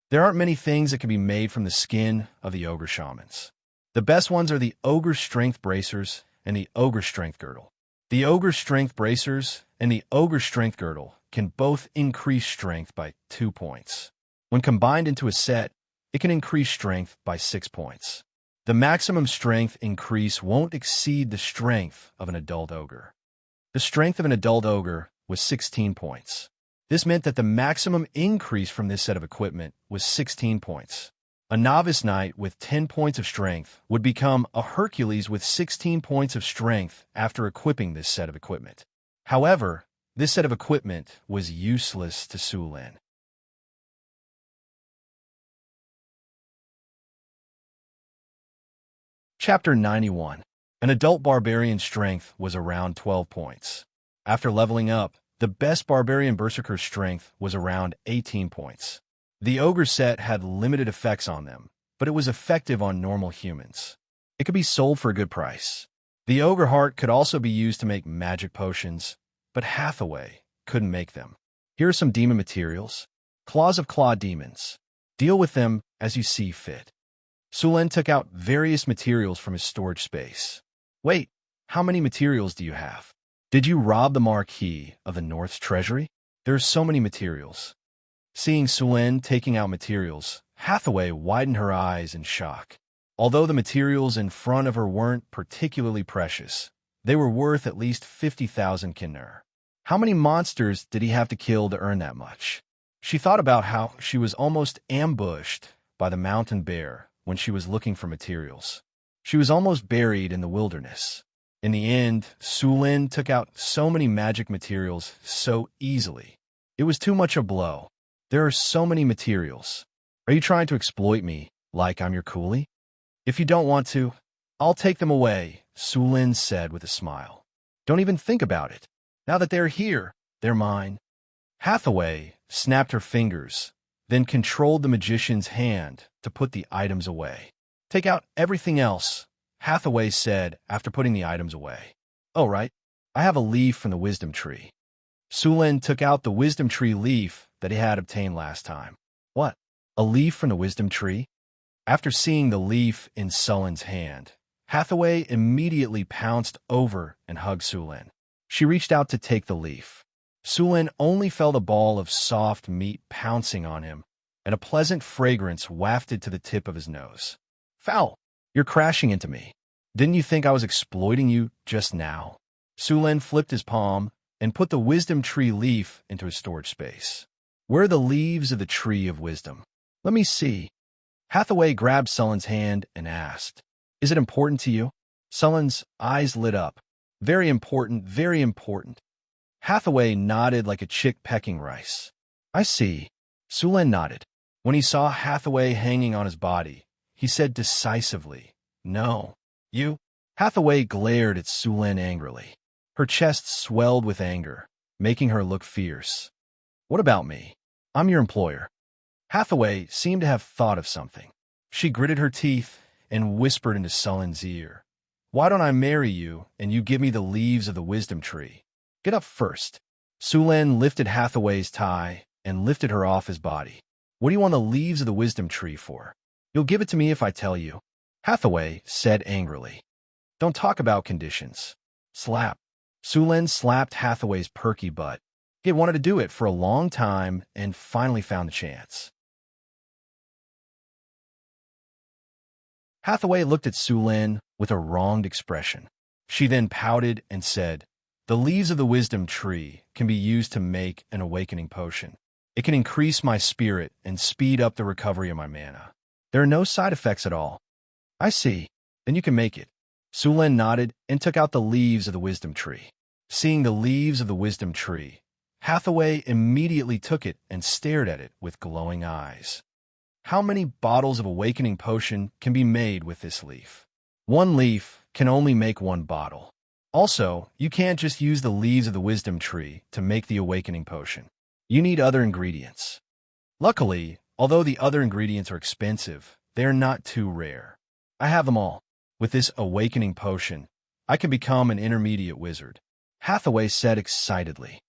There aren't many things that can be made from the skin of the ogre shamans. The best ones are the ogre strength bracers and the ogre strength girdle. The ogre strength bracers and the ogre strength girdle can both increase strength by 2 points. When combined into a set, it can increase strength by 6 points. The maximum strength increase won't exceed the strength of an adult ogre. The strength of an adult ogre was 16 points. This meant that the maximum increase from this set of equipment was 16 points. A novice knight with 10 points of strength would become a Hercules with 16 points of strength after equipping this set of equipment. However, this set of equipment was useless to Sulan. Chapter 91. An adult barbarian's strength was around 12 points. After leveling up, the best barbarian berserker's strength was around 18 points. The ogre set had limited effects on them, but it was effective on normal humans. It could be sold for a good price. The ogre heart could also be used to make magic potions, but Hathaway couldn't make them. Here are some demon materials. Claws of claw demons. Deal with them as you see fit. Sulan took out various materials from his storage space. Wait, how many materials do you have? Did you rob the Marquis of the North's treasury? There are so many materials. Seeing Sulan taking out materials, Hathaway widened her eyes in shock. Although the materials in front of her weren't particularly precious, they were worth at least 50,000 kinner. How many monsters did he have to kill to earn that much? She thought about how she was almost ambushed by the mountain bear when she was looking for materials. She was almost buried in the wilderness. In the end, Sulan took out so many magic materials so easily. It was too much a blow. There are so many materials. Are you trying to exploit me like I'm your coolie? If you don't want to, I'll take them away, Sulin said with a smile. Don't even think about it. Now that they're here, they're mine. Hathaway snapped her fingers, then controlled the magician's hand to put the items away. Take out everything else, Hathaway said after putting the items away. Oh, right. I have a leaf from the wisdom tree. Sulin took out the wisdom tree leaf that he had obtained last time. What? A leaf from the wisdom tree? After seeing the leaf in Sulin's hand, Hathaway immediately pounced over and hugged Sulin. She reached out to take the leaf. Sulin only felt a ball of soft meat pouncing on him, and a pleasant fragrance wafted to the tip of his nose. Foul! You're crashing into me. Didn't you think I was exploiting you just now? Sulin flipped his palm and put the wisdom tree leaf into his storage space. Where are the leaves of the tree of wisdom? Let me see. Hathaway grabbed Sulin's hand and asked, Is it important to you? Sulin's eyes lit up. Very important, very important. Hathaway nodded like a chick pecking rice. I see. Sulin nodded. When he saw Hathaway hanging on his body, he said decisively, No. You? Hathaway glared at Sulin angrily. Her chest swelled with anger, making her look fierce. What about me? I'm your employer. Hathaway seemed to have thought of something. She gritted her teeth and whispered into Sulin's ear. Why don't I marry you and you give me the leaves of the wisdom tree? Get up first. Sulin lifted Hathaway's tie and lifted her off his body. What do you want the leaves of the wisdom tree for? You'll give it to me if I tell you. Hathaway said angrily. Don't talk about conditions. Slap. Sulin slapped Hathaway's perky butt. He had wanted to do it for a long time and finally found the chance. Hathaway looked at Sulin with a wronged expression. She then pouted and said, The leaves of the wisdom tree can be used to make an awakening potion. It can increase my spirit and speed up the recovery of my mana. There are no side effects at all. I see. Then you can make it. Sulin nodded and took out the leaves of the wisdom tree. Seeing the leaves of the wisdom tree, Hathaway immediately took it and stared at it with glowing eyes. How many bottles of awakening potion can be made with this leaf? One leaf can only make one bottle. Also, you can't just use the leaves of the wisdom tree to make the awakening potion. You need other ingredients. Luckily, although the other ingredients are expensive, they are not too rare. I have them all. With this awakening potion, I can become an intermediate wizard, Hathaway said excitedly.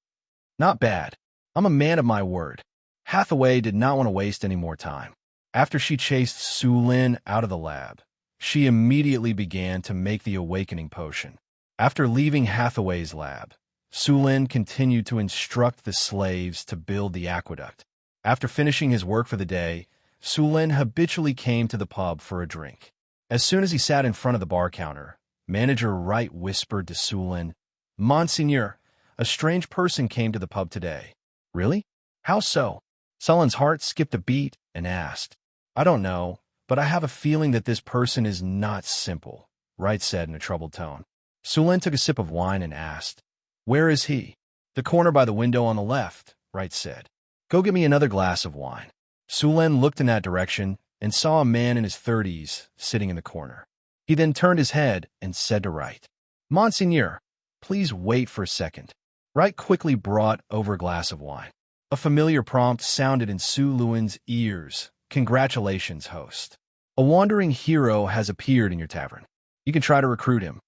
Not bad. I'm a man of my word. Hathaway did not want to waste any more time. After she chased Sulin out of the lab, she immediately began to make the awakening potion. After leaving Hathaway's lab, Sulin continued to instruct the slaves to build the aqueduct. After finishing his work for the day, Sulin habitually came to the pub for a drink. As soon as he sat in front of the bar counter, Manager Wright whispered to Sulin, Monsignor, a strange person came to the pub today. Really? How so? Sulin's heart skipped a beat and asked, I don't know, but I have a feeling that this person is not simple, Wright said in a troubled tone. Sulin took a sip of wine and asked, Where is he? The corner by the window on the left, Wright said. Go get me another glass of wine. Sulin looked in that direction and saw a man in his 30s sitting in the corner. He then turned his head and said to Wright, Monsignor, please wait for a second. Wright quickly brought over a glass of wine. A familiar prompt sounded in Sulin's ears. Congratulations, host. A wandering hero has appeared in your tavern. You can try to recruit him.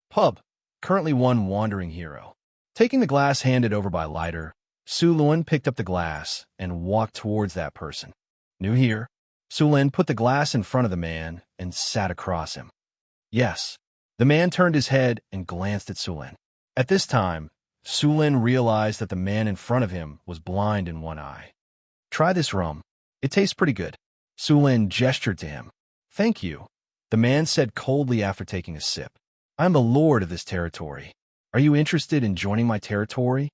Pub, currently one wandering hero. Taking the glass handed over by Lighter, Sulin picked up the glass and walked towards that person. New here? Sulin put the glass in front of the man and sat across him. Yes. The man turned his head and glanced at Sulin. At this time, Sulin realized that the man in front of him was blind in one eye. Try this rum. It tastes pretty good. Sulin gestured to him. Thank you. The man said coldly after taking a sip. I'm the lord of this territory. Are you interested in joining my territory?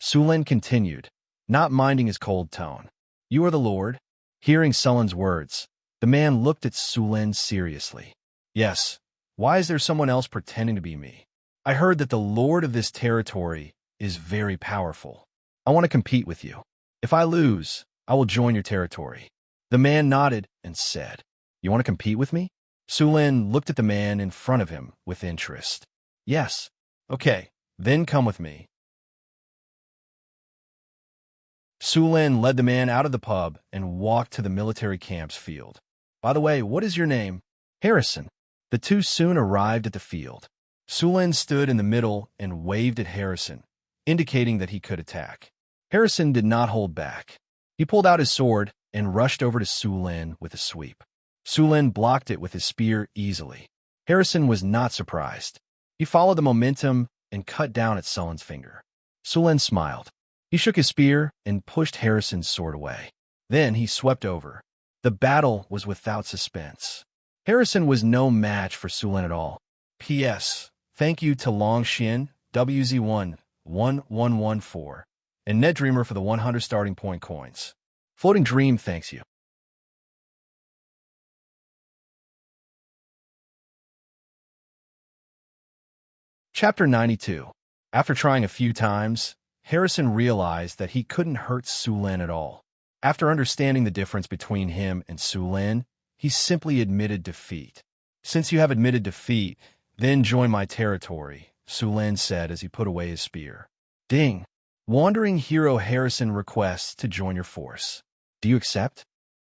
Sulin continued, not minding his cold tone. You are the lord? Hearing Sulin's words, the man looked at Sulin seriously. Yes. Why is there someone else pretending to be me? I heard that the lord of this territory is very powerful. I want to compete with you. If I lose, I will join your territory. The man nodded and said, You want to compete with me? Sulin looked at the man in front of him with interest. Yes. Okay, then come with me. Sulin led the man out of the pub and walked to the military camp's field. By the way, what is your name? Harrison. The two soon arrived at the field. Sulin stood in the middle and waved at Harrison, indicating that he could attack. Harrison did not hold back. He pulled out his sword and rushed over to Sulin with a sweep. Sulin blocked it with his spear easily. Harrison was not surprised. He followed the momentum and cut down at Sulin's finger. Sulin smiled. He shook his spear and pushed Harrison's sword away. Then he swept over. The battle was without suspense. Harrison was no match for Sulin at all. P.S. Thank you to Longxian, WZ1-1114, and NetDreamer for the 100 starting point coins. Floating Dream thanks you. Chapter 92. After trying a few times, Harrison realized that he couldn't hurt Sulin at all. After understanding the difference between him and Sulin, he simply admitted defeat. Since you have admitted defeat, then join my territory, Sulin said as he put away his spear. Ding! Wandering hero Harrison requests to join your force. Do you accept?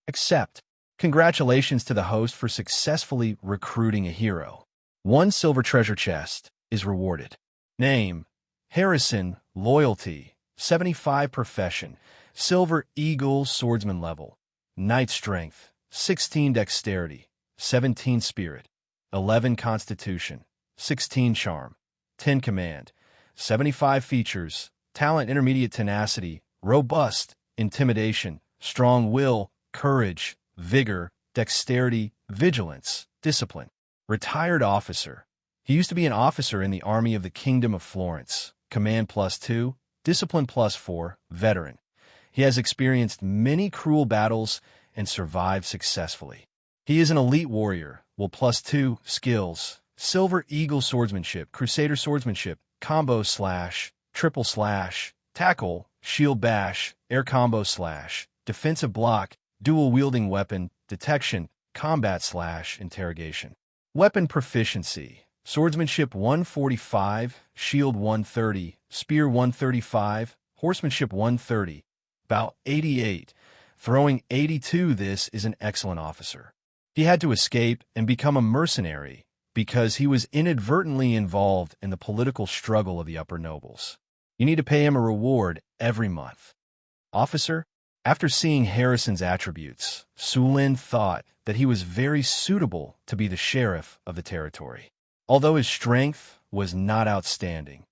Accept. Congratulations to the host for successfully recruiting a hero. 1 silver treasure chest is rewarded. Name: Harrison. Loyalty: 75. Profession: Silver Eagle Swordsman level. Knight Strength: 16. Dexterity: 17. Spirit: 11. Constitution: 16. Charm: 10. Command: 75. Features: Talent: Intermediate Tenacity, Robust, Intimidation, Strong Will, Courage, Vigor, Dexterity, Vigilance, Discipline. Retired officer. He used to be an officer in the army of the Kingdom of Florence. Command +2, Discipline +4, Veteran. He has experienced many cruel battles and survived successfully. He is an elite warrior. Will +2, Skills: Silver Eagle Swordsmanship, Crusader Swordsmanship, Combo Slash, Triple Slash, Tackle, Shield Bash, Air Combo Slash, Defensive Block, Dual Wielding Weapon, Detection, Combat Slash, Interrogation. Weapon Proficiency: Swordsmanship 145, Shield 130, Spear 135, Horsemanship 130, Bow 88, Throwing 82. This is an excellent officer. He had to escape and become a mercenary because he was inadvertently involved in the political struggle of the upper nobles. You need to pay him a reward every month. Officer? After seeing Harrison's attributes, Sulin thought that he was very suitable to be the sheriff of the territory. Although his strength was not outstanding,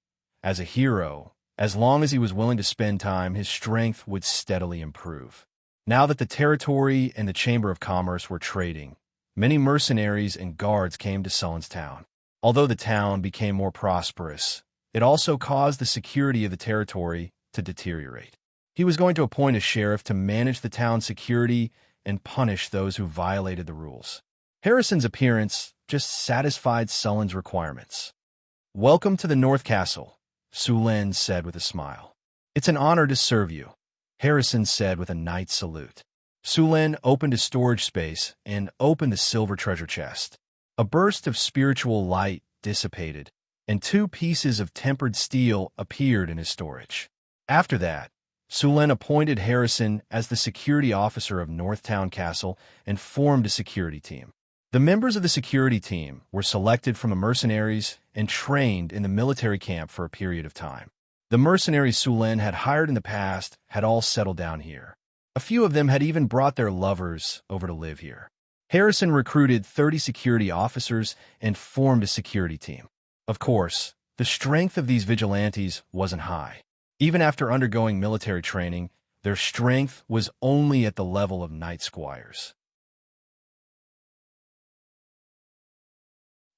as a hero, as long as he was willing to spend time, his strength would steadily improve. Now that the territory and the Chamber of Commerce were trading, many mercenaries and guards came to Sulin's town. Although the town became more prosperous, it also caused the security of the territory to deteriorate. He was going to appoint a sheriff to manage the town's security and punish those who violated the rules. Harrison's appearance just satisfied Sulin's requirements. Welcome to the North Castle, Sulin said with a smile. It's an honor to serve you, Harrison said with a knight's salute. Sulin opened a storage space and opened the silver treasure chest. A burst of spiritual light dissipated, and 2 pieces of tempered steel appeared in his storage. After that, Sulin appointed Harrison as the security officer of Northtown Castle and formed a security team. The members of the security team were selected from the mercenaries and trained in the military camp for a period of time. The mercenaries Sulin had hired in the past had all settled down here. A few of them had even brought their lovers over to live here. Harrison recruited 30 security officers and formed a security team. Of course, the strength of these vigilantes wasn't high. Even after undergoing military training, their strength was only at the level of night squires.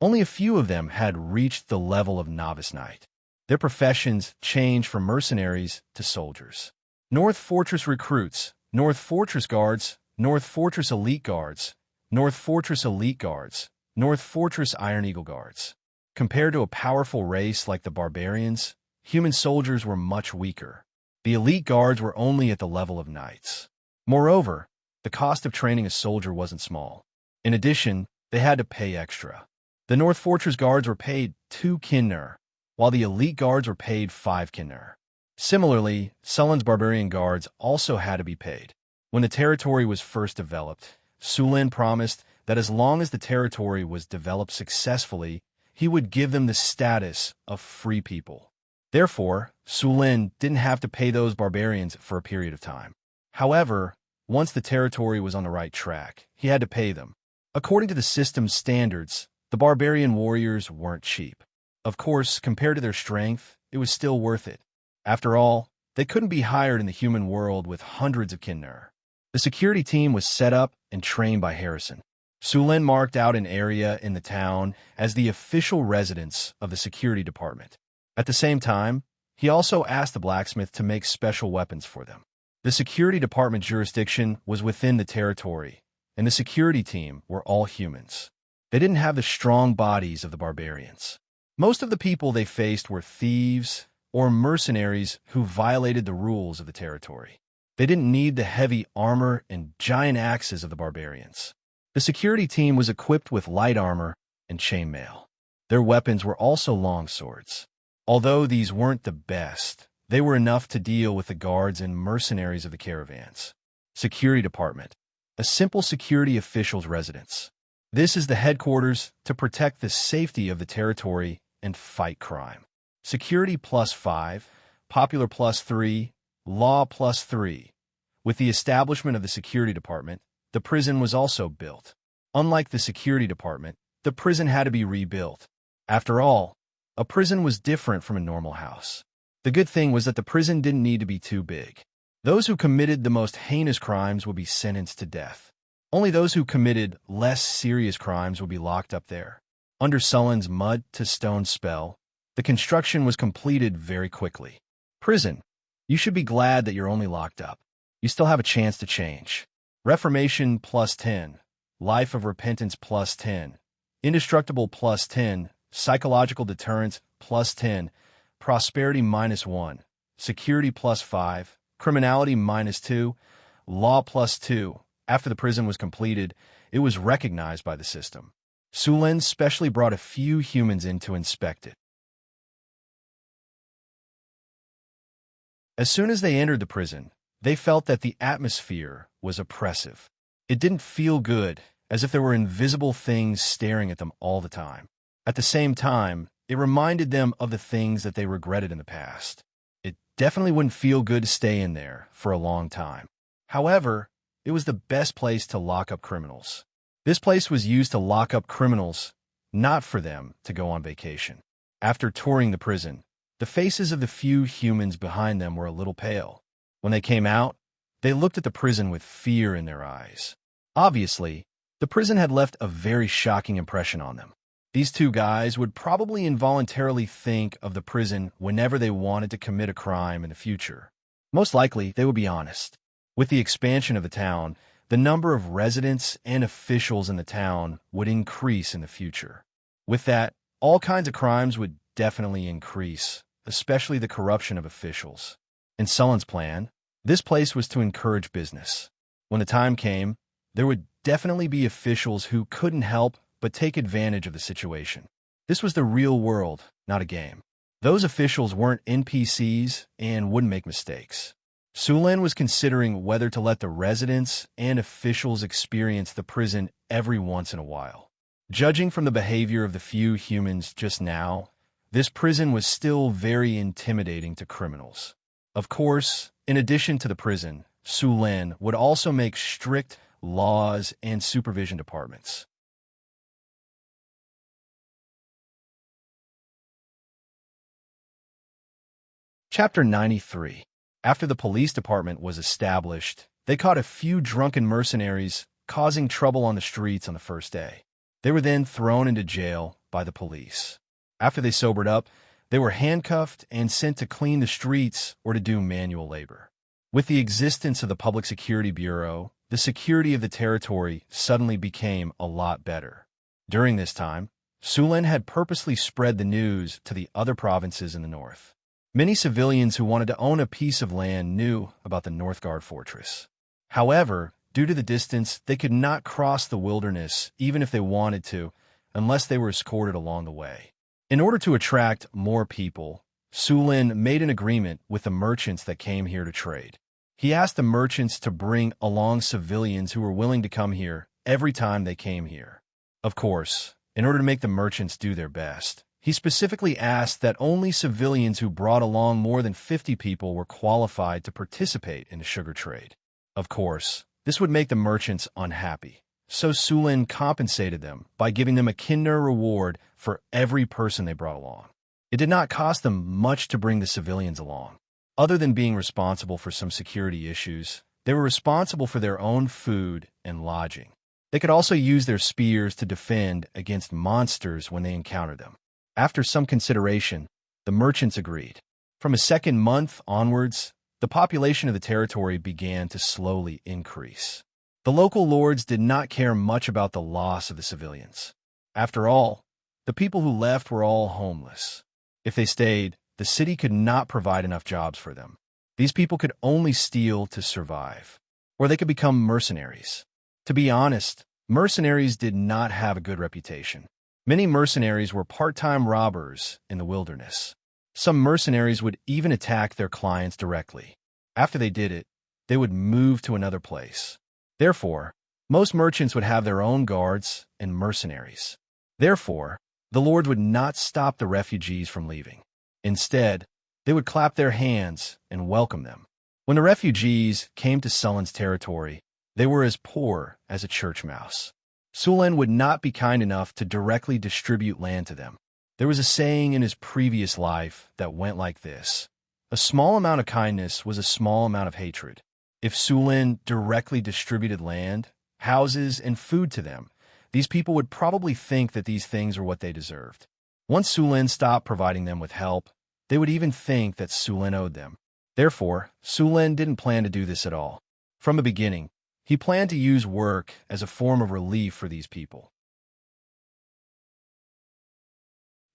Only a few of them had reached the level of novice knight. Their professions changed from mercenaries to soldiers. North Fortress Recruits, North Fortress Guards, North Fortress Elite Guards, North Fortress Elite Guards, North Fortress Iron Eagle Guards. Compared to a powerful race like the barbarians, human soldiers were much weaker. The elite guards were only at the level of knights. Moreover, the cost of training a soldier wasn't small. In addition, they had to pay extra. The North Fortress guards were paid 2 kinner, while the elite guards were paid 5 kinner. Similarly, Sulin's barbarian guards also had to be paid. When the territory was first developed, Sulin promised that as long as the territory was developed successfully, he would give them the status of free people. Therefore, Sulin didn't have to pay those barbarians for a period of time. However, once the territory was on the right track, he had to pay them. According to the system's standards, the barbarian warriors weren't cheap. Of course, compared to their strength, it was still worth it. After all, they couldn't be hired in the human world with hundreds of kinner. The security team was set up and trained by Harrison. Sulin marked out an area in the town as the official residence of the security department. At the same time, he also asked the blacksmith to make special weapons for them. The security department jurisdiction was within the territory, and the security team were all humans. They didn't have the strong bodies of the barbarians. Most of the people they faced were thieves or mercenaries who violated the rules of the territory. They didn't need the heavy armor and giant axes of the barbarians. The security team was equipped with light armor and chainmail. Their weapons were also long swords. Although these weren't the best, they were enough to deal with the guards and mercenaries of the caravans. Security Department, a simple security official's residence. This is the headquarters to protect the safety of the territory and fight crime. Security +5, popular +3, law +3. With the establishment of the security department, the prison was also built. Unlike the security department, the prison had to be rebuilt. After all, a prison was different from a normal house. The good thing was that the prison didn't need to be too big. Those who committed the most heinous crimes would be sentenced to death. Only those who committed less serious crimes would be locked up there. Under Sulin's mud-to-stone spell, the construction was completed very quickly. Prison. You should be glad that you're only locked up. You still have a chance to change. Reformation +10. Life of repentance +10. Indestructible +10. Psychological deterrence +10. Prosperity -1. Security +5. Criminality -2. Law +2. After the prison was completed, it was recognized by the system. Sulin specially brought a few humans in to inspect it. As soon as they entered the prison, they felt that the atmosphere was oppressive. It didn't feel good, as if there were invisible things staring at them all the time. At the same time, it reminded them of the things that they regretted in the past. It definitely wouldn't feel good to stay in there for a long time. However, it was the best place to lock up criminals. This place was used to lock up criminals, not for them to go on vacation. After touring the prison, the faces of the few humans behind them were a little pale. When they came out, they looked at the prison with fear in their eyes. Obviously, the prison had left a very shocking impression on them. These two guys would probably involuntarily think of the prison whenever they wanted to commit a crime in the future. Most likely, they would be honest. With the expansion of the town, the number of residents and officials in the town would increase in the future. With that, all kinds of crimes would definitely increase, especially the corruption of officials. In Sulin's plan, this place was to encourage business. When the time came, there would definitely be officials who couldn't help but take advantage of the situation. This was the real world, not a game. Those officials weren't NPCs and wouldn't make mistakes. Sulin was considering whether to let the residents and officials experience the prison every once in a while. Judging from the behavior of the few humans just now, this prison was still very intimidating to criminals. Of course, in addition to the prison, Sulin would also make strict laws and supervision departments. Chapter 93. After the police department was established, they caught a few drunken mercenaries causing trouble on the streets on the first day. They were then thrown into jail by the police. After they sobered up, they were handcuffed and sent to clean the streets or to do manual labor. With the existence of the Public Security Bureau, the security of the territory suddenly became a lot better. During this time, Sulin had purposely spread the news to the other provinces in the north. Many civilians who wanted to own a piece of land knew about the Northgard fortress. However, Due to the distance, they could not cross the wilderness even if they wanted to, unless they were escorted along the way. In order to attract more people, Sulin made an agreement with the merchants that came here to trade. He asked the merchants to bring along civilians who were willing to come here every time they came here. Of course, in order to make the merchants do their best, he specifically asked that only civilians who brought along more than 50 people were qualified to participate in the sugar trade. Of course, this would make the merchants unhappy, so Sulin compensated them by giving them a kinder reward for every person they brought along. It did not cost them much to bring the civilians along. Other than being responsible for some security issues, they were responsible for their own food and lodging. They could also use their spears to defend against monsters when they encountered them. After some consideration, the merchants agreed. From a second month onwards, the population of the territory began to slowly increase. The local lords did not care much about the loss of the civilians. After all, the people who left were all homeless. If they stayed, the city could not provide enough jobs for them. These people could only steal to survive, or they could become mercenaries. To be honest, mercenaries did not have a good reputation. Many mercenaries were part-time robbers in the wilderness. Some mercenaries would even attack their clients directly. After they did it, they would move to another place. Therefore, most merchants would have their own guards and mercenaries. Therefore, the lords would not stop the refugees from leaving. Instead, they would clap their hands and welcome them. When the refugees came to Sulin's territory, they were as poor as a church mouse. Sulin would not be kind enough to directly distribute land to them. There was a saying in his previous life that went like this: a small amount of kindness was a small amount of hatred. If Sulin directly distributed land, houses, and food to them, these people would probably think that these things are what they deserved. Once Sulin stopped providing them with help, they would even think that Sulin owed them. Therefore, Sulin didn't plan to do this at all. From the beginning, he planned to use work as a form of relief for these people.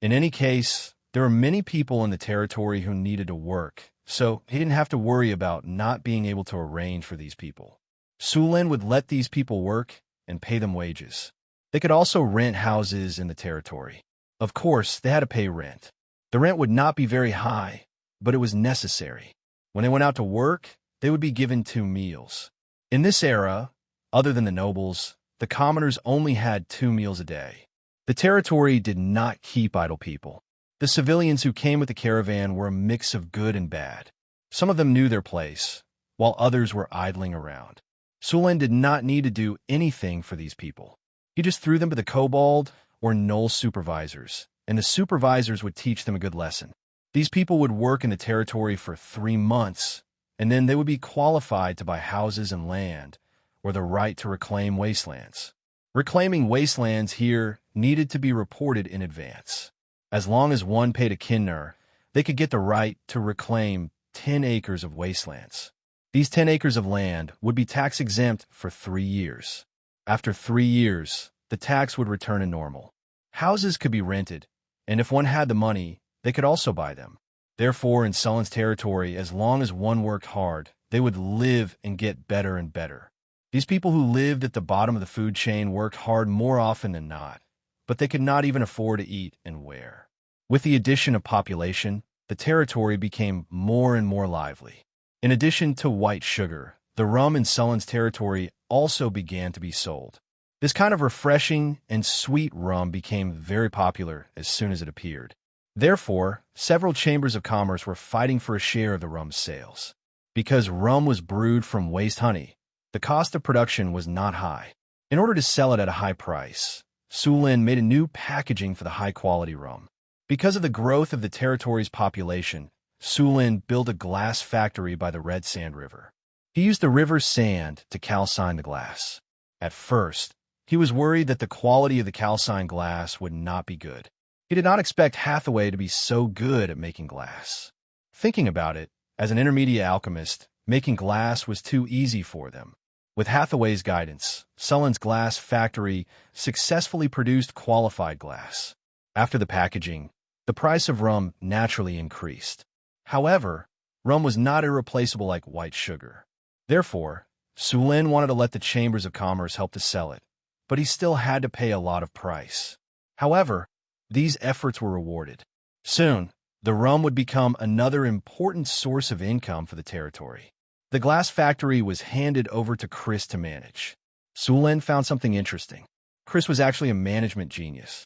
In any case, there were many people in the territory who needed to work, so he didn't have to worry about not being able to arrange for these people. Sulin would let these people work and pay them wages. They could also rent houses in the territory. Of course, they had to pay rent. The rent would not be very high, but it was necessary. When they went out to work, they would be given 2 meals. In this era, other than the nobles, the commoners only had 2 meals a day. The territory did not keep idle people. The civilians who came with the caravan were a mix of good and bad. Some of them knew their place, while others were idling around. Sulin did not need to do anything for these people. He just threw them to the kobold or gnoll supervisors, and the supervisors would teach them a good lesson. These people would work in the territory for 3 months, and then they would be qualified to buy houses and land, or the right to reclaim wastelands. Reclaiming wastelands here needed to be reported in advance. As long as one paid a kinner, they could get the right to reclaim 10 acres of wastelands. These 10 acres of land would be tax-exempt for 3 years. After 3 years, the tax would return to normal. Houses could be rented, and if one had the money, they could also buy them. Therefore, in Sulin's territory, as long as one worked hard, they would live and get better and better. These people who lived at the bottom of the food chain worked hard more often than not, but they could not even afford to eat and wear. With the addition of population, the territory became more and more lively. In addition to white sugar, the rum in Sulin's territory also began to be sold. This kind of refreshing and sweet rum became very popular as soon as it appeared. Therefore, several chambers of commerce were fighting for a share of the rum's sales. Because rum was brewed from waste honey, the cost of production was not high. In order to sell it at a high price, Sulin made a new packaging for the high-quality rum. Because of the growth of the territory's population, Sulin built a glass factory by the Red Sand River. He used the river's sand to calcine the glass. At first, he was worried that the quality of the calcined glass would not be good. He did not expect Hathaway to be so good at making glass. Thinking about it, as an intermediate alchemist, making glass was too easy for them. With Hathaway's guidance, Sulin's glass factory successfully produced qualified glass. After the packaging, the price of rum naturally increased. However, rum was not irreplaceable like white sugar. Therefore, Sulin wanted to let the chambers of commerce help to sell it, but he still had to pay a lot of price. However, these efforts were rewarded. Soon, the rum would become another important source of income for the territory. The glass factory was handed over to Chris to manage. Sulin found something interesting. Chris was actually a management genius.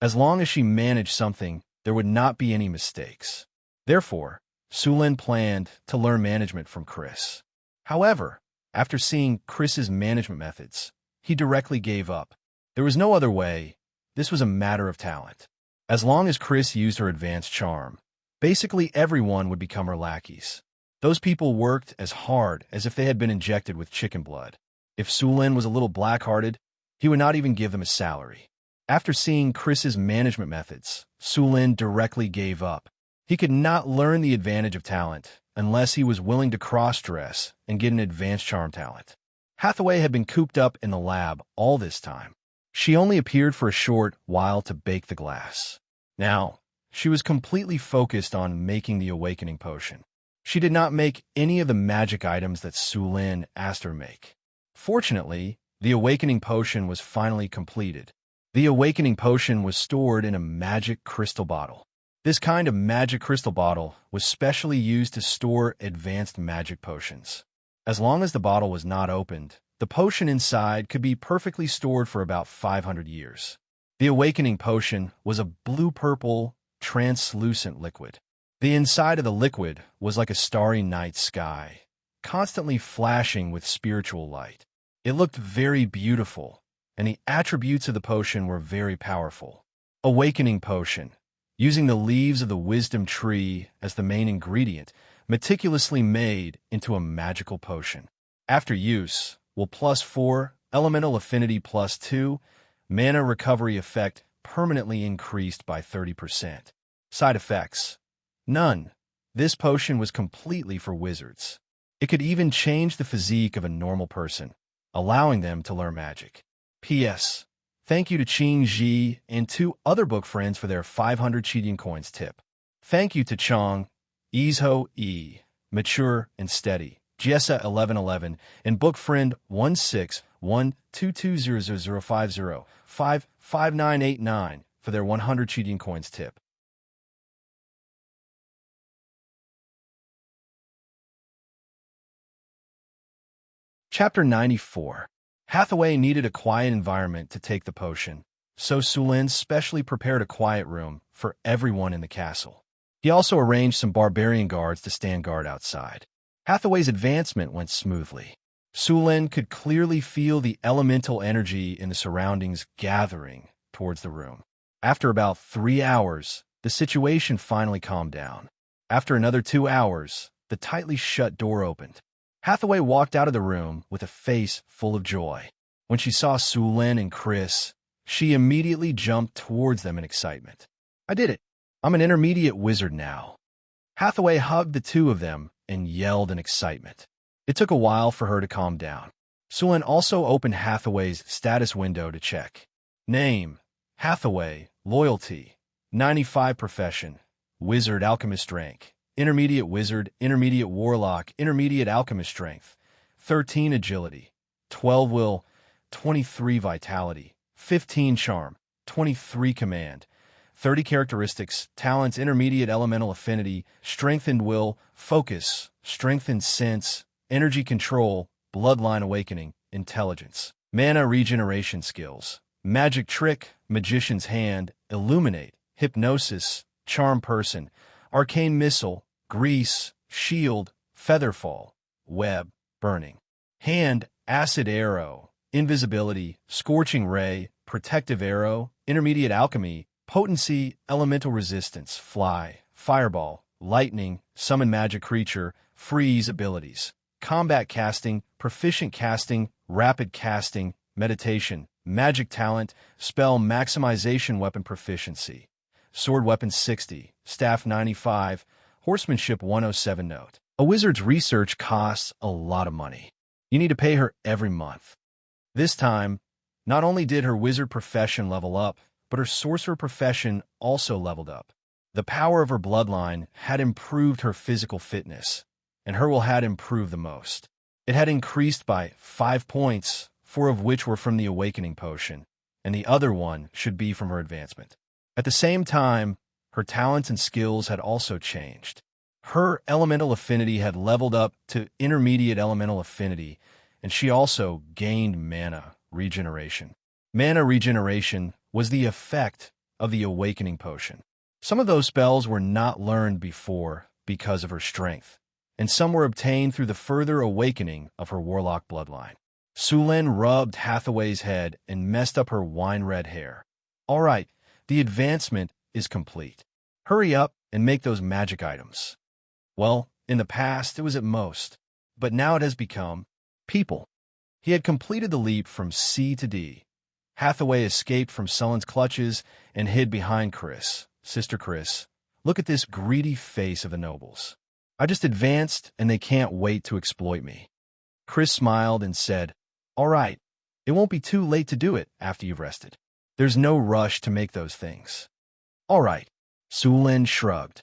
As long as she managed something, there would not be any mistakes. Therefore, Sulin planned to learn management from Chris. However, after seeing Chris's management methods, he directly gave up. There was no other way. This was a matter of talent. As long as Chris used her advanced charm, basically everyone would become her lackeys. Those people worked as hard as if they had been injected with chicken blood. If Sulin was a little black-hearted, he would not even give them a salary. After seeing Chris's management methods, Sulin directly gave up. He could not learn the advantage of talent unless he was willing to cross-dress and get an advanced charm talent. Hathaway had been cooped up in the lab all this time. She only appeared for a short while to bake the glass. Now, she was completely focused on making the awakening potion. She did not make any of the magic items that Sulin asked her to make. Fortunately, the awakening potion was finally completed. The awakening potion was stored in a magic crystal bottle. This kind of magic crystal bottle was specially used to store advanced magic potions. As long as the bottle was not opened, the potion inside could be perfectly stored for about 500 years. The awakening potion was a blue-purple, translucent liquid. The inside of the liquid was like a starry night sky, constantly flashing with spiritual light. It looked very beautiful, and the attributes of the potion were very powerful. Awakening potion, using the leaves of the wisdom tree as the main ingredient, meticulously made into a magical potion. After use, will +4, elemental affinity +2, mana recovery effect permanently increased by 30%. Side effects: none. This potion was completely for wizards. It could even change the physique of a normal person, allowing them to learn magic. P.S. Thank you to Xianxia and 2 other book friends for their 500 cheating coins tip. Thank you to Chong, Izho E, Mature and Steady, Jessa 1111, and book friend 16122000050555989 for their 100 cheating coins tip. Chapter 94. Hathaway needed a quiet environment to take the potion, so Sulin specially prepared a quiet room for everyone in the castle. He also arranged some barbarian guards to stand guard outside. Hathaway's advancement went smoothly. Sulin could clearly feel the elemental energy in the surroundings gathering towards the room. After about 3 hours, the situation finally calmed down. After another 2 hours, the tightly shut door opened. Hathaway walked out of the room with a face full of joy. When she saw Sulin and Chris, she immediately jumped towards them in excitement. I did it! I'm an intermediate wizard now. Hathaway hugged the 2 of them and yelled in excitement. It took a while for her to calm down. Sulin also opened Hathaway's status window to check. Name: Hathaway. Loyalty: 95. Profession: Wizard Alchemist. Rank: Intermediate Wizard, Intermediate Warlock, Intermediate Alchemist. Strength: 13 Agility, 12 Will, 23 Vitality, 15 Charm, 23 Command, 30 Characteristics, Talents: Intermediate Elemental Affinity, Strengthened Will, Focus, Strengthened Sense, Energy Control, Bloodline Awakening, Intelligence. Mana Regeneration Skills: Magic Trick, Magician's Hand, Illuminate, Hypnosis, Charm Person, Arcane Missile, Grease, Shield, Featherfall, Web, Burning. Hand: Acid Arrow, Invisibility, Scorching Ray, Protective Arrow, Intermediate Alchemy, Potency, Elemental Resistance, Fly, Fireball, Lightning, Summon Magic Creature, Freeze. Abilities: Combat Casting, Proficient Casting, Rapid Casting, Meditation, Magic Talent, Spell Maximization. Weapon Proficiency: Sword Weapon 60, Staff 95, Horsemanship 107. Note: a wizard's research costs a lot of money. You need to pay her every month. This time, not only did her wizard profession level up, but her sorcerer profession also leveled up. The power of her bloodline had improved her physical fitness, and her will had improved the most. It had increased by 5 points, 4 of which were from the awakening potion, and the other one should be from her advancement. At the same time, her talents and skills had also changed. Her elemental affinity had leveled up to intermediate elemental affinity, and she also gained mana regeneration. Mana regeneration was the effect of the awakening potion. Some of those spells were not learned before because of her strength, and some were obtained through the further awakening of her warlock bloodline. Sulin rubbed Hathaway's head and messed up her wine-red hair. All right, the advancement is complete. Hurry up and make those magic items. Well, in the past it was at most, but now it has become people. He had completed the leap from C to D. Hathaway escaped from Sullen's clutches and hid behind Chris. Sister Chris, look at this greedy face of the nobles. I just advanced and they can't wait to exploit me. Chris smiled and said, all right, it won't be too late to do it after you've rested. There's no rush to make those things. All right, Sulin shrugged.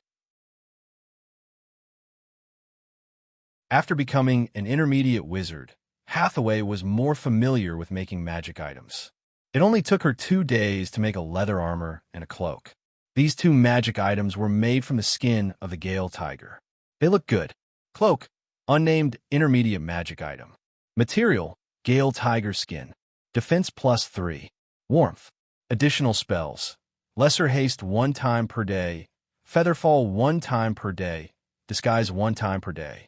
After becoming an intermediate wizard, Hathaway was more familiar with making magic items. It only took her 2 days to make a leather armor and a cloak. These 2 magic items were made from the skin of the Gale Tiger. They look good. Cloak, unnamed intermediate magic item. Material, Gale Tiger skin. Defense +3. Warmth. Additional spells. Lesser haste 1 time per day. Featherfall 1 time per day. Disguise 1 time per day.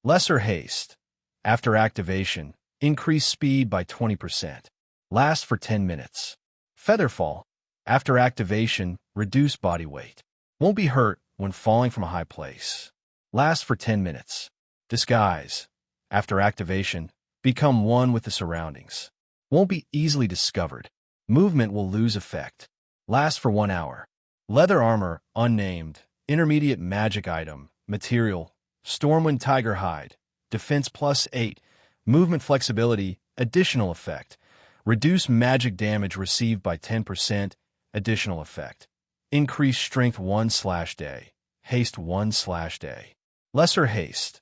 Lesser haste. After activation, increase speed by 20%. Last for 10 minutes. Featherfall. After activation, reduce body weight. Won't be hurt when falling from a high place. Last for 10 minutes. Disguise. After activation, become one with the surroundings. Won't be easily discovered. Movement will lose effect. Last for 1 hour. Leather armor, unnamed. Intermediate magic item. Material, Stormwind Tiger hide. Defense +8. Movement flexibility, additional effect. Reduce magic damage received by 10%. Additional effect. Increase strength 1/day. Haste 1/day. Lesser haste.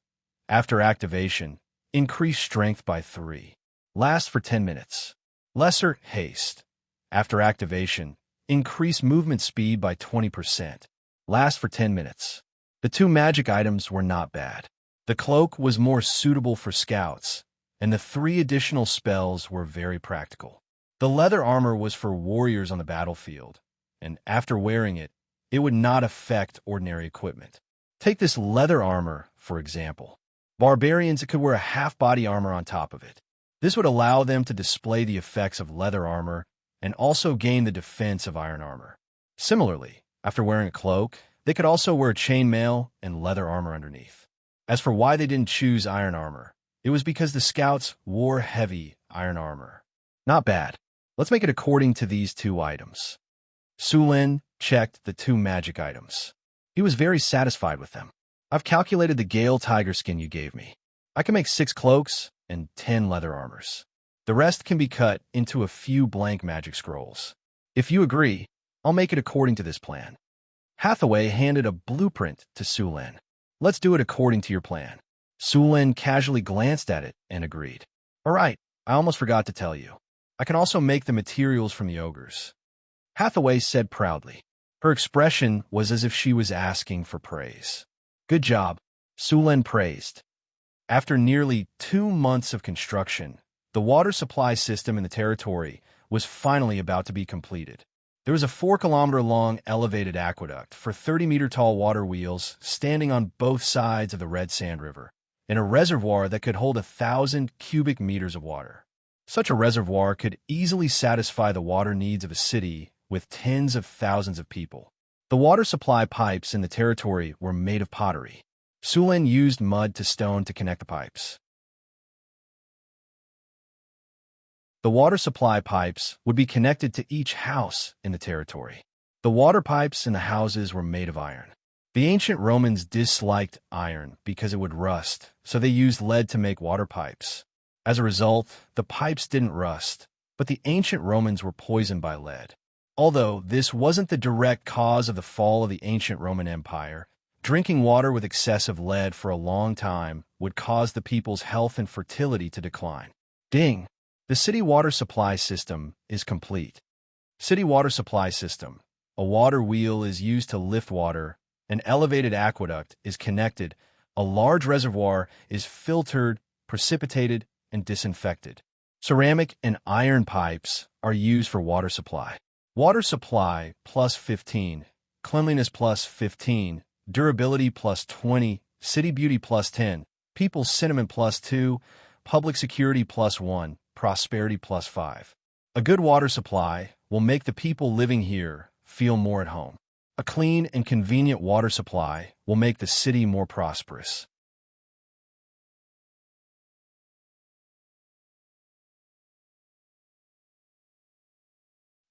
After activation, increase strength by 3. Last for 10 minutes. Lesser haste. After activation, increase movement speed by 20%. Last for 10 minutes. The 2 magic items were not bad. The cloak was more suitable for scouts, and the 3 additional spells were very practical. The leather armor was for warriors on the battlefield, and after wearing it, it would not affect ordinary equipment. Take this leather armor, for example. Barbarians could wear a half-body armor on top of it. This would allow them to display the effects of leather armor and also gain the defense of iron armor. Similarly, after wearing a cloak, they could also wear chainmail and leather armor underneath. As for why they didn't choose iron armor, it was because the scouts wore heavy iron armor. Not bad. Let's make it according to these 2 items. Sulin checked the 2 magic items. He was very satisfied with them. I've calculated the Gale Tiger skin you gave me. I can make 6 cloaks and 10 leather armors. The rest can be cut into a few blank magic scrolls. If you agree, I'll make it according to this plan. Hathaway handed a blueprint to Sulin. Let's do it according to your plan. Sulin casually glanced at it and agreed. All right, I almost forgot to tell you. I can also make the materials from the ogres. Hathaway said proudly. Her expression was as if she was asking for praise. Good job, Sulin praised. After nearly 2 months of construction, the water supply system in the territory was finally about to be completed. There was a 4-kilometer-long elevated aqueduct for 30-meter-tall water wheels standing on both sides of the Red Sand River, and a reservoir that could hold 1,000 cubic meters of water. Such a reservoir could easily satisfy the water needs of a city with tens of thousands of people. The water supply pipes in the territory were made of pottery. Sulin used mud to stone to connect the pipes. The water supply pipes would be connected to each house in the territory. The water pipes in the houses were made of iron. The ancient Romans disliked iron because it would rust, so they used lead to make water pipes. As a result, the pipes didn't rust, but the ancient Romans were poisoned by lead. Although this wasn't the direct cause of the fall of the ancient Roman Empire, drinking water with excessive lead for a long time would cause the people's health and fertility to decline. Ding! The city water supply system is complete. City water supply system. A water wheel is used to lift water. An elevated aqueduct is connected. A large reservoir is filtered, precipitated, and disinfected. Ceramic and iron pipes are used for water supply. Water supply plus 15, cleanliness plus 15, durability plus 20, city beauty plus 10, people's sentiment plus 2, public security plus 1, prosperity plus 5. A good water supply will make the people living here feel more at home. A clean and convenient water supply will make the city more prosperous.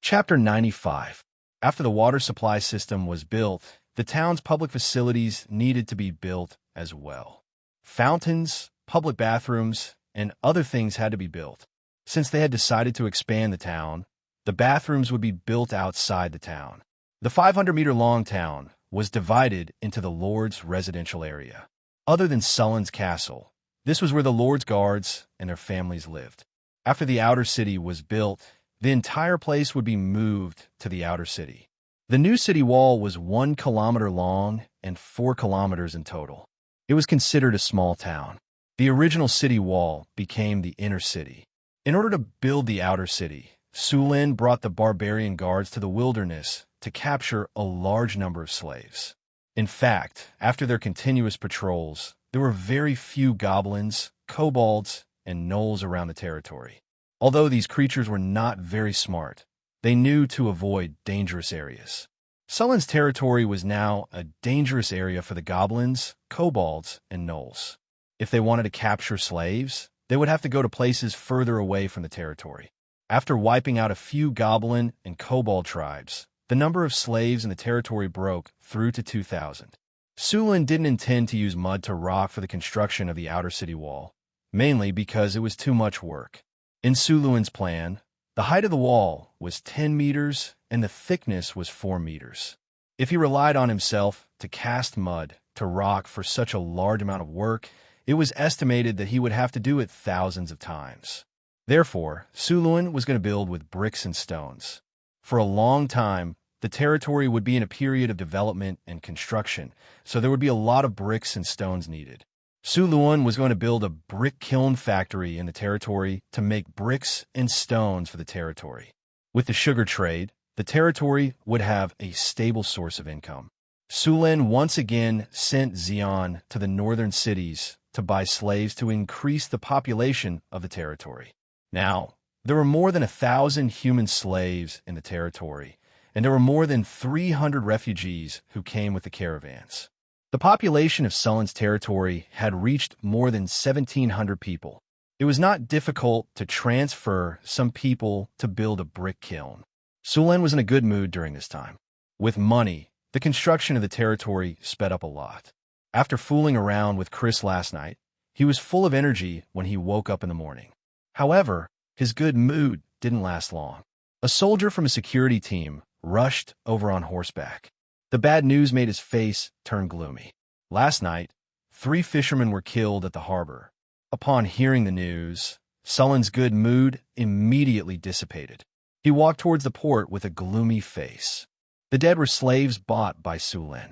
Chapter 95. After the water supply system was built, the town's public facilities needed to be built as well. Fountains, public bathrooms, and other things had to be built. Since they had decided to expand the town, the bathrooms would be built outside the town. The 500-meter-long town was divided into the Lord's residential area. Other than Sullen's castle, this was where the Lord's guards and their families lived. After the outer city was built, the entire place would be moved to the outer city. The new city wall was 1 kilometer long and 4 kilometers in total. It was considered a small town. The original city wall became the inner city. In order to build the outer city, Sulin brought the barbarian guards to the wilderness to capture a large number of slaves. In fact, after their continuous patrols, there were very few goblins, kobolds, and gnolls around the territory. Although these creatures were not very smart, they knew to avoid dangerous areas. Sullen's territory was now a dangerous area for the goblins, kobolds, and gnolls. If they wanted to capture slaves, they would have to go to places further away from the territory. After wiping out a few goblin and kobold tribes, the number of slaves in the territory broke through to 2,000. Sulin didn't intend to use mud to rock for the construction of the outer city wall, mainly because it was too much work. In Suluin's plan, the height of the wall was 10 meters and the thickness was 4 meters. If he relied on himself to cast mud to rock for such a large amount of work, it was estimated that he would have to do it thousands of times. Therefore, Suluin was going to build with bricks and stones. For a long time, the territory would be in a period of development and construction, so there would be a lot of bricks and stones needed. Suluin was going to build a brick kiln factory in the territory to make bricks and stones for the territory. With the sugar trade, the territory would have a stable source of income. Sulin once again sent Xian to the northern cities to buy slaves to increase the population of the territory. Now, there were more than 1,000 human slaves in the territory, and there were more than 300 refugees who came with the caravans. The population of Sullen's territory had reached more than 1,700 people. It was not difficult to transfer some people to build a brick kiln. Sulin was in a good mood during this time. With money, the construction of the territory sped up a lot. After fooling around with Chris last night, he was full of energy when he woke up in the morning. However, his good mood didn't last long. A soldier from a security team rushed over on horseback. The bad news made his face turn gloomy. Last night, 3 fishermen were killed at the harbor. Upon hearing the news, Sullen's good mood immediately dissipated. He walked towards the port with a gloomy face. The dead were slaves bought by Sulin.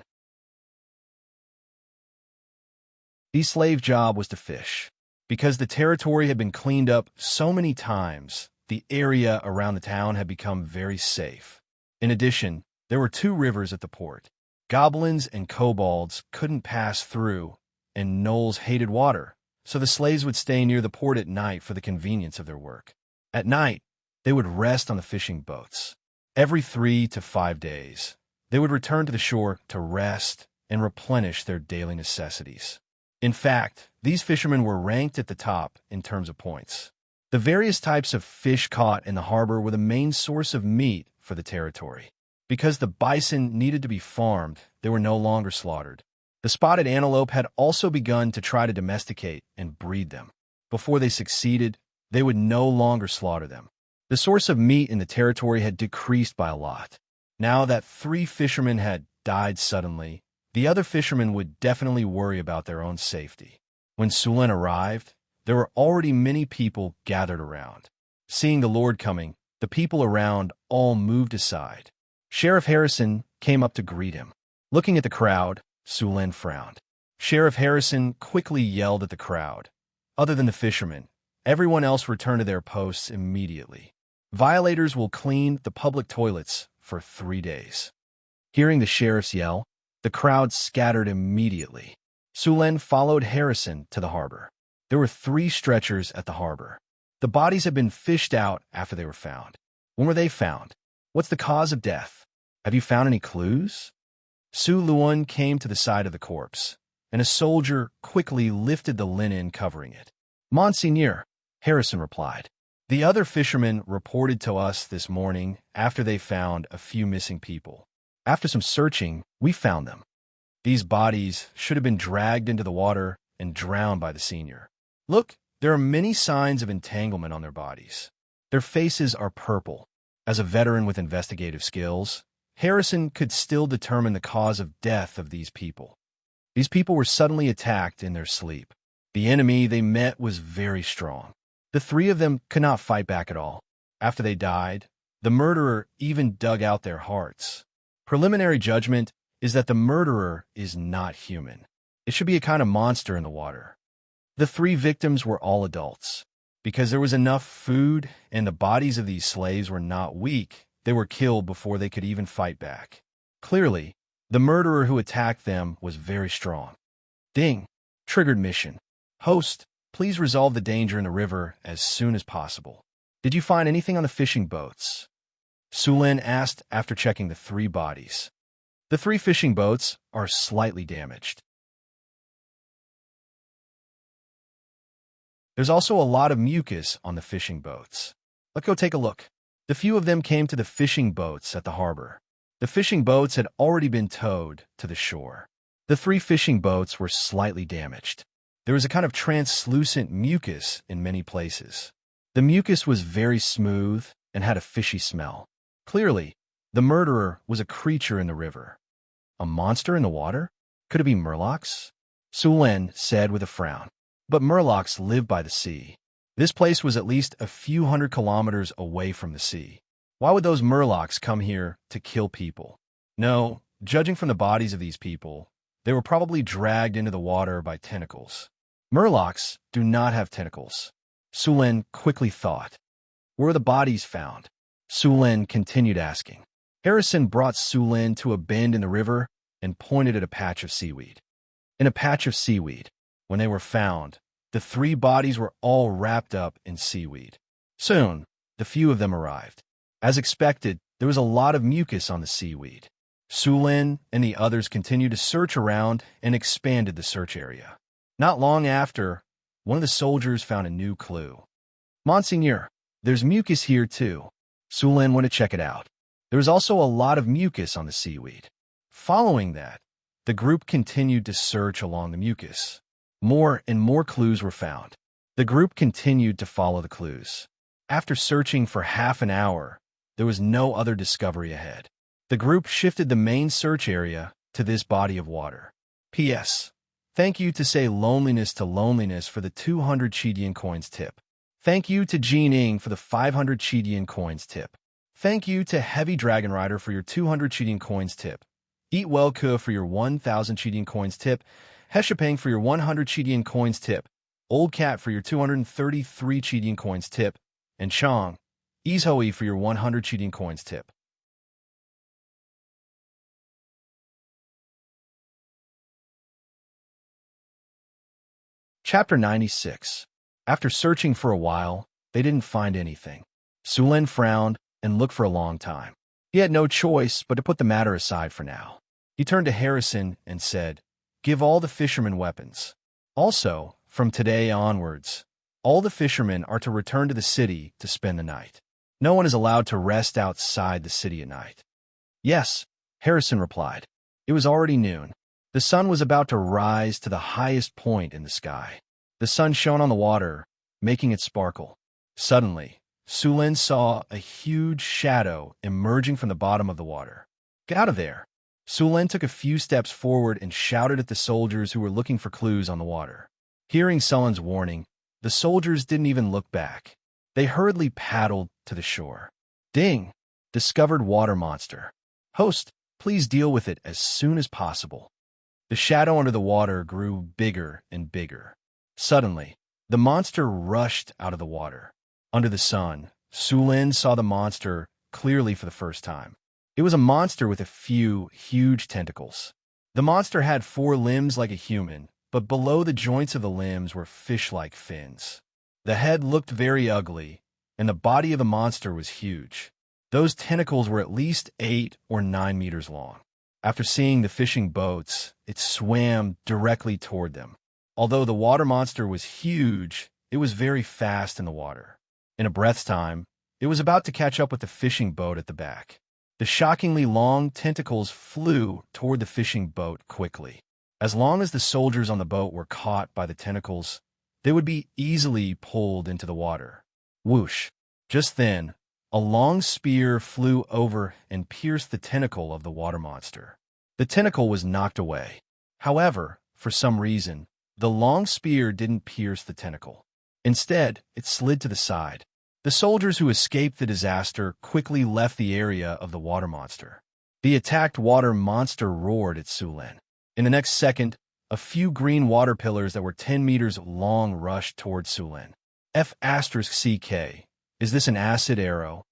The slave job was to fish. Because the territory had been cleaned up so many times, the area around the town had become very safe. In addition, there were 2 rivers at the port. Goblins and kobolds couldn't pass through, and gnolls hated water, so the slaves would stay near the port at night for the convenience of their work. At night, they would rest on the fishing boats. Every 3 to 5 days, they would return to the shore to rest and replenish their daily necessities. In fact, these fishermen were ranked at the top in terms of points. The various types of fish caught in the harbor were the main source of meat for the territory. Because the bison needed to be farmed, they were no longer slaughtered. The spotted antelope had also begun to try to domesticate and breed them. Before they succeeded, they would no longer slaughter them. The source of meat in the territory had decreased by a lot. Now that 3 fishermen had died suddenly, the other fishermen would definitely worry about their own safety. When Sulen arrived, there were already many people gathered around. Seeing the Lord coming, the people around all moved aside. Sheriff Harrison came up to greet him. Looking at the crowd, Sulen frowned. Sheriff Harrison quickly yelled at the crowd. Other than the fishermen, everyone else returned to their posts immediately. Violators will clean the public toilets for 3 days. Hearing the sheriff's yell, the crowd scattered immediately. Sulen followed Harrison to the harbor. There were 3 stretchers at the harbor. The bodies had been fished out after they were found. When were they found? What's the cause of death? Have you found any clues? Su Luan came to the side of the corpse, and a soldier quickly lifted the linen covering it. Monseigneur, Harrison replied. The other fishermen reported to us this morning after they found a few missing people. After some searching, we found them. These bodies should have been dragged into the water and drowned by the senior. Look, there are many signs of entanglement on their bodies. Their faces are purple. As a veteran with investigative skills, Harrison could still determine the cause of death of these people. These people were suddenly attacked in their sleep. The enemy they met was very strong. The 3 of them could not fight back at all. After they died, the murderer even dug out their hearts. Preliminary judgment is that the murderer is not human. It should be a kind of monster in the water. The 3 victims were all adults. Because there was enough food and the bodies of these slaves were not weak, they were killed before they could even fight back. Clearly, the murderer who attacked them was very strong. Ding! Triggered mission. Host, please resolve the danger in the river as soon as possible. Did you find anything on the fishing boats? Sulen asked after checking the 3 bodies. The 3 fishing boats are slightly damaged. There's also a lot of mucus on the fishing boats. Let's go take a look. The few of them came to the fishing boats at the harbor. The fishing boats had already been towed to the shore. The 3 fishing boats were slightly damaged. There was a kind of translucent mucus in many places. The mucus was very smooth and had a fishy smell. Clearly, the murderer was a creature in the river. A monster in the water? Could it be murlocs? Sulen said with a frown. But murlocs live by the sea. This place was at least a few hundred kilometers away from the sea. Why would those murlocs come here to kill people? No, judging from the bodies of these people, they were probably dragged into the water by tentacles. Murlocs do not have tentacles. Sulen quickly thought. Where were the bodies found? Sulen continued asking. Harrison brought Sulen to a bend in the river and pointed at a patch of seaweed. In a patch of seaweed, when they were found, the 3 bodies were all wrapped up in seaweed. Soon, the few of them arrived. As expected, there was a lot of mucus on the seaweed. Sulen and the others continued to search around and expanded the search area. Not long after, one of the soldiers found a new clue. Monseigneur, there's mucus here too. Sulen went to check it out. There was also a lot of mucus on the seaweed. Following that, the group continued to search along the mucus. More and more clues were found. The group continued to follow the clues. After searching for half an hour, there was no other discovery ahead. The group shifted the main search area to this body of water. P.S. Thank you to say loneliness to loneliness for the 200 Chidian coins tip. Thank you to Jean Ing for the 500 Chidian coins tip. Thank you to Heavy Dragon Rider for your 200 Chidian coins tip. Eat Well Ke for your 1,000 Chidian coins tip. Heshapeng for your 100 Chidian coins tip. Old Cat for your 233 Chidian coins tip. And Chong, Izhoi for your 100 Chidian coins tip. Chapter 96. After searching for a while, they didn't find anything. Sulen frowned and looked for a long time. He had no choice but to put the matter aside for now. He turned to Harrison and said, "Give all the fishermen weapons. Also, from today onwards, all the fishermen are to return to the city to spend the night. No one is allowed to rest outside the city at night." "Yes," Harrison replied. It was already noon. The sun was about to rise to the highest point in the sky. The sun shone on the water, making it sparkle. Suddenly, Sulin saw a huge shadow emerging from the bottom of the water. "Get out of there!" Sulin took a few steps forward and shouted at the soldiers who were looking for clues on the water. Hearing Sulin's warning, the soldiers didn't even look back. They hurriedly paddled to the shore. "Ding! Discovered water monster. Host, please deal with it as soon as possible." The shadow under the water grew bigger and bigger. Suddenly, the monster rushed out of the water. Under the sun, Sulin saw the monster clearly for the first time. It was a monster with a few huge tentacles. The monster had 4 limbs like a human, but below the joints of the limbs were fish-like fins. The head looked very ugly, and the body of the monster was huge. Those tentacles were at least 8 or 9 meters long. After seeing the fishing boats, it swam directly toward them. Although the water monster was huge, it was very fast in the water. In a breath's time, it was about to catch up with the fishing boat at the back. The shockingly long tentacles flew toward the fishing boat quickly. As long as the soldiers on the boat were caught by the tentacles, they would be easily pulled into the water. Whoosh! Just then, a long spear flew over and pierced the tentacle of the water monster. The tentacle was knocked away. However, for some reason, the long spear didn't pierce the tentacle. Instead, it slid to the side. The soldiers who escaped the disaster quickly left the area of the water monster. The attacked water monster roared at Sulin. In the next second, a few green water pillars that were 10 meters long rushed towards Sulin. F*CK. Is this an acid arrow?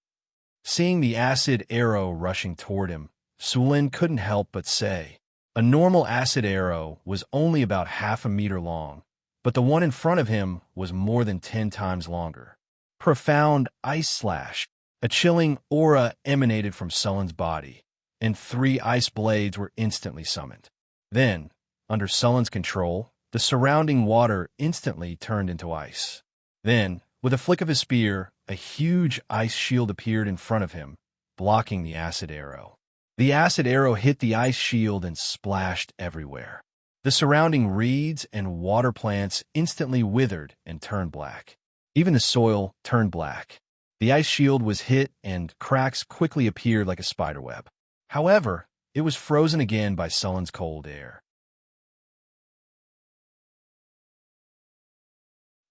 Seeing the acid arrow rushing toward him, Sulin couldn't help but say. A normal acid arrow was only about half a meter long, but the one in front of him was more than 10 times longer. Profound ice slash. A chilling aura emanated from Sulin's body, and 3 ice blades were instantly summoned. Then, under Sulin's control, the surrounding water instantly turned into ice. Then, with a flick of his spear, a huge ice shield appeared in front of him, blocking the acid arrow. The acid arrow hit the ice shield and splashed everywhere. The surrounding reeds and water plants instantly withered and turned black. Even the soil turned black. The ice shield was hit and cracks quickly appeared like a spiderweb. However, it was frozen again by Sulin's cold air.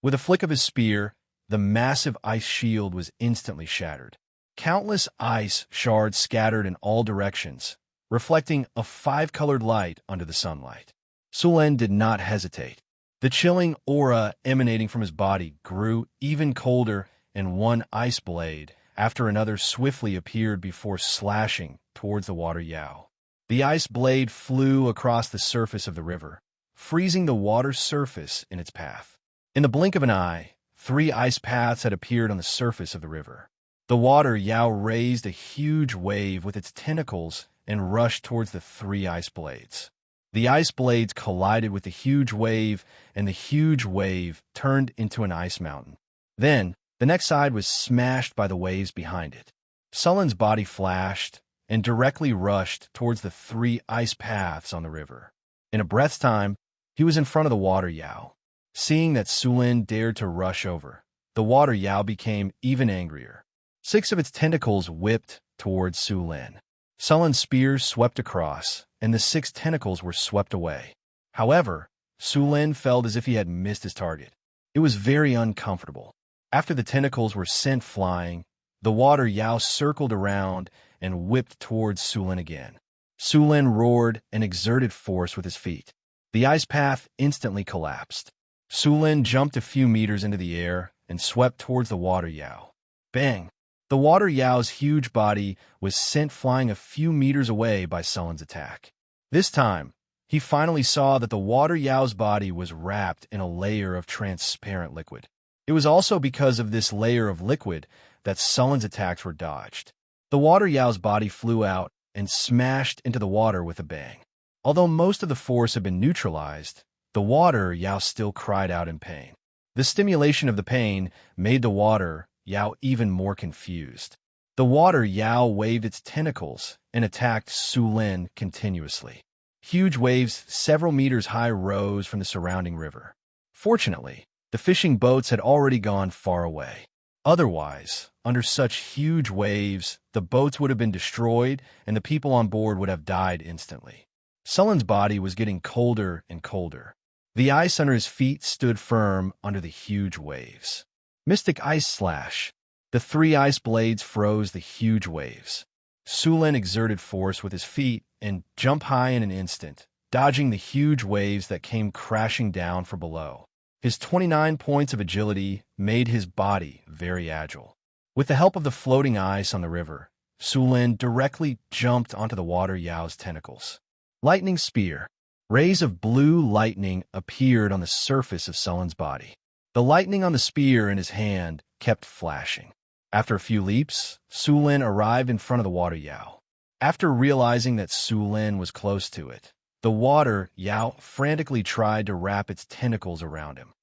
With a flick of his spear, the massive ice shield was instantly shattered. Countless ice shards scattered in all directions, reflecting a 5-colored light under the sunlight. Sulin did not hesitate. The chilling aura emanating from his body grew even colder, and one ice blade after another swiftly appeared before slashing towards the water Yao. The ice blade flew across the surface of the river, freezing the water's surface in its path. In the blink of an eye, 3 ice paths had appeared on the surface of the river. The water Yao raised a huge wave with its tentacles and rushed towards the 3 ice blades. The ice blades collided with the huge wave, and the huge wave turned into an ice mountain. Then, the next side was smashed by the waves behind it. Sulin's body flashed and directly rushed towards the 3 ice paths on the river. In a breath's time, he was in front of the water Yao. Seeing that Sulin dared to rush over, the water Yao became even angrier. 6 of its tentacles whipped towards Sulin. Sulin's spears swept across, and the 6 tentacles were swept away. However, Sulin felt as if he had missed his target. It was very uncomfortable. After the tentacles were sent flying, the water Yao circled around and whipped towards Sulin again. Sulin roared and exerted force with his feet. The ice path instantly collapsed. Sulin jumped a few meters into the air and swept towards the water Yao. Bang! The water Yao's huge body was sent flying a few meters away by Sulin's attack. This time, he finally saw that the water Yao's body was wrapped in a layer of transparent liquid. It was also because of this layer of liquid that Sulin's attacks were dodged. The water Yao's body flew out and smashed into the water with a bang. Although most of the force had been neutralized, the water Yao still cried out in pain. The stimulation of the pain made the water Yao even more confused. The water Yao waved its tentacles and attacked Sulin continuously. Huge waves several meters high rose from the surrounding river. Fortunately, the fishing boats had already gone far away. Otherwise, under such huge waves, the boats would have been destroyed and the people on board would have died instantly. Sullen's body was getting colder and colder. The ice under his feet stood firm under the huge waves. Mystic Ice Slash. The 3 ice blades froze the huge waves. Sulin exerted force with his feet and jumped high in an instant, dodging the huge waves that came crashing down from below. His 29 points of agility made his body very agile. With the help of the floating ice on the river, Sulin directly jumped onto the water Yao's tentacles. Lightning Spear. Rays of blue lightning appeared on the surface of Sullin's body. The lightning on the spear in his hand kept flashing. After a few leaps, Sulin arrived in front of the water Yao. After realizing that Sulin was close to it, the water Yao frantically tried to wrap its tentacles around him.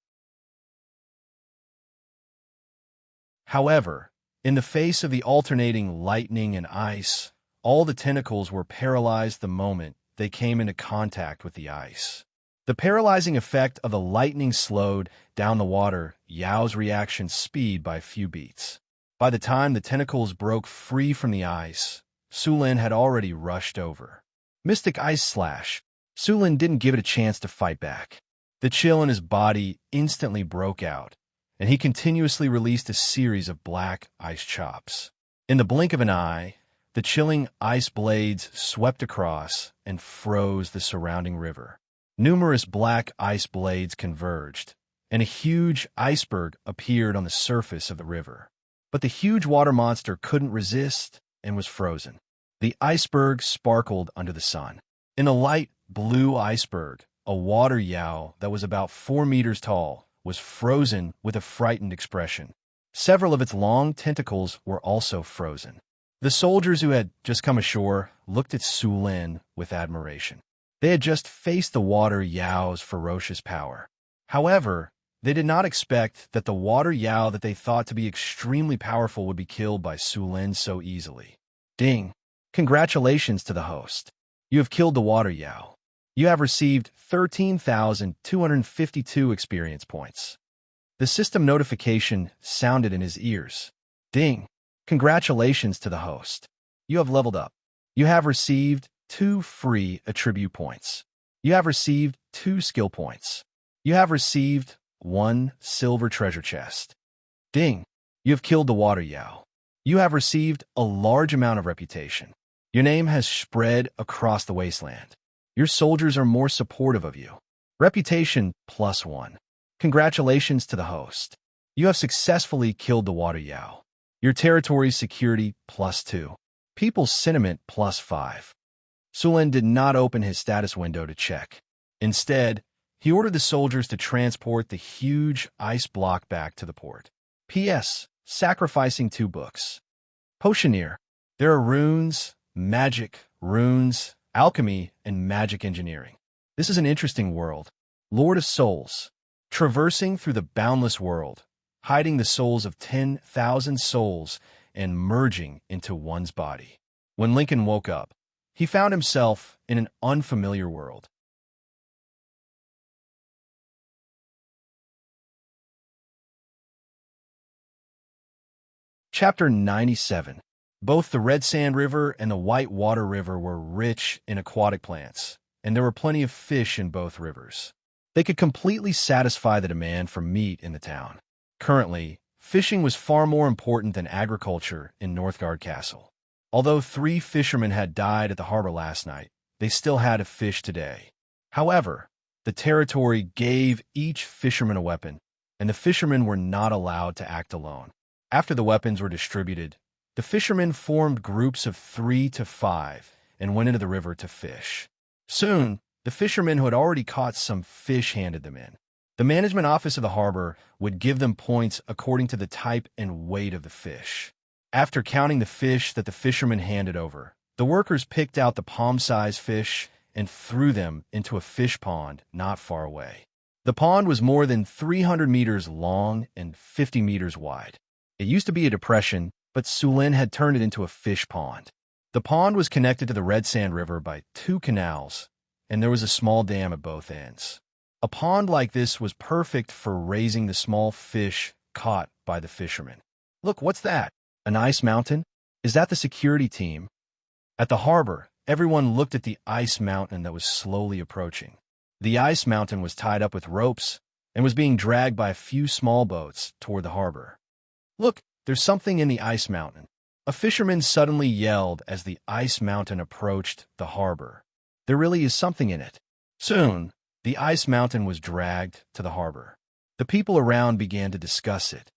However, in the face of the alternating lightning and ice, all the tentacles were paralyzed the moment they came into contact with the ice. The paralyzing effect of the lightning slowed down the water Yao's reaction speed by a few beats. By the time the tentacles broke free from the ice, Sulin had already rushed over. Mystic Ice Slash. Sulin didn't give it a chance to fight back. The chill in his body instantly broke out, and he continuously released a series of black ice chops. In the blink of an eye, the chilling ice blades swept across and froze the surrounding river. Numerous black ice blades converged, and a huge iceberg appeared on the surface of the river. But the huge water monster couldn't resist and was frozen. The iceberg sparkled under the sun. In a light blue iceberg, a water Yao that was about 4 meters tall was frozen with a frightened expression. Several of its long tentacles were also frozen. The soldiers who had just come ashore looked at Sulin with admiration. They had just faced the water Yao's ferocious power. However, they did not expect that the water Yao that they thought to be extremely powerful would be killed by Sulin so easily. Ding! Congratulations to the host. You have killed the water Yao. You have received 13,252 experience points. The system notification sounded in his ears. Ding! Congratulations to the host. You have leveled up. You have received 2 free attribute points. You have received 2 skill points. You have received 1 silver treasure chest. Ding! You have killed the water Yao. You have received a large amount of reputation. Your name has spread across the wasteland. Your soldiers are more supportive of you. Reputation +1. Congratulations to the host. You have successfully killed the water Yao. Your territory's security +2. People's sentiment +5. Sulin did not open his status window to check. Instead, he ordered the soldiers to transport the huge ice block back to the port. P.S. Sacrificing 2 books. Potioneer. There are runes, magic, runes, alchemy, and magic engineering. This is an interesting world. Lord of Souls. Traversing through the boundless world, hiding the souls of 10,000 souls and merging into one's body. When Lincoln woke up, he found himself in an unfamiliar world. Chapter 97. Both the Red Sand River and the White Water River were rich in aquatic plants, and there were plenty of fish in both rivers. They could completely satisfy the demand for meat in the town. Currently, fishing was far more important than agriculture in Northgard Castle. Although 3 fishermen had died at the harbor last night, they still had to fish today. However, the territory gave each fisherman a weapon, and the fishermen were not allowed to act alone. After the weapons were distributed, the fishermen formed groups of 3 to 5 and went into the river to fish. Soon, the fishermen who had already caught some fish handed them in. The management office of the harbor would give them points according to the type and weight of the fish. After counting the fish that the fishermen handed over, the workers picked out the palm-sized fish and threw them into a fish pond not far away. The pond was more than 300 meters long and 50 meters wide. It used to be a depression, but Sulin had turned it into a fish pond. The pond was connected to the Red Sand River by 2 canals, and there was a small dam at both ends. A pond like this was perfect for raising the small fish caught by the fishermen. Look, what's that? An ice mountain? Is that the security team? At the harbor, everyone looked at the ice mountain that was slowly approaching. The ice mountain was tied up with ropes and was being dragged by a few small boats toward the harbor. Look, there's something in the ice mountain. A fisherman suddenly yelled as the ice mountain approached the harbor. There really is something in it. Soon, the ice mountain was dragged to the harbor. The people around began to discuss it.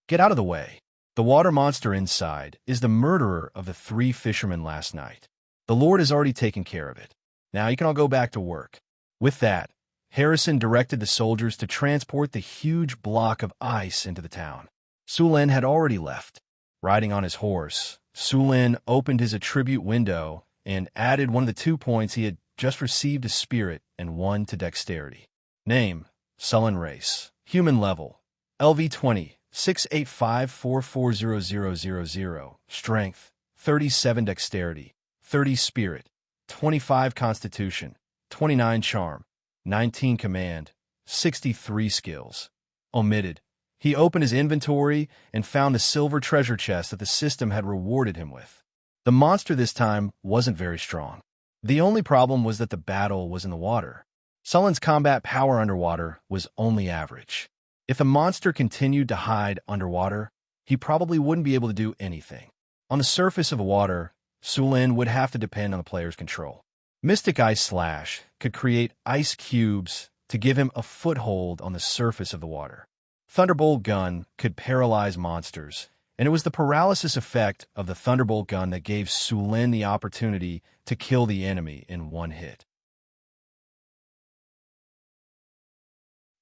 Get out of the way. The water monster inside is the murderer of the 3 fishermen last night. The Lord has already taken care of it. Now you can all go back to work. With that, Harrison directed the soldiers to transport the huge block of ice into the town. Sulin had already left. Riding on his horse, Sulin opened his attribute window and added one of the 2 points he had just received to spirit and 1 to dexterity. Name, Sullen race. Human level, LV20, 685440000. Strength, 37 dexterity, 30 spirit, 25 constitution, 29 charm, 19 command, 63 skills. Omitted. He opened his inventory and found the silver treasure chest that the system had rewarded him with. The monster this time wasn't very strong. The only problem was that the battle was in the water. Sullen's combat power underwater was only average. If the monster continued to hide underwater, he probably wouldn't be able to do anything. On the surface of the water, Sulin would have to depend on the player's control. Mystic Ice Slash could create ice cubes to give him a foothold on the surface of the water. Thunderbolt Gun could paralyze monsters, and it was the paralysis effect of the Thunderbolt Gun that gave Sulin the opportunity to kill the enemy in 1 hit.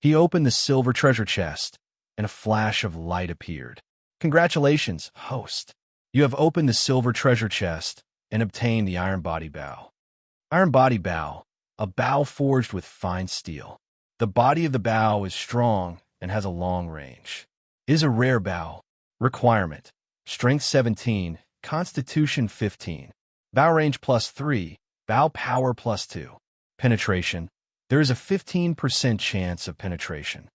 He opened the silver treasure chest, and a flash of light appeared. Congratulations, host. You have opened the silver treasure chest and obtained the Iron Body Bow. Iron Body Bow, a bow forged with fine steel. The body of the bow is strong and has a long range. It is a rare bow. Requirement: Strength 17, Constitution 15, Bow range +3, Bow power +2. Penetration: there is a 15% chance of penetration.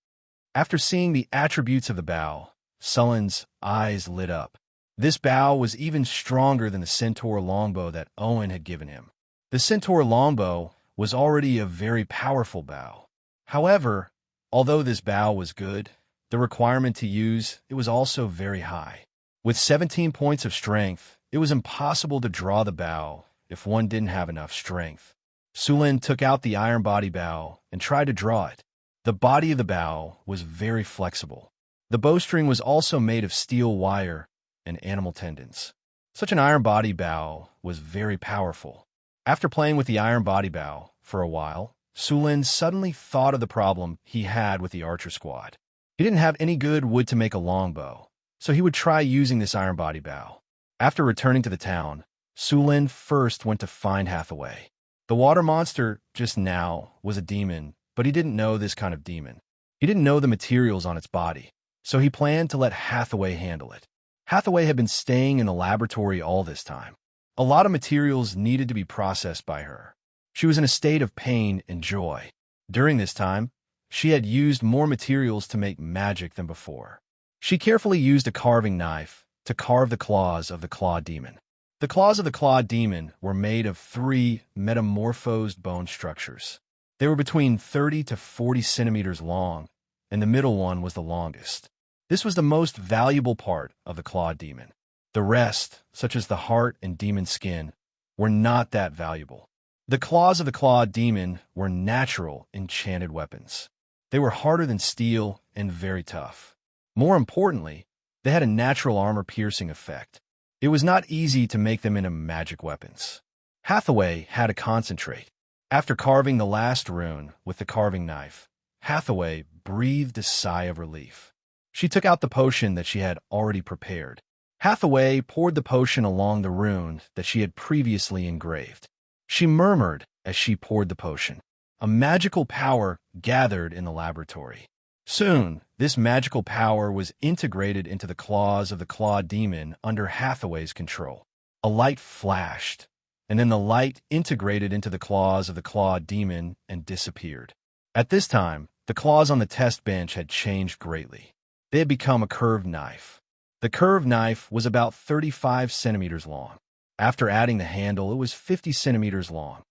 After seeing the attributes of the bow, Sullen's eyes lit up. This bow was even stronger than the Centaur longbow that Owen had given him. The Centaur longbow was already a very powerful bow. However, although this bow was good, the requirement to use it was also very high. With 17 points of strength, it was impossible to draw the bow if one didn't have enough strength. Sulin took out the Iron Body Bow and tried to draw it. The body of the bow was very flexible. The bowstring was also made of steel wire and animal tendons. Such an Iron Body Bow was very powerful. After playing with the Iron Body Bow for a while, Sulin suddenly thought of the problem he had with the archer squad. He didn't have any good wood to make a longbow, so he would try using this Iron Body Bow. After returning to the town, Sulin first went to find Hathaway. The water monster just now was a demon, but he didn't know this kind of demon. He didn't know the materials on its body, so he planned to let Hathaway handle it. Hathaway had been staying in the laboratory all this time. A lot of materials needed to be processed by her. She was in a state of pain and joy. During this time, she had used more materials to make magic than before. She carefully used a carving knife to carve the claws of the Claw Demon. The claws of the Claw Demon were made of 3 metamorphosed bone structures. They were between 30 to 40 centimeters long, and the middle one was the longest. This was the most valuable part of the Claw Demon. The rest, such as the heart and demon skin, were not that valuable. The claws of the Claw Demon were natural enchanted weapons. They were harder than steel and very tough. More importantly, they had a natural armor-piercing effect. It was not easy to make them into magic weapons. Hathaway had to concentrate. After carving the last rune with the carving knife, Hathaway breathed a sigh of relief. She took out the potion that she had already prepared. Hathaway poured the potion along the rune that she had previously engraved. She murmured as she poured the potion. A magical power gathered in the laboratory. Soon, this magical power was integrated into the claws of the Claw Demon under Hathaway's control. A light flashed, and then the light integrated into the claws of the Claw Demon and disappeared. At this time, the claws on the test bench had changed greatly. They had become a curved knife. The curved knife was about 35 centimeters long. After adding the handle, it was 50 centimeters long.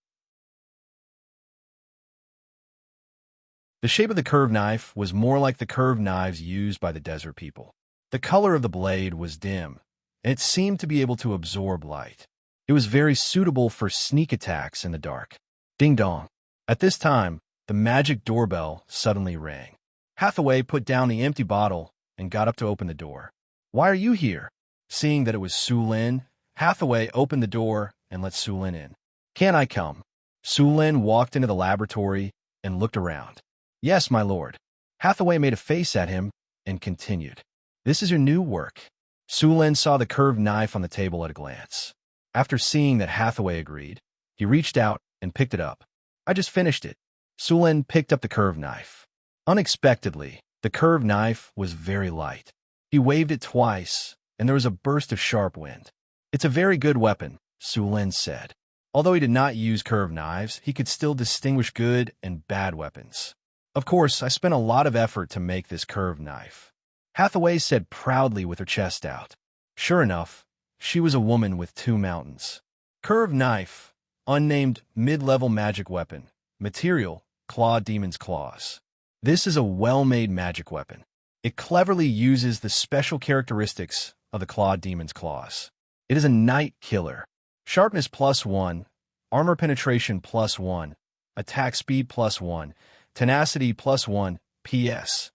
The shape of the curved knife was more like the curved knives used by the desert people. The color of the blade was dim, and it seemed to be able to absorb light. It was very suitable for sneak attacks in the dark. Ding dong. At this time, the magic doorbell suddenly rang. Hathaway put down the empty bottle and got up to open the door. "Why are you here?" Seeing that it was Su Lin, Hathaway opened the door and let Su Lin in. "Can I come?" Su Lin walked into the laboratory and looked around. "Yes, my lord." Hathaway made a face at him and continued. "This is your new work." Su Lin saw the curved knife on the table at a glance. After seeing that Hathaway agreed, he reached out and picked it up. "I just finished it." Su Lin picked up the curved knife. Unexpectedly, the curved knife was very light. He waved it twice, and there was a burst of sharp wind. "It's a very good weapon," Su Lin said. Although he did not use curved knives, he could still distinguish good and bad weapons. "Of course, I spent a lot of effort to make this curved knife," Hathaway said proudly with her chest out. Sure enough, she was a woman with 2 mountains. Curved knife, unnamed mid-level magic weapon. Material, claw demon's claws. This is a well-made magic weapon. It cleverly uses the special characteristics of the claw demon's claws. It is a night killer. Sharpness +1, armor penetration +1, attack speed +1, tenacity +1, PS.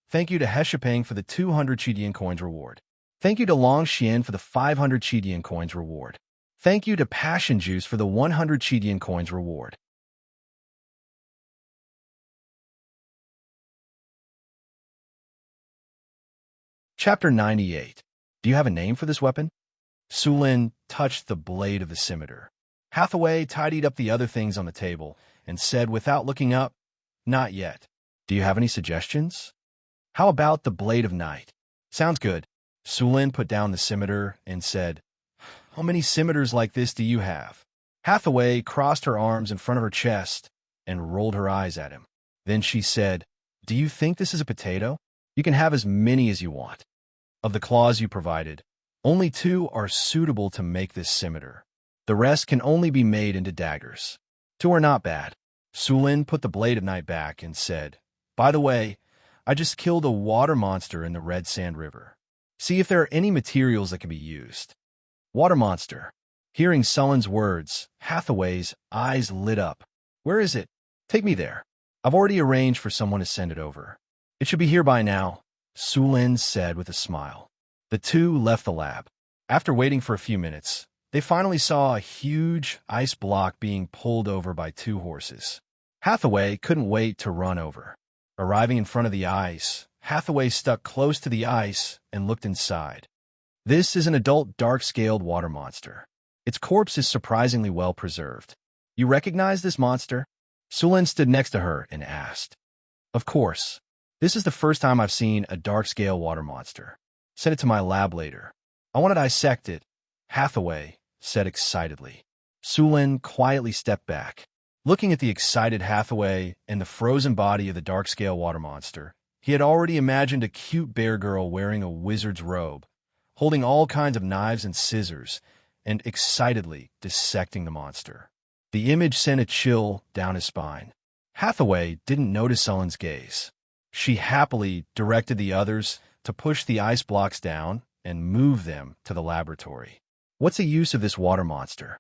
Thank you to Heshapeng for the 200 Chidian coins reward. Thank you to Long Xian for the 500 Chidian coins reward. Thank you to Passion Juice for the 100 Chidian coins reward. Chapter 98. Do you have a name for this weapon? Su Lin touched the blade of the scimitar. Hathaway tidied up the other things on the table and said without looking up, "Not yet. Do you have any suggestions?" "How about the blade of night?" "Sounds good." Su Lin put down the scimitar and said, "How many scimitars like this do you have?" Hathaway crossed her arms in front of her chest and rolled her eyes at him. Then she said, "Do you think this is a potato? You can have as many as you want. Of the claws you provided, only 2 are suitable to make this scimitar. The rest can only be made into daggers. 2 are not bad." Su Lin put the blade of night back and said, "By the way, I just killed a water monster in the Red Sand River. See if there are any materials that can be used." Water monster. Hearing Sullen's words, Hathaway's eyes lit up. "Where is it? Take me there. I've already arranged for someone to send it over." "It should be here by now," Su Lin said with a smile. The 2 left the lab. After waiting for a few minutes, they finally saw a huge ice block being pulled over by 2 horses. Hathaway couldn't wait to run over. Arriving in front of the ice, Hathaway stuck close to the ice and looked inside. This is an adult dark-scaled water monster. Its corpse is surprisingly well preserved. "You recognize this monster?" Su Lin stood next to her and asked. "Of course. This is the first time I've seen a dark-scale water monster. Send it to my lab later. I want to dissect it," Hathaway said excitedly. Su Lin quietly stepped back. Looking at the excited Hathaway and the frozen body of the dark-scale water monster, he had already imagined a cute bear girl wearing a wizard's robe, holding all kinds of knives and scissors, and excitedly dissecting the monster. The image sent a chill down his spine. Hathaway didn't notice Sullen's gaze. She happily directed the others to push the ice blocks down and move them to the laboratory. "What's the use of this water monster?"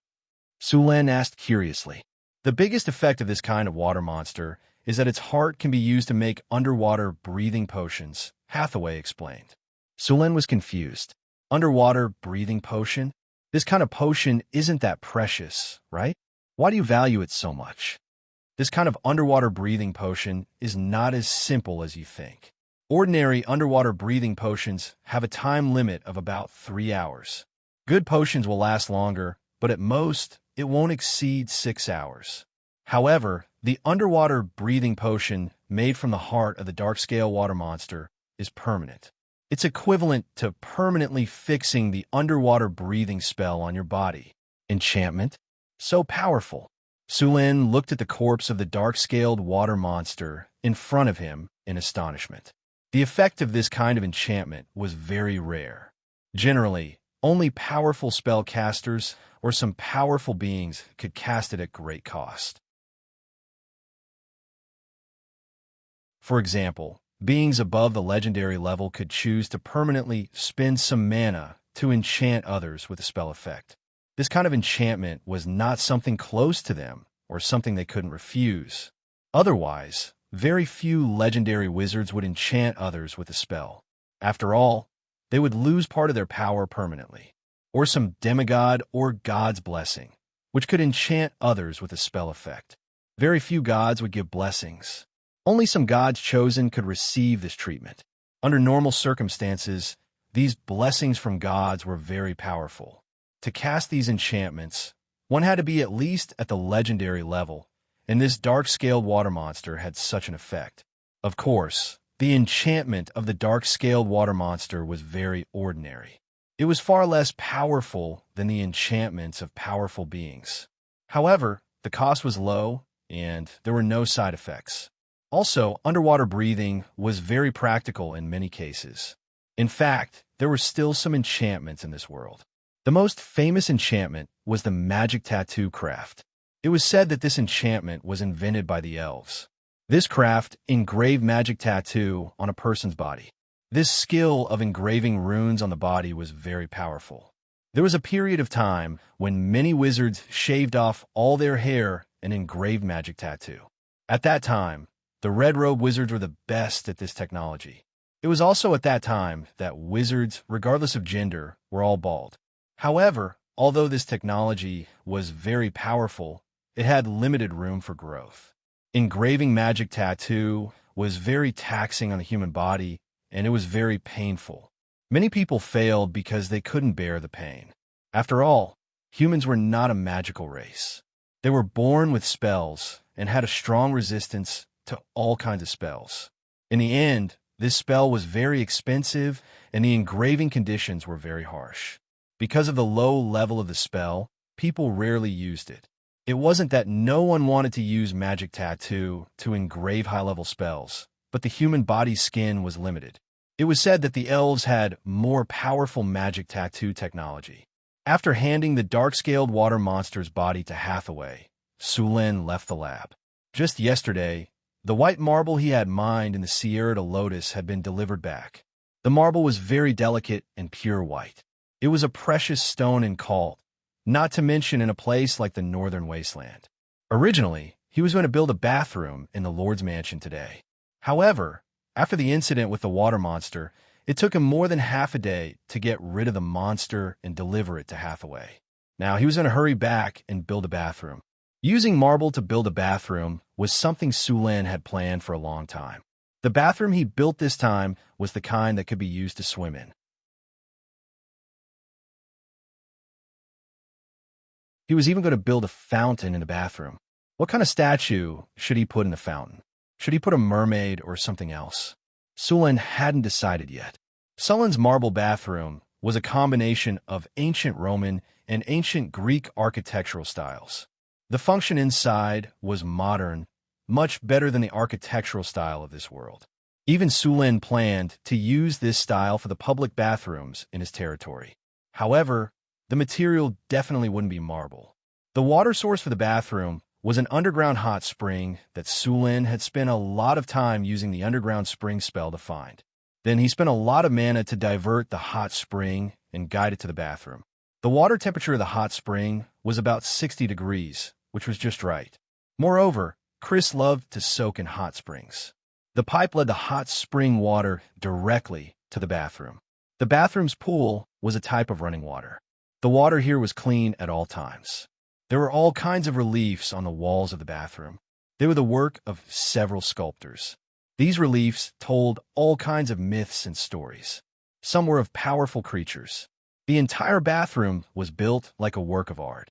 Su Lin asked curiously. "The biggest effect of this kind of water monster is that its heart can be used to make underwater breathing potions," Hathaway explained. Su Lin was confused. Underwater breathing potion? This kind of potion isn't that precious, right? Why do you value it so much? This kind of underwater breathing potion is not as simple as you think. Ordinary underwater breathing potions have a time limit of about 3 hours. Good potions will last longer, but at most, it won't exceed 6 hours. However, the underwater breathing potion made from the heart of the dark-scale water monster is permanent. It's equivalent to permanently fixing the underwater breathing spell on your body. Enchantment? So powerful. Su Lin looked at the corpse of the dark-scaled water monster in front of him in astonishment. The effect of this kind of enchantment was very rare. Generally, only powerful spellcasters or some powerful beings could cast it at great cost. For example, beings above the legendary level could choose to permanently spend some mana to enchant others with a spell effect. This kind of enchantment was not something close to them or something they couldn't refuse. Otherwise, very few legendary wizards would enchant others with a spell. After all, they would lose part of their power permanently, or some demigod or god's blessing, which could enchant others with a spell effect. Very few gods would give blessings. Only some gods chosen could receive this treatment. Under normal circumstances, these blessings from gods were very powerful. To cast these enchantments, one had to be at least at the legendary level, and this dark-scaled water monster had such an effect. Of course, the enchantment of the dark-scaled water monster was very ordinary. It was far less powerful than the enchantments of powerful beings. However, the cost was low, and there were no side effects. Also, underwater breathing was very practical in many cases. In fact, there were still some enchantments in this world. The most famous enchantment was the magic tattoo craft. It was said that this enchantment was invented by the elves. This craft engraved magic tattoo on a person's body. This skill of engraving runes on the body was very powerful. There was a period of time when many wizards shaved off all their hair and engraved magic tattoo. At that time, the Red Robe wizards were the best at this technology. It was also at that time that wizards, regardless of gender, were all bald. However, although this technology was very powerful, it had limited room for growth. Engraving magic tattoo was very taxing on the human body, and it was very painful. Many people failed because they couldn't bear the pain. After all, humans were not a magical race. They were born with spells and had a strong resistance to all kinds of spells. In the end, this spell was very expensive, and the engraving conditions were very harsh. Because of the low level of the spell, people rarely used it. It wasn't that no one wanted to use magic tattoo to engrave high-level spells, but the human body's skin was limited. It was said that the elves had more powerful magic tattoo technology. After handing the dark-scaled water monster's body to Hathaway, Sulin left the lab. Just yesterday, the white marble he had mined in the Sierra de Lotus had been delivered back. The marble was very delicate and pure white. It was a precious stone in Cult, not to mention in a place like the Northern Wasteland. Originally, he was going to build a bathroom in the Lord's Mansion today. However, after the incident with the water monster, it took him more than half a day to get rid of the monster and deliver it to Hathaway. Now, he was going to hurry back and build a bathroom. Using marble to build a bathroom was something Sulan had planned for a long time. The bathroom he built this time was the kind that could be used to swim in. He was even going to build a fountain in the bathroom. What kind of statue should he put in the fountain? Should he put a mermaid or something else? Sulan hadn't decided yet. Sulan's marble bathroom was a combination of ancient Roman and ancient Greek architectural styles. The function inside was modern, much better than the architectural style of this world. Even Sulan planned to use this style for the public bathrooms in his territory. However, the material definitely wouldn't be marble. The water source for the bathroom was an underground hot spring that Sulan had spent a lot of time using the underground spring spell to find. Then he spent a lot of mana to divert the hot spring and guide it to the bathroom. The water temperature of the hot spring was about 60 degrees, which was just right. Moreover, Chris loved to soak in hot springs. The pipe led the hot spring water directly to the bathroom. The bathroom's pool was a type of running water. The water here was clean at all times. There were all kinds of reliefs on the walls of the bathroom. They were the work of several sculptors. These reliefs told all kinds of myths and stories. Some were of powerful creatures. The entire bathroom was built like a work of art.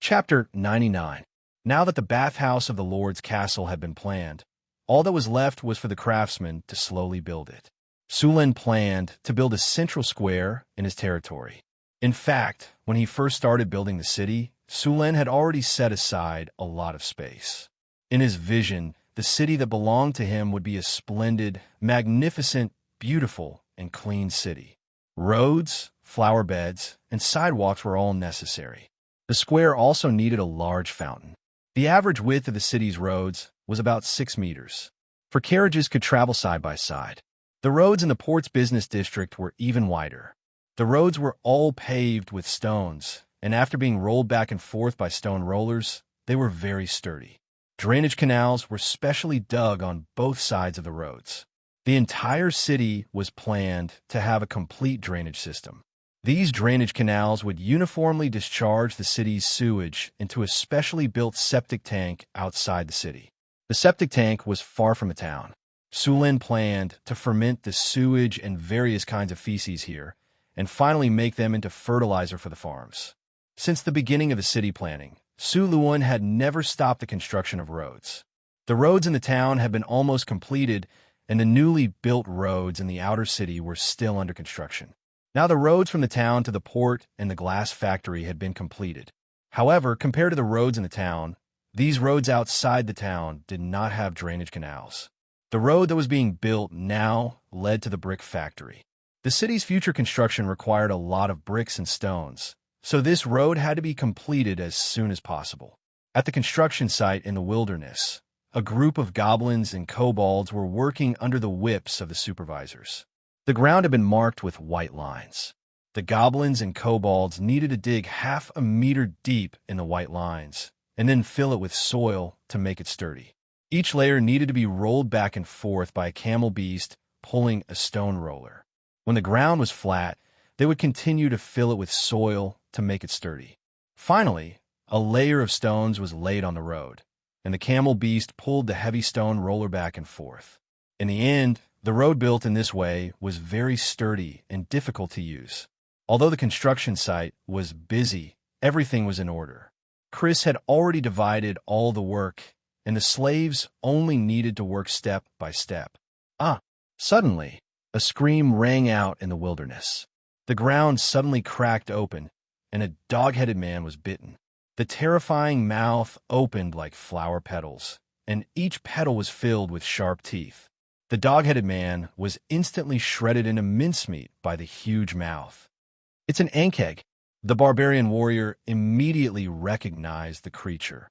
Chapter 99. Now that the bathhouse of the Lord's castle had been planned, all that was left was for the craftsmen to slowly build it. Sulan planned to build a central square in his territory. In fact, when he first started building the city, Sulan had already set aside a lot of space. In his vision, the city that belonged to him would be a splendid, magnificent, beautiful, and clean city. Roads, flower beds, and sidewalks were all necessary. The square also needed a large fountain. The average width of the city's roads was about 6 meters, for carriages could travel side by side. The roads in the port's business district were even wider. The roads were all paved with stones, and after being rolled back and forth by stone rollers, they were very sturdy. Drainage canals were specially dug on both sides of the roads. The entire city was planned to have a complete drainage system. These drainage canals would uniformly discharge the city's sewage into a specially built septic tank outside the city. The septic tank was far from the town. Sulin planned to ferment the sewage and various kinds of feces here, and finally make them into fertilizer for the farms. Since the beginning of the city planning, Suluan had never stopped the construction of roads. The roads in the town had been almost completed, and the newly built roads in the outer city were still under construction. Now the roads from the town to the port and the glass factory had been completed. However, compared to the roads in the town, these roads outside the town did not have drainage canals. The road that was being built now led to the brick factory. The city's future construction required a lot of bricks and stones, so this road had to be completed as soon as possible. At the construction site in the wilderness, a group of goblins and kobolds were working under the whips of the supervisors. The ground had been marked with white lines. The goblins and kobolds needed to dig 1/2 meter deep in the white lines, and then fill it with soil to make it sturdy. Each layer needed to be rolled back and forth by a camel beast pulling a stone roller. When the ground was flat, they would continue to fill it with soil to make it sturdy. Finally, a layer of stones was laid on the road, and the camel beast pulled the heavy stone roller back and forth. In the end, the road built in this way was very sturdy and difficult to use. Although the construction site was busy, everything was in order. Chris had already divided all the work, and the slaves only needed to work step by step. Suddenly, a scream rang out in the wilderness. The ground suddenly cracked open, and a dog-headed man was bitten. The terrifying mouth opened like flower petals, and each petal was filled with sharp teeth. The dog-headed man was instantly shredded into mincemeat by the huge mouth. "It's an Ankheg." The barbarian warrior immediately recognized the creature.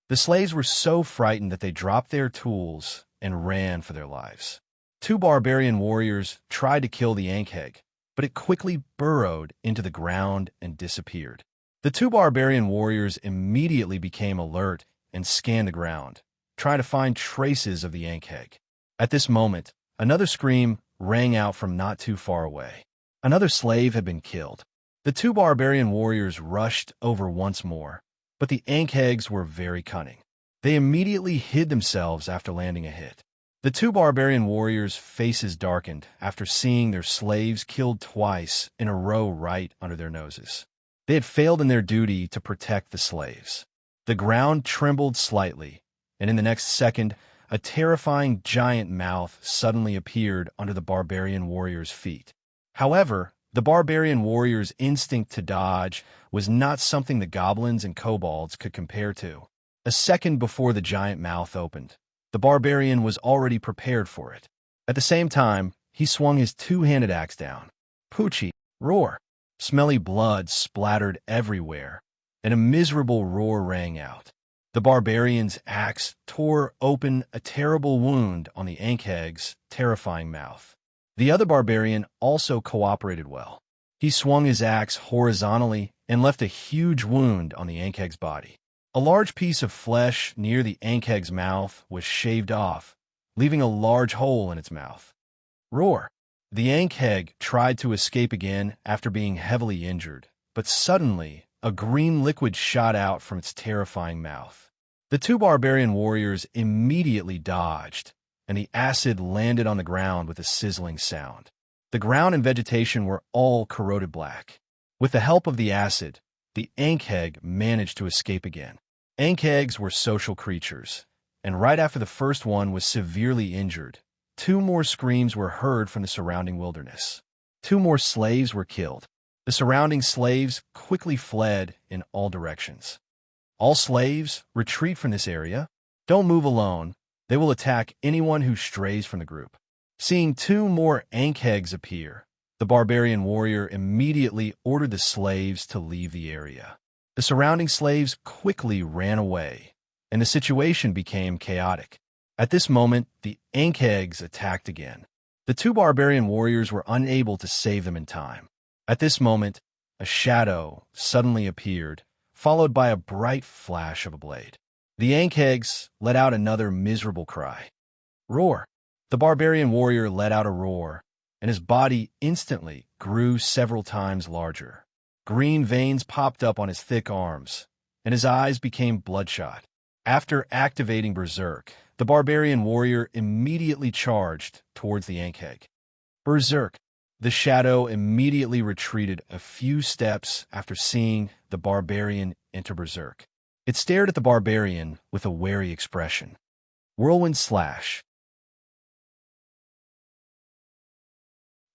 The slaves were so frightened that they dropped their tools and ran for their lives. 2 barbarian warriors tried to kill the Ankheg, but it quickly burrowed into the ground and disappeared. The 2 barbarian warriors immediately became alert and scanned the ground, trying to find traces of the Ankheg. At this moment, another scream rang out from not too far away. Another slave had been killed. The 2 barbarian warriors rushed over once more, but the Ankhegs were very cunning. They immediately hid themselves after landing a hit. The 2 barbarian warriors' faces darkened after seeing their slaves killed twice in a row right under their noses. They had failed in their duty to protect the slaves. The ground trembled slightly, and in the next second, a terrifying giant mouth suddenly appeared under the barbarian warriors' feet. However, the barbarian warrior's instinct to dodge was not something the goblins and kobolds could compare to. A second before the giant mouth opened, the barbarian was already prepared for it. At the same time, he swung his 2-handed axe down. Poochie, roar! Smelly blood splattered everywhere, and a miserable roar rang out. The barbarian's axe tore open a terrible wound on the Ankheg's terrifying mouth. The other barbarian also cooperated well. He swung his axe horizontally and left a huge wound on the Ankheg's body. A large piece of flesh near the Ankheg's mouth was shaved off, leaving a large hole in its mouth. Roar! The Ankheg tried to escape again after being heavily injured, but suddenly a green liquid shot out from its terrifying mouth. The 2 barbarian warriors immediately dodged, and the acid landed on the ground with a sizzling sound. The ground and vegetation were all corroded black. With the help of the acid, the Ankheg managed to escape again. Ankhegs were social creatures, and right after the first one was severely injured, 2 more screams were heard from the surrounding wilderness. 2 more slaves were killed. The surrounding slaves quickly fled in all directions. All slaves, retreat from this area. Don't move alone. They will attack anyone who strays from the group. Seeing two more Ankhegs appear, the barbarian warrior immediately ordered the slaves to leave the area. The surrounding slaves quickly ran away, and the situation became chaotic. At this moment, the Ankhegs attacked again. The two barbarian warriors were unable to save them in time. At this moment, a shadow suddenly appeared, followed by a bright flash of a blade. The Ankhegs let out another miserable cry. Roar! The barbarian warrior let out a roar, and his body instantly grew several times larger. Green veins popped up on his thick arms, and his eyes became bloodshot. After activating Berserk, the barbarian warrior immediately charged towards the Ankheg. Berserk! The shadow immediately retreated a few steps after seeing the barbarian enter Berserk. It stared at the barbarian with a wary expression. Whirlwind Slash.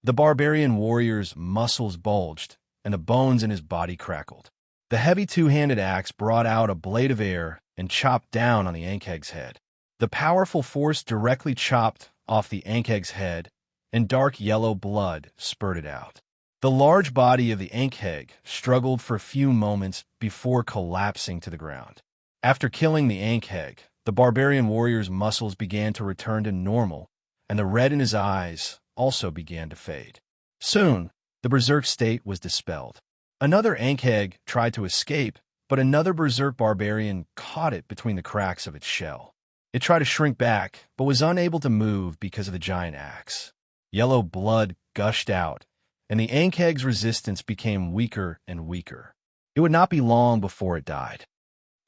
The barbarian warrior's muscles bulged, and the bones in his body crackled. The heavy two-handed axe brought out a blade of air and chopped down on the Ankheg's head. The powerful force directly chopped off the Ankheg's head, and dark yellow blood spurted out. The large body of the Ankheg struggled for a few moments before collapsing to the ground. After killing the Ankheg, the barbarian warrior's muscles began to return to normal, and the red in his eyes also began to fade. Soon, the berserk state was dispelled. Another Ankheg tried to escape, but another berserk barbarian caught it between the cracks of its shell. It tried to shrink back, but was unable to move because of the giant axe. Yellow blood gushed out, and the Ankheg's resistance became weaker and weaker. It would not be long before it died.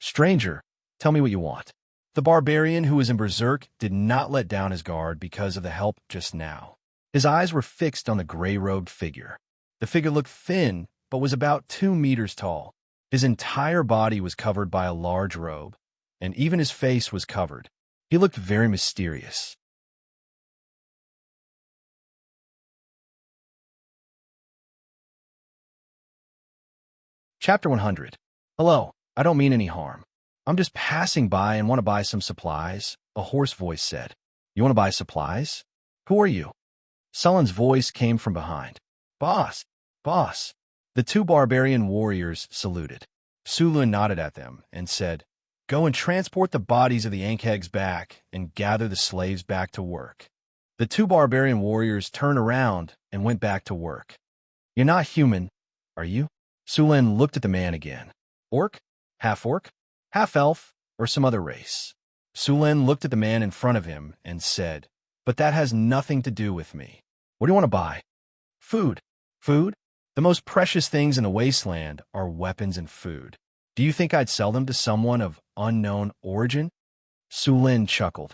Stranger, tell me what you want. The barbarian who was in berserk did not let down his guard because of the help just now. His eyes were fixed on the gray-robed figure. The figure looked thin, but was about 2 meters tall. His entire body was covered by a large robe, and even his face was covered. He looked very mysterious. Chapter 100. Hello, I don't mean any harm. I'm just passing by and want to buy some supplies, a hoarse voice said. You want to buy supplies? Who are you? Sullen's voice came from behind. Boss, boss. The two barbarian warriors saluted. Sulun nodded at them and said, Go and transport the bodies of the Ankhegs back and gather the slaves back to work. The two barbarian warriors turned around and went back to work. You're not human, are you? Sulin looked at the man again. Orc? Half-orc? Half-elf? Or some other race? Sulin looked at the man in front of him and said, But that has nothing to do with me. What do you want to buy? Food. Food? The most precious things in the wasteland are weapons and food. Do you think I'd sell them to someone of unknown origin? Sulin chuckled.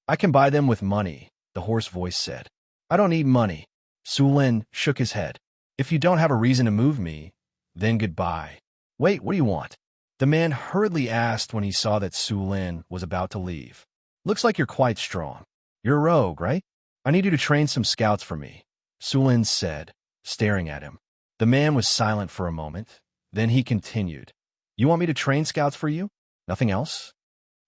I can buy them with money, the hoarse voice said. I don't need money. Sulin shook his head. If you don't have a reason to move me, then goodbye. Wait, what do you want? The man hurriedly asked when he saw that Sulin was about to leave. Looks like you're quite strong. You're a rogue, right? I need you to train some scouts for me, Sulin said, staring at him. The man was silent for a moment. Then he continued. You want me to train scouts for you? Nothing else?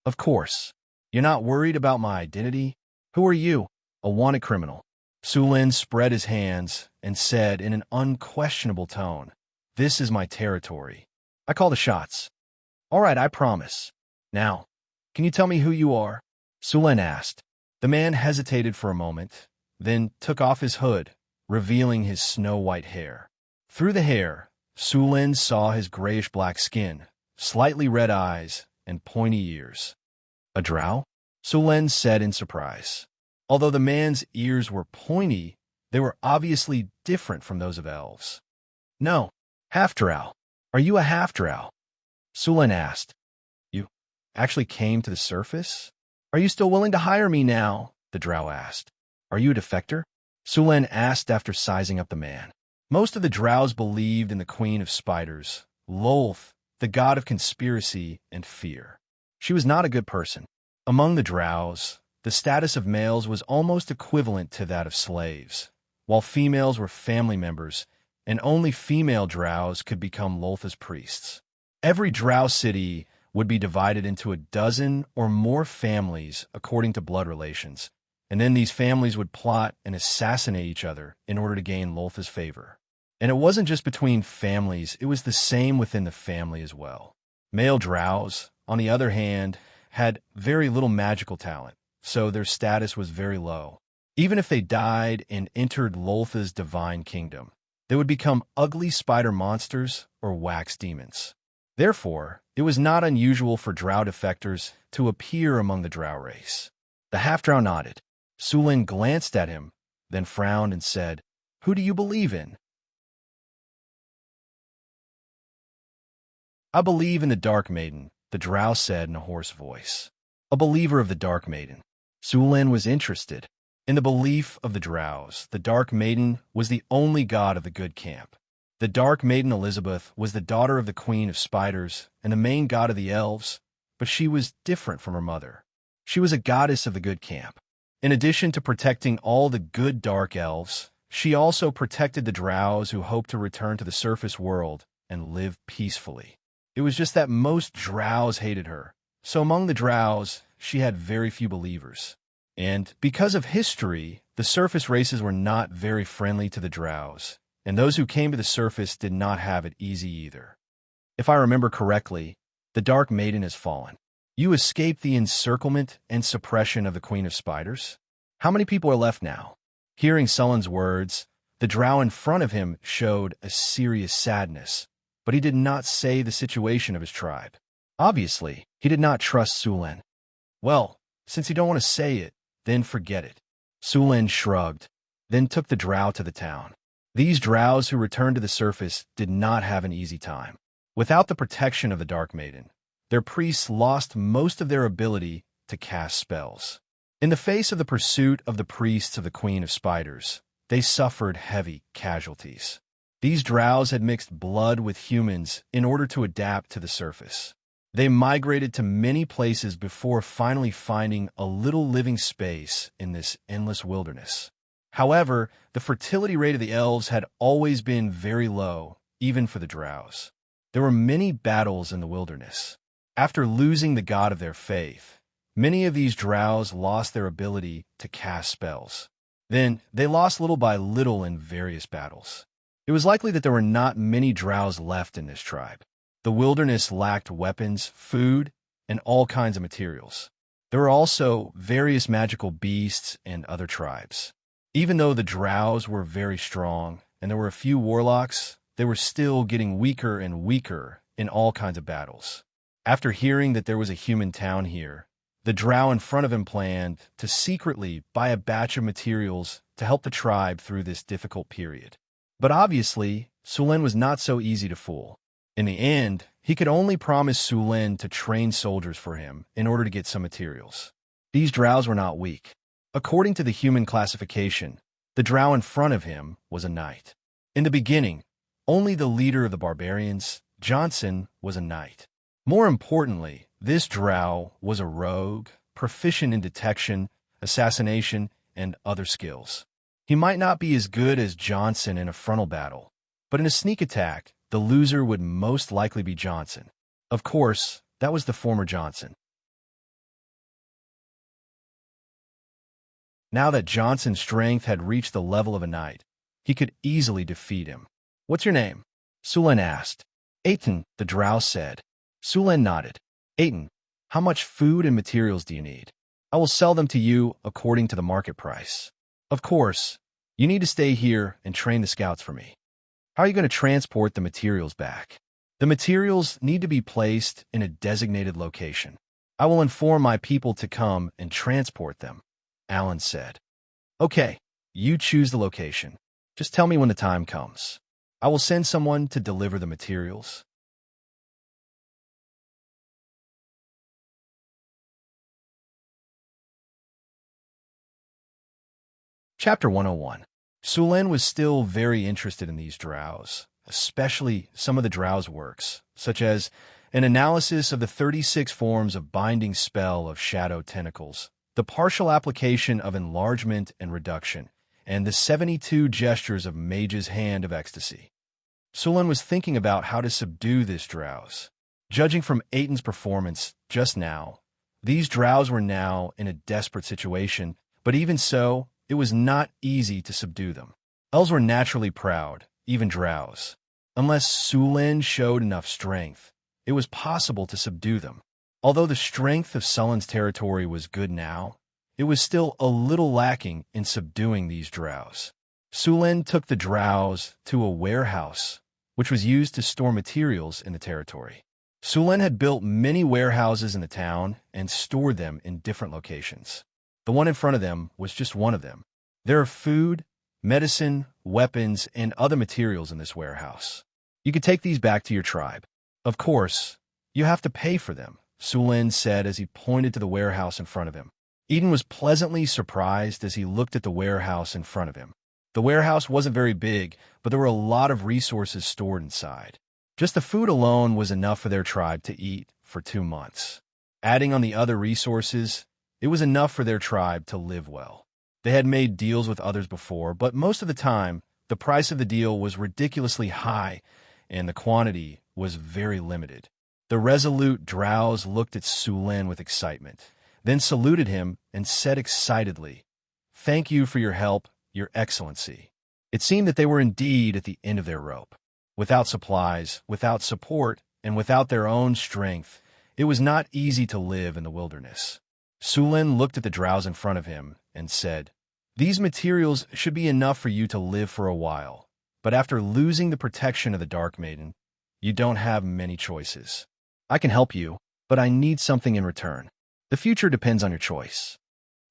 Of course. You're not worried about my identity? Who are you? A wanted criminal. Sulin spread his hands and said in an unquestionable tone, This is my territory. I call the shots. All right, I promise. Now, can you tell me who you are? Sulin asked. The man hesitated for a moment, then took off his hood, revealing his snow-white hair. Through the hair, Sulin saw his grayish-black skin, slightly red eyes, and pointy ears. A drow? Sulin said in surprise. Although the man's ears were pointy, they were obviously different from those of elves. No, half-drow. Are you a half-drow? Sulin asked. You actually came to the surface? Are you still willing to hire me now? The drow asked. Are you a defector? Sulin asked after sizing up the man. Most of the drows believed in the Queen of Spiders, Lolth, the god of conspiracy and fear. She was not a good person. Among the drows, the status of males was almost equivalent to that of slaves, while females were family members, and only female drows could become Lolth's priests. Every drow city would be divided into a dozen or more families according to blood relations, and then these families would plot and assassinate each other in order to gain Loltha's favor. And it wasn't just between families, it was the same within the family as well. Male drows, on the other hand, had very little magical talent, so their status was very low. Even if they died and entered Loltha's divine kingdom, they would become ugly spider monsters or wax demons. Therefore, it was not unusual for drow defectors to appear among the drow race. The half-drow nodded. Sulin glanced at him, then frowned and said, "Who do you believe in?" "I believe in the Dark Maiden," the drow said in a hoarse voice. A believer of the Dark Maiden. Sulin was interested. In the belief of the drows, the Dark Maiden was the only god of the good camp. The Dark Maiden Elizabeth was the daughter of the Queen of Spiders and the main god of the elves, but she was different from her mother. She was a goddess of the good camp. In addition to protecting all the good dark elves, she also protected the drows who hoped to return to the surface world and live peacefully. It was just that most drows hated her, so among the drows, she had very few believers. And because of history, the surface races were not very friendly to the drows, and those who came to the surface did not have it easy either. If I remember correctly, the Dark Maiden has fallen. You escaped the encirclement and suppression of the Queen of Spiders. How many people are left now? Hearing Sullen's words, the drow in front of him showed a serious sadness, but he did not say the situation of his tribe. Obviously, he did not trust Sulin. "Well, since you don't want to say it, then forget it." Sulin shrugged, then took the drow to the town. These drows who returned to the surface did not have an easy time. Without the protection of the Dark Maiden, their priests lost most of their ability to cast spells. In the face of the pursuit of the priests of the Queen of Spiders, they suffered heavy casualties. These drows had mixed blood with humans in order to adapt to the surface. They migrated to many places before finally finding a little living space in this endless wilderness. However, the fertility rate of the elves had always been very low, even for the drows. There were many battles in the wilderness. After losing the god of their faith, many of these drows lost their ability to cast spells. Then, they lost little by little in various battles. It was likely that there were not many drows left in this tribe. The wilderness lacked weapons, food, and all kinds of materials. There were also various magical beasts and other tribes. Even though the drows were very strong and there were a few warlocks, they were still getting weaker and weaker in all kinds of battles. After hearing that there was a human town here, the drow in front of him planned to secretly buy a batch of materials to help the tribe through this difficult period. But obviously, Sulin was not so easy to fool. In the end, he could only promise Sulin to train soldiers for him in order to get some materials. These drows were not weak. According to the human classification, the drow in front of him was a knight. In the beginning, only the leader of the barbarians, Johnson, was a knight. More importantly, this drow was a rogue, proficient in detection, assassination, and other skills. He might not be as good as Johnson in a frontal battle, but in a sneak attack, the loser would most likely be Johnson. Of course, that was the former Johnson. Now that Johnson's strength had reached the level of a knight, he could easily defeat him. "What's your name?" Sulin asked. "Aiton," the drow said. Sulin nodded. "Aiton, how much food and materials do you need? I will sell them to you according to the market price. Of course, you need to stay here and train the scouts for me. How are you going to transport the materials back?" "The materials need to be placed in a designated location. I will inform my people to come and transport them," Alan said. "Okay, you choose the location. Just tell me when the time comes. I will send someone to deliver the materials." Chapter 101. Sulin was still very interested in these drows, especially some of the drows' works, such as an analysis of the 36 forms of binding spell of shadow tentacles, the partial application of enlargement and reduction, and the 72 gestures of Mage's Hand of Ecstasy. Sulin was thinking about how to subdue this drows. Judging from Aiton's performance just now, these drows were now in a desperate situation, but even so, it was not easy to subdue them. Elves were naturally proud, even drows. Unless Sulin showed enough strength, it was possible to subdue them. Although the strength of Sullin's territory was good now, it was still a little lacking in subduing these drows. Sulin took the drows to a warehouse, which was used to store materials in the territory. Sulin had built many warehouses in the town and stored them in different locations. The one in front of them was just one of them. There are food, medicine, weapons, and other materials in this warehouse. You could take these back to your tribe. Of course, you have to pay for them, Sulin said as he pointed to the warehouse in front of him. Eden was pleasantly surprised as he looked at the warehouse in front of him. The warehouse wasn't very big, but there were a lot of resources stored inside. Just the food alone was enough for their tribe to eat for 2 months. Adding on the other resources, it was enough for their tribe to live well. They had made deals with others before, but most of the time, the price of the deal was ridiculously high, and the quantity was very limited. The resolute drows looked at Sulin with excitement, then saluted him and said excitedly, "Thank you for your help, Your Excellency." It seemed that they were indeed at the end of their rope. Without supplies, without support, and without their own strength, it was not easy to live in the wilderness. Sulin looked at the drows in front of him and said, "These materials should be enough for you to live for a while, but after losing the protection of the Dark Maiden, you don't have many choices. I can help you, but I need something in return. The future depends on your choice.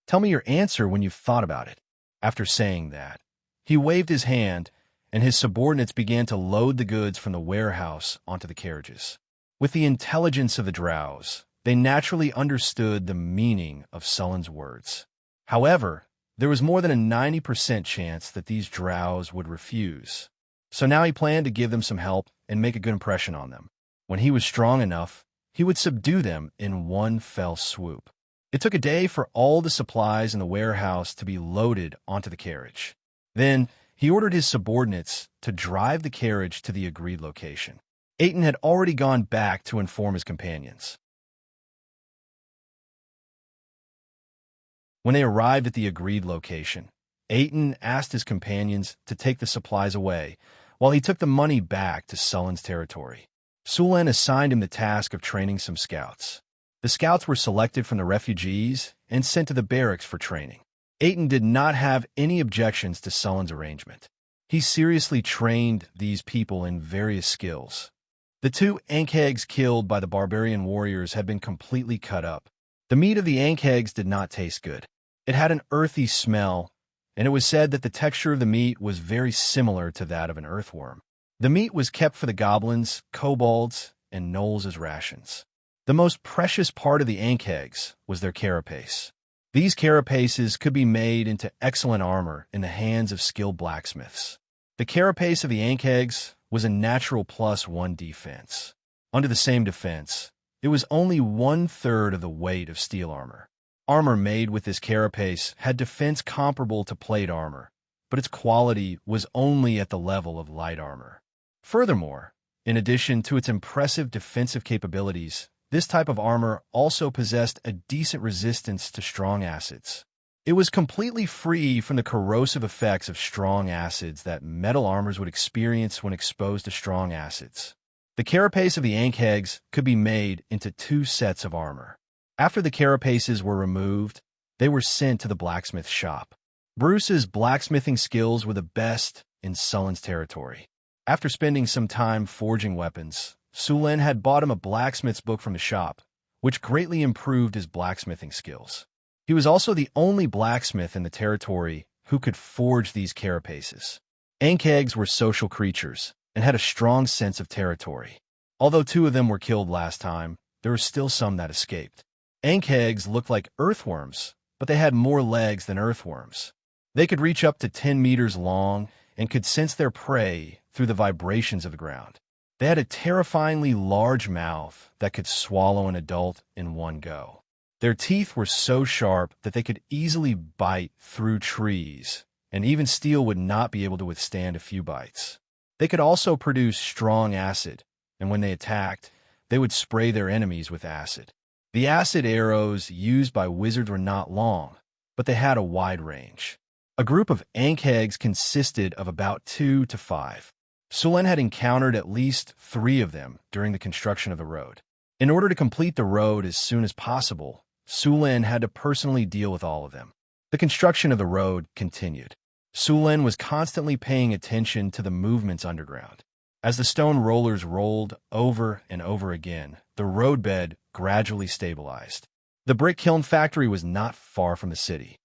Tell me your answer when you've thought about it." After saying that, he waved his hand, and his subordinates began to load the goods from the warehouse onto the carriages. With the intelligence of the drows, they naturally understood the meaning of Sullin's words. However, there was more than a 90% chance that these drows would refuse. So now he planned to give them some help and make a good impression on them. When he was strong enough, he would subdue them in one fell swoop. It took a day for all the supplies in the warehouse to be loaded onto the carriage. Then, he ordered his subordinates to drive the carriage to the agreed location. Aiton had already gone back to inform his companions. When they arrived at the agreed location, Aiton asked his companions to take the supplies away, while he took the money back to Sullin's territory. Sulin assigned him the task of training some scouts. The scouts were selected from the refugees and sent to the barracks for training. Aiton did not have any objections to Sullin's arrangement. He seriously trained these people in various skills. The 2 Ankhegs killed by the barbarian warriors had been completely cut up. The meat of the Ankhegs did not taste good. It had an earthy smell, and it was said that the texture of the meat was very similar to that of an earthworm. The meat was kept for the goblins, kobolds, and gnolls as rations. The most precious part of the Ankhegs was their carapace. These carapaces could be made into excellent armor in the hands of skilled blacksmiths. The carapace of the Ankhegs was a natural +1 defense. Under the same defense, it was only 1/3 of the weight of steel armor. Armor made with this carapace had defense comparable to plate armor, but its quality was only at the level of light armor. Furthermore, in addition to its impressive defensive capabilities, this type of armor also possessed a decent resistance to strong acids. It was completely free from the corrosive effects of strong acids that metal armors would experience when exposed to strong acids. The carapace of the Ankhegs could be made into 2 sets of armor. After the carapaces were removed, they were sent to the blacksmith shop. Bruce's blacksmithing skills were the best in Sullin's territory. After spending some time forging weapons, Sulin had bought him a blacksmith's book from the shop, which greatly improved his blacksmithing skills. He was also the only blacksmith in the territory who could forge these carapaces. Ankhegs were social creatures and had a strong sense of territory. Although 2 of them were killed last time, there were still some that escaped. Ankhegs looked like earthworms, but they had more legs than earthworms. They could reach up to 10 meters long and could sense their prey through the vibrations of the ground. They had a terrifyingly large mouth that could swallow an adult in one go. Their teeth were so sharp that they could easily bite through trees, and even steel would not be able to withstand a few bites. They could also produce strong acid, and when they attacked, they would spray their enemies with acid. The acid arrows used by wizards were not long, but they had a wide range. A group of Ankhegs consisted of about 2 to 5. Sulen had encountered at least 3 of them during the construction of the road. In order to complete the road as soon as possible, Sulen had to personally deal with all of them. The construction of the road continued. Sulen was constantly paying attention to the movements underground. As the stone rollers rolled over and over again, the roadbed gradually stabilized. The brick kiln factory was not far from the city.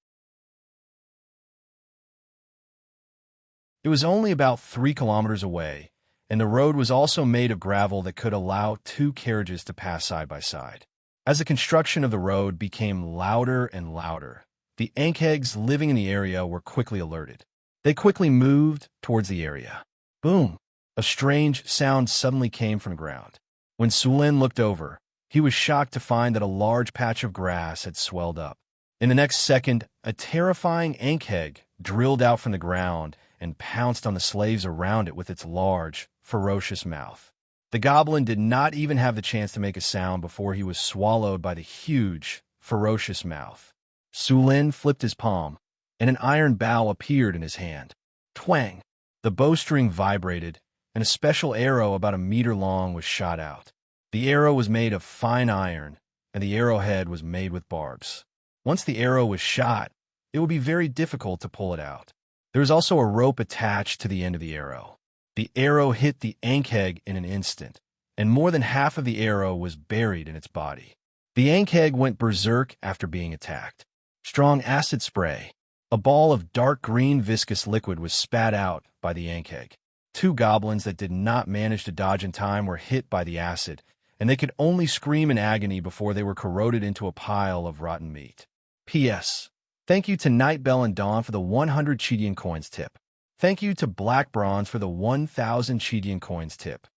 It was only about 3 kilometers away, and the road was also made of gravel that could allow 2 carriages to pass side by side. As the construction of the road became louder and louder, the Ankhegs living in the area were quickly alerted. They quickly moved towards the area. Boom! A strange sound suddenly came from the ground. When Sulen looked over, he was shocked to find that a large patch of grass had swelled up. In the next second, a terrifying Ankheg drilled out from the ground and pounced on the slaves around it with its large, ferocious mouth. The goblin did not even have the chance to make a sound before he was swallowed by the huge, ferocious mouth. Sulen flipped his palm, and an iron bow appeared in his hand. Twang! The bowstring vibrated, and a special arrow about 1 meter long was shot out. The arrow was made of fine iron, and the arrowhead was made with barbs. Once the arrow was shot, it would be very difficult to pull it out. There was also a rope attached to the end of the arrow. The arrow hit the Ankheg in an instant, and more than half of the arrow was buried in its body. The Ankheg went berserk after being attacked. Strong acid spray. A ball of dark green viscous liquid was spat out by the Ankheg. 2 goblins that did not manage to dodge in time were hit by the acid, and they could only scream in agony before they were corroded into a pile of rotten meat. P.S. Thank you to Nightbell and Dawn for the 100 Chidian coins tip. Thank you to Black Bronze for the 1,000 Chidian coins tip.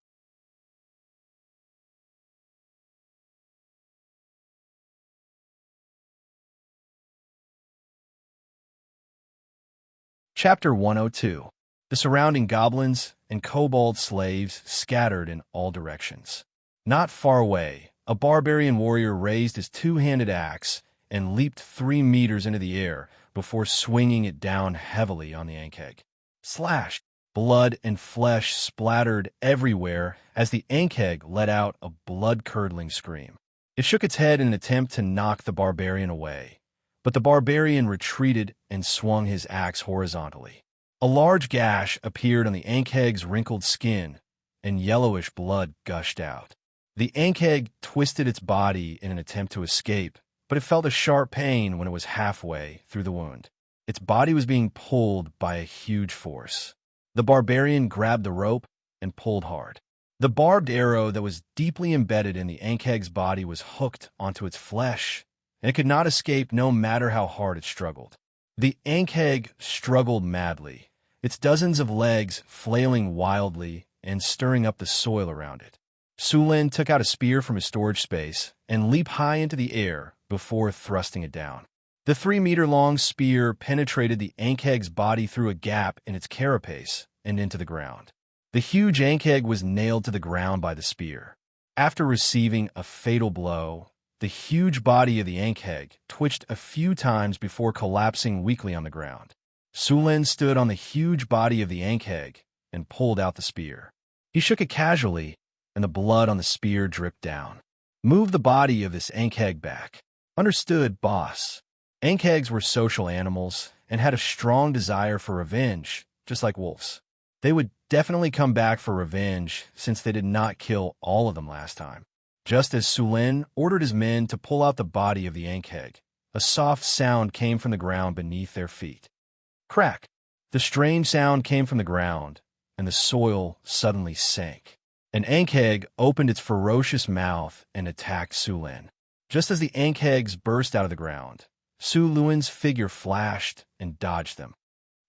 Chapter 102. The surrounding goblins and kobold slaves scattered in all directions. Not far away, a barbarian warrior raised his 2-handed axe and leaped 3 meters into the air before swinging it down heavily on the Ankheg. Slash! Blood and flesh splattered everywhere as the Ankheg let out a blood-curdling scream. It shook its head in an attempt to knock the barbarian away, but the barbarian retreated and swung his axe horizontally. A large gash appeared on the Ankheg's wrinkled skin, and yellowish blood gushed out. The Ankheg twisted its body in an attempt to escape, but it felt a sharp pain when it was halfway through the wound. Its body was being pulled by a huge force. The barbarian grabbed the rope and pulled hard. The barbed arrow that was deeply embedded in the Ankheg's body was hooked onto its flesh, and it could not escape no matter how hard it struggled. The Ankheg struggled madly, its dozens of legs flailing wildly and stirring up the soil around it. Sulen took out a spear from his storage space and leaped high into the air before thrusting it down. The 3-meter-long spear penetrated the Ankheg's body through a gap in its carapace and into the ground. The huge Ankheg was nailed to the ground by the spear. After receiving a fatal blow, the huge body of the Ankheg twitched a few times before collapsing weakly on the ground. Sulen stood on the huge body of the Ankheg and pulled out the spear. He shook it casually, and the blood on the spear dripped down. Move the body of this Ankheg back. Understood, boss. Ankhegs were social animals and had a strong desire for revenge, just like wolves. They would definitely come back for revenge since they did not kill all of them last time. Just as Sulen ordered his men to pull out the body of the Ankheg, a soft sound came from the ground beneath their feet. Crack! The strange sound came from the ground, and the soil suddenly sank. An Ankheg opened its ferocious mouth and attacked Sulen. Just as the Ankhegs burst out of the ground, Sulen's figure flashed and dodged them.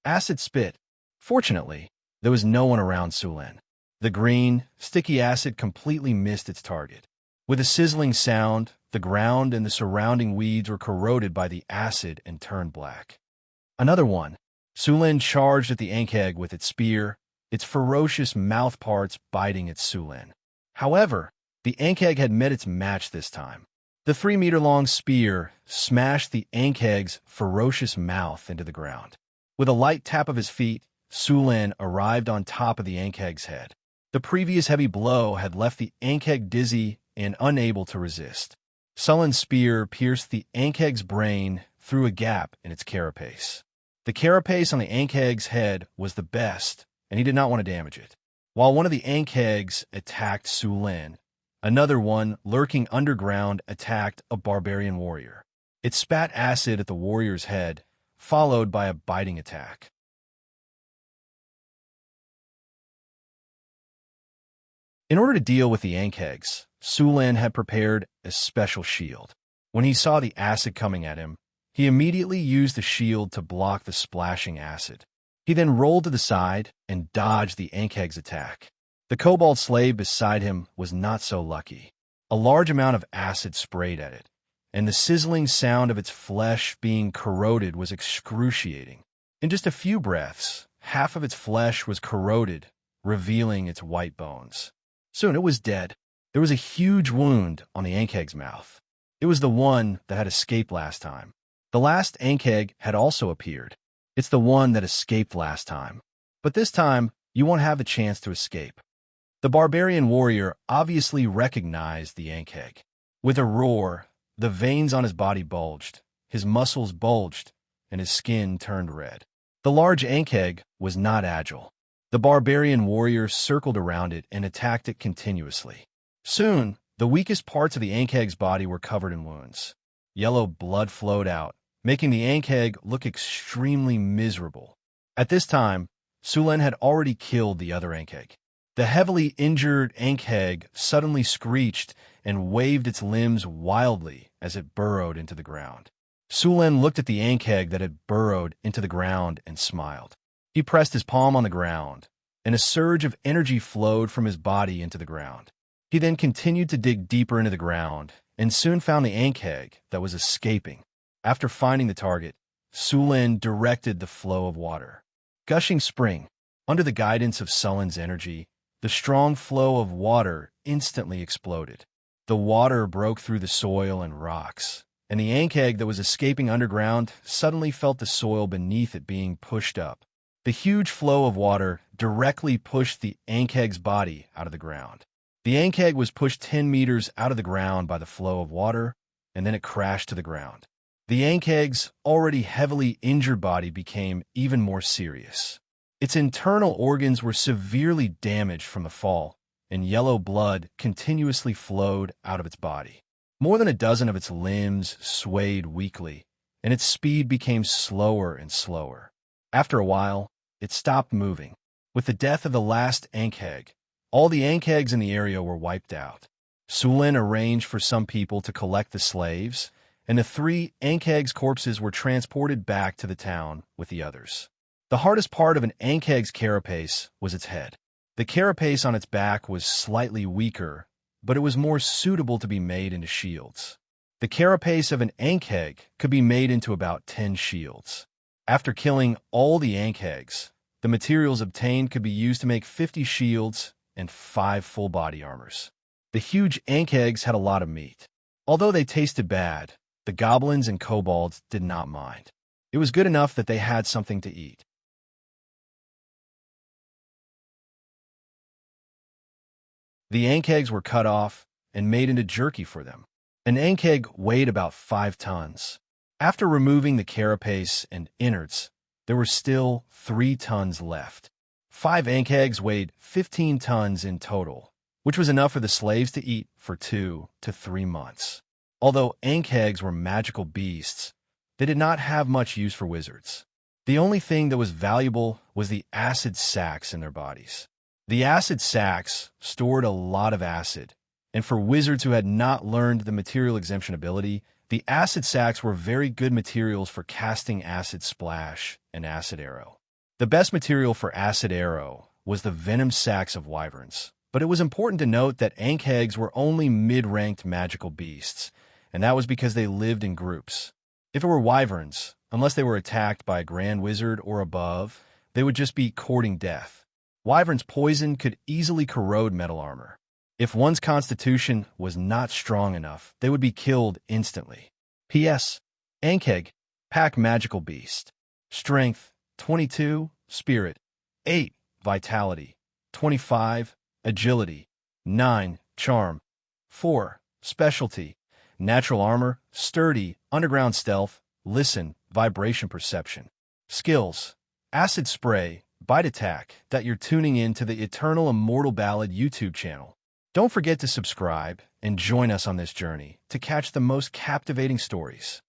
Acid spit. Fortunately, there was no one around Sulen. The green, sticky acid completely missed its target. With a sizzling sound, the ground and the surrounding weeds were corroded by the acid and turned black. Another one. Sulen charged at the Ankheg with its spear, its ferocious mouth parts biting at Sulen. However, The Ankheg had met its match this time. The 3-meter-long spear smashed the Ankheg's ferocious mouth into the ground. With a light tap of his feet, Sulan arrived on top of the Ankheg's head. The previous heavy blow had left the Ankheg dizzy and unable to resist. Sulan's spear pierced the Ankheg's brain through a gap in its carapace. The carapace on the Ankheg's head was the best, and he did not want to damage it. While one of the Ankhegs attacked Sulan, another one, lurking underground, attacked a barbarian warrior. It spat acid at the warrior's head, followed by a biting attack. In order to deal with the Ankhegs, Sulan had prepared a special shield. When he saw the acid coming at him, he immediately used the shield to block the splashing acid. He then rolled to the side and dodged the Ankheg's attack. The kobold slave beside him was not so lucky. A large amount of acid sprayed at it, and the sizzling sound of its flesh being corroded was excruciating. In just a few breaths, half of its flesh was corroded, revealing its white bones. Soon it was dead. There was a huge wound on the Ankheg's mouth. It was the one that had escaped last time. The last Ankheg had also appeared. It's the one that escaped last time. But this time, you won't have a chance to escape. The barbarian warrior obviously recognized the Ankheg. With a roar, the veins on his body bulged, his muscles bulged, and his skin turned red. The large Ankheg was not agile. The barbarian warrior circled around it and attacked it continuously. Soon, the weakest parts of the Ankheg's body were covered in wounds. Yellow blood flowed out, making the Ankheg look extremely miserable. At this time, Sulan had already killed the other Ankheg. The heavily injured Ankheg suddenly screeched and waved its limbs wildly as it burrowed into the ground. Sulan looked at the Ankheg that had burrowed into the ground and smiled. He pressed his palm on the ground, and a surge of energy flowed from his body into the ground. He then continued to dig deeper into the ground and soon found the Ankheg that was escaping. After finding the target, Sulan directed the flow of water. Gushing spring, under the guidance of Sulan's energy, the strong flow of water instantly exploded. The water broke through the soil and rocks, and the Ankheg that was escaping underground suddenly felt the soil beneath it being pushed up. The huge flow of water directly pushed the Ankheg's body out of the ground. The Ankheg was pushed 10 meters out of the ground by the flow of water, and then it crashed to the ground. The Ankheg's already heavily injured body became even more serious. Its internal organs were severely damaged from the fall, and yellow blood continuously flowed out of its body. More than a dozen of its limbs swayed weakly, and its speed became slower and slower. After a while, it stopped moving. With the death of the last Ankheg, all the Ankhegs in the area were wiped out. Sulan arranged for some people to collect the slaves, and the 3 Ankheg's corpses were transported back to the town with the others. The hardest part of an Ankheg's carapace was its head. The carapace on its back was slightly weaker, but it was more suitable to be made into shields. The carapace of an Ankheg could be made into about 10 shields. After killing all the Ankhegs, the materials obtained could be used to make 50 shields and 5 full body armors. The huge Ankhegs had a lot of meat. Although they tasted bad, the goblins and kobolds did not mind. It was good enough that they had something to eat. The Ankhegs were cut off and made into jerky for them. An Ankheg weighed about 5 tons. After removing the carapace and innards, there were still 3 tons left. 5 Ankhegs weighed 15 tons in total, which was enough for the slaves to eat for 2 to 3 months. Although Ankhegs were magical beasts, they did not have much use for wizards. The only thing that was valuable was the acid sacs in their bodies. The acid sacs stored a lot of acid, and for wizards who had not learned the material exemption ability, the acid sacs were very good materials for casting acid splash and acid arrow. The best material for acid arrow was the venom sacs of wyverns, but it was important to note that Ankhegs were only mid-ranked magical beasts, and that was because they lived in groups. If it were wyverns, unless they were attacked by a grand wizard or above, they would just be courting death. Wyvern's poison could easily corrode metal armor. If one's constitution was not strong enough, they would be killed instantly. P.S. Ankeg, Pack Magical Beast. Strength, 22, Spirit, 8, Vitality, 25, Agility, 9, Charm, 4, Specialty, Natural Armor, Sturdy, Underground Stealth, Listen, Vibration Perception. Skills, Acid Spray, Bite Attack, that you're tuning in to the Eternal Immortal Ballad YouTube channel. Don't forget to subscribe and join us on this journey to catch the most captivating stories.